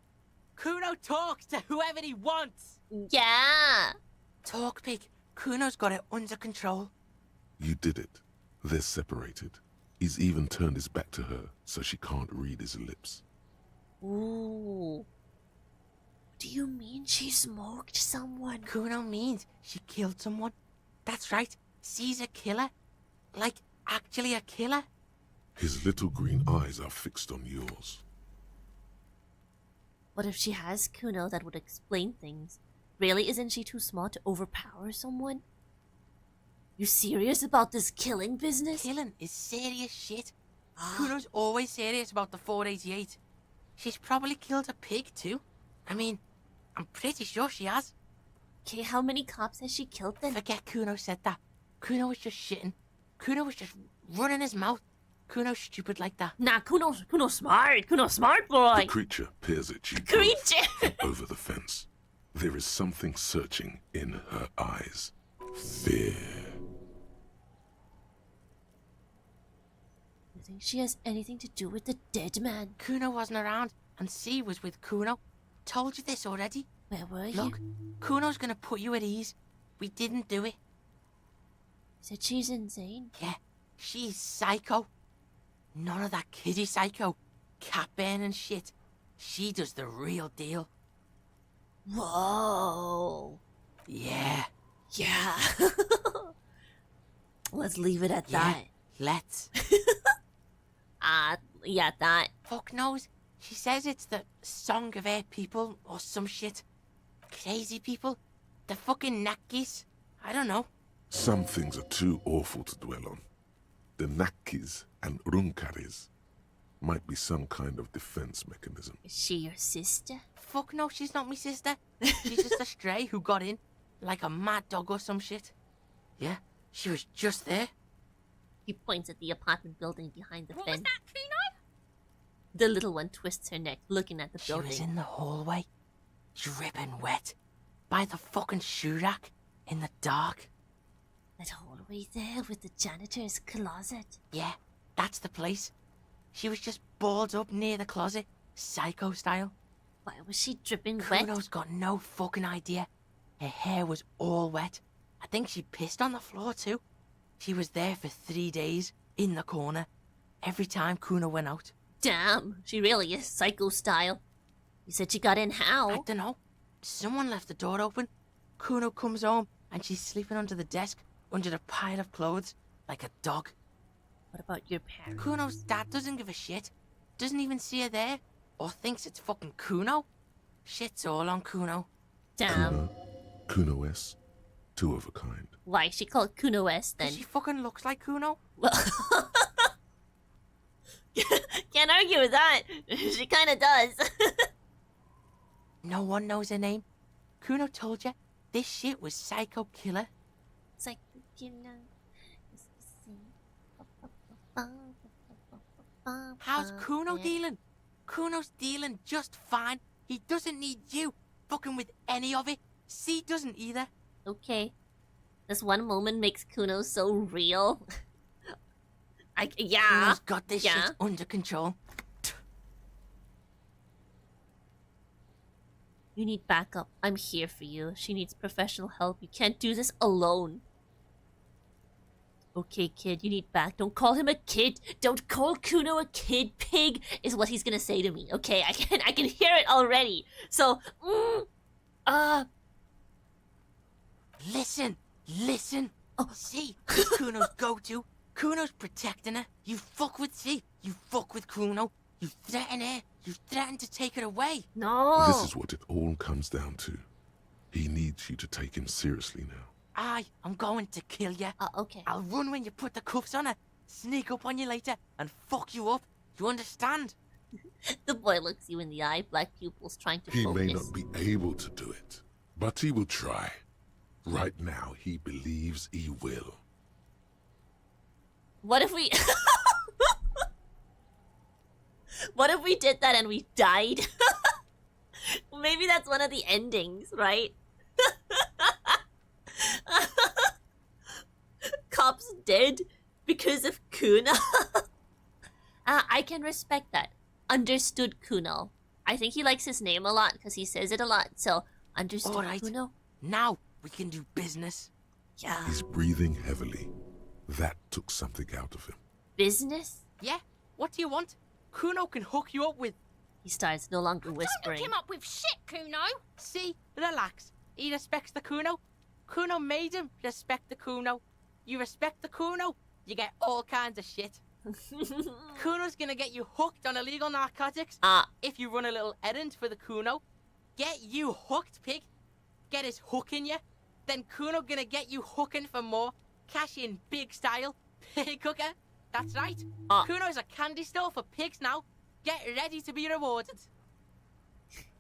S13: Kuno talks to whoever he wants.
S1: Yeah.
S13: Talk, pig. Kuno's got it under control.
S2: You did it. They're separated. He's even turned his back to her, so she can't read his lips.
S1: Ooh. Do you mean she smoked someone?
S13: Kuno means she killed someone. That's right. She's a killer. Like, actually a killer.
S2: His little green eyes are fixed on yours.
S1: What if she has Kuno that would explain things? Really, isn't she too smart to overpower someone? You serious about this killing business?
S13: Killing is serious shit. Kuno's always serious about the 488. She's probably killed a pig too. I mean, I'm pretty sure she has.
S1: Okay, how many cops has she killed then?
S13: Forget Kuno said that. Kuno was just shitting. Kuno was just running his mouth. Kuno's stupid like that.
S1: Nah, Kuno's smart. Kuno's smart, boy.
S2: The creature peers at you
S1: Creature!
S2: from over the fence. There is something searching in her eyes. Fear.
S1: You think she has anything to do with the dead man?
S13: Kuno wasn't around, and C was with Kuno. Told you this already.
S1: Where were you?
S13: Look, Kuno's gonna put you at ease. We didn't do it.
S1: Said she's insane?
S13: Yeah, she's psycho. None of that kiddie psycho. Cat burning shit. She does the real deal.
S1: Whoa.
S13: Yeah.
S1: Yeah. Let's leave it at that.
S13: Let's.
S1: Yeah, that.
S13: Fuck knows. She says it's the Song of Her People or some shit. Crazy people. The fucking Nakis. I don't know.
S2: Some things are too awful to dwell on. The Nakis and Runkaris might be some kind of defense mechanism.
S1: Is she your sister?
S13: Fuck no, she's not my sister. She's just a stray who got in. Like a mad dog or some shit. Yeah, she was just there.
S1: He points at the apartment building behind the fence.
S13: Was that Kuno?
S1: The little one twists her neck, looking at the
S13: She
S1: building.
S13: was in the hallway, dripping wet, by the fucking shoe rack, in the dark.
S1: That hallway there with the janitor's closet.
S13: Yeah, that's the place. She was just balled up near the closet, psycho style.
S1: Why was she dripping wet?
S13: Kuno's got no fucking idea. Her hair was all wet. I think she pissed on the floor too. She was there for 3 days, in the corner, every time Kuno went out.
S1: Damn, she really is psycho style. You said she got in how?
S13: I don't know. Someone left the door open. Kuno comes home and she's sleeping under the desk, under the pile of clothes, like a dog.
S1: What about your parents?
S13: Kuno's dad doesn't give a shit. Doesn't even see her there, or thinks it's fucking Kuno. Shit's all on Kuno.
S1: Damn.
S2: Kuno S. Two of a kind.
S1: Why is she called Kuno S then?
S13: She fucking looks like Kuno.
S1: Well, can't argue with that. She kind of does.
S13: No one knows her name. Kuno told you this shit was Psycho Killer.
S1: Psycho Killer.
S13: How's Kuno dealing? Kuno's dealing just fine. He doesn't need you fucking with any of it. C doesn't either.
S1: Okay. This one moment makes Kuno so real. Yeah.
S13: Kuno's got this shit under control.
S1: You need backup. I'm here for you. She needs professional help. You can't do this alone. Okay, kid, you need back. Don't call him a kid. Don't call Kuno a kid. Pig is what he's gonna say to me. Okay, I can hear it already. So,
S13: Listen. Oh, C, Kuno's go-to. Kuno's protecting her. You fuck with C. You fuck with Kuno. You threaten her. You threaten to take her away.
S1: No.
S2: This is what it all comes down to. He needs you to take him seriously now.
S13: I'm going to kill you.
S1: Okay.
S13: I'll run when you put the cuffs on her, sneak up on you later, and fuck you up. You understand?
S1: The boy looks you in the eye, black pupils trying to
S2: He
S1: focus.
S2: may not be able to do it, but he will try. Right now, he believes he will.
S1: What if we... What if we did that and we died? Maybe that's one of the endings, right? Cops dead because of Kuno. I can respect that. Understood Kuno. I think he likes his name a lot because he says it a lot. So, understood
S13: All right.
S1: Kuno.
S13: Now we can do business.
S1: Yeah.
S2: He's breathing heavily. That took something out of him.
S1: Business?
S13: Yeah? What do you want? Kuno can hook you up with...
S1: He starts no longer whispering.
S13: Don't hook him up with shit, Kuno. See? Relax. He respects the Kuno. Kuno made him respect the Kuno. You respect the Kuno, you get all kinds of shit. Kuno's gonna get you hooked on illegal narcotics. If you run a little errand for the Kuno, get you hooked, pig. Get his hook in you. Then Kuno gonna get you hooking for more. Cash in big style. Pig cooker. That's right. Kuno's a candy store for pigs now. Get ready to be rewarded.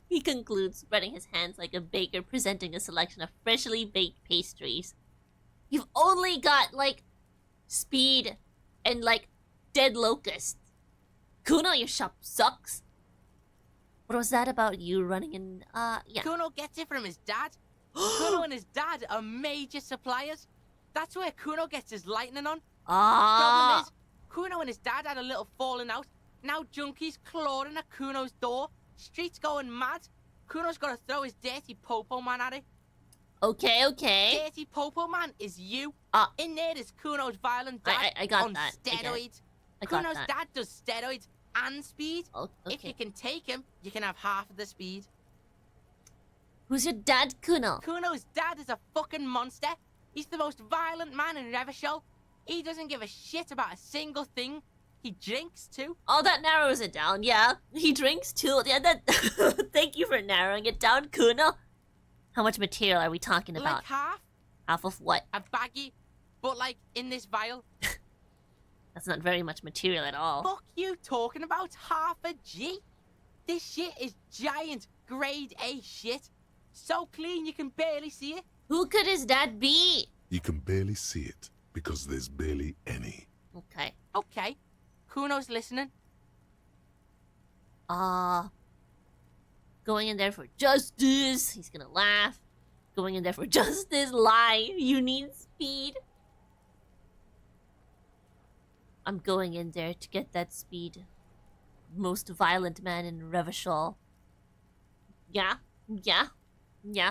S1: He concludes, spreading his hands like a baker presenting a selection of freshly baked pastries. You've only got, like, speed and, like, dead locusts. Kuno, your shop sucks. What was that about you running in, yeah.
S13: Kuno gets it from his dad. Kuno and his dad are major suppliers. That's where Kuno gets his lightning on. Problem is, Kuno and his dad had a little falling out. Now junkies clawing at Kuno's door. Streets going mad. Kuno's got to throw his dirty popo man at it.
S1: Okay.
S13: Dirty popo man is you. In there is Kuno's violent dad
S1: I got
S13: on
S1: that.
S13: steroids.
S1: I got
S13: Kuno's
S1: that.
S13: dad does steroids and speed.
S1: Okay.
S13: If you can take him, you can have half of the speed.
S1: Who's your dad, Kuno?
S13: Kuno's dad is a fucking monster. He's the most violent man in Revachol. He doesn't give a shit about a single thing. He drinks too.
S1: Oh, that narrows it down, yeah. He drinks too. Yeah, that... Thank you for narrowing it down, Kuno. How much material are we talking about?
S13: Like half.
S1: Half of what?
S13: A baggie, but like in this vial.
S1: That's not very much material at all.
S13: Fuck you talking about half a G? This shit is giant, grade A shit. So clean you can barely see it.
S1: Who could his dad be?
S2: You can barely see it because there's barely any.
S1: Okay.
S13: Okay. Kuno's listening.
S1: Going in there for justice. He's gonna laugh. Going in there for justice. Lie. You need speed. I'm going in there to get that speed. Most violent man in Revachol. Yeah.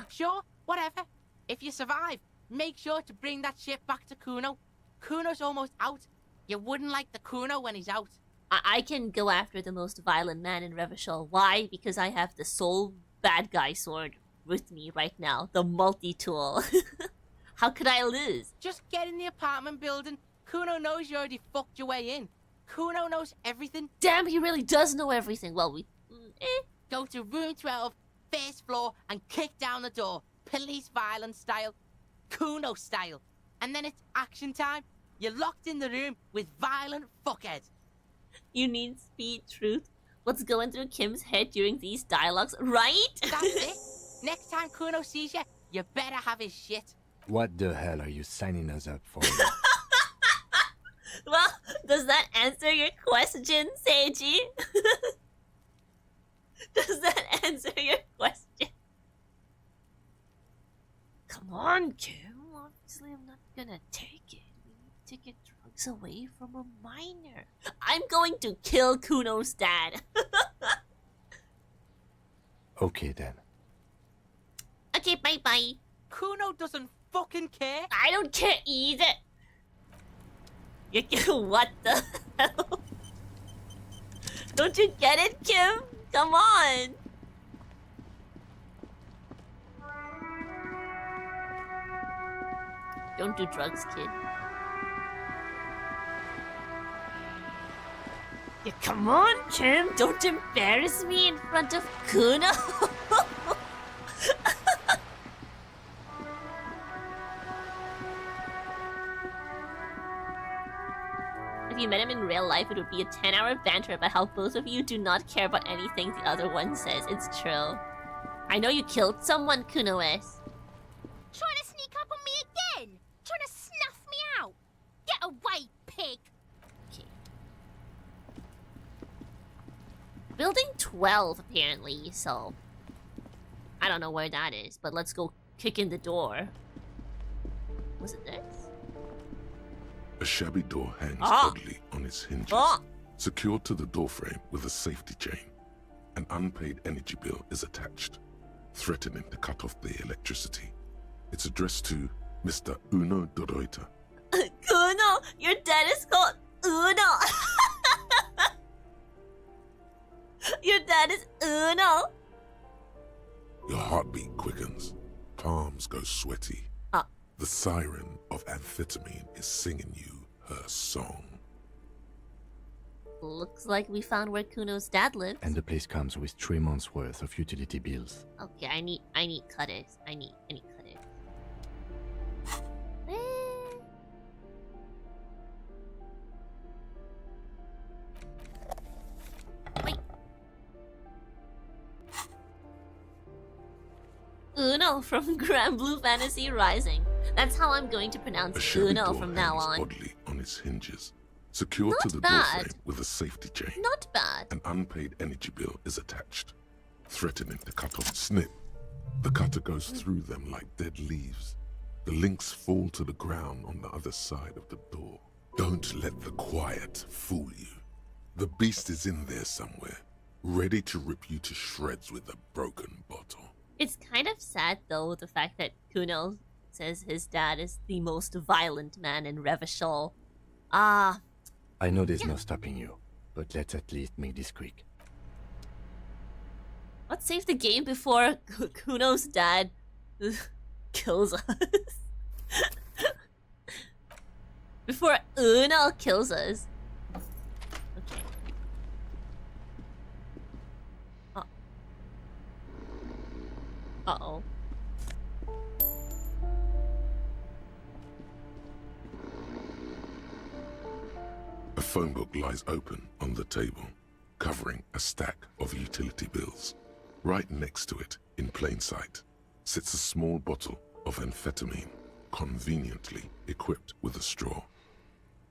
S13: Sure, whatever. If you survive, make sure to bring that shit back to Kuno. Kuno's almost out. You wouldn't like the Kuno when he's out.
S1: I can go after the most violent man in Revachol. Why? Because I have the sole bad guy sword with me right now. The multi-tool. How could I lose?
S13: Just get in the apartment building. Kuno knows you already fucked your way in. Kuno knows everything.
S1: Damn, he really does know everything. Well,
S13: Go to room 12, first floor, and kick down the door. Police violence style. Kuno style. And then it's action time. You're locked in the room with violent fuckhead.
S1: You need speed, truth. What's going through Kim's head during these dialogues, right?
S13: That's it. Next time Kuno sees you, you better have his shit.
S3: What the hell are you signing us up for?
S1: Well, does that answer your question, Seiji? Does that answer your question? Come on, Kim. Obviously, I'm not gonna take it. We need to get drugs away from a minor. I'm going to kill Kuno's dad.
S3: Okay, then.
S1: Okay, bye-bye.
S13: Kuno doesn't fucking care.
S1: I don't care either. What the hell? Don't you get it, Kim? Come on. Don't do drugs, kid. Yeah, come on, Kim. Don't embarrass me in front of Kuno. If you met him in real life, it would be a 10-hour banter about how both of you do not care about anything the other one says. It's true. I know you killed someone, Kuno-S.
S4: Trying to sneak up on me again? Trying to snuff me out? Get away, pig!
S1: Okay. Building 12, apparently, so... I don't know where that is, but let's go kick in the door. Was it this?
S2: A shabby door hangs oddly on its hinges, secured to the doorframe with a safety chain. An unpaid energy bill is attached, threatening to cut off the electricity. It's addressed to Mr. Uno Doroita.
S1: Kuno! Your dad is called Uno! Your dad is Uno!
S2: Your heartbeat quickens, palms go sweaty. The siren of amphetamine is singing you her song.
S1: Looks like we found where Kuno's dad lives.
S3: And the place comes with 3 months' worth of utility bills.
S1: Okay, I need cutters. I need cutters. Kuno from Grand Blue Fantasy Rising. That's how I'm going to pronounce Kuno from now on.
S2: Oddly on its hinges, secured
S1: Not
S2: to the
S1: bad.
S2: doorframe with a safety chain.
S1: Not bad.
S2: An unpaid energy bill is attached, threatening to cut off. Snip. The cutter goes through them like dead leaves. The links fall to the ground on the other side of the door. Don't let the quiet fool you. The beast is in there somewhere, ready to rip you to shreds with a broken bottle.
S1: It's kind of sad, though, the fact that Kuno says his dad is the most violent man in Revachol.
S3: I know there's no stopping you, but let's at least make this quick.
S1: Let's save the game before Kuno's dad kills us. Before Uno kills us. Okay. Uh-oh.
S2: A phone book lies open on the table, covering a stack of utility bills. Right next to it, in plain sight, sits a small bottle of amphetamine, conveniently equipped with a straw.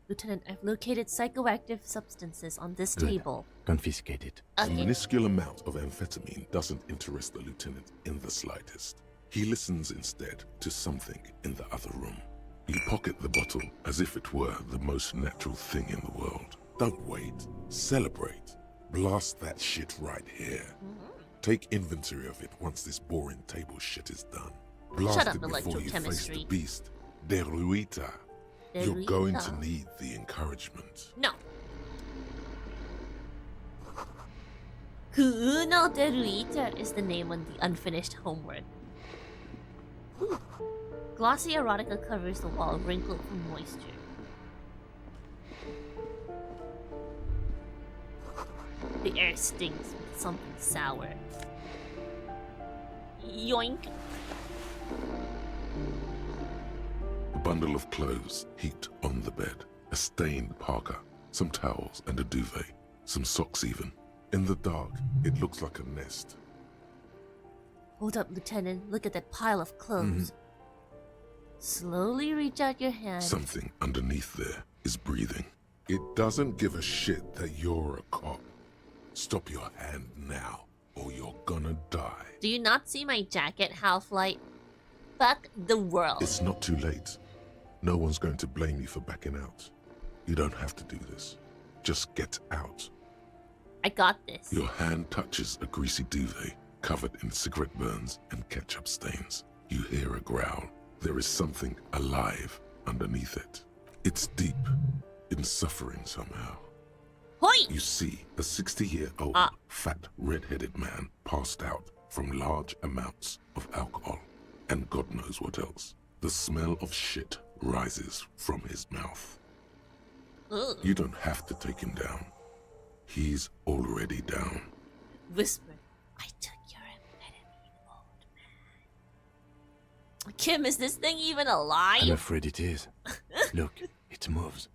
S1: Lieutenant, I've located psychoactive substances on this
S3: Good.
S1: table.
S3: Confiscate it.
S2: A minuscule amount of amphetamine doesn't interest the lieutenant in the slightest. He listens instead to something in the other room. You pocket the bottle as if it were the most natural thing in the world. Don't wait. Celebrate. Blast that shit right here. Take inventory of it once this boring table shit is done. Blast
S1: Shut up,
S2: it before you face
S1: electrochemistry.
S2: the beast. Deruita. You're going to need the encouragement.
S1: No. Kuno de Ruiter is the name on the unfinished homework. Ooh. Glossy erotica covers the wall, wrinkled from moisture. The air stings with something sour. Yoink.
S2: A bundle of clothes heaped on the bed. A stained parka, some towels and a duvet. Some socks even. In the dark, it looks like a nest.
S1: Hold up, Lieutenant. Look at that pile of clothes. Slowly reach out your hand.
S2: Something underneath there is breathing. It doesn't give a shit that you're a cop. Stop your hand now, or you're gonna die.
S1: Do you not see my jacket, Half-Light? Fuck the world.
S2: It's not too late. No one's going to blame you for backing out. You don't have to do this. Just get out.
S1: I got this.
S2: Your hand touches a greasy duvet, covered in cigarette burns and ketchup stains. You hear a growl. There is something alive underneath it. It's deep, in suffering somehow.
S1: Hoi!
S2: You see a 60-year-old fat red-headed man passed out from large amounts of alcohol and God knows what else. The smell of shit rises from his mouth.
S1: Ugh.
S2: You don't have to take him down. He's already down.
S1: Whisper, I took your amphetamine, old man. Kim, is this thing even alive?
S3: I'm afraid it is. Look, it moves.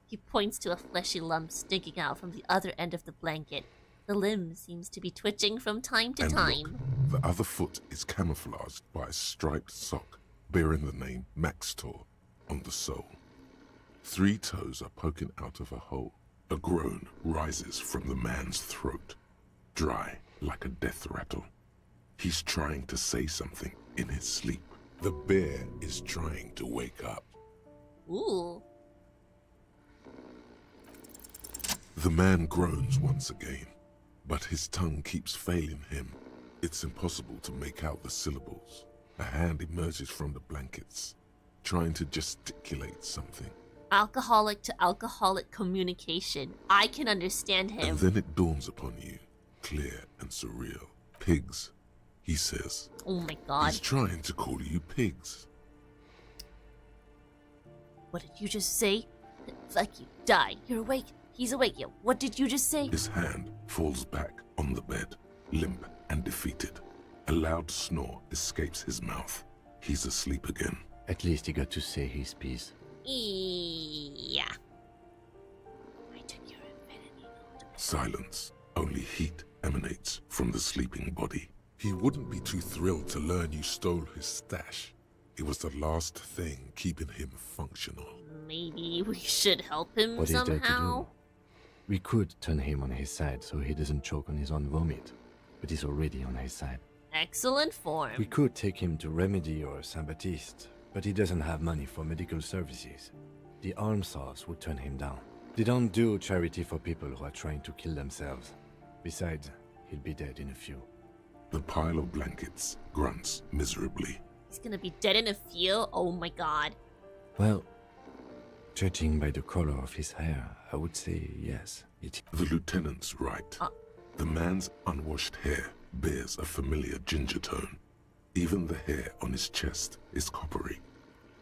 S1: He points to a fleshy lump sticking out from the other end of the blanket. The limb seems to be twitching from time to
S2: And
S1: time.
S2: look, the other foot is camouflaged by a striped sock bearing the name Maxtor on the sole. 3 toes are poking out of a hole. A groan rises from the man's throat, dry like a death rattle. He's trying to say something in his sleep. The bear is trying to wake up.
S1: Ooh.
S2: The man groans once again, but his tongue keeps failing him. It's impossible to make out the syllables. A hand emerges from the blankets, trying to gesticulate something.
S1: Alcoholic to alcoholic communication. I can understand him.
S2: And then it dawns upon you, clear and surreal. Pigs, he says.
S1: Oh my god.
S2: He's trying to call you pigs.
S1: What did you just say? Fuck you. Die. You're awake. He's awake. Yeah. What did you just say?
S2: His hand falls back on the bed, limp and defeated. A loud snore escapes his mouth. He's asleep again.
S3: At least he got to say his piece.
S1: Yeah. I took your amphetamine.
S2: Silence. Only heat emanates from the sleeping body. He wouldn't be too thrilled to learn you stole his stash. It was the last thing keeping him functional.
S1: Maybe we should help him
S3: What is there to
S1: somehow?
S3: do? We could turn him on his side so he doesn't choke on his own vomit, but he's already on his side.
S1: Excellent form.
S3: We could take him to Remedy or Saint-Baptiste, but he doesn't have money for medical services. The almshouse would turn him down. They don't do charity for people who are trying to kill themselves. Besides, he'll be dead in a few.
S2: The pile of blankets grunts miserably.
S1: He's gonna be dead in a few? Oh my god.
S3: Well, judging by the color of his hair, I would say yes.
S2: The lieutenant's right. The man's unwashed hair bears a familiar ginger tone. Even the hair on his chest is coppery.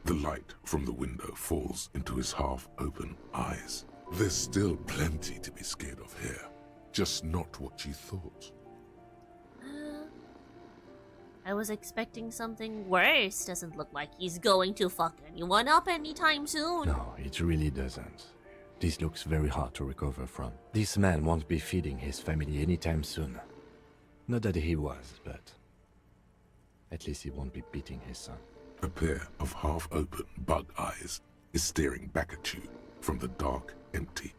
S2: The light from the window falls into his half-open eyes. There's still plenty to be scared of here. Just not what you thought.
S1: I was expecting something worse. Doesn't look like he's going to fuck anyone up anytime soon.
S3: No, it really doesn't. This looks very hard to recover from. This man won't be feeding his family anytime soon. Not that he was, but at least he won't be beating his son.
S2: A pair of half-open bug eyes is staring back at you from the dark, empty,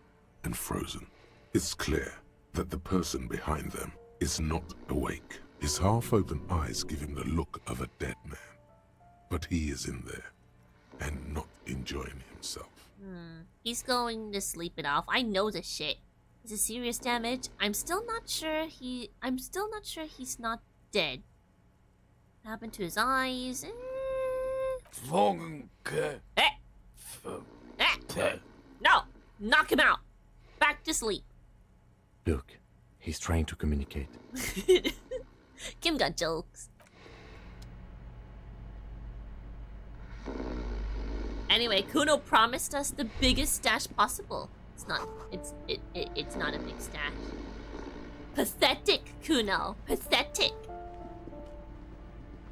S2: and frozen. It's clear that the person behind them is not awake. His half-open eyes give him the look of a dead man. But he is in there, and not enjoying himself.
S1: He's going to sleep it off. I know this shit. Is it serious damage? I'm still not sure he's not dead. What happened to his eyes? No! Knock him out! Back to sleep.
S3: Look, he's trying to communicate.
S1: Kim got jokes. Anyway, Kuno promised us the biggest stash possible. It's not a big stash. Pathetic, Kuno. Pathetic.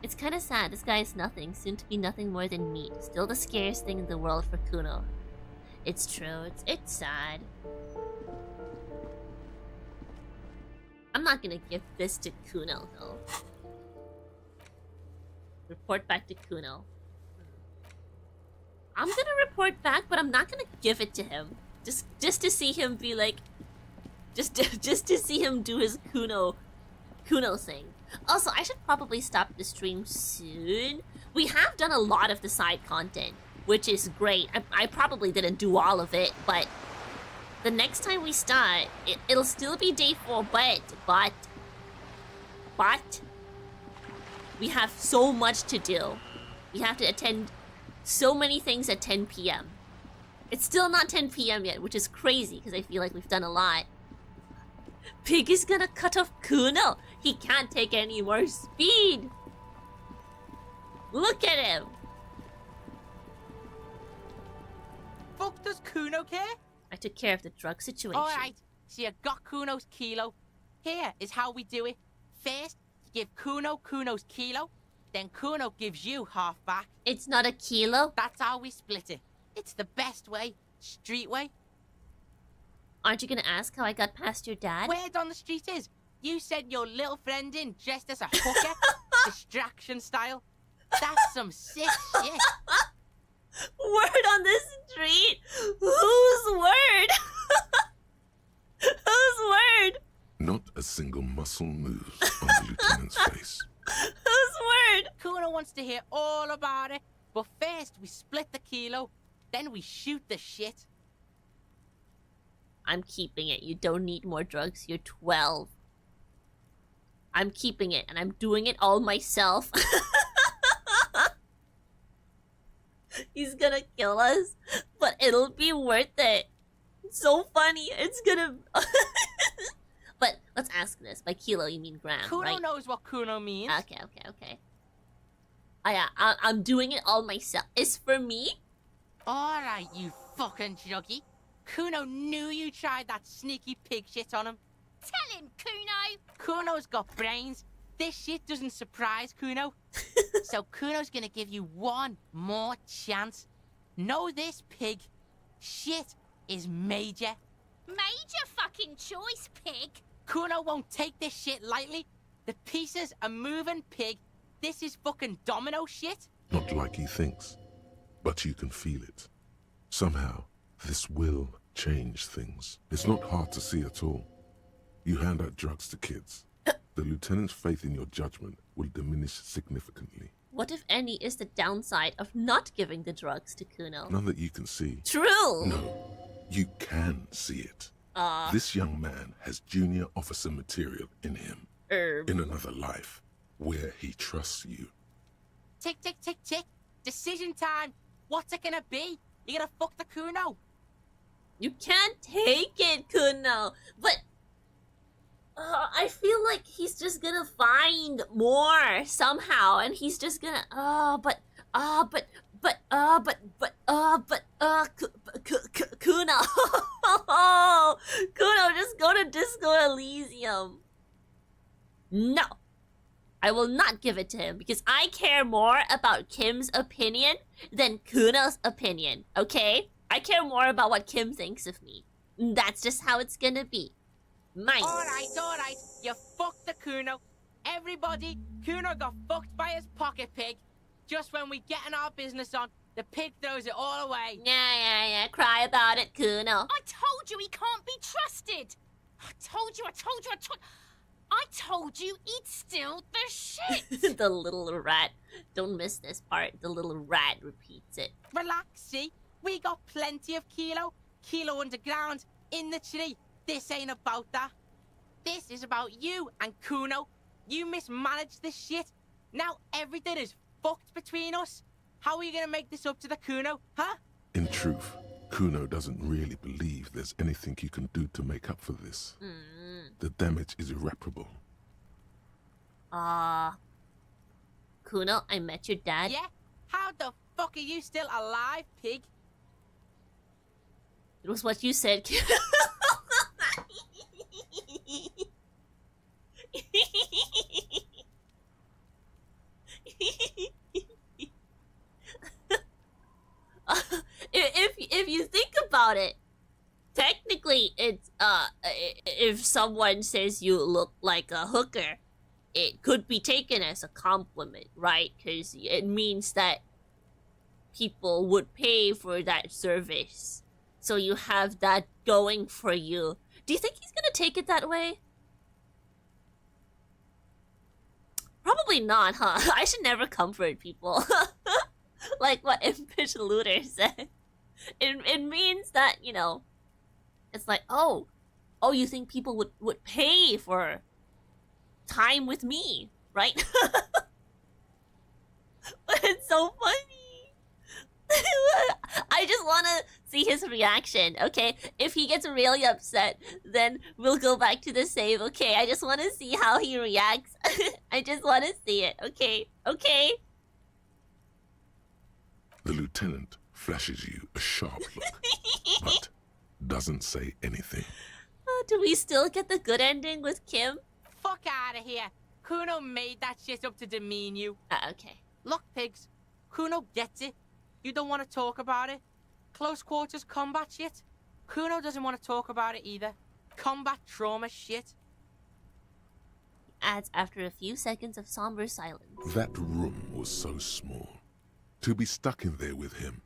S1: It's kind of sad. This guy is nothing, soon to be nothing more than meat. Still the scariest thing in the world for Kuno. It's true. It's sad. I'm not gonna give this to Kuno though. Report back to Kuno. I'm gonna report back, but I'm not gonna give it to him. Just to see him be like, just to see him do his Kuno thing. Also, I should probably stop the stream soon. We have done a lot of the side content, which is great. I probably didn't do all of it, but the next time we start, it'll still be day 4, but we have so much to do. We have to attend so many things at 10 p.m. It's still not 10 p.m. yet, which is crazy because I feel like we've done a lot. Pig is gonna cut off Kuno. He can't take any more speed. Look at him.
S13: Fuck does Kuno care?
S1: I took care of the drug situation.
S13: Alright, so you got Kuno's kilo. Here is how we do it. First, you give Kuno Kuno's kilo, then Kuno gives you half back.
S1: It's not a kilo?
S13: That's how we split it. It's the best way. Street way.
S1: Aren't you gonna ask how I got past your dad?
S13: Word on the street is, you sent your little friend in dressed as a hooker, distraction style. That's some sick shit.
S1: Word on the street? Whose word? Whose word?
S2: Not a single muscle moves on the lieutenant's face.
S1: Whose word?
S13: Kuno wants to hear all about it, but first we split the kilo, then we shoot the shit.
S1: I'm keeping it. You don't need more drugs. You're 12. I'm keeping it, and I'm doing it all myself. He's gonna kill us, but it'll be worth it. It's so funny. It's gonna... But let's ask this. By kilo, you mean gram,
S13: Kuno
S1: right?
S13: knows what Kuno means.
S1: Okay. Oh, yeah, I'm doing it all myself. It's for me?
S13: Alright, you fucking juggy. Kuno knew you tried that sneaky pig shit on him.
S4: Tell him, Kuno!
S13: Kuno's got brains. This shit doesn't surprise Kuno. So Kuno's gonna give you one more chance. Know this, pig. Shit is major.
S4: Major fucking choice, pig.
S13: Kuno won't take this shit lightly. The pieces are moving, pig. This is fucking domino shit.
S2: Not like he thinks, but you can feel it. Somehow, this will change things. It's not hard to see at all. You hand out drugs to kids. The lieutenant's faith in your judgment will diminish significantly.
S1: What, if any, is the downside of not giving the drugs to Kuno?
S2: None that you can see.
S1: True!
S2: No, you can see it. This young man has junior officer material in him. In another life, where he trusts you.
S13: Tick, tick, tick, tick. Decision time. What's it gonna be? You gonna fuck the Kuno?
S1: You can't take it, Kuno. But I feel like he's just gonna find more somehow, and he's just gonna Kuno. Kuno, just go to Disco Elysium. No, I will not give it to him because I care more about Kim's opinion than Kuno's opinion, okay? I care more about what Kim thinks of me. That's just how it's gonna be. Mine.
S13: Alright. You fucked the Kuno. Everybody, Kuno got fucked by his pocket pig. Just when we getting our business on, the pig throws it all away.
S1: Yeah. Cry about it, Kuno.
S4: I told you he can't be trusted. I told you. I told you he'd steal the shit.
S1: The little rat. Don't miss this part. The little rat repeats it.
S13: Relax, see? We got plenty of Kilo underground, in the tree. This ain't about that. This is about you and Kuno. You mismanaged this shit. Now everything is fucked between us. How are you gonna make this up to the Kuno, huh?
S2: In truth, Kuno doesn't really believe there's anything you can do to make up for this. The damage is irreparable.
S1: Kuno, I met your dad.
S13: Yeah? How the fuck are you still alive, pig?
S1: It was what you said. If you think about it, technically it's if someone says you look like a hooker, it could be taken as a compliment, right? Because it means that people would pay for that service. So you have that going for you. Do you think he's gonna take it that way? Probably not, huh? I should never comfort people. Like what Impish Looter said. It means that, you know, it's like, oh, you think people would pay for time with me, right? But it's so funny. I just want to see his reaction, okay? If he gets really upset, then we'll go back to the save, okay? I just want to see how he reacts. I just want to see it, okay? Okay?
S2: The lieutenant flashes you a sharp look, but doesn't say anything.
S1: Do we still get the good ending with Kim?
S13: Fuck out of here. Kuno made that shit up to demean you.
S1: Okay.
S13: Look, pigs. Kuno gets it. You don't want to talk about it. Close quarters combat shit. Kuno doesn't want to talk about it either. Combat trauma shit.
S1: Adds after a few seconds of somber silence.
S2: That room was so small. To be stuck in there with him.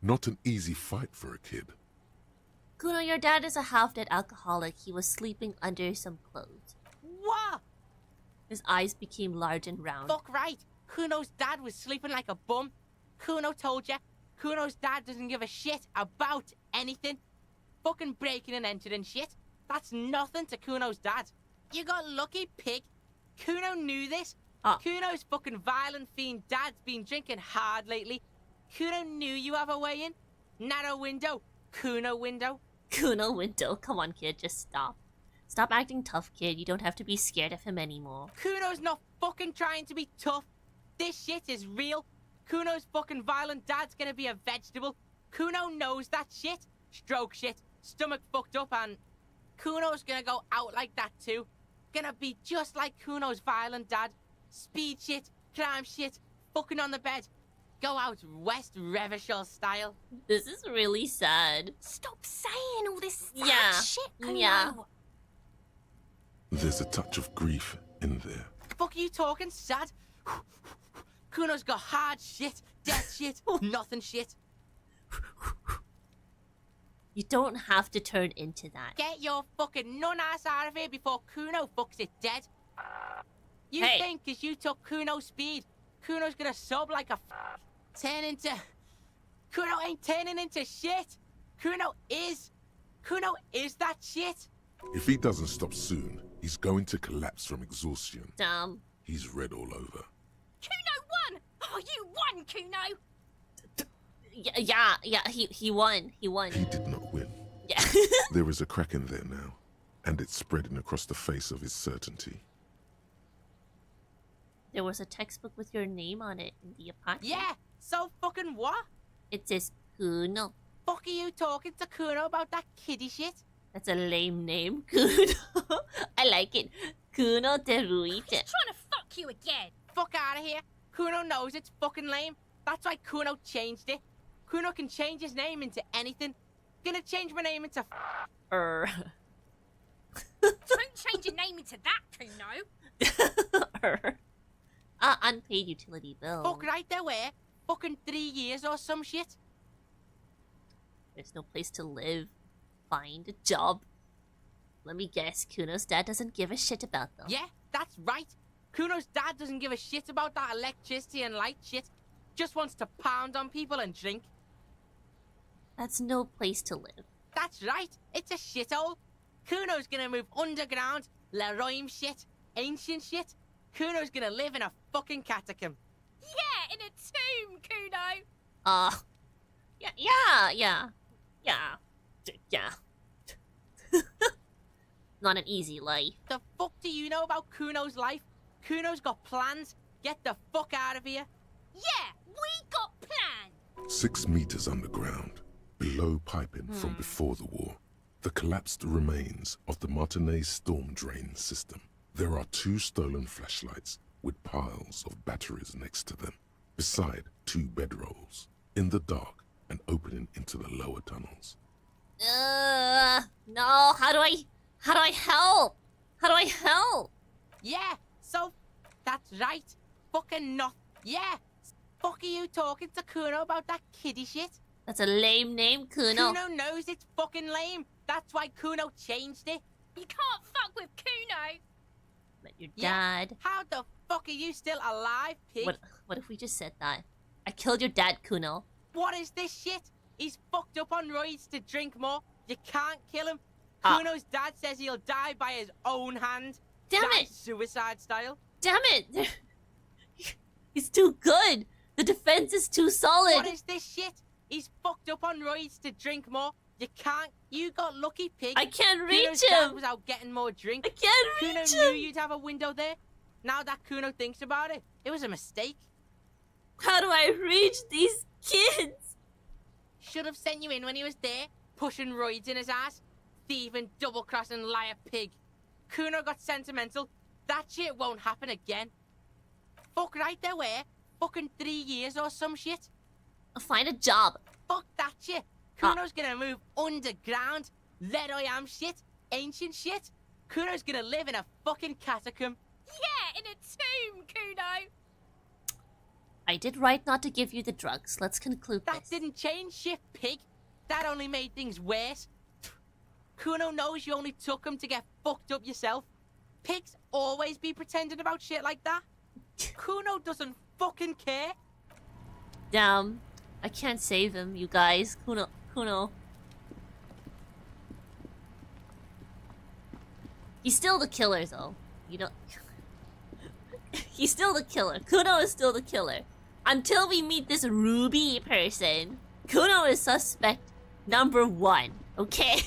S2: Not an easy fight for a kid.
S1: Kuno, your dad is a half-dead alcoholic. He was sleeping under some clothes.
S13: What?
S1: His eyes became large and round.
S13: Fuck right. Kuno's dad was sleeping like a bum. Kuno told ya. Kuno's dad doesn't give a shit about anything. Fucking breaking and entering shit. That's nothing to Kuno's dad. You got lucky, pig. Kuno knew this. Kuno's fucking violent fiend dad's been drinking hard lately. Kuno knew you have a way in. Narrow window. Kuno window.
S1: Kuno window. Come on, kid. Just stop. Stop acting tough, kid. You don't have to be scared of him anymore.
S13: Kuno's not fucking trying to be tough. This shit is real. Kuno's fucking violent dad's gonna be a vegetable. Kuno knows that shit. Stroke shit. Stomach fucked up and... Kuno's gonna go out like that too. Gonna be just like Kuno's violent dad. Speed shit. Crime shit. Fucking on the bed. Go out West Revachol style.
S1: This is really sad.
S4: Stop saying all this sad shit, Kuno.
S2: There's a touch of grief in there.
S13: Fuck you talking, sad? Kuno's got hard shit, death shit, nothing shit.
S1: You don't have to turn into that.
S13: Get your fucking nun-ass out of here before Kuno fucks it dead. You
S1: Hey.
S13: think because you took Kuno's speed, Kuno's gonna sub like a turn into... Kuno ain't turning into shit. Kuno is that shit.
S2: If he doesn't stop soon, he's going to collapse from exhaustion.
S1: Dumb.
S2: He's red all over.
S4: Kuno won! Oh, you won, Kuno!
S1: Yeah, he won. He won.
S2: He did not win.
S1: Yeah.
S2: There is a crack in there now, and it's spreading across the face of his certainty.
S1: There was a textbook with your name on it in the apartment.
S13: Yeah, so fucking what?
S1: It says Kuno.
S13: Fuck are you talking to Kuno about that kiddie shit?
S1: That's a lame name, Kuno. I like it. Kuno Teruite.
S4: He's trying to fuck you again.
S13: Fuck out of here. Kuno knows it's fucking lame. That's why Kuno changed it. Kuno can change his name into anything. Gonna change my name into
S4: Don't change your name into that, Kuno.
S1: Unpaid utility bill.
S13: Fuck right there where? Fucking 3 years or some shit.
S1: There's no place to live. Find a job. Let me guess, Kuno's dad doesn't give a shit about them.
S13: Yeah, that's right. Kuno's dad doesn't give a shit about that electricity and light shit. Just wants to pound on people and drink.
S1: That's no place to live.
S13: That's right. It's a shithole. Kuno's gonna move underground, Leroy shit, ancient shit. Kuno's gonna live in a fucking catacomb.
S4: Yeah, in a tomb, Kuno.
S1: Yeah. Not an easy life.
S13: The fuck do you know about Kuno's life? Kuno's got plans. Get the fuck out of here.
S4: Yeah, we got plans.
S2: 6 meters underground, below piping from before the war, the collapsed remains of the Martinez storm drain system. There are 2 stolen flashlights with piles of batteries next to them, beside 2 bedrolls, in the dark and opening into the lower tunnels.
S1: No, how do I help? How do I help?
S13: Yeah, so that's right. Fucking not. Yeah. Fuck are you talking to Kuno about that kiddie shit?
S1: That's a lame name, Kuno.
S13: Kuno knows it's fucking lame. That's why Kuno changed it.
S4: You can't fuck with Kuno.
S1: But your dad.
S13: How the fuck are you still alive, pig?
S1: What if we just said that? I killed your dad, Kuno.
S13: What is this shit? He's fucked up on roids to drink more. You can't kill him. Kuno's dad says he'll die by his own hand.
S1: Damn it!
S13: Suicide style.
S1: Damn it! He's too good. The defense is too solid.
S13: What is this shit? He's fucked up on roids to drink more. You can't. You got lucky, pig.
S1: I can't reach
S13: Kuno's
S1: him.
S13: dad was out getting more drink.
S1: I can't reach
S13: Kuno
S1: him.
S13: knew you'd have a window there. Now that Kuno thinks about it, it was a mistake.
S1: How do I reach these kids?
S13: Should have sent you in when he was there, pushing roids in his ass. Thieving, double-crossing liar pig. Kuno got sentimental. That shit won't happen again. Fuck right there where? Fucking 3 years or some shit.
S1: Find a job.
S13: Fuck that shit. Kuno's gonna move underground. Leroy shit. Ancient shit. Kuno's gonna live in a fucking catacomb.
S4: Yeah, in a tomb, Kuno.
S1: I did right not to give you the drugs. Let's conclude
S13: That
S1: this.
S13: didn't change shit, pig. That only made things worse. Kuno knows you only took him to get fucked up yourself. Pigs always be pretending about shit like that. Kuno doesn't fucking care.
S1: Damn. I can't save him, you guys. Kuno. He's still the killer, though. You know... He's still the killer. Kuno is still the killer. Until we meet this Ruby person, Kuno is suspect number 1. Okay?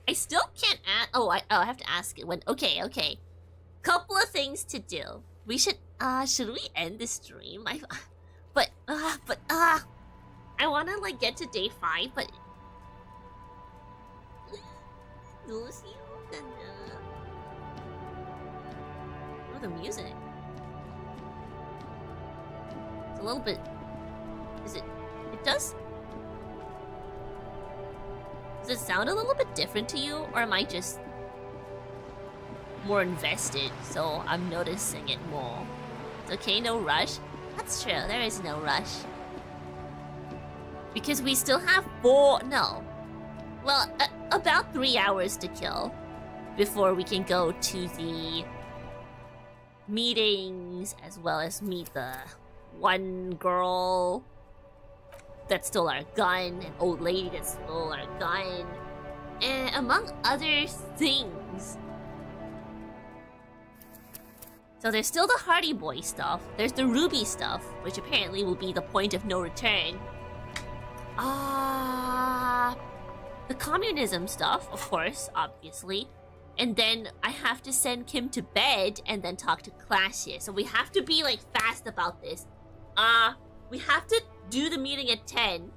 S1: I still can't ask. Oh, I have to ask it when. Okay. Couple of things to do. We should. Should we end the stream? I want to like get to day 5, but. Oh, the music. It's a little bit. Is it? It does. Does it sound a little bit different to you, or am I just more invested, so I'm noticing it more? It's okay, no rush? That's true, there is no rush. Because we still have about 3 hours to kill before we can go to the meetings, as well as meet the one girl that stole our gun, an old lady that stole our gun, and among other things. So there's still the Hardy Boy stuff, there's the Ruby stuff, which apparently will be the point of no return. The communism stuff, of course, obviously. And then I have to send Kim to bed and then talk to Klaasje. So we have to be like fast about this. We have to do the meeting at 10.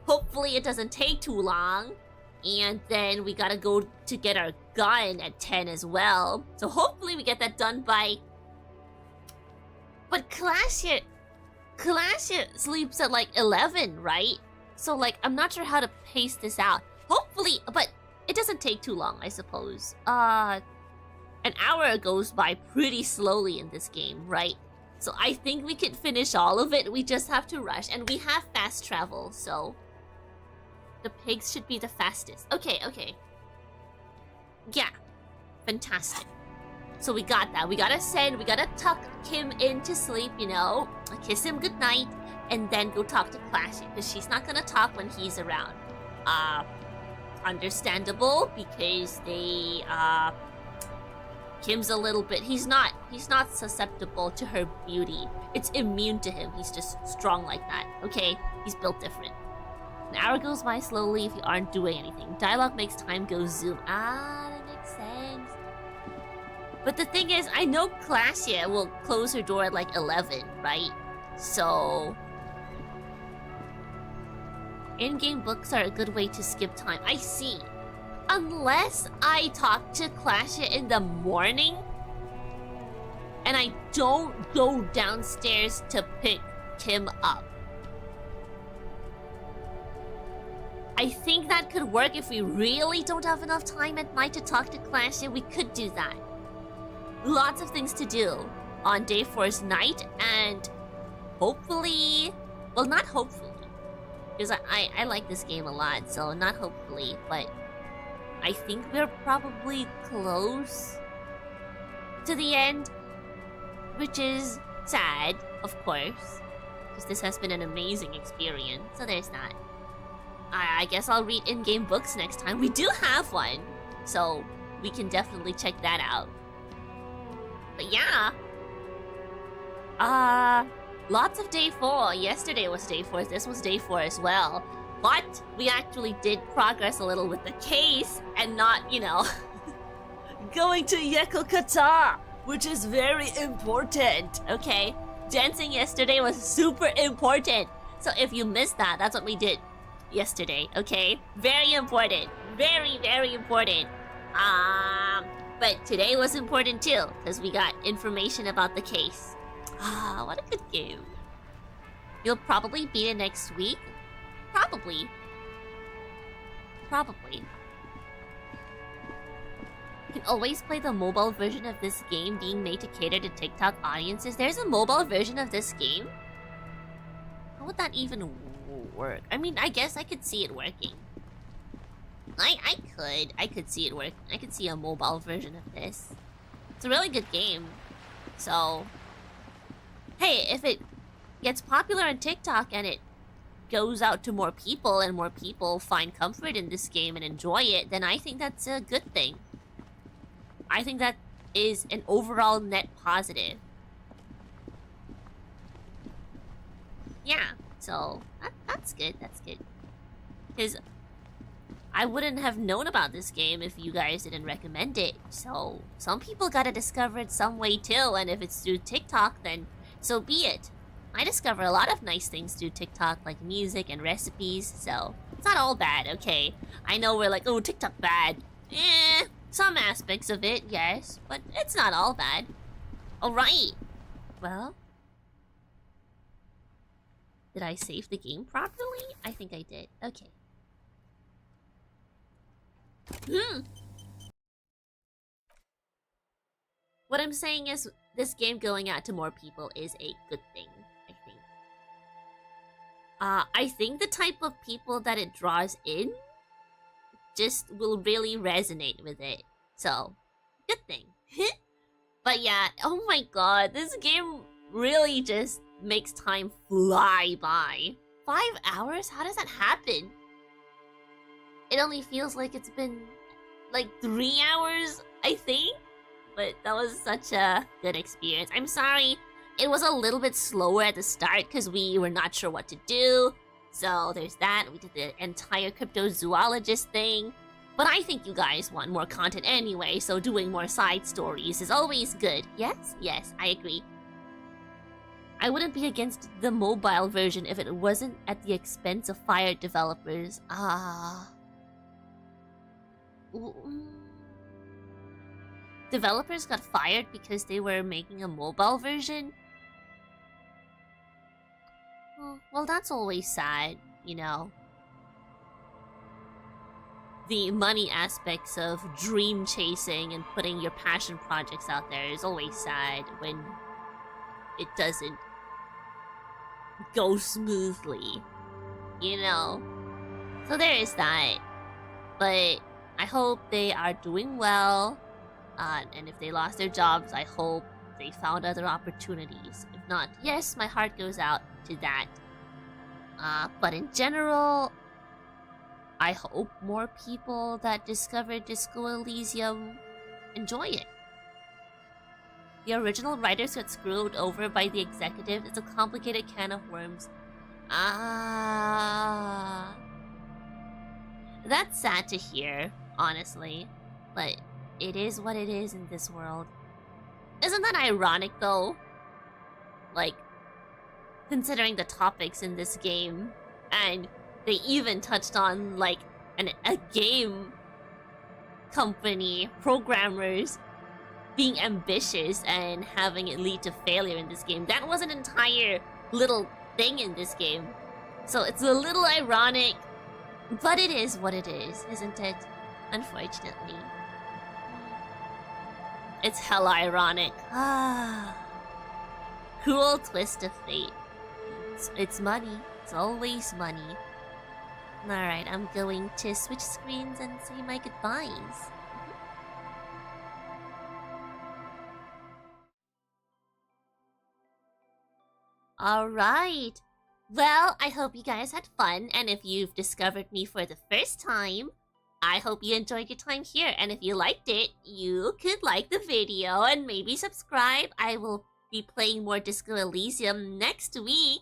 S1: Hopefully it doesn't take too long. And then we gotta go to get our gun at 10 as well. So hopefully we get that done by... But Klaasje sleeps at like 11, right? So like, I'm not sure how to pace this out. Hopefully, but it doesn't take too long, I suppose. An hour goes by pretty slowly in this game, right? So I think we can finish all of it. We just have to rush. And we have fast travel, so... The pigs should be the fastest. Okay. Yeah. Fantastic. So we got that. We gotta tuck Kim in to sleep, you know. Kiss him goodnight. And then go talk to Klaasje, because she's not gonna talk when he's around. Understandable, because they, Kim's a little bit, he's not susceptible to her beauty. It's immune to him. He's just strong like that, okay? He's built different. An hour goes by slowly if you aren't doing anything. Dialogue makes time go zoom. That makes sense. But the thing is, I know Klaasje will close her door at like 11, right? So... in-game books are a good way to skip time. I see. Unless I talk to Klaasje in the morning and I don't go downstairs to pick Kim up. I think that could work if we really don't have enough time at night to talk to Klaasje. We could do that. Lots of things to do on day 4's night, and hopefully... Well, not hopefully. Because I like this game a lot, so not hopefully, but I think we're probably close to the end, which is sad, of course, because this has been an amazing experience, so there's that. I guess I'll read in-game books next time. We do have one, so we can definitely check that out. But yeah. Lots of day 4. Yesterday was day 4. This was day 4 as well. But we actually did progress a little with the case and not, you know, going to Yekokata, which is very important, okay? Dancing yesterday was super important. So if you missed that, that's what we did yesterday, okay? Very important. Very, very important. But today was important too, because we got information about the case. What a good game. You'll probably beat it next week? Probably. You can always play the mobile version of this game being made to cater to TikTok audiences. There's a mobile version of this game? How would that even work? I mean, I guess I could see it working. I could see it work. I could see a mobile version of this. It's a really good game. So... Hey, if it gets popular on TikTok and it goes out to more people and more people find comfort in this game and enjoy it, then I think that's a good thing. I think that is an overall net positive. Yeah, so that's good, Because I wouldn't have known about this game if you guys didn't recommend it. So some people gotta discover it some way too, and if it's through TikTok, then so be it. I discover a lot of nice things through TikTok, like music and recipes, so it's not all bad, okay? I know we're like, oh, TikTok bad. Some aspects of it, yes, but it's not all bad. Alright. Well... Did I save the game properly? I think I did. Okay. What I'm saying is, this game going out to more people is a good thing, I think. I think the type of people that it draws in just will really resonate with it. So, good thing. But yeah, oh my god, this game really just makes time fly by. 5 hours? How does that happen? It only feels like it's been like 3 hours, I think. But that was such a good experience. I'm sorry, it was a little bit slower at the start because we were not sure what to do. So there's that. We did the entire cryptozoologist thing. But I think you guys want more content anyway, so doing more side stories is always good. Yes? Yes, I agree. I wouldn't be against the mobile version if it wasn't at the expense of fired developers. Developers got fired because they were making a mobile version? Well, that's always sad, you know. The money aspects of dream chasing and putting your passion projects out there is always sad when it doesn't go smoothly, you know. So there is that. But I hope they are doing well. And if they lost their jobs, I hope they found other opportunities. If not, yes, my heart goes out to that. But in general, I hope more people that discovered Disco Elysium enjoy it. The original writers got screwed over by the executive. It's a complicated can of worms. That's sad to hear, honestly. But it is what it is in this world. Isn't that ironic, though? Like, considering the topics in this game, and they even touched on, like, a game company, programmers, being ambitious and having it lead to failure in this game. That was an entire little thing in this game. So it's a little ironic, but it is what it is, isn't it? Unfortunately. It's hella ironic. Cruel twist of fate. It's money. It's always money. Alright, I'm going to switch screens and say my goodbyes. Alright. Well, I hope you guys had fun, and if you've discovered me for the first time, I hope you enjoyed your time here, and if you liked it, you could like the video and maybe subscribe. I will be playing more Disco Elysium next week,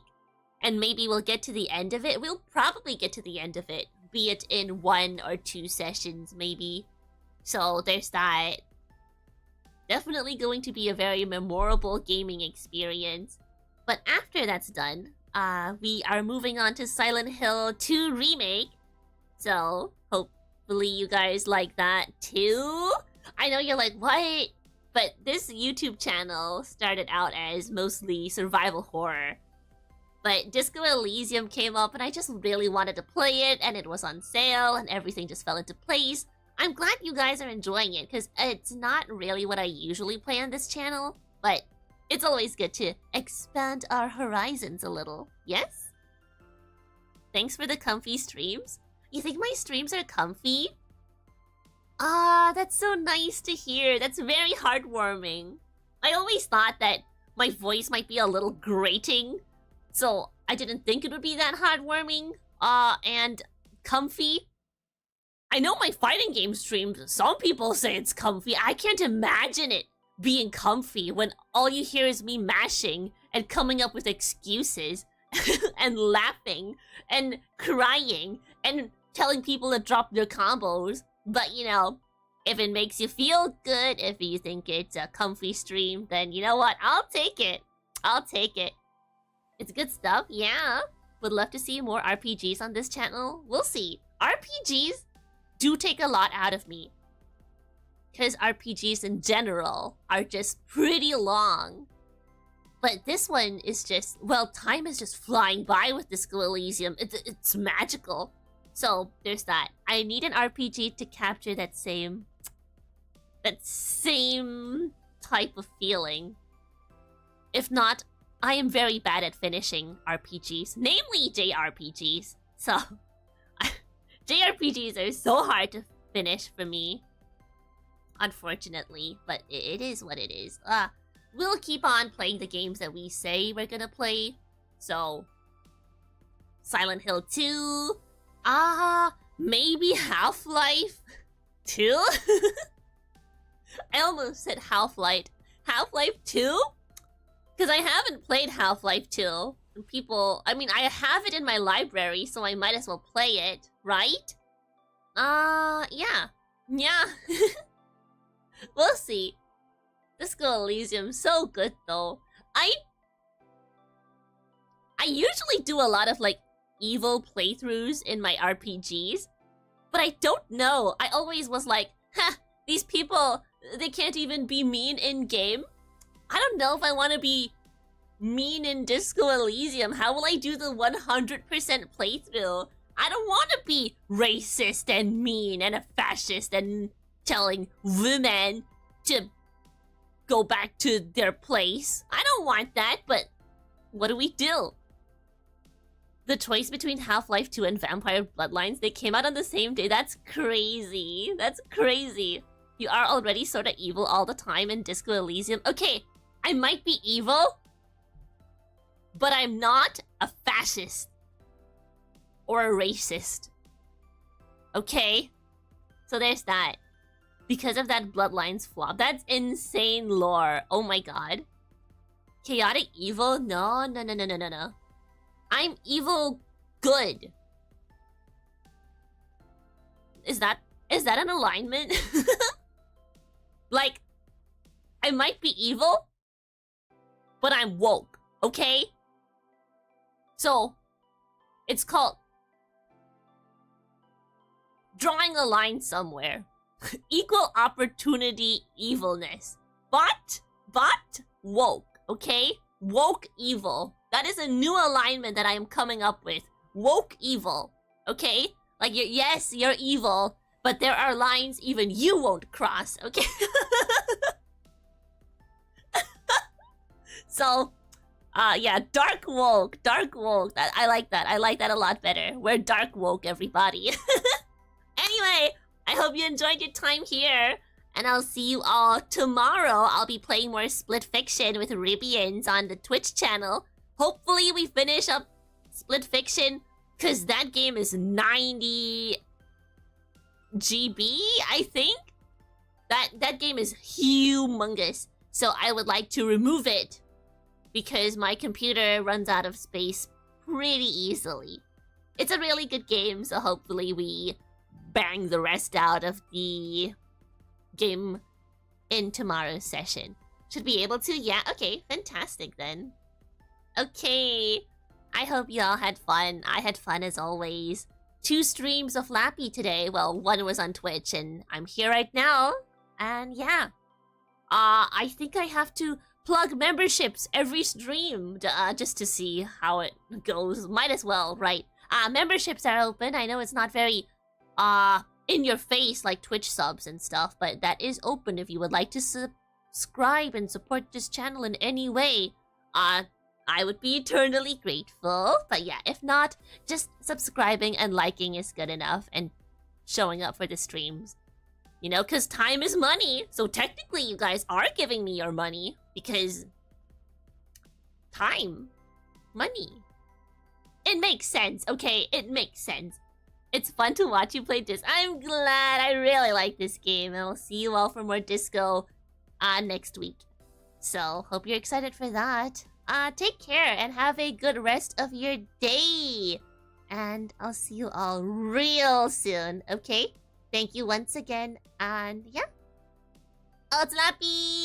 S1: and maybe we'll get to the end of it. We'll probably get to the end of it, be it in 1 or 2 sessions, maybe. So there's that. Definitely going to be a very memorable gaming experience. But after that's done, we are moving on to Silent Hill 2 Remake. So, hopefully you guys like that too. I know you're like, what? But this YouTube channel started out as mostly survival horror. But Disco Elysium came up and I just really wanted to play it, and it was on sale and everything just fell into place. I'm glad you guys are enjoying it because it's not really what I usually play on this channel, but it's always good to expand our horizons a little, yes? Thanks for the comfy streams. You think my streams are comfy? That's so nice to hear. That's very heartwarming. I always thought that my voice might be a little grating, so I didn't think it would be that heartwarming, and comfy. I know my fighting game streams, some people say it's comfy. I can't imagine it being comfy when all you hear is me mashing and coming up with excuses and laughing and crying and telling people to drop their combos. But you know, if it makes you feel good, if you think it's a comfy stream, then you know what? I'll take it. I'll take it. It's good stuff, yeah. Would love to see more RPGs on this channel. We'll see. RPGs do take a lot out of me, because RPGs in general are just pretty long. But this one is just, well, time is just flying by with Disco Elysium. It's magical. So there's that. I need an RPG to capture that same type of feeling. If not, I am very bad at finishing RPGs, namely JRPGs. So JRPGs are so hard to finish for me, unfortunately, but it is what it is. We'll keep on playing the games that we say we're gonna play. So Silent Hill 2, maybe Half-Life 2? I almost said Half-Life 2? Because I haven't played Half-Life 2. And I have it in my library, so I might as well play it, right? Yeah. Yeah. We'll see. Disco Elysium, so good though. I usually do a lot of like evil playthroughs in my RPGs, but I don't know. I always was like, these people, they can't even be mean in game. I don't know if I want to be mean in Disco Elysium. How will I do the 100% playthrough? I don't want to be racist and mean and a fascist and telling women to go back to their place. I don't want that, but what do? The choice between Half-Life 2 and Vampire Bloodlines, they came out on the same day. That's crazy. That's crazy. You are already sort of evil all the time in Disco Elysium. Okay, I might be evil, but I'm not a fascist or a racist. Okay? So there's that. Because of that Bloodlines flop. That's insane lore. Oh my god. Chaotic evil? No. I'm evil good. Is that an alignment? Like, I might be evil, but I'm woke, okay? So, it's called drawing a line somewhere. Equal opportunity evilness. But woke, okay? Woke evil. That is a new alignment that I am coming up with. Woke evil, okay? Like, yes, you're evil, but there are lines even you won't cross, okay? So, yeah, dark woke. I like that. I like that a lot better. We're dark woke, everybody. Anyway, I hope you enjoyed your time here, and I'll see you all tomorrow. I'll be playing more Split Fiction with Ribians on the Twitch channel. Hopefully we finish up Split Fiction, because that game is 90 GB, I think? That game is humongous, so I would like to remove it, because my computer runs out of space pretty easily. It's a really good game, so hopefully we bang the rest out of the game in tomorrow's session. Should be able to? Yeah, okay, fantastic then. Okay, I hope y'all had fun. I had fun as always. 2 streams of Lappy today. Well, one was on Twitch, and I'm here right now. And yeah, I think I have to plug memberships every stream just to see how it goes. Might as well, right? Memberships are open. I know it's not very in your face like Twitch subs and stuff, but that is open if you would like to subscribe and support this channel in any way. I would be eternally grateful. But yeah, if not, just subscribing and liking is good enough, and showing up for the streams. You know, because time is money. So technically you guys are giving me your money, because time, money. It makes sense, okay? It makes sense. It's fun to watch you play this. I'm glad. I really like this game. And I'll see you all for more disco next week. So, hope you're excited for that. Take care and have a good rest of your day. And I'll see you all real soon, okay? Thank you once again. And yeah. Oh, it's Lappy!